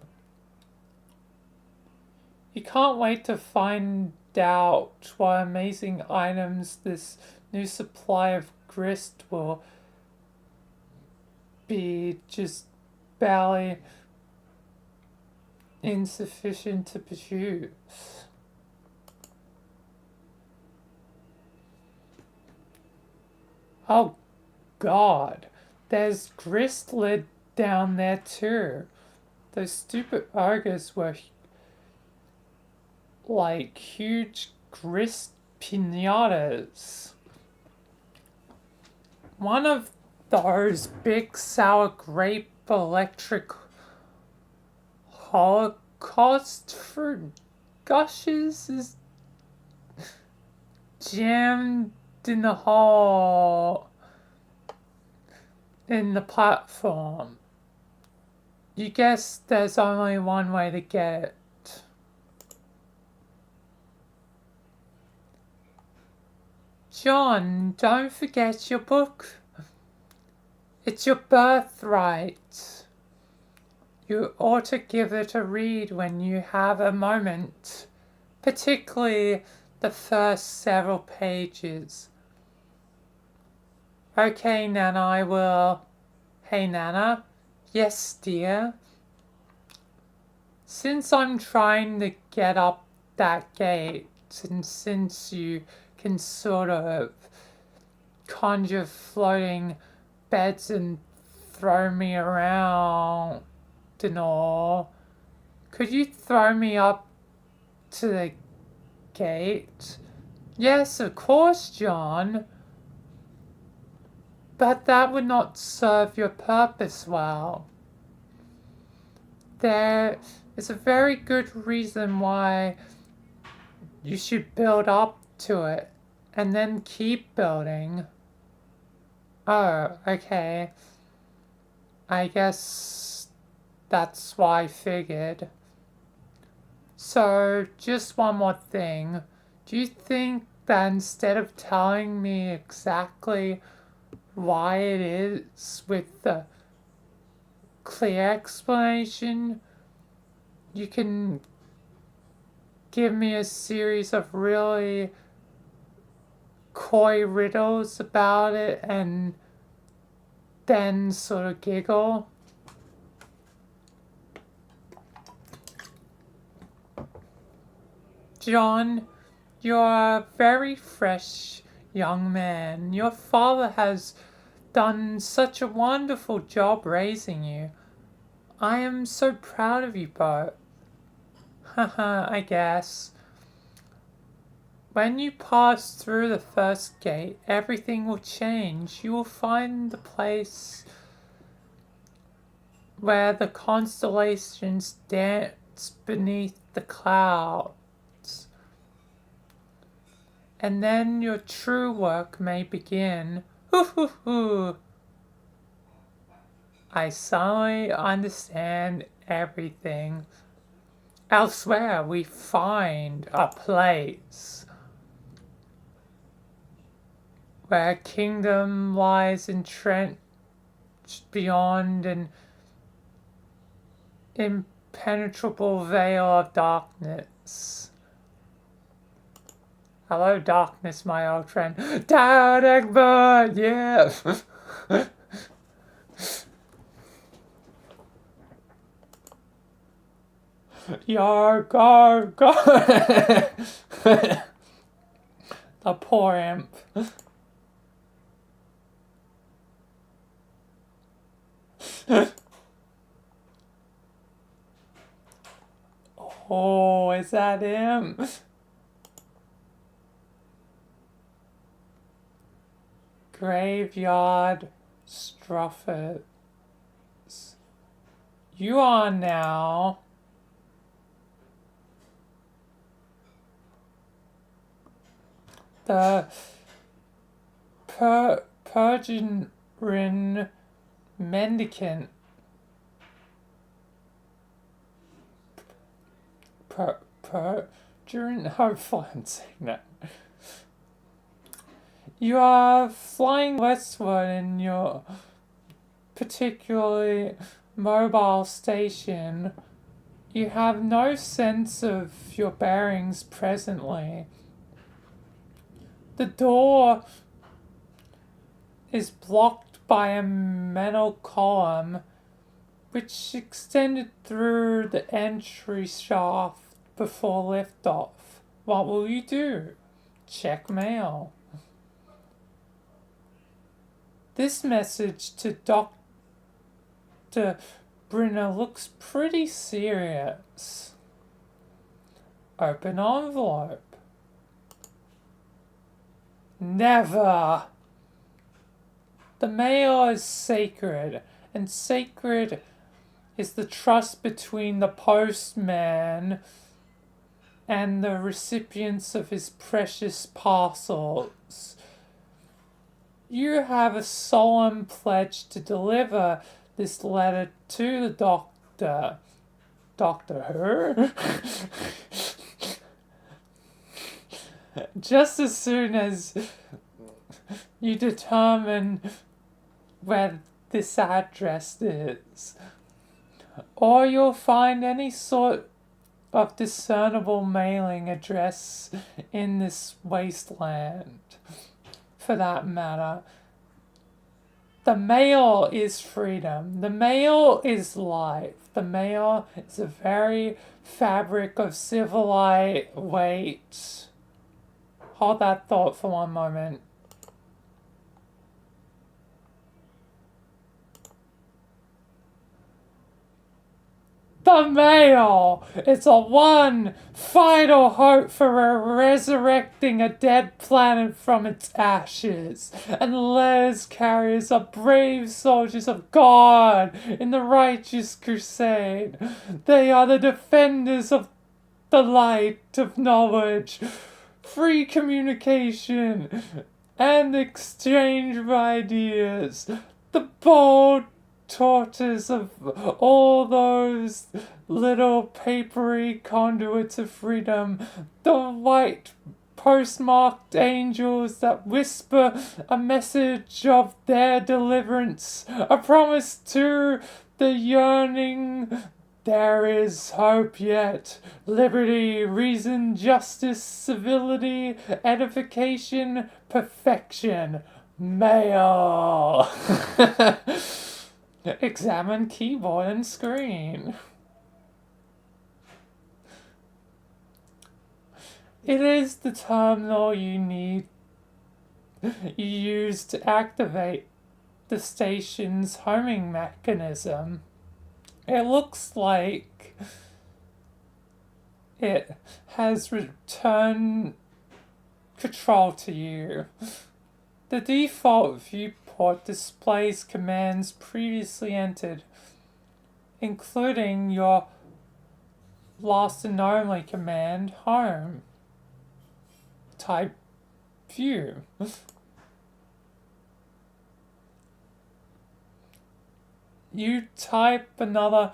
You can't wait to find out what amazing items this new supply of grist will be, just barely insufficient to produce. Oh God, there's grist lid down there too. Those stupid ogres were like huge grist pinatas. One of those big sour grape electric holocaust fruit gushes is jammed in the hole in the platform. You guess there's only one way to get it. John, don't forget your book. It's your birthright. You ought to give it a read when you have a moment, particularly the first several pages. Okay, Nana, I will. Hey, Nana. Yes, dear. Since I'm trying to get up that gate, and since you can sort of conjure floating beds and throw me around and all, could you throw me up to the gate? Yes, of course, John. But that would not serve your purpose well. There is a very good reason why you should build up to it and then keep building. Oh, okay. I guess that's why I figured. So, just one more thing. Do you think that instead of telling me exactly why it is with the clear explanation, you can give me a series of really coy riddles about it and then sort of giggle? John, you're a very fresh young man. Your father has done such a wonderful job raising you. I am so proud of you both. Haha, I guess. When you pass through the first gate, everything will change. You will find the place where the constellations dance beneath the clouds. And then your true work may begin. Hoo hoo hoo. I suddenly understand everything. Elsewhere we find a place where a kingdom lies entrenched beyond an impenetrable veil of darkness. Hello, darkness, my old friend. Dad Egbert, yeah. Yar, gar, gar. The poor imp. Oh, is that him? Graveyard Struffers. You are now the Persian mendicant. Persian, hopefully I'm saying that. You are flying westward in your particularly mobile station, you have no sense of your bearings presently. The door is blocked by a metal column which extended through the entry shaft before liftoff. What will you do? Check mail. This message to Dr. Brynner looks pretty serious. Open envelope. Never! The mail is sacred, and sacred is the trust between the postman and the recipients of his precious parcels. You have a solemn pledge to deliver this letter to the doctor. Doctor who? Just as soon as you determine where this address is, or you'll find any sort of discernible mailing address in this wasteland, for that matter. The mail is freedom. The mail is life. The mail is a very fabric of civilized... Wait. Hold that thought for one moment. The mail! It's a one final hope for resurrecting a dead planet from its ashes. And the letters carriers are brave soldiers of God in the righteous crusade. They are the defenders of the light of knowledge, free communication, and exchange of ideas. The bold tortoise of all those little papery conduits of freedom, the white postmarked angels that whisper a message of their deliverance, a promise to the yearning. There is hope yet. Liberty, reason, justice, civility, edification, perfection. Mail. Examine keyboard and screen. It is the terminal you use to activate the station's homing mechanism. It looks like it has returned control to you. The default viewport displays commands previously entered, including your last and only command, home. Type view. You type another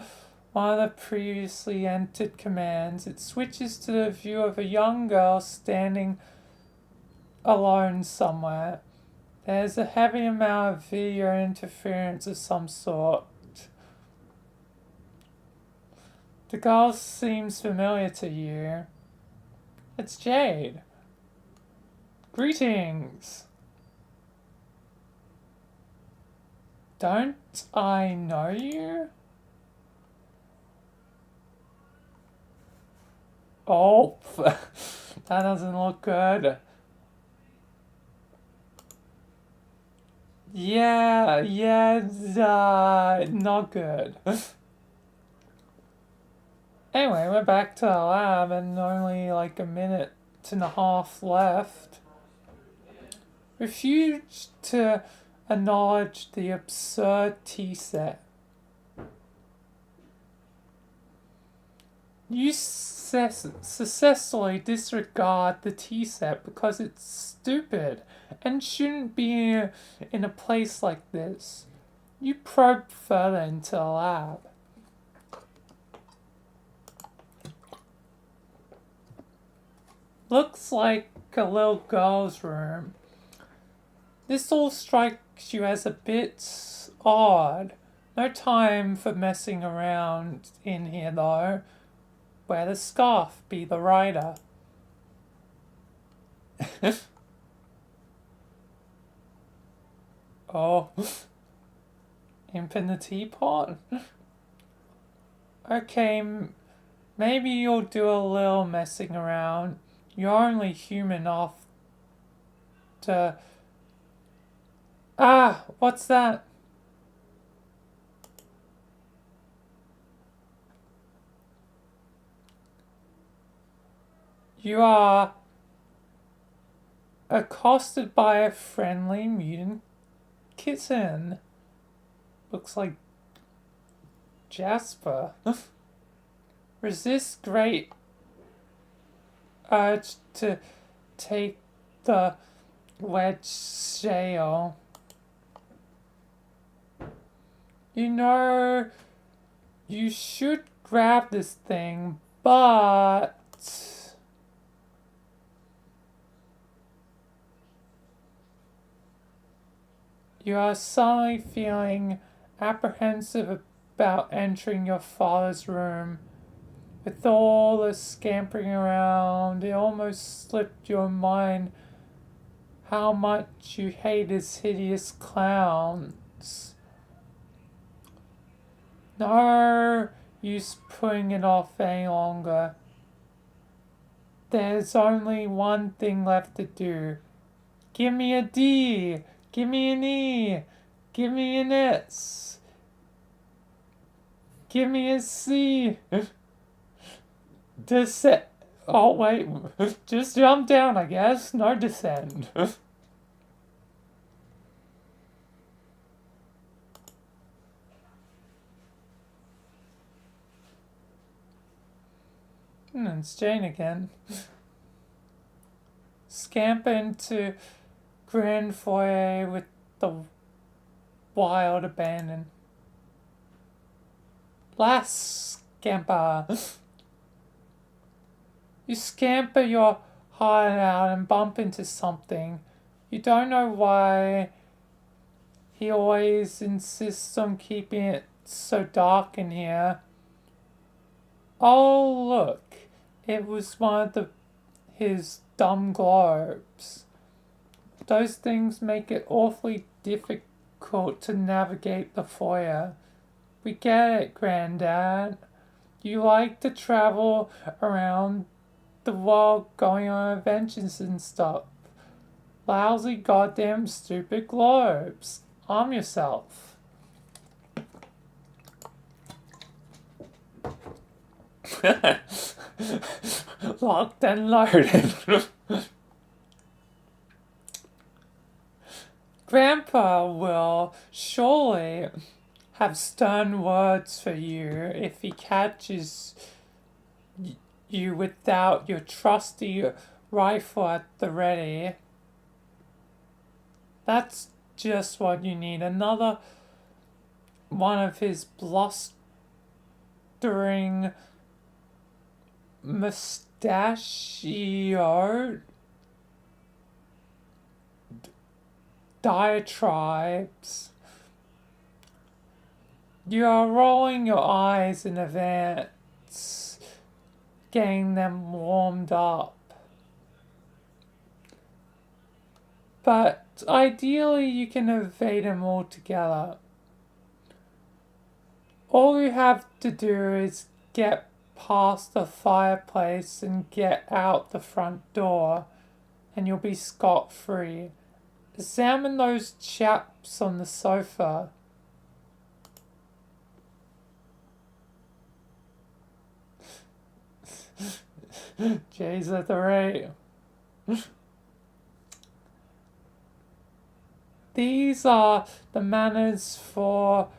one of the previously entered commands. It switches to the view of a young girl standing alone somewhere. There's a heavy amount of video interference of some sort. The girl seems familiar to you. It's Jade. Greetings. Don't I know you? Oh, that doesn't look good. Yeah, not good. Anyway, we're back to the lab and only like a minute and a half left. Refuse to acknowledge the absurd T-set. You successfully disregard the T-set because it's stupid and shouldn't be in a place like this. You probe further into the lab. Looks like a little girl's room. This all strikes you as a bit odd. No time for messing around in here though. Wear the scarf, be the rider. Oh. Imp in the teapot? Okay, maybe you'll do a little messing around. You're only human after... Ah! What's that? You are accosted by a friendly mutant kitten. Looks like Jasper. Resist great urge to take the wedge shale. You know, you should grab this thing, but... You are suddenly feeling apprehensive about entering your father's room. With all the scampering around, it almost slipped your mind how much you hate his hideous clowns. No use putting it off any longer. There's only one thing left to do. Give me a D! Give me an E! Give me an S! Give me a C! Descend. Oh, wait. Just jump down, I guess. No descend. It's Jane again. Scamper into grand foyer with the wild abandon. Last scamper. You scamper your heart out and bump into something. You don't know why he always insists on keeping it so dark in here. Oh, look. It was one of his dumb globes. Those things make it awfully difficult to navigate the foyer. We get it, Granddad. You like to travel around the world going on adventures and stuff. Lousy goddamn stupid globes. Arm yourself. Locked and loaded. Grandpa will surely have stern words for you if he catches you without your trusty rifle at the ready. That's just what you need. Another one of his blustering mustachioed diatribes. You are rolling your eyes in advance, getting them warmed up. But ideally you can evade them altogether. All you have to do is get past the fireplace and get out the front door, and you'll be scot-free. Examine those chaps on the sofa. Jay's at the rate. These are the manners for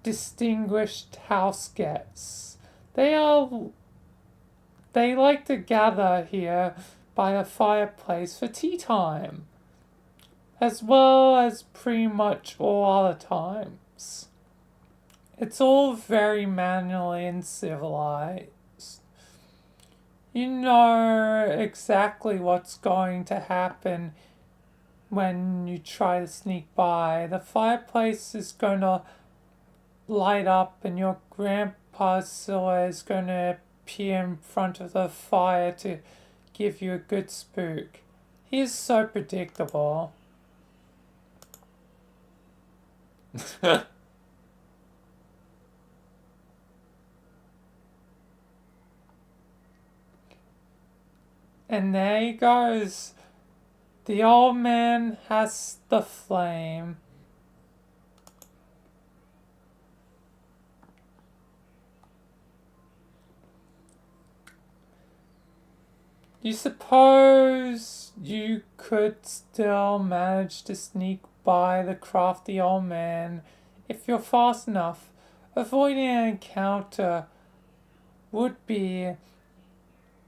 distinguished house guests. They like to gather here by the fireplace for tea time, as well as pretty much all other times. It's all very manly and civilized. You know exactly what's going to happen when you try to sneak by. The fireplace is gonna light up and your grandpa's silhouette is gonna appear in front of the fire to give you a good spook. He is so predictable. And there he goes. The old man has the flame. You suppose you could still manage to sneak by the crafty old man if you're fast enough. Avoiding an encounter would be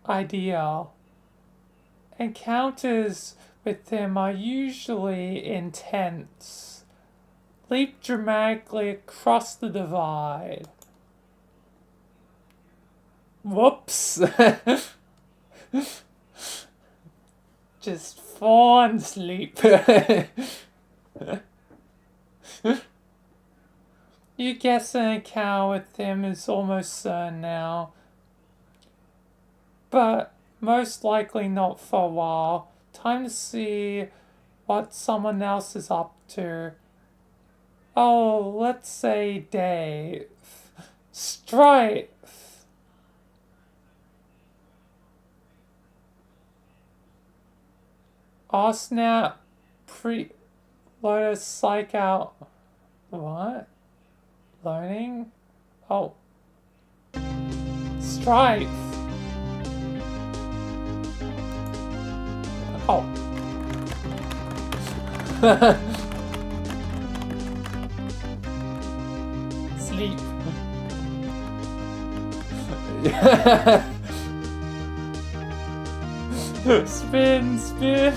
ideal. Encounters with him are usually intense. Leap dramatically across the divide. Whoops! Just fall and sleep. You guess an encounter with him is almost certain now. But most likely not for a while. Time to see what someone else is up to. Oh, let's say Dave. Strife! Oh snap. Load a psych out. What? Loading? Oh. Strife! Oh. Sleep. Spin, spin.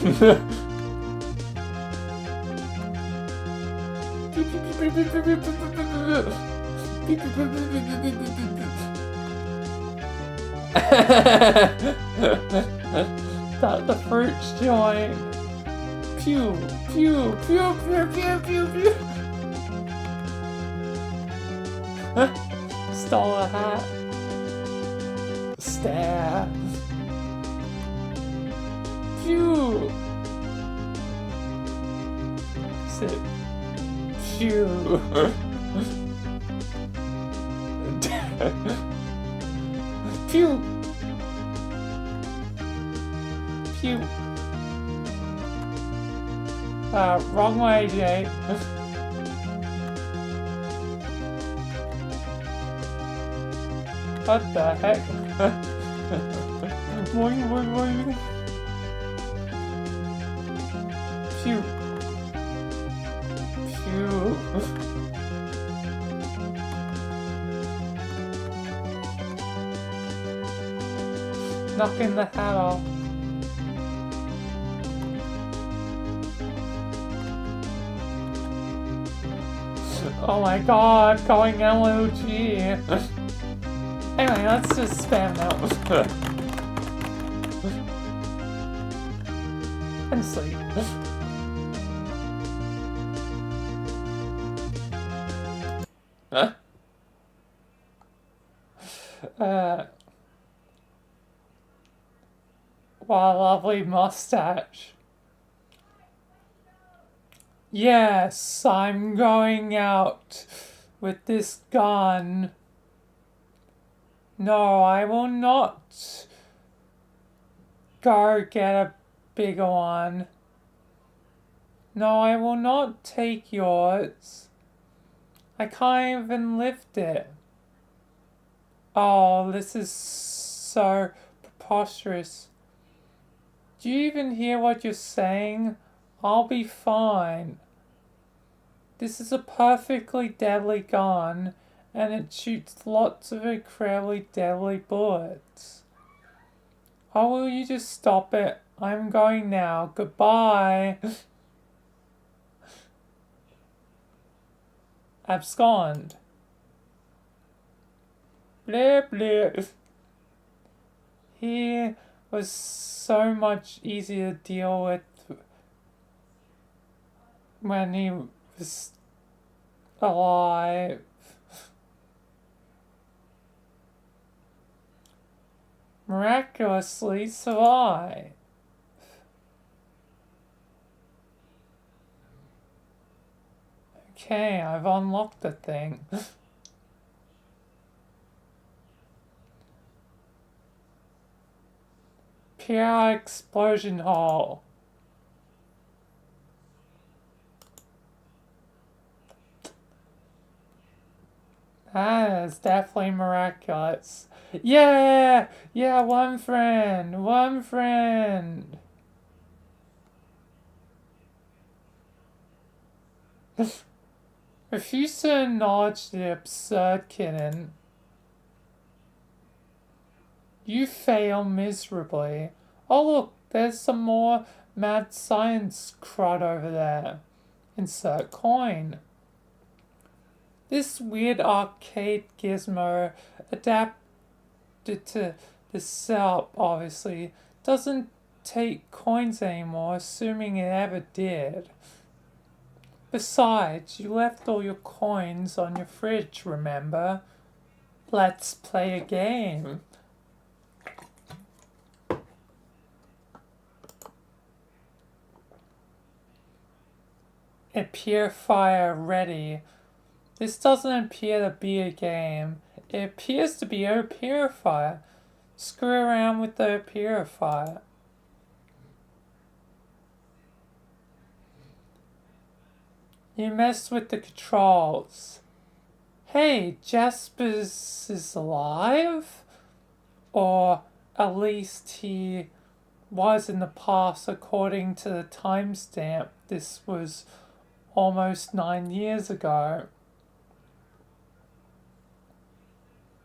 The fruits joint. Pew, pew, pew, pew, pew, pew, pew. Stole a hat. Stare. Pew. Sit. Pew. Pew. Pew. Wrong way, Jay. What the heck? Boing, boing, boing. Phew. Phew. Knocking the hat off. Oh my god, going LOG. Anyway, let's just spam now. And sleep. Huh? Wow, lovely mustache. Yes, I'm going out with this gun. No, I will not go get a bigger one. No, I will not take yours. I can't even lift it. Oh, this is so preposterous. Do you even hear what you're saying? I'll be fine. This is a perfectly deadly gun, and it shoots lots of incredibly deadly bullets. Oh, will you just stop it? I'm going now. Goodbye. Abscond. Blip, blip. He was so much easier to deal with when he was alive. Miraculously survived. Okay, I've unlocked the thing. PR explosion hole. That is definitely miraculous. Yeah! Yeah, one friend! One friend! Refuse to acknowledge the absurd kitten. You fail miserably. Oh look, there's some more mad science crud over there. Insert coin. This weird arcade gizmo adapted to the setup, obviously, doesn't take coins anymore, assuming it ever did. Besides, you left all your coins on your fridge, remember? Let's play a game. Appear fire ready. This doesn't appear to be a game. It appears to be a purifier. Screw around with the purifier. You messed with the controls. Hey, Jasper's is alive? Or at least he was in the past according to the timestamp. This was almost 9 years ago.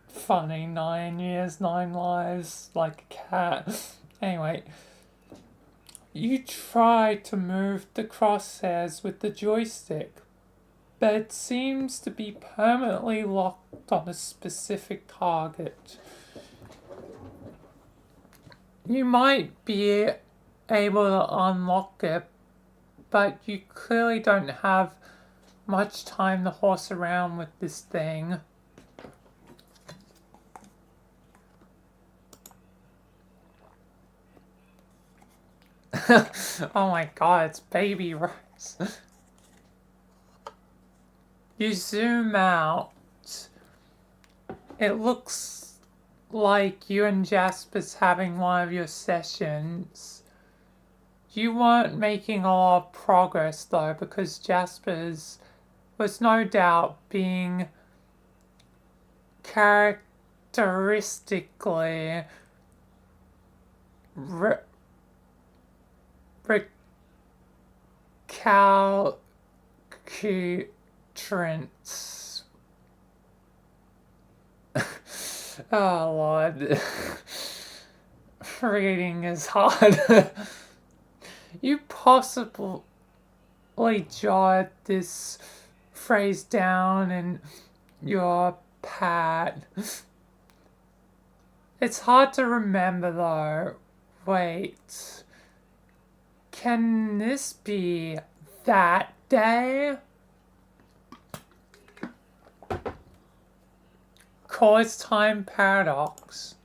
Funny, 9 years, 9 lives, like a cat. Anyway, you try to move the crosshairs with the joystick, but it seems to be permanently locked on a specific target. You might be able to unlock it, but you clearly don't have much time to horse around with this thing. Oh my god, it's Baby Rose. You zoom out. It looks like you and Jasper's having one of your sessions. You weren't making a lot of progress though, because Jasper's was no doubt being characteristically recalcitrant. Oh Lord. Reading is hard. You possibly jot this phrase down in your pad. It's hard to remember though. Wait. Can this be that day? Cause time paradox.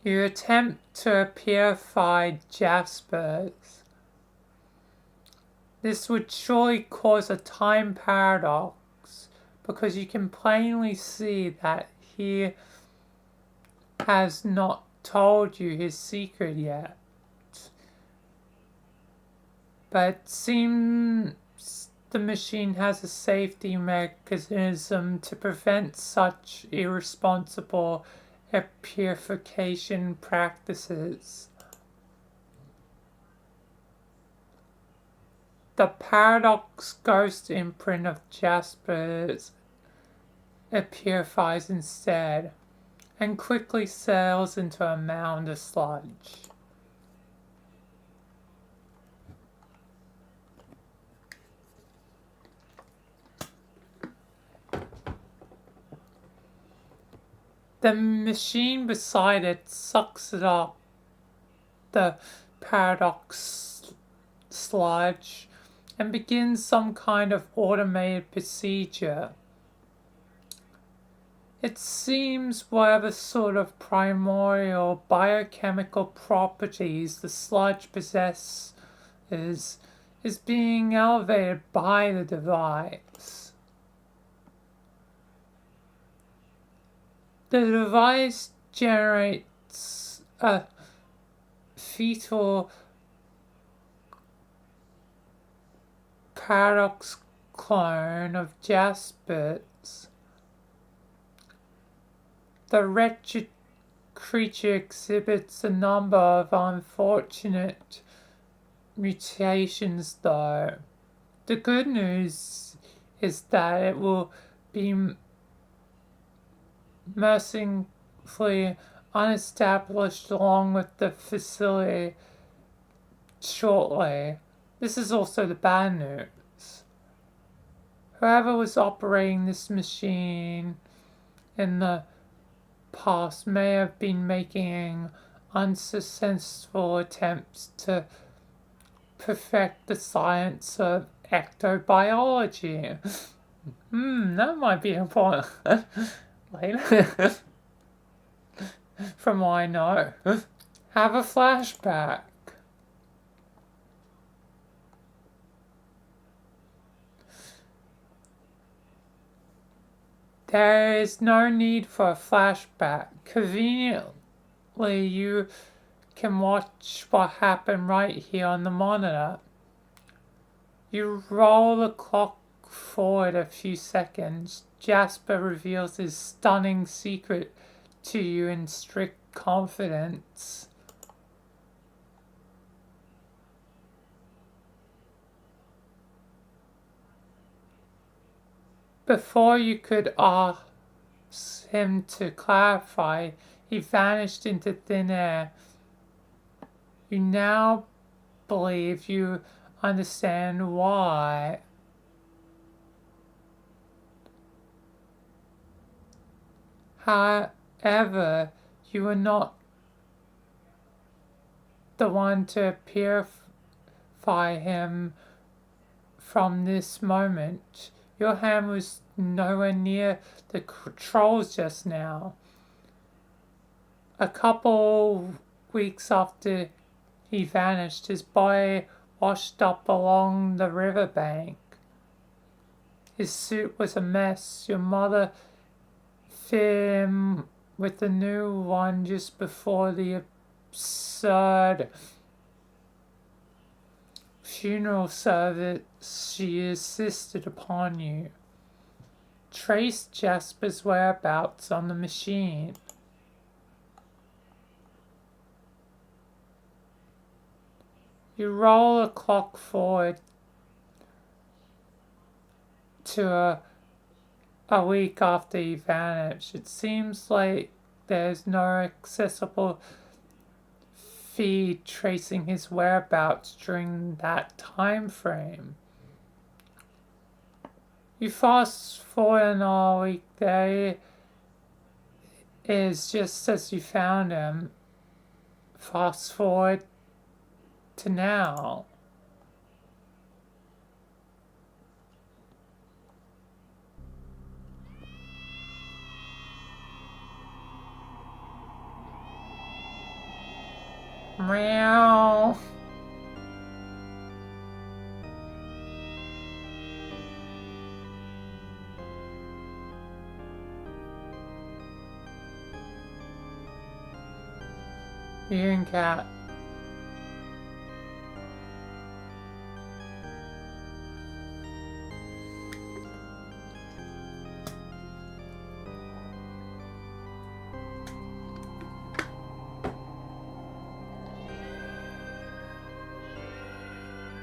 You attempt to purify Jasper's. This would surely cause a time paradox, because you can plainly see that he has not told you his secret yet. But it seems the machine has a safety mechanism to prevent such irresponsible purification practices. The paradox ghost imprint of Jasper's purifies instead, and quickly sails into a mound of sludge. The machine beside it sucks it up, the paradox sludge and begins some kind of automated procedure. It seems whatever sort of primordial biochemical properties the sludge possesses is being elevated by the device. The device generates a fetal paradox clone of Jasper's. The wretched creature exhibits a number of unfortunate mutations, though. The good news is that it will be mercifully unestablished along with the facility shortly. This is also the bad news. Whoever was operating this machine in the past may have been making unsuccessful attempts to perfect the science of ectobiology. That might be important later. From what I know. Have a flashback. There is no need for a flashback. Conveniently, you can watch what happened right here on the monitor. You roll the clock forward a few seconds. Jasper reveals his stunning secret to you in strict confidence. Before you could ask him to clarify, he vanished into thin air. You now believe you understand why. However, you are not the one to purify him from this moment. Your hand was nowhere near the controls just now. A couple weeks after he vanished, his body washed up along the riverbank. His suit was a mess. Your mother fitted him with a new one just before the absurd funeral service she insisted upon you. Trace Jasper's whereabouts on the machine. You roll a clock forward to a week after he vanished. It seems like there's no accessible feed tracing his whereabouts during that time frame. You fast forward another week, there he is just as you found him. Fast forward to now. Meow. You and cat.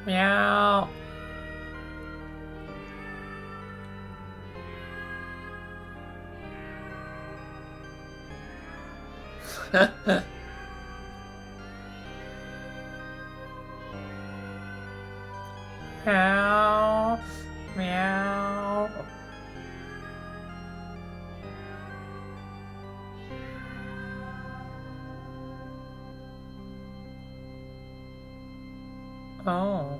Meow. Meow. Meow. Oh.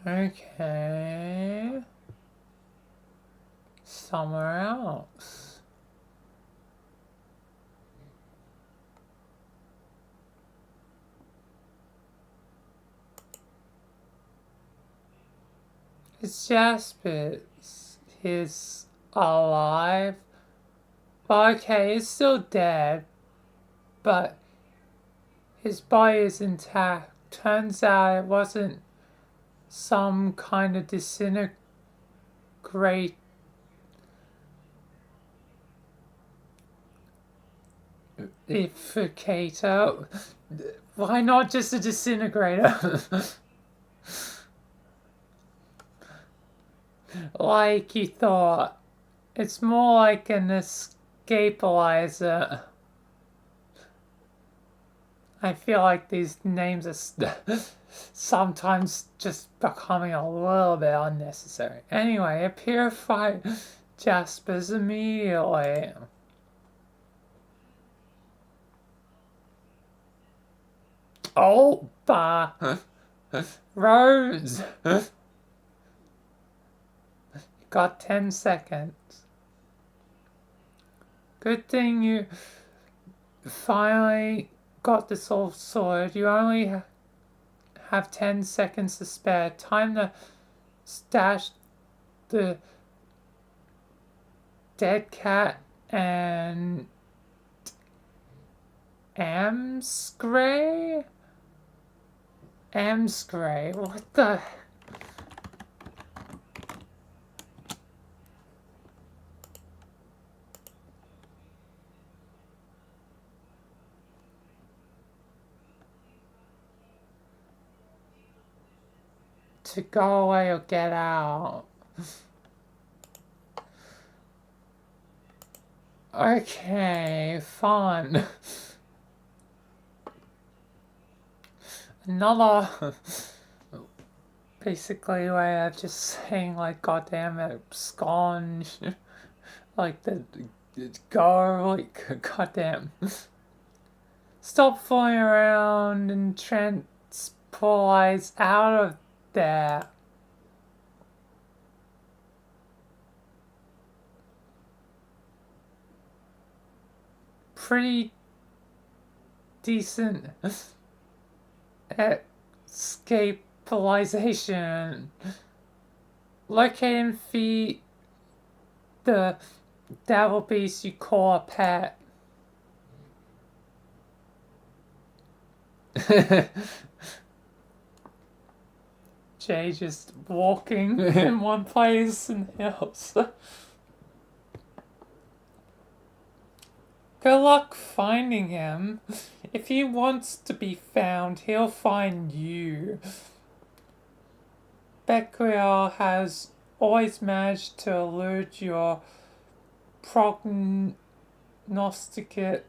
Okay. Somewhere else. It's Jasper's. He's alive. Well, okay, he's still dead, but his body is intact. Turns out it wasn't some kind of disintegrate Ificator. Why not just a disintegrator? Like you thought. It's more like an escapalizer. I feel like these names are sometimes just becoming a little bit unnecessary. Anyway, it purified Jaspers immediately. Oh, Rose! Got 10 seconds. Good thing you finally got this all sorted. You only have 10 seconds to spare. Time to stash the dead cat and Amscray? Amscray? What the... To go away or get out. Okay, fun. Another basically way of just saying like goddamn it, scone like the go like goddamn. Stop flying around and transpose out of there. Pretty decent escapalization. Locate and feed the devil beast you call a pet. Jay just walking in one place and else. Good luck finding him. If he wants to be found, he'll find you. Becquerel has always managed to elude your prognosticative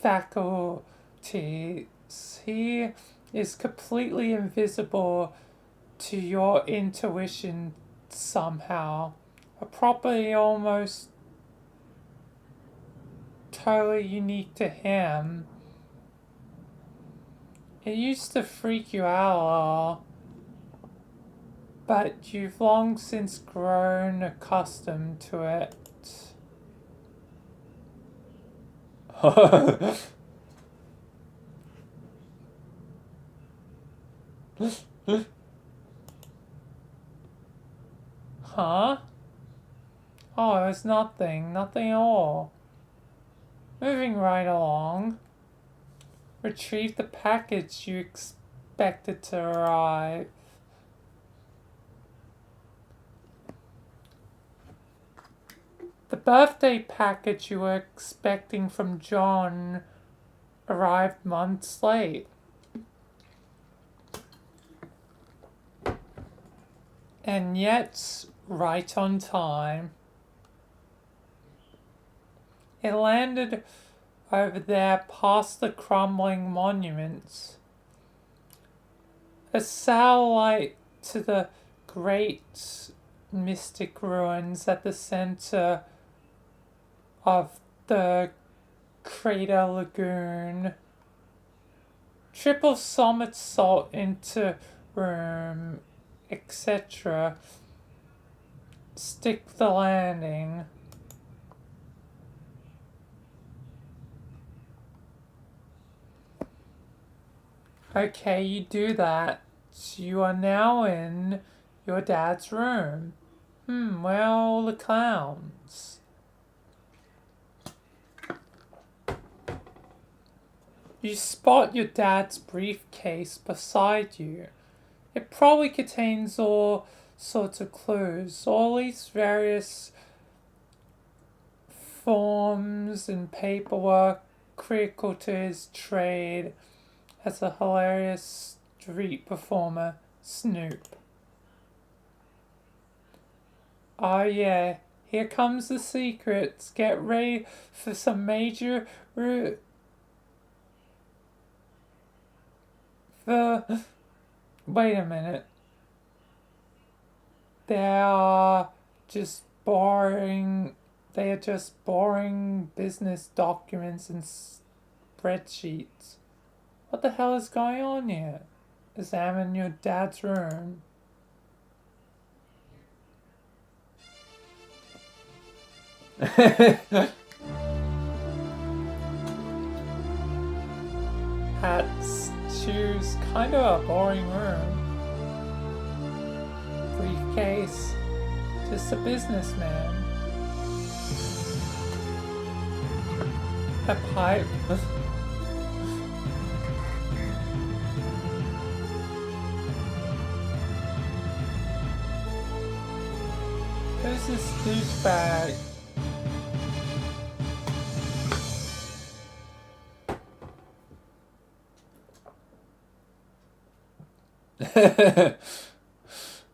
faculties. He is completely invisible to your intuition somehow. A property almost totally unique to him. It used to freak you out a little, but you've long since grown accustomed to it. Huh? Oh, it's nothing. Nothing at all. Moving right along. Retrieve the package you expected to arrive. The birthday package you were expecting from John arrived months late. And yet, right on time. It landed over there past the crumbling monuments. A satellite to the great mystic ruins at the center of the Crater Lagoon. Triple summit salt into room, etc. Stick the landing. Okay, you do that. You are now in your dad's room. Where are all the clowns? You spot your dad's briefcase beside you. It probably contains all sorts of clues, all these various forms and paperwork critical to his trade as a hilarious street performer, Snoop. Oh yeah, here comes the secrets. Get ready for some major wait a minute. They are just boring business documents and spreadsheets. What the hell is going on here? Examine your dad's room. Hats, shoes, kind of a boring room. Briefcase, just a businessman. A pipe. Who's this douchebag?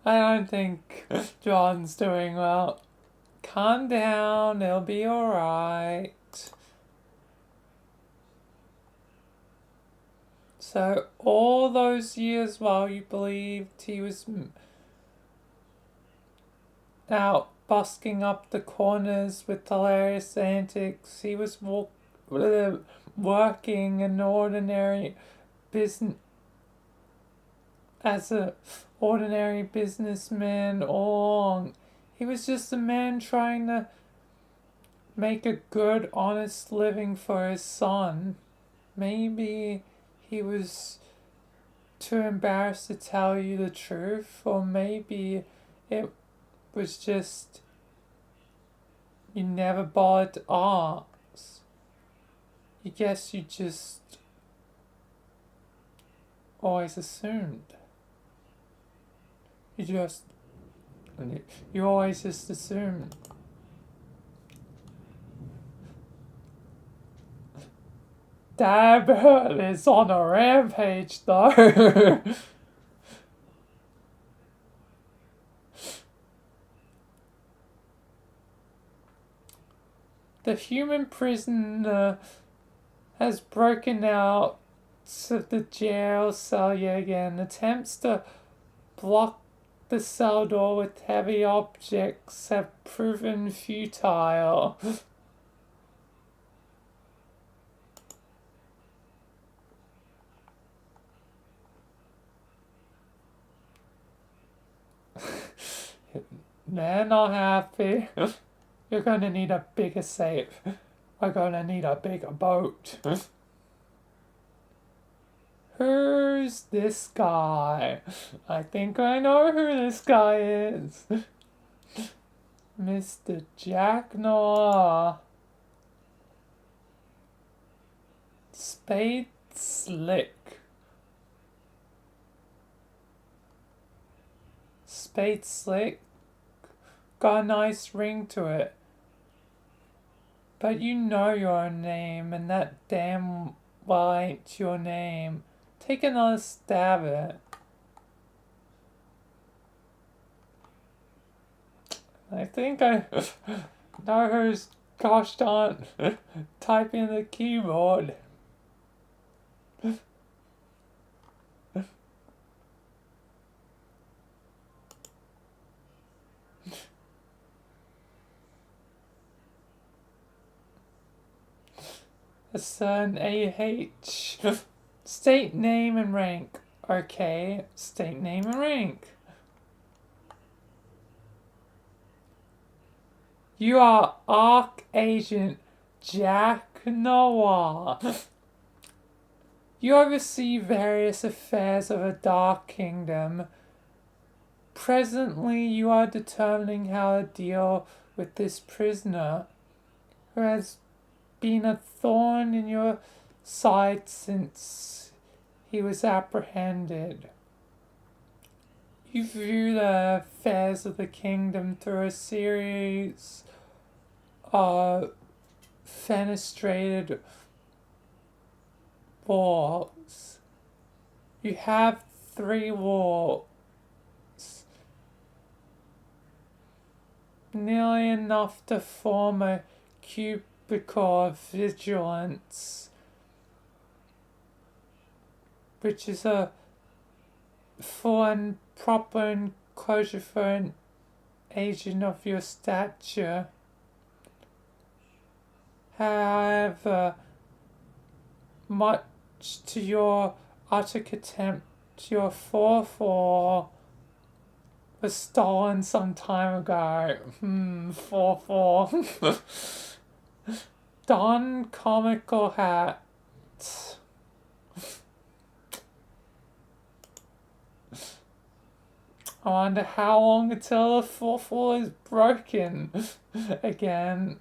I don't think John's doing well. Calm down, it'll be alright. So, all those years while you believed he was out busking up the corners with hilarious antics, he was working an ordinary business as a ordinary businessman all along. He was just a man trying to make a good, honest living for his son. Maybe he was too embarrassed to tell you the truth, or maybe it was just you never bothered to ask. I guess you just always assumed. You always just assumed. Dabbert is on a rampage though. The human prisoner has broken out of the jail cell yet again. Attempts to block the cell door with heavy objects have proven futile. They're not happy. You're gonna need a bigger safe. We're gonna need a bigger boat. Who's this guy? I think I know who this guy is. Mr. Jack Noir. Spade Slick. Spade Slick got a nice ring to it. But you know your name, and that damn well ain't your name. Take another stab at it. I think I know who's gosh darn typing the keyboard. a certain AH. State name and rank. Okay, state name and rank. You are Arch Agent Jack Noir. You oversee various affairs of a Dark Kingdom. Presently, you are determining how to deal with this prisoner, who has been a thorn in your side since he was apprehended. You view the affairs of the kingdom through a series of fenestrated walls. You have 3 walls, nearly enough to form a cubicle of vigilance, which is a full and proper enclosure for an agent of your stature. However, much to your utter contempt, your 4-4 was stolen some time ago. 4-4. Don comical hat. I wonder how long until the 4-4 is broken again.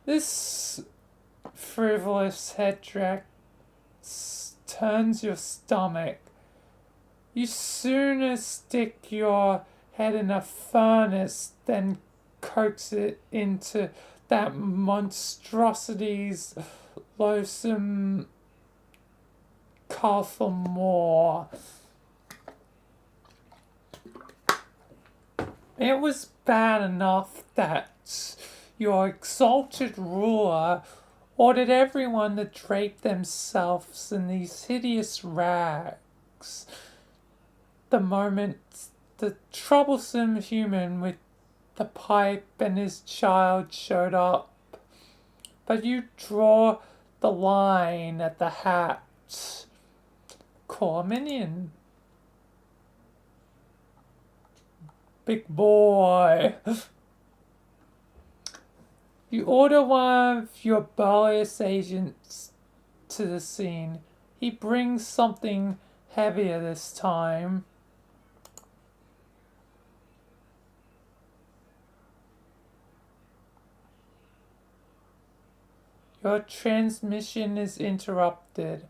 This frivolous headdress turns your stomach. You sooner stick your head in a furnace than coax it into that monstrosity's loathsome castle maw. It was bad enough that your exalted ruler ordered everyone to drape themselves in these hideous rags the moment the troublesome human with the pipe and his child showed up. But you draw the line at the hat. Call a minion. Big boy. You order one of your burliest agents to the scene. He brings something heavier this time. Your transmission is interrupted.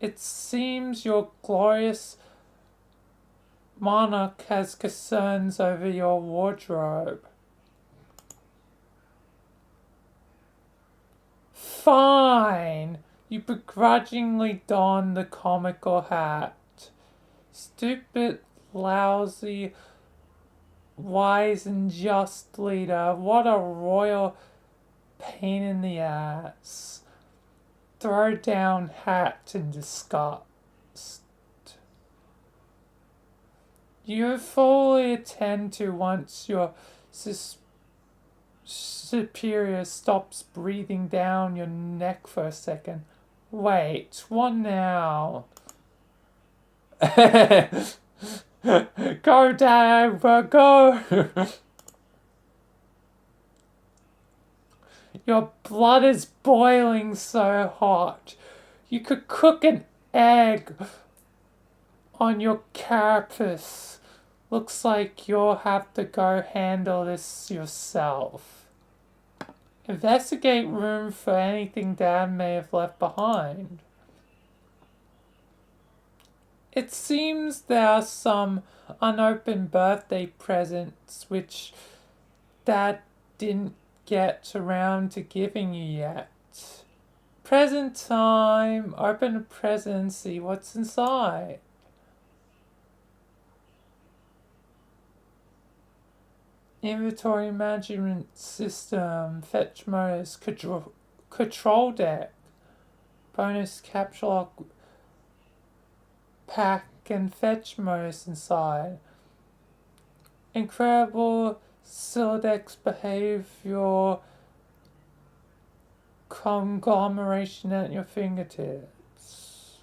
It seems your glorious monarch has concerns over your wardrobe. Fine! You begrudgingly don the comical hat. Stupid, lousy, wise and just leader. What a royal pain in the ass. Throw down hat in disgust. You fully attend to once your superior stops breathing down your neck for a second. Wait, what now? Go, Dad, go! Your blood is boiling so hot. You could cook an egg on your carapace. Looks like you'll have to go handle this yourself. Investigate room for anything Dad may have left behind. It seems there are some unopened birthday presents which Dad didn't get around to giving you yet. Present time. Open a present and see what's inside. Inventory management system. Fetch modus. Control deck. Bonus capture lock pack and fetch modus inside. Incredible Siladex behavior conglomeration at your fingertips.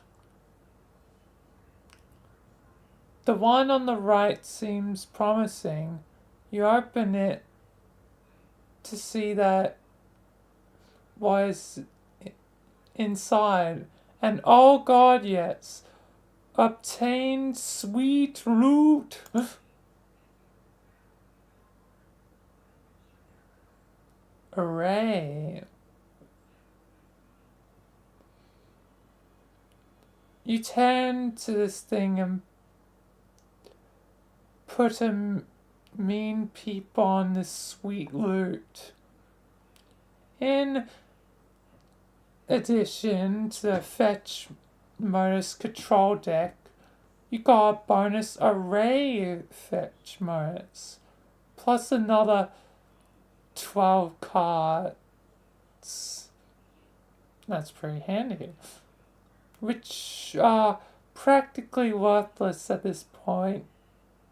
The one on the right seems promising. You open it to see that was inside. And oh god, yes. Obtain sweet loot. Array. You turn to this thing and put a mean peep on this sweet loot. In addition to the fetch modus control deck, you got a bonus array fetch modus, plus another 12 cards. That's pretty handy. Which are practically worthless at this point.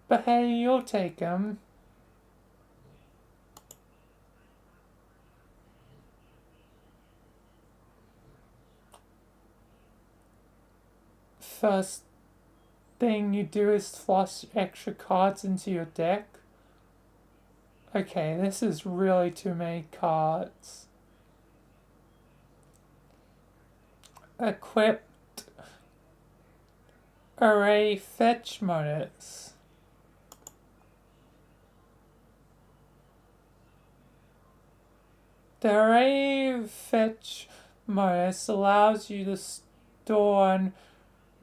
But hey, you'll take them. First thing you do is flush extra cards into your deck. Okay, this is really too many cards. Equipped array fetch modus. The array fetch modus allows you to store and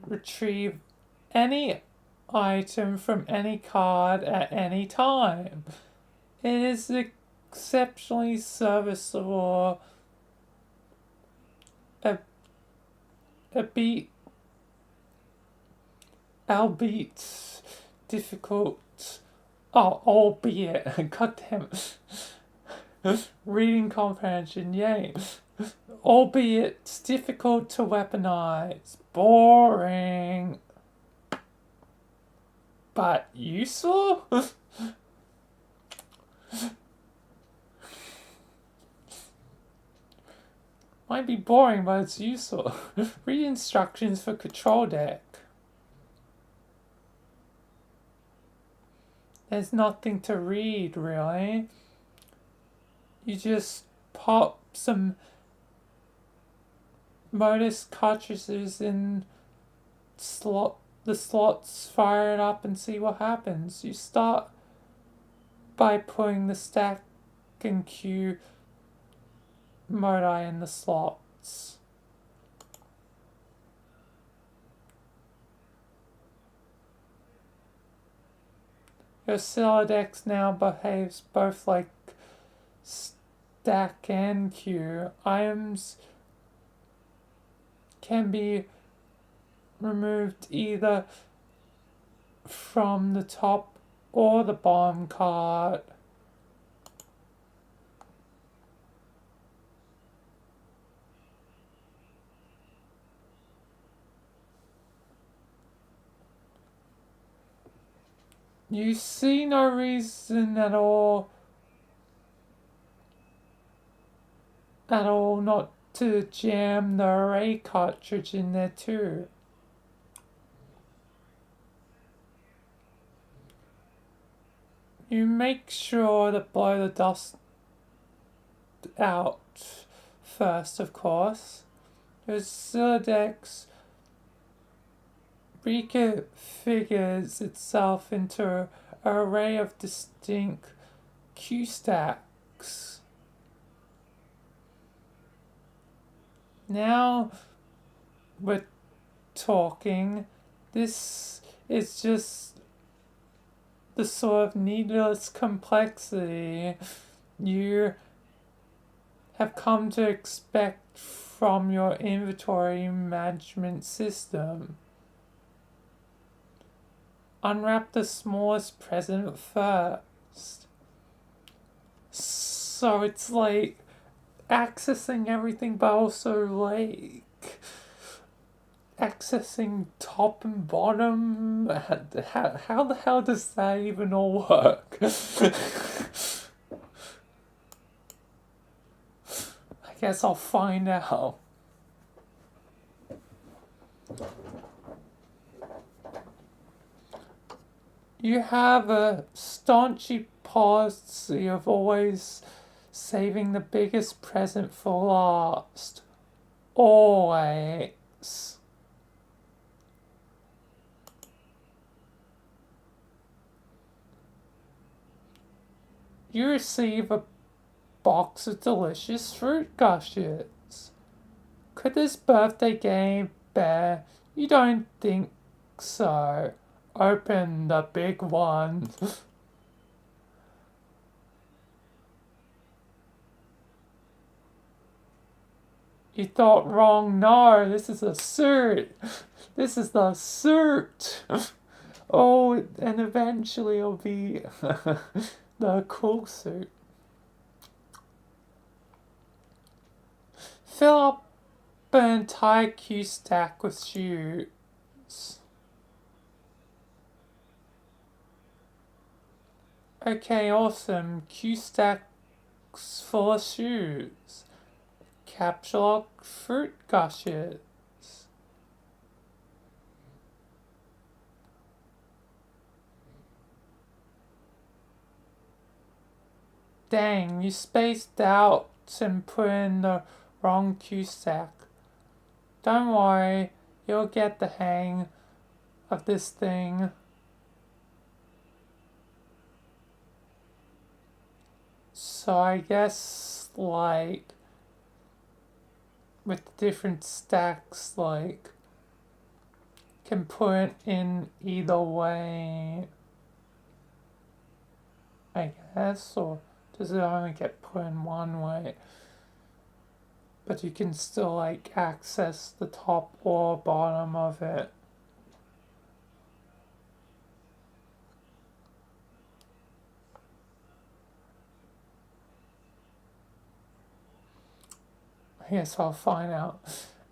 retrieve any item from any card at any time. It is exceptionally serviceable, albeit difficult. Oh, albeit, goddamn. Reading comprehension, yay. Albeit difficult to weaponize. Boring. But useful? Might be boring, but it's useful. Read instructions for control deck. There's nothing to read, really. You just pop some modus cartridges in the slots, fire it up and see what happens. You start by putting the stack and queue modi in the slots. Your Celodex now behaves both like stack and queue. Items can be removed either from the top or the bottom card. You see no reason at all not to jam the array cartridge in there too. You make sure to blow the dust out first, of course. Your Celodex reconfigures itself into an array of distinct Q stacks. Now we're talking. This is just the sort of needless complexity you have come to expect from your inventory management system. Unwrap the smallest present first. So it's like accessing everything, but also like accessing top and bottom. How the hell does that even all work? I guess I'll find out. You have a staunchy policy of always saving the biggest present for last. Always. You receive a box of delicious fruit gushes. Could this birthday game bear? You don't think so. Open the big one. You thought wrong. No, this is a suit. This is the suit. Oh, and eventually it'll be the cool suit. Fill up an entire Q stack with shoes. Okay, awesome. Q stacks full of shoes. Capture lock fruit gushes. Dang, you spaced out and put in the wrong Q stack. Don't worry, you'll get the hang of this thing. So I guess, like, with the different stacks, like, can put it in either way, I guess, or does it only get put in one way? But you can still, like, access the top or bottom of it. I guess I'll find out.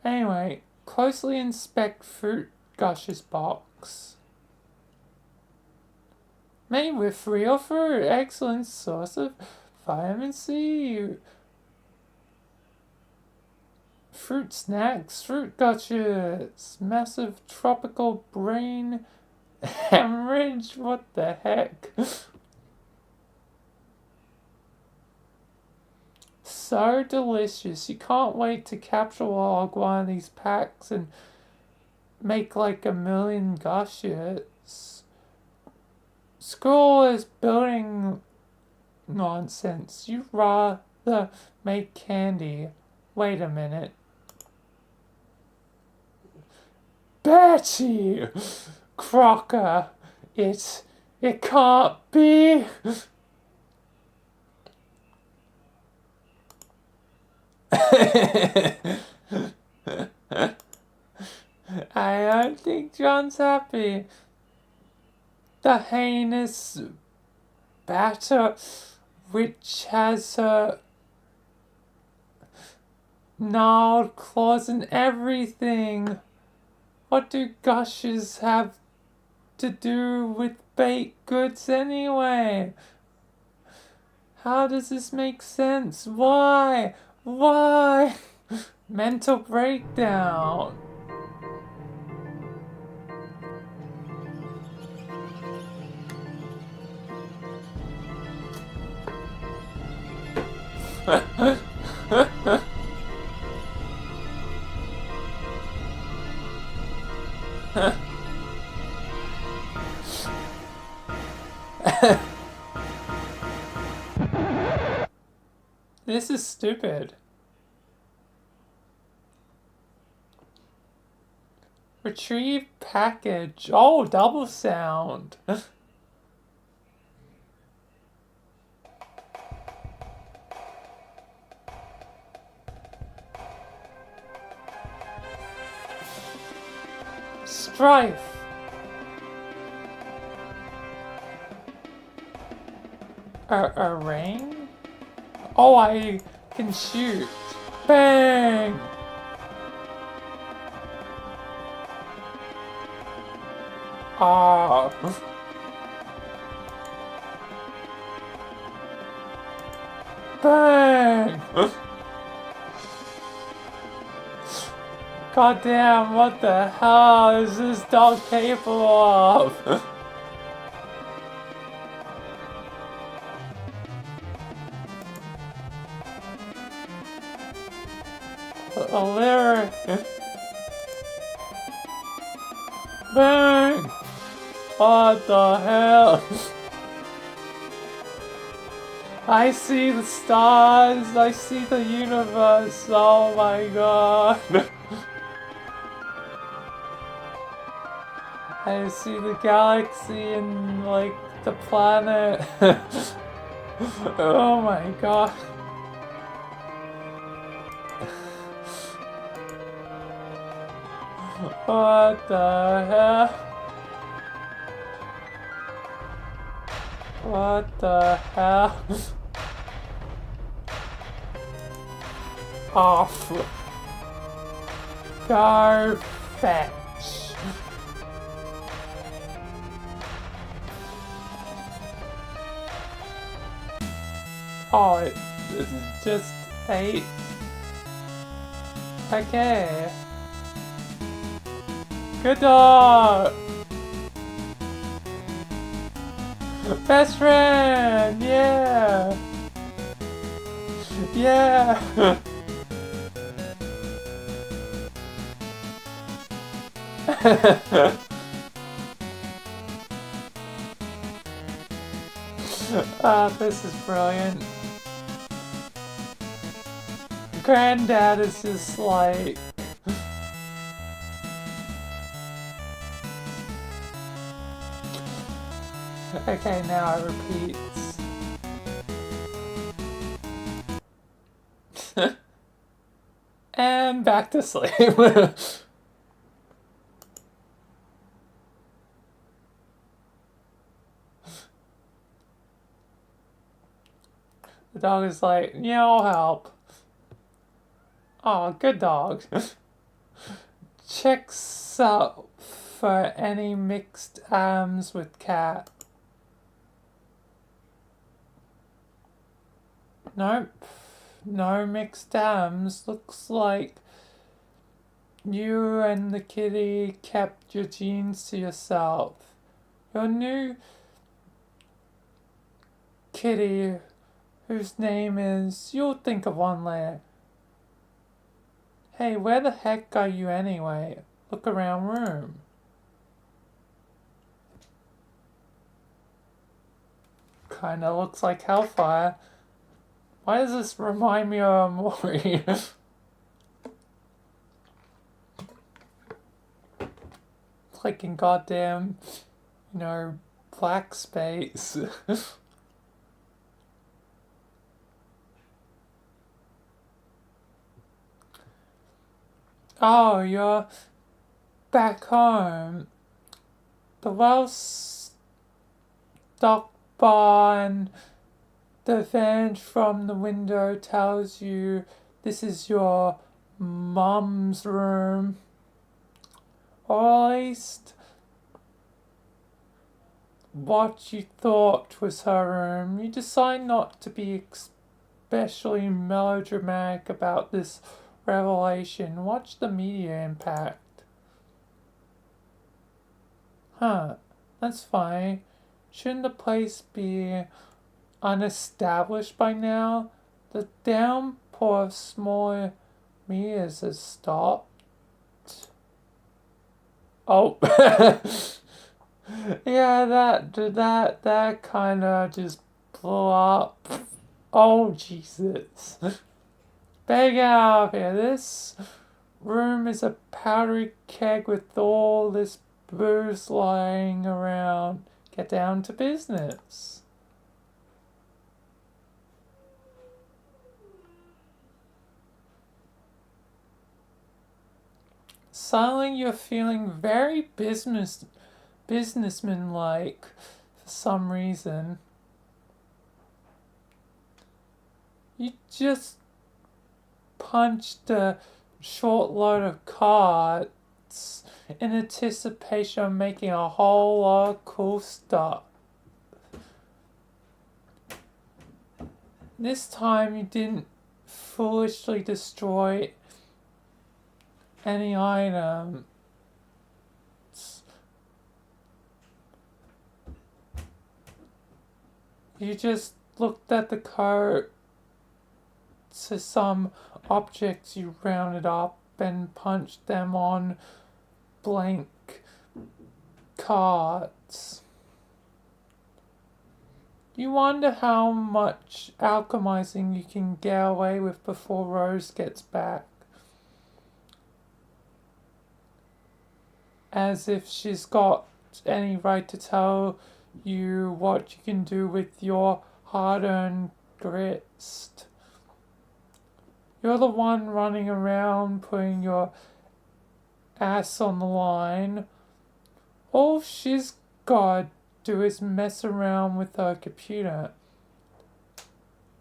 Anyway, closely inspect fruit gushes box. Made with real fruit, excellent source of vitamin C. Fruit snacks, fruit gushes, massive tropical brain hemorrhage, what the heck? So delicious, you can't wait to capture log one of these packs and make like 1,000,000 gushes. Screw all this building nonsense, you'd rather make candy. Wait a minute. Betty Crocker, it can't be. I don't think John's happy. The heinous batter which has her gnarled claws and everything. What do gushes have to do with baked goods anyway? How does this make sense? Why? Why? Mental breakdown. This is stupid. Retrieve package. Oh, double sound. Strife. A ring? Oh, I can shoot. Bang! Ah. Bang! God damn, what the hell is this dog capable of? A lyric. Bang! What the hell? I see the stars, I see the universe, oh my god. I see the galaxy and like the planet. Oh my god. What the hell? What the hell? Off. Garbage. Oh, it's just 8. Okay. Good dog! Best friend! Yeah! Yeah! Oh, this is brilliant. Granddad is just like... Okay, now it repeats. And back to sleep. The dog is like, yeah, I'll help. Oh, good dog. Checks out for any mixed atoms with cat. Nope. No mixed atoms. Looks like you and the kitty kept your genes to yourself. Your new kitty, whose name is... You'll think of one later. Hey, where the heck are you anyway? Look around room. Kinda looks like Hellfire. Why does this remind me of a movie? It's like in goddamn, you know, black space. Oh, you're back home. The well-stocked barn, the vent from the window tells you this is your mom's room. Or at least what you thought was her room. You decide not to be especially melodramatic about this revelation. Watch the media impact. Huh, that's fine. Shouldn't the place be unestablished by now? The downpour of smaller meteors has stopped. Oh. Yeah, that kinda just blew up. Oh, Jesus. Better get out of here. This room is a powdery keg with all this booze lying around. Get down to business. Suddenly you're feeling very businessman-like for some reason. You just punched a short load of cards in anticipation of making a whole lot of cool stuff. This time you didn't foolishly destroy any items. You just looked at the code to some objects you rounded up and punched them on blank cards. You wonder how much alchemizing you can get away with before Rose gets back. As if she's got any right to tell you what you can do with your hard-earned grist. You're the one running around putting your ass on the line. All she's got to do is mess around with her computer.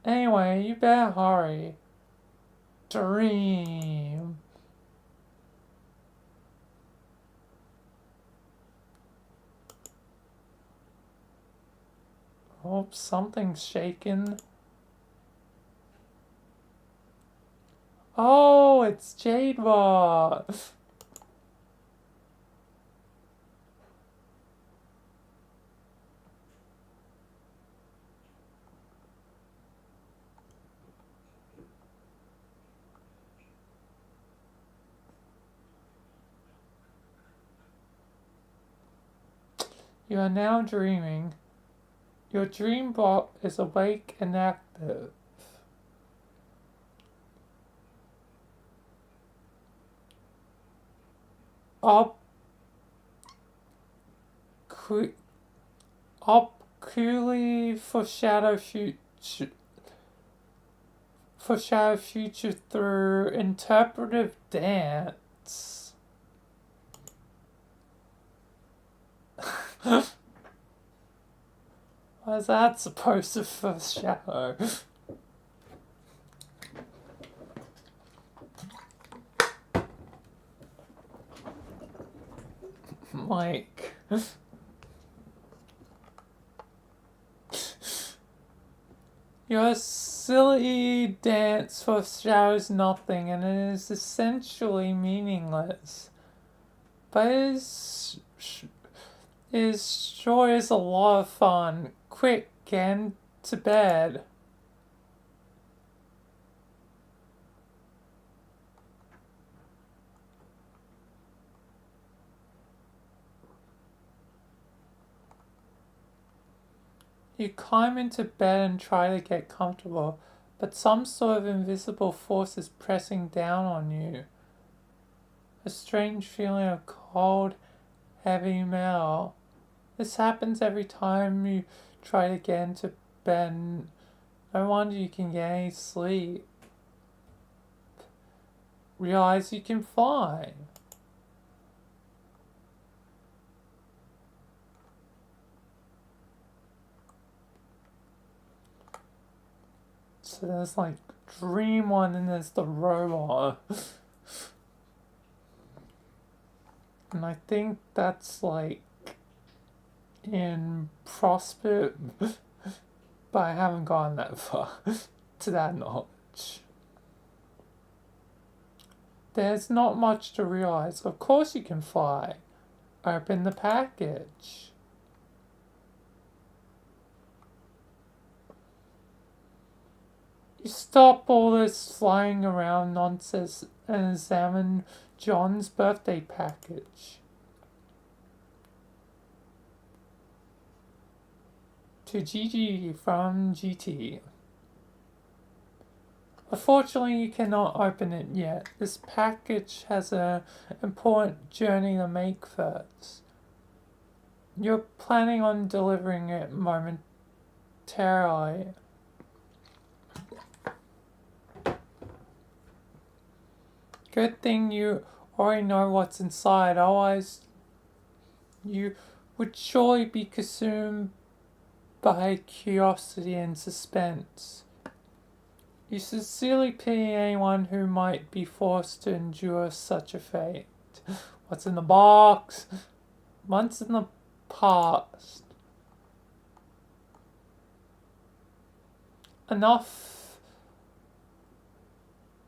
Anyway, you better hurry. Dream. Oh, something's shaking. Oh, it's Jadebot. You are now dreaming. Your dream bot is awake and active. Coolly foreshadow future through interpretive dance. What is that supposed to foreshadow? Like... Your silly dance foreshadows nothing and it is essentially meaningless. But it sure is a lot of fun. Quick, get to bed. You climb into bed and try to get comfortable, but some sort of invisible force is pressing down on you. A strange feeling of cold, heavy metal. This happens every time you try to get into bed. No wonder you can get any sleep. Realize you can fly. So there's like Dream One and there's the robot. And I think that's like in Prospect, but I haven't gone that far to that knowledge. There's not much to realize. Of course you can fly. Open the package. You stop all this flying around nonsense and examine John's birthday package. To Gigi from GT. Unfortunately, you cannot open it yet. This package has an important journey to make first. You're planning on delivering it momentarily. Good thing you already know what's inside, otherwise you would surely be consumed by curiosity and suspense. You sincerely pity anyone who might be forced to endure such a fate. What's in the box? Months in the past. Enough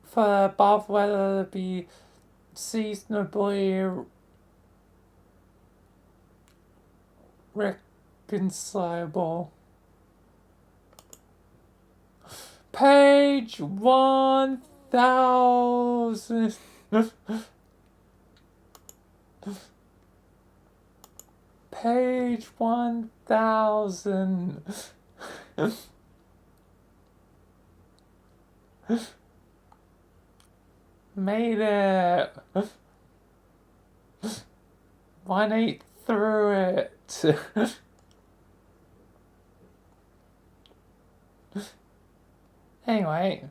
for above weather to be seasonably reconcilable. Page 1000. Page 1000. Made it. 1-8 through it. Anyway,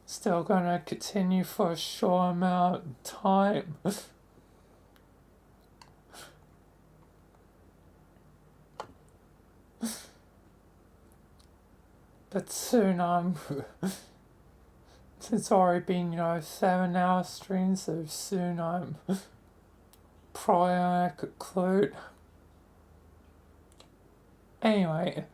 still gonna continue for a short amount of time. But soon it's already been, 7-hour stream, so soon I'm probably gonna conclude. Anyway.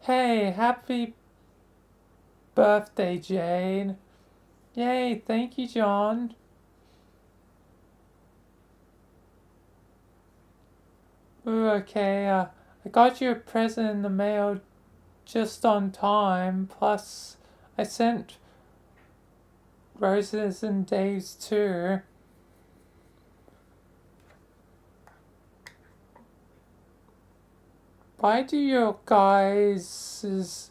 Hey, happy birthday, Jade. Yay, thank you, John. Ooh, okay, I got you a present in the mail just on time, plus I sent roses and days too. Why do your guys'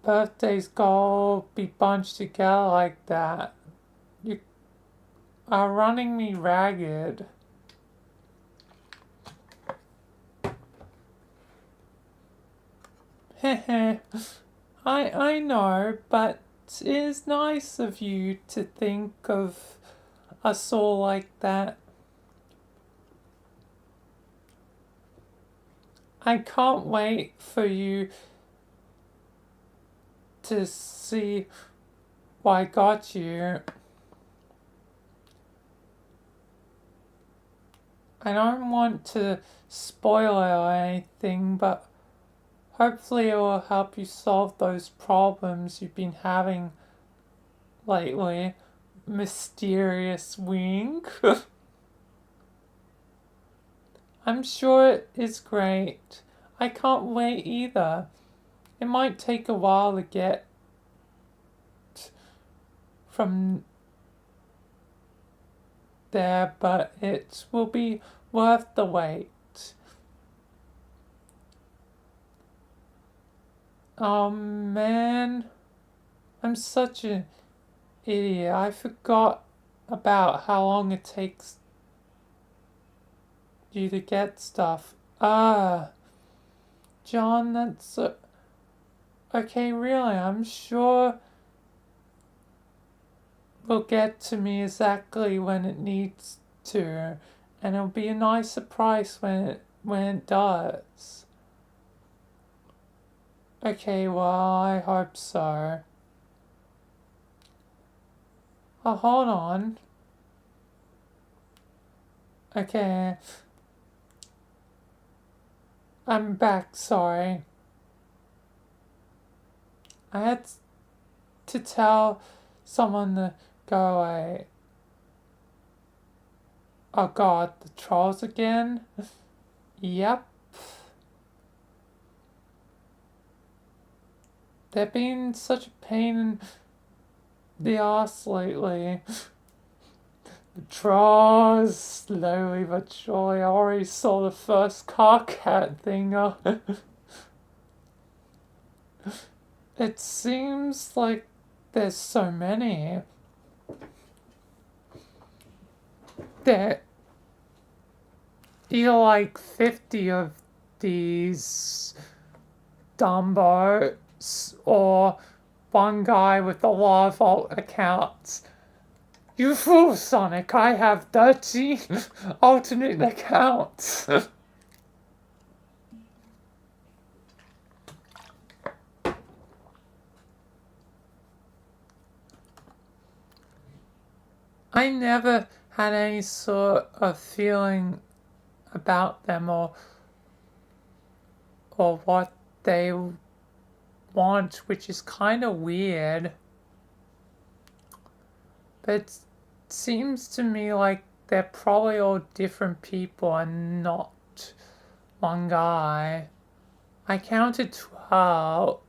birthdays all be bunched together like that? You are running me ragged. Heh. I know, but it is nice of you to think of us all like that. I can't wait for you to see what I got you. I don't want to spoil it or anything, but hopefully it will help you solve those problems you've been having lately. Mysterious wink. I'm sure it is great. I can't wait either. It might take a while to get from there, but it will be worth the wait. Oh man, I'm such an idiot. I forgot about how long it takes you to get stuff. John, that's okay, really, I'm sure will get to me exactly when it needs to, and it'll be a nice surprise when it does. Okay, well, I hope so. Oh, hold on. Okay. I'm back, sorry. I had to tell someone to go away. Oh god, the trolls again? Yep. They've been such a pain in the ass lately. The trolls, slowly but surely. I already saw the first car cat thing. It seems like there's so many. There are like 50 of these dumbos, or one guy with a lot of alt accounts. You fool, Sonic, I have 13 alternate accounts. I never had any sort of feeling about them or what they want, which is kind of weird. But it seems to me like they're probably all different people and not one guy. I counted 12.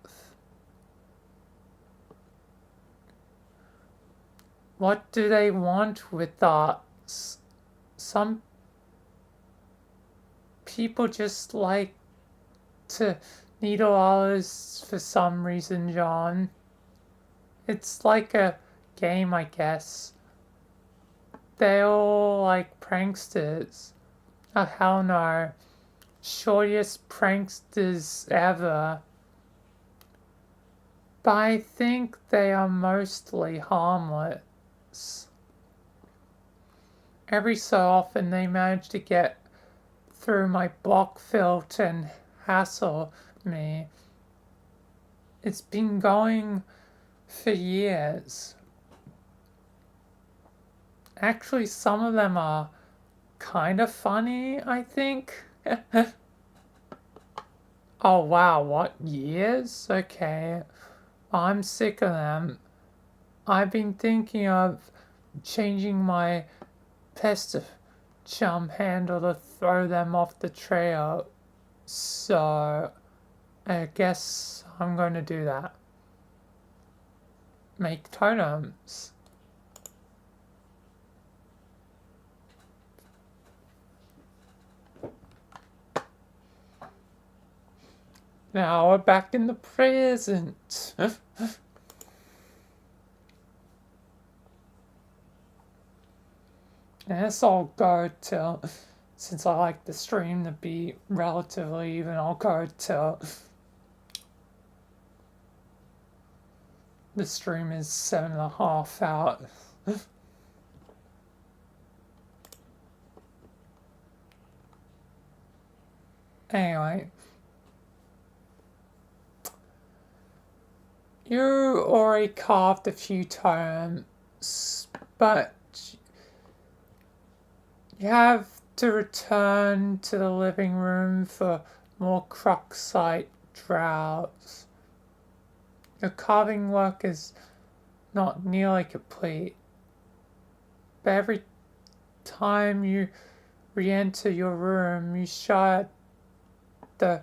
What do they want with us? Some people just like to needle others for some reason, John. It's like a game, I guess. They all like pranksters. Oh, hell no. Shortest pranksters ever. But I think they are mostly harmless. Every so often they manage to get through my block filter and hassle me. It's been going for years. Actually, some of them are kind of funny, I think. Oh wow, what, years? Okay, I'm sick of them. I've been thinking of changing my pest chum handle to throw them off the trail, so I guess I'm going to do that. Make totems. Now we're back in the present. Yes, I'll go till, since I like the stream to be relatively even, I'll go till the stream is 7.5 out. Anyway. You already carved a few totems, but you have to return to the living room for more Cruxite droughts. Your carving work is not nearly complete, but every time you re-enter your room, you share the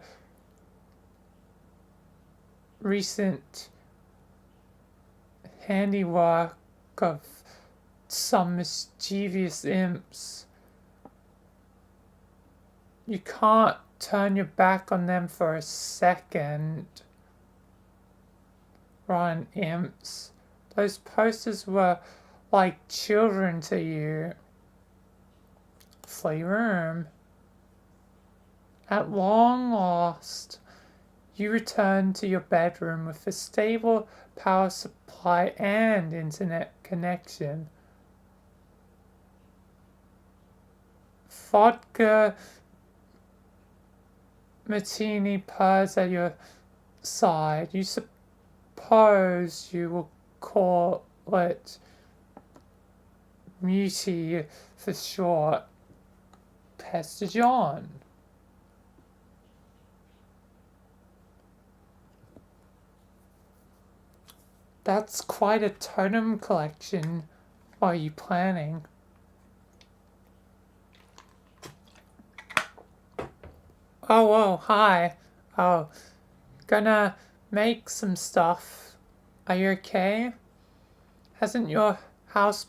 recent handiwork of some mischievous imps. You can't turn your back on them for a second. Rotten imps. Those posters were like children to you. Flee room. At long last, you return to your bedroom with a stable power supply and internet connection. Vodka martini purrs at your side. You suppose you will call it Muty for short. Pastor John. That's quite a totem collection. Are you planning? Oh, hi. Oh, gonna make some stuff. Are you okay? Hasn't your house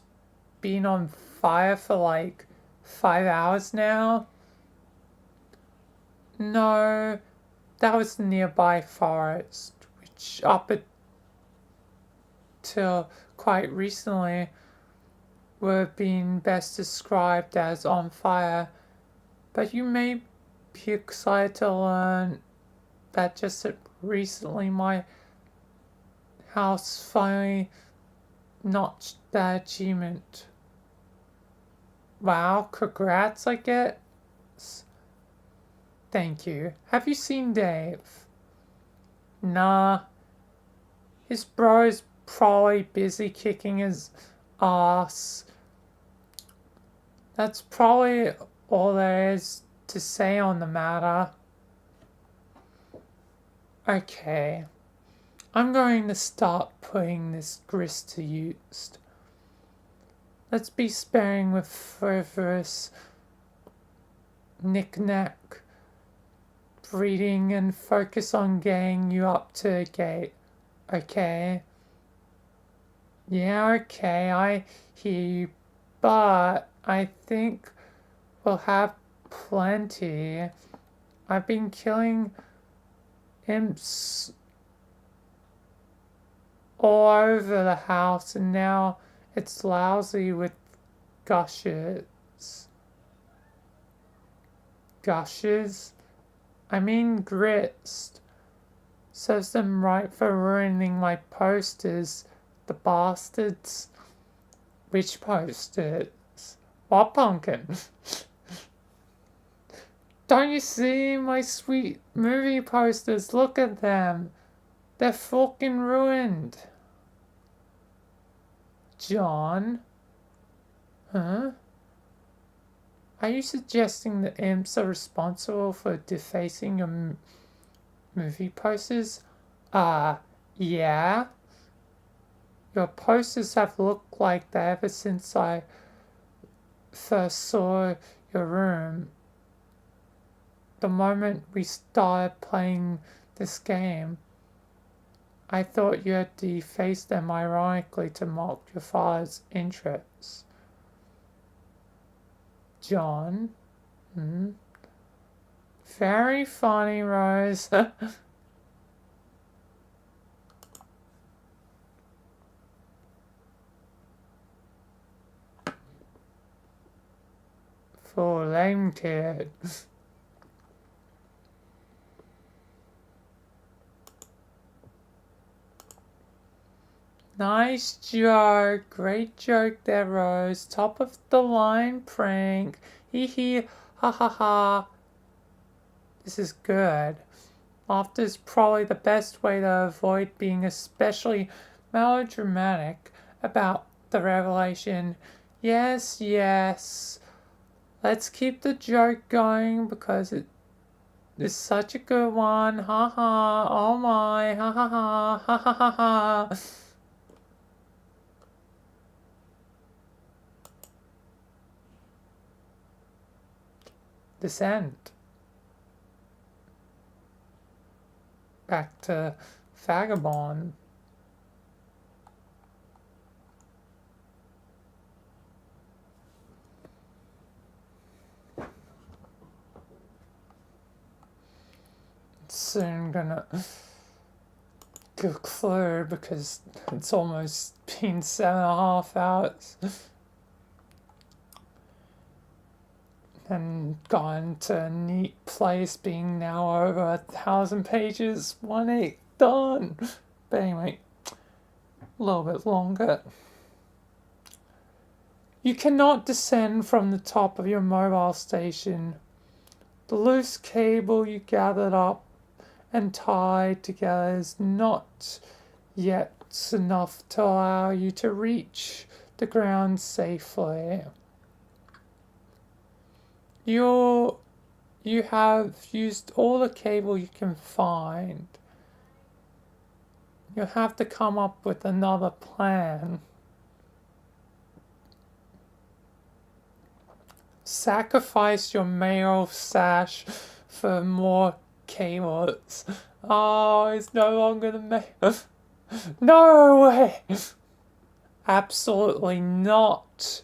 been on fire for like 5 hours now? No, that was the nearby forest, which up till quite recently were being best described as on fire. But you may be excited to learn that just recently my house finally notched that achievement. Wow, congrats, I guess. Thank you. Have you seen Dave? Nah. His bro is probably busy kicking his ass. That's probably all there is to say on the matter. Okay. I'm going to start putting this grist to use. Let's be sparing with frivolous knick-knack breeding and focus on getting you up to the gate. Okay? Yeah, okay, I hear you, but I think we'll have plenty. I've been killing imps all over the house and now it's lousy with gushes. Gushes? I mean grist. Serves them right for ruining my posters. The bastards. Which posters? What pumpkin? Don't you see my sweet movie posters? Look at them. They're fucking ruined. John? Huh? Are you suggesting that imps are responsible for defacing your movie posters? Yeah. Your posters have looked like that ever since I first saw your room. The moment we started playing this game, I thought you had defaced them ironically to mock your father's interests. John? Very funny, Rose. For lame kid. Nice joke. Great joke there, Rose. Top of the line prank. Hee hee. Ha ha ha. This is good. Laughter is probably the best way to avoid being especially melodramatic about the revelation. Yes, yes. Let's keep the joke going because it is such a good one. Ha ha. Oh my. Ha ha ha. Ha ha ha ha. Descent. Back to Vagabond. Soon gonna go clear because it's almost been 7.5 hours. And gone to a neat place, being now over 1,000 pages, 1/8 done. But anyway, a little bit longer. You cannot descend from the top of your mobile station. The loose cable you gathered up and tied together is not yet enough to allow you to reach the ground safely. You have used all the cable you can find. You'll have to come up with another plan. Sacrifice your mayoral sash for more cables. Oh, it's no longer the mayor. No way! Absolutely not.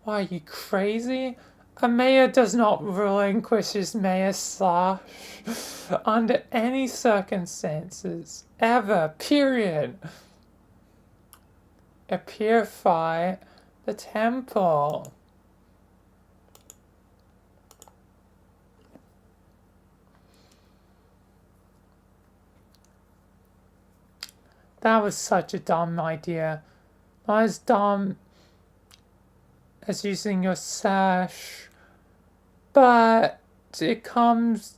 Why, are you crazy? A mayor does not relinquish his mayor sash under any circumstances, ever, period. Purify the temple. That was such a dumb idea. Not as dumb as using your sash, but it comes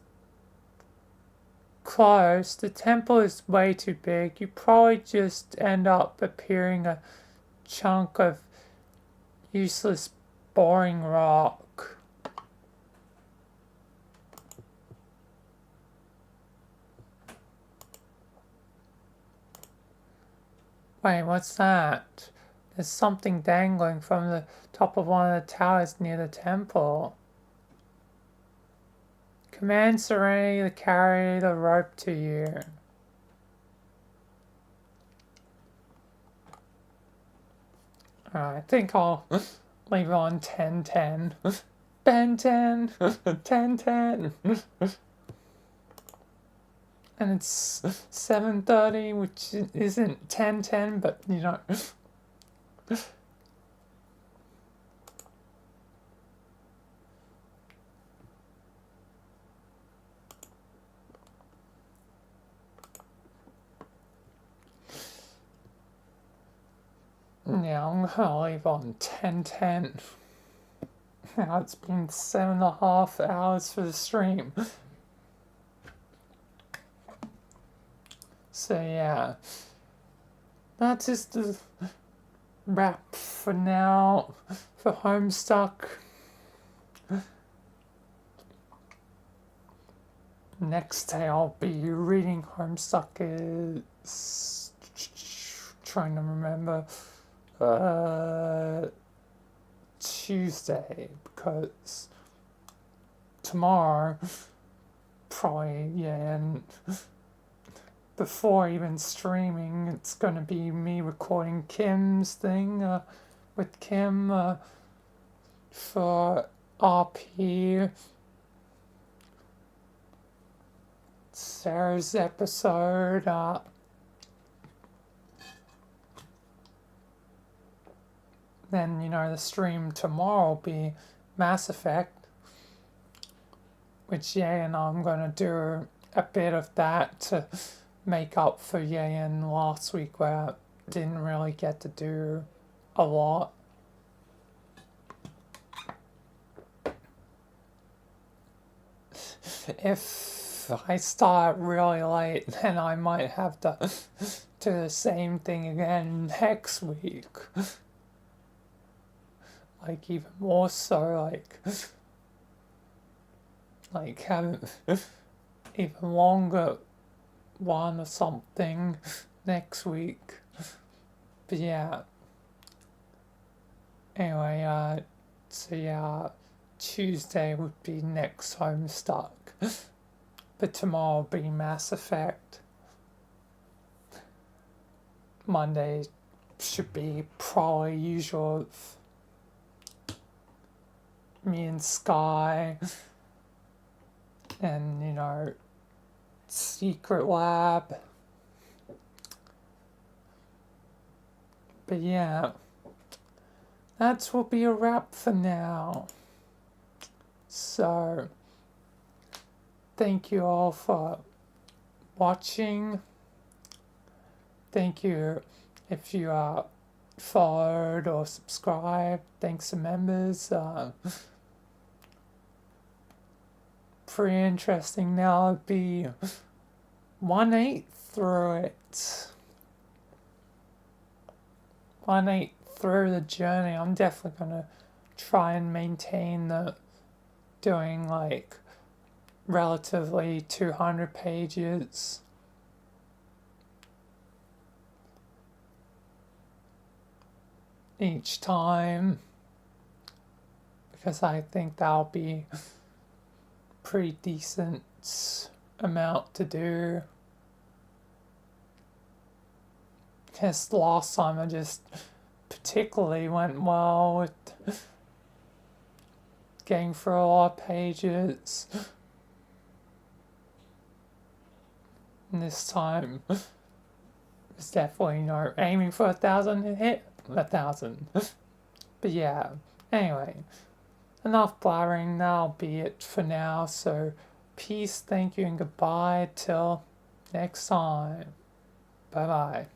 close. The temple is way too big. You probably just end up appearing a chunk of useless, boring rock. Wait, what's that? There's something dangling from the top of one of the towers near the temple. Command Serenity to carry the rope to you. Alright, I think I'll leave it on 10-10. Ben 10! 10-10! And it's 7:30, which isn't 10-10, but you know. Yeah, I'm gonna leave on 10-10. Now it's been 7.5 hours for the stream. So yeah, that's just the wrap for now for Homestuck. Next day I'll be reading Homestuck is trying to remember Tuesday, because tomorrow probably, yeah, and before even streaming, it's going to be me recording Kim's thing with Kim for RP. Sarah's episode. Then, you know, the stream tomorrow will be Mass Effect, which, yeah, and I'm going to do a bit of that to make up for and last week where I didn't really get to do a lot. If I start really late, then I might have to do the same thing again next week. Like even more so, like having even longer one or something next week. But yeah. Anyway, so yeah, Tuesday would be next Homestuck. But tomorrow will be Mass Effect. Monday should be probably usual me and Sky. And, you know, Secret Lab. But yeah, that will be a wrap for now. So, thank you all for watching. Thank you if you are followed or subscribed. Thanks to members. Pretty interesting now. It'd be 1/8 through it. 1/8 through the journey. I'm definitely gonna try and maintain the doing like relatively 200 pages. Each time, because I think that'll be pretty decent amount to do. Because last time I just particularly went well with getting through a lot of pages. And this time it's definitely, you know, aiming for 1,000 and hit 1,000. But yeah, anyway, enough blabbering. That'll be it for now. So peace, thank you, and goodbye till next time. Bye bye.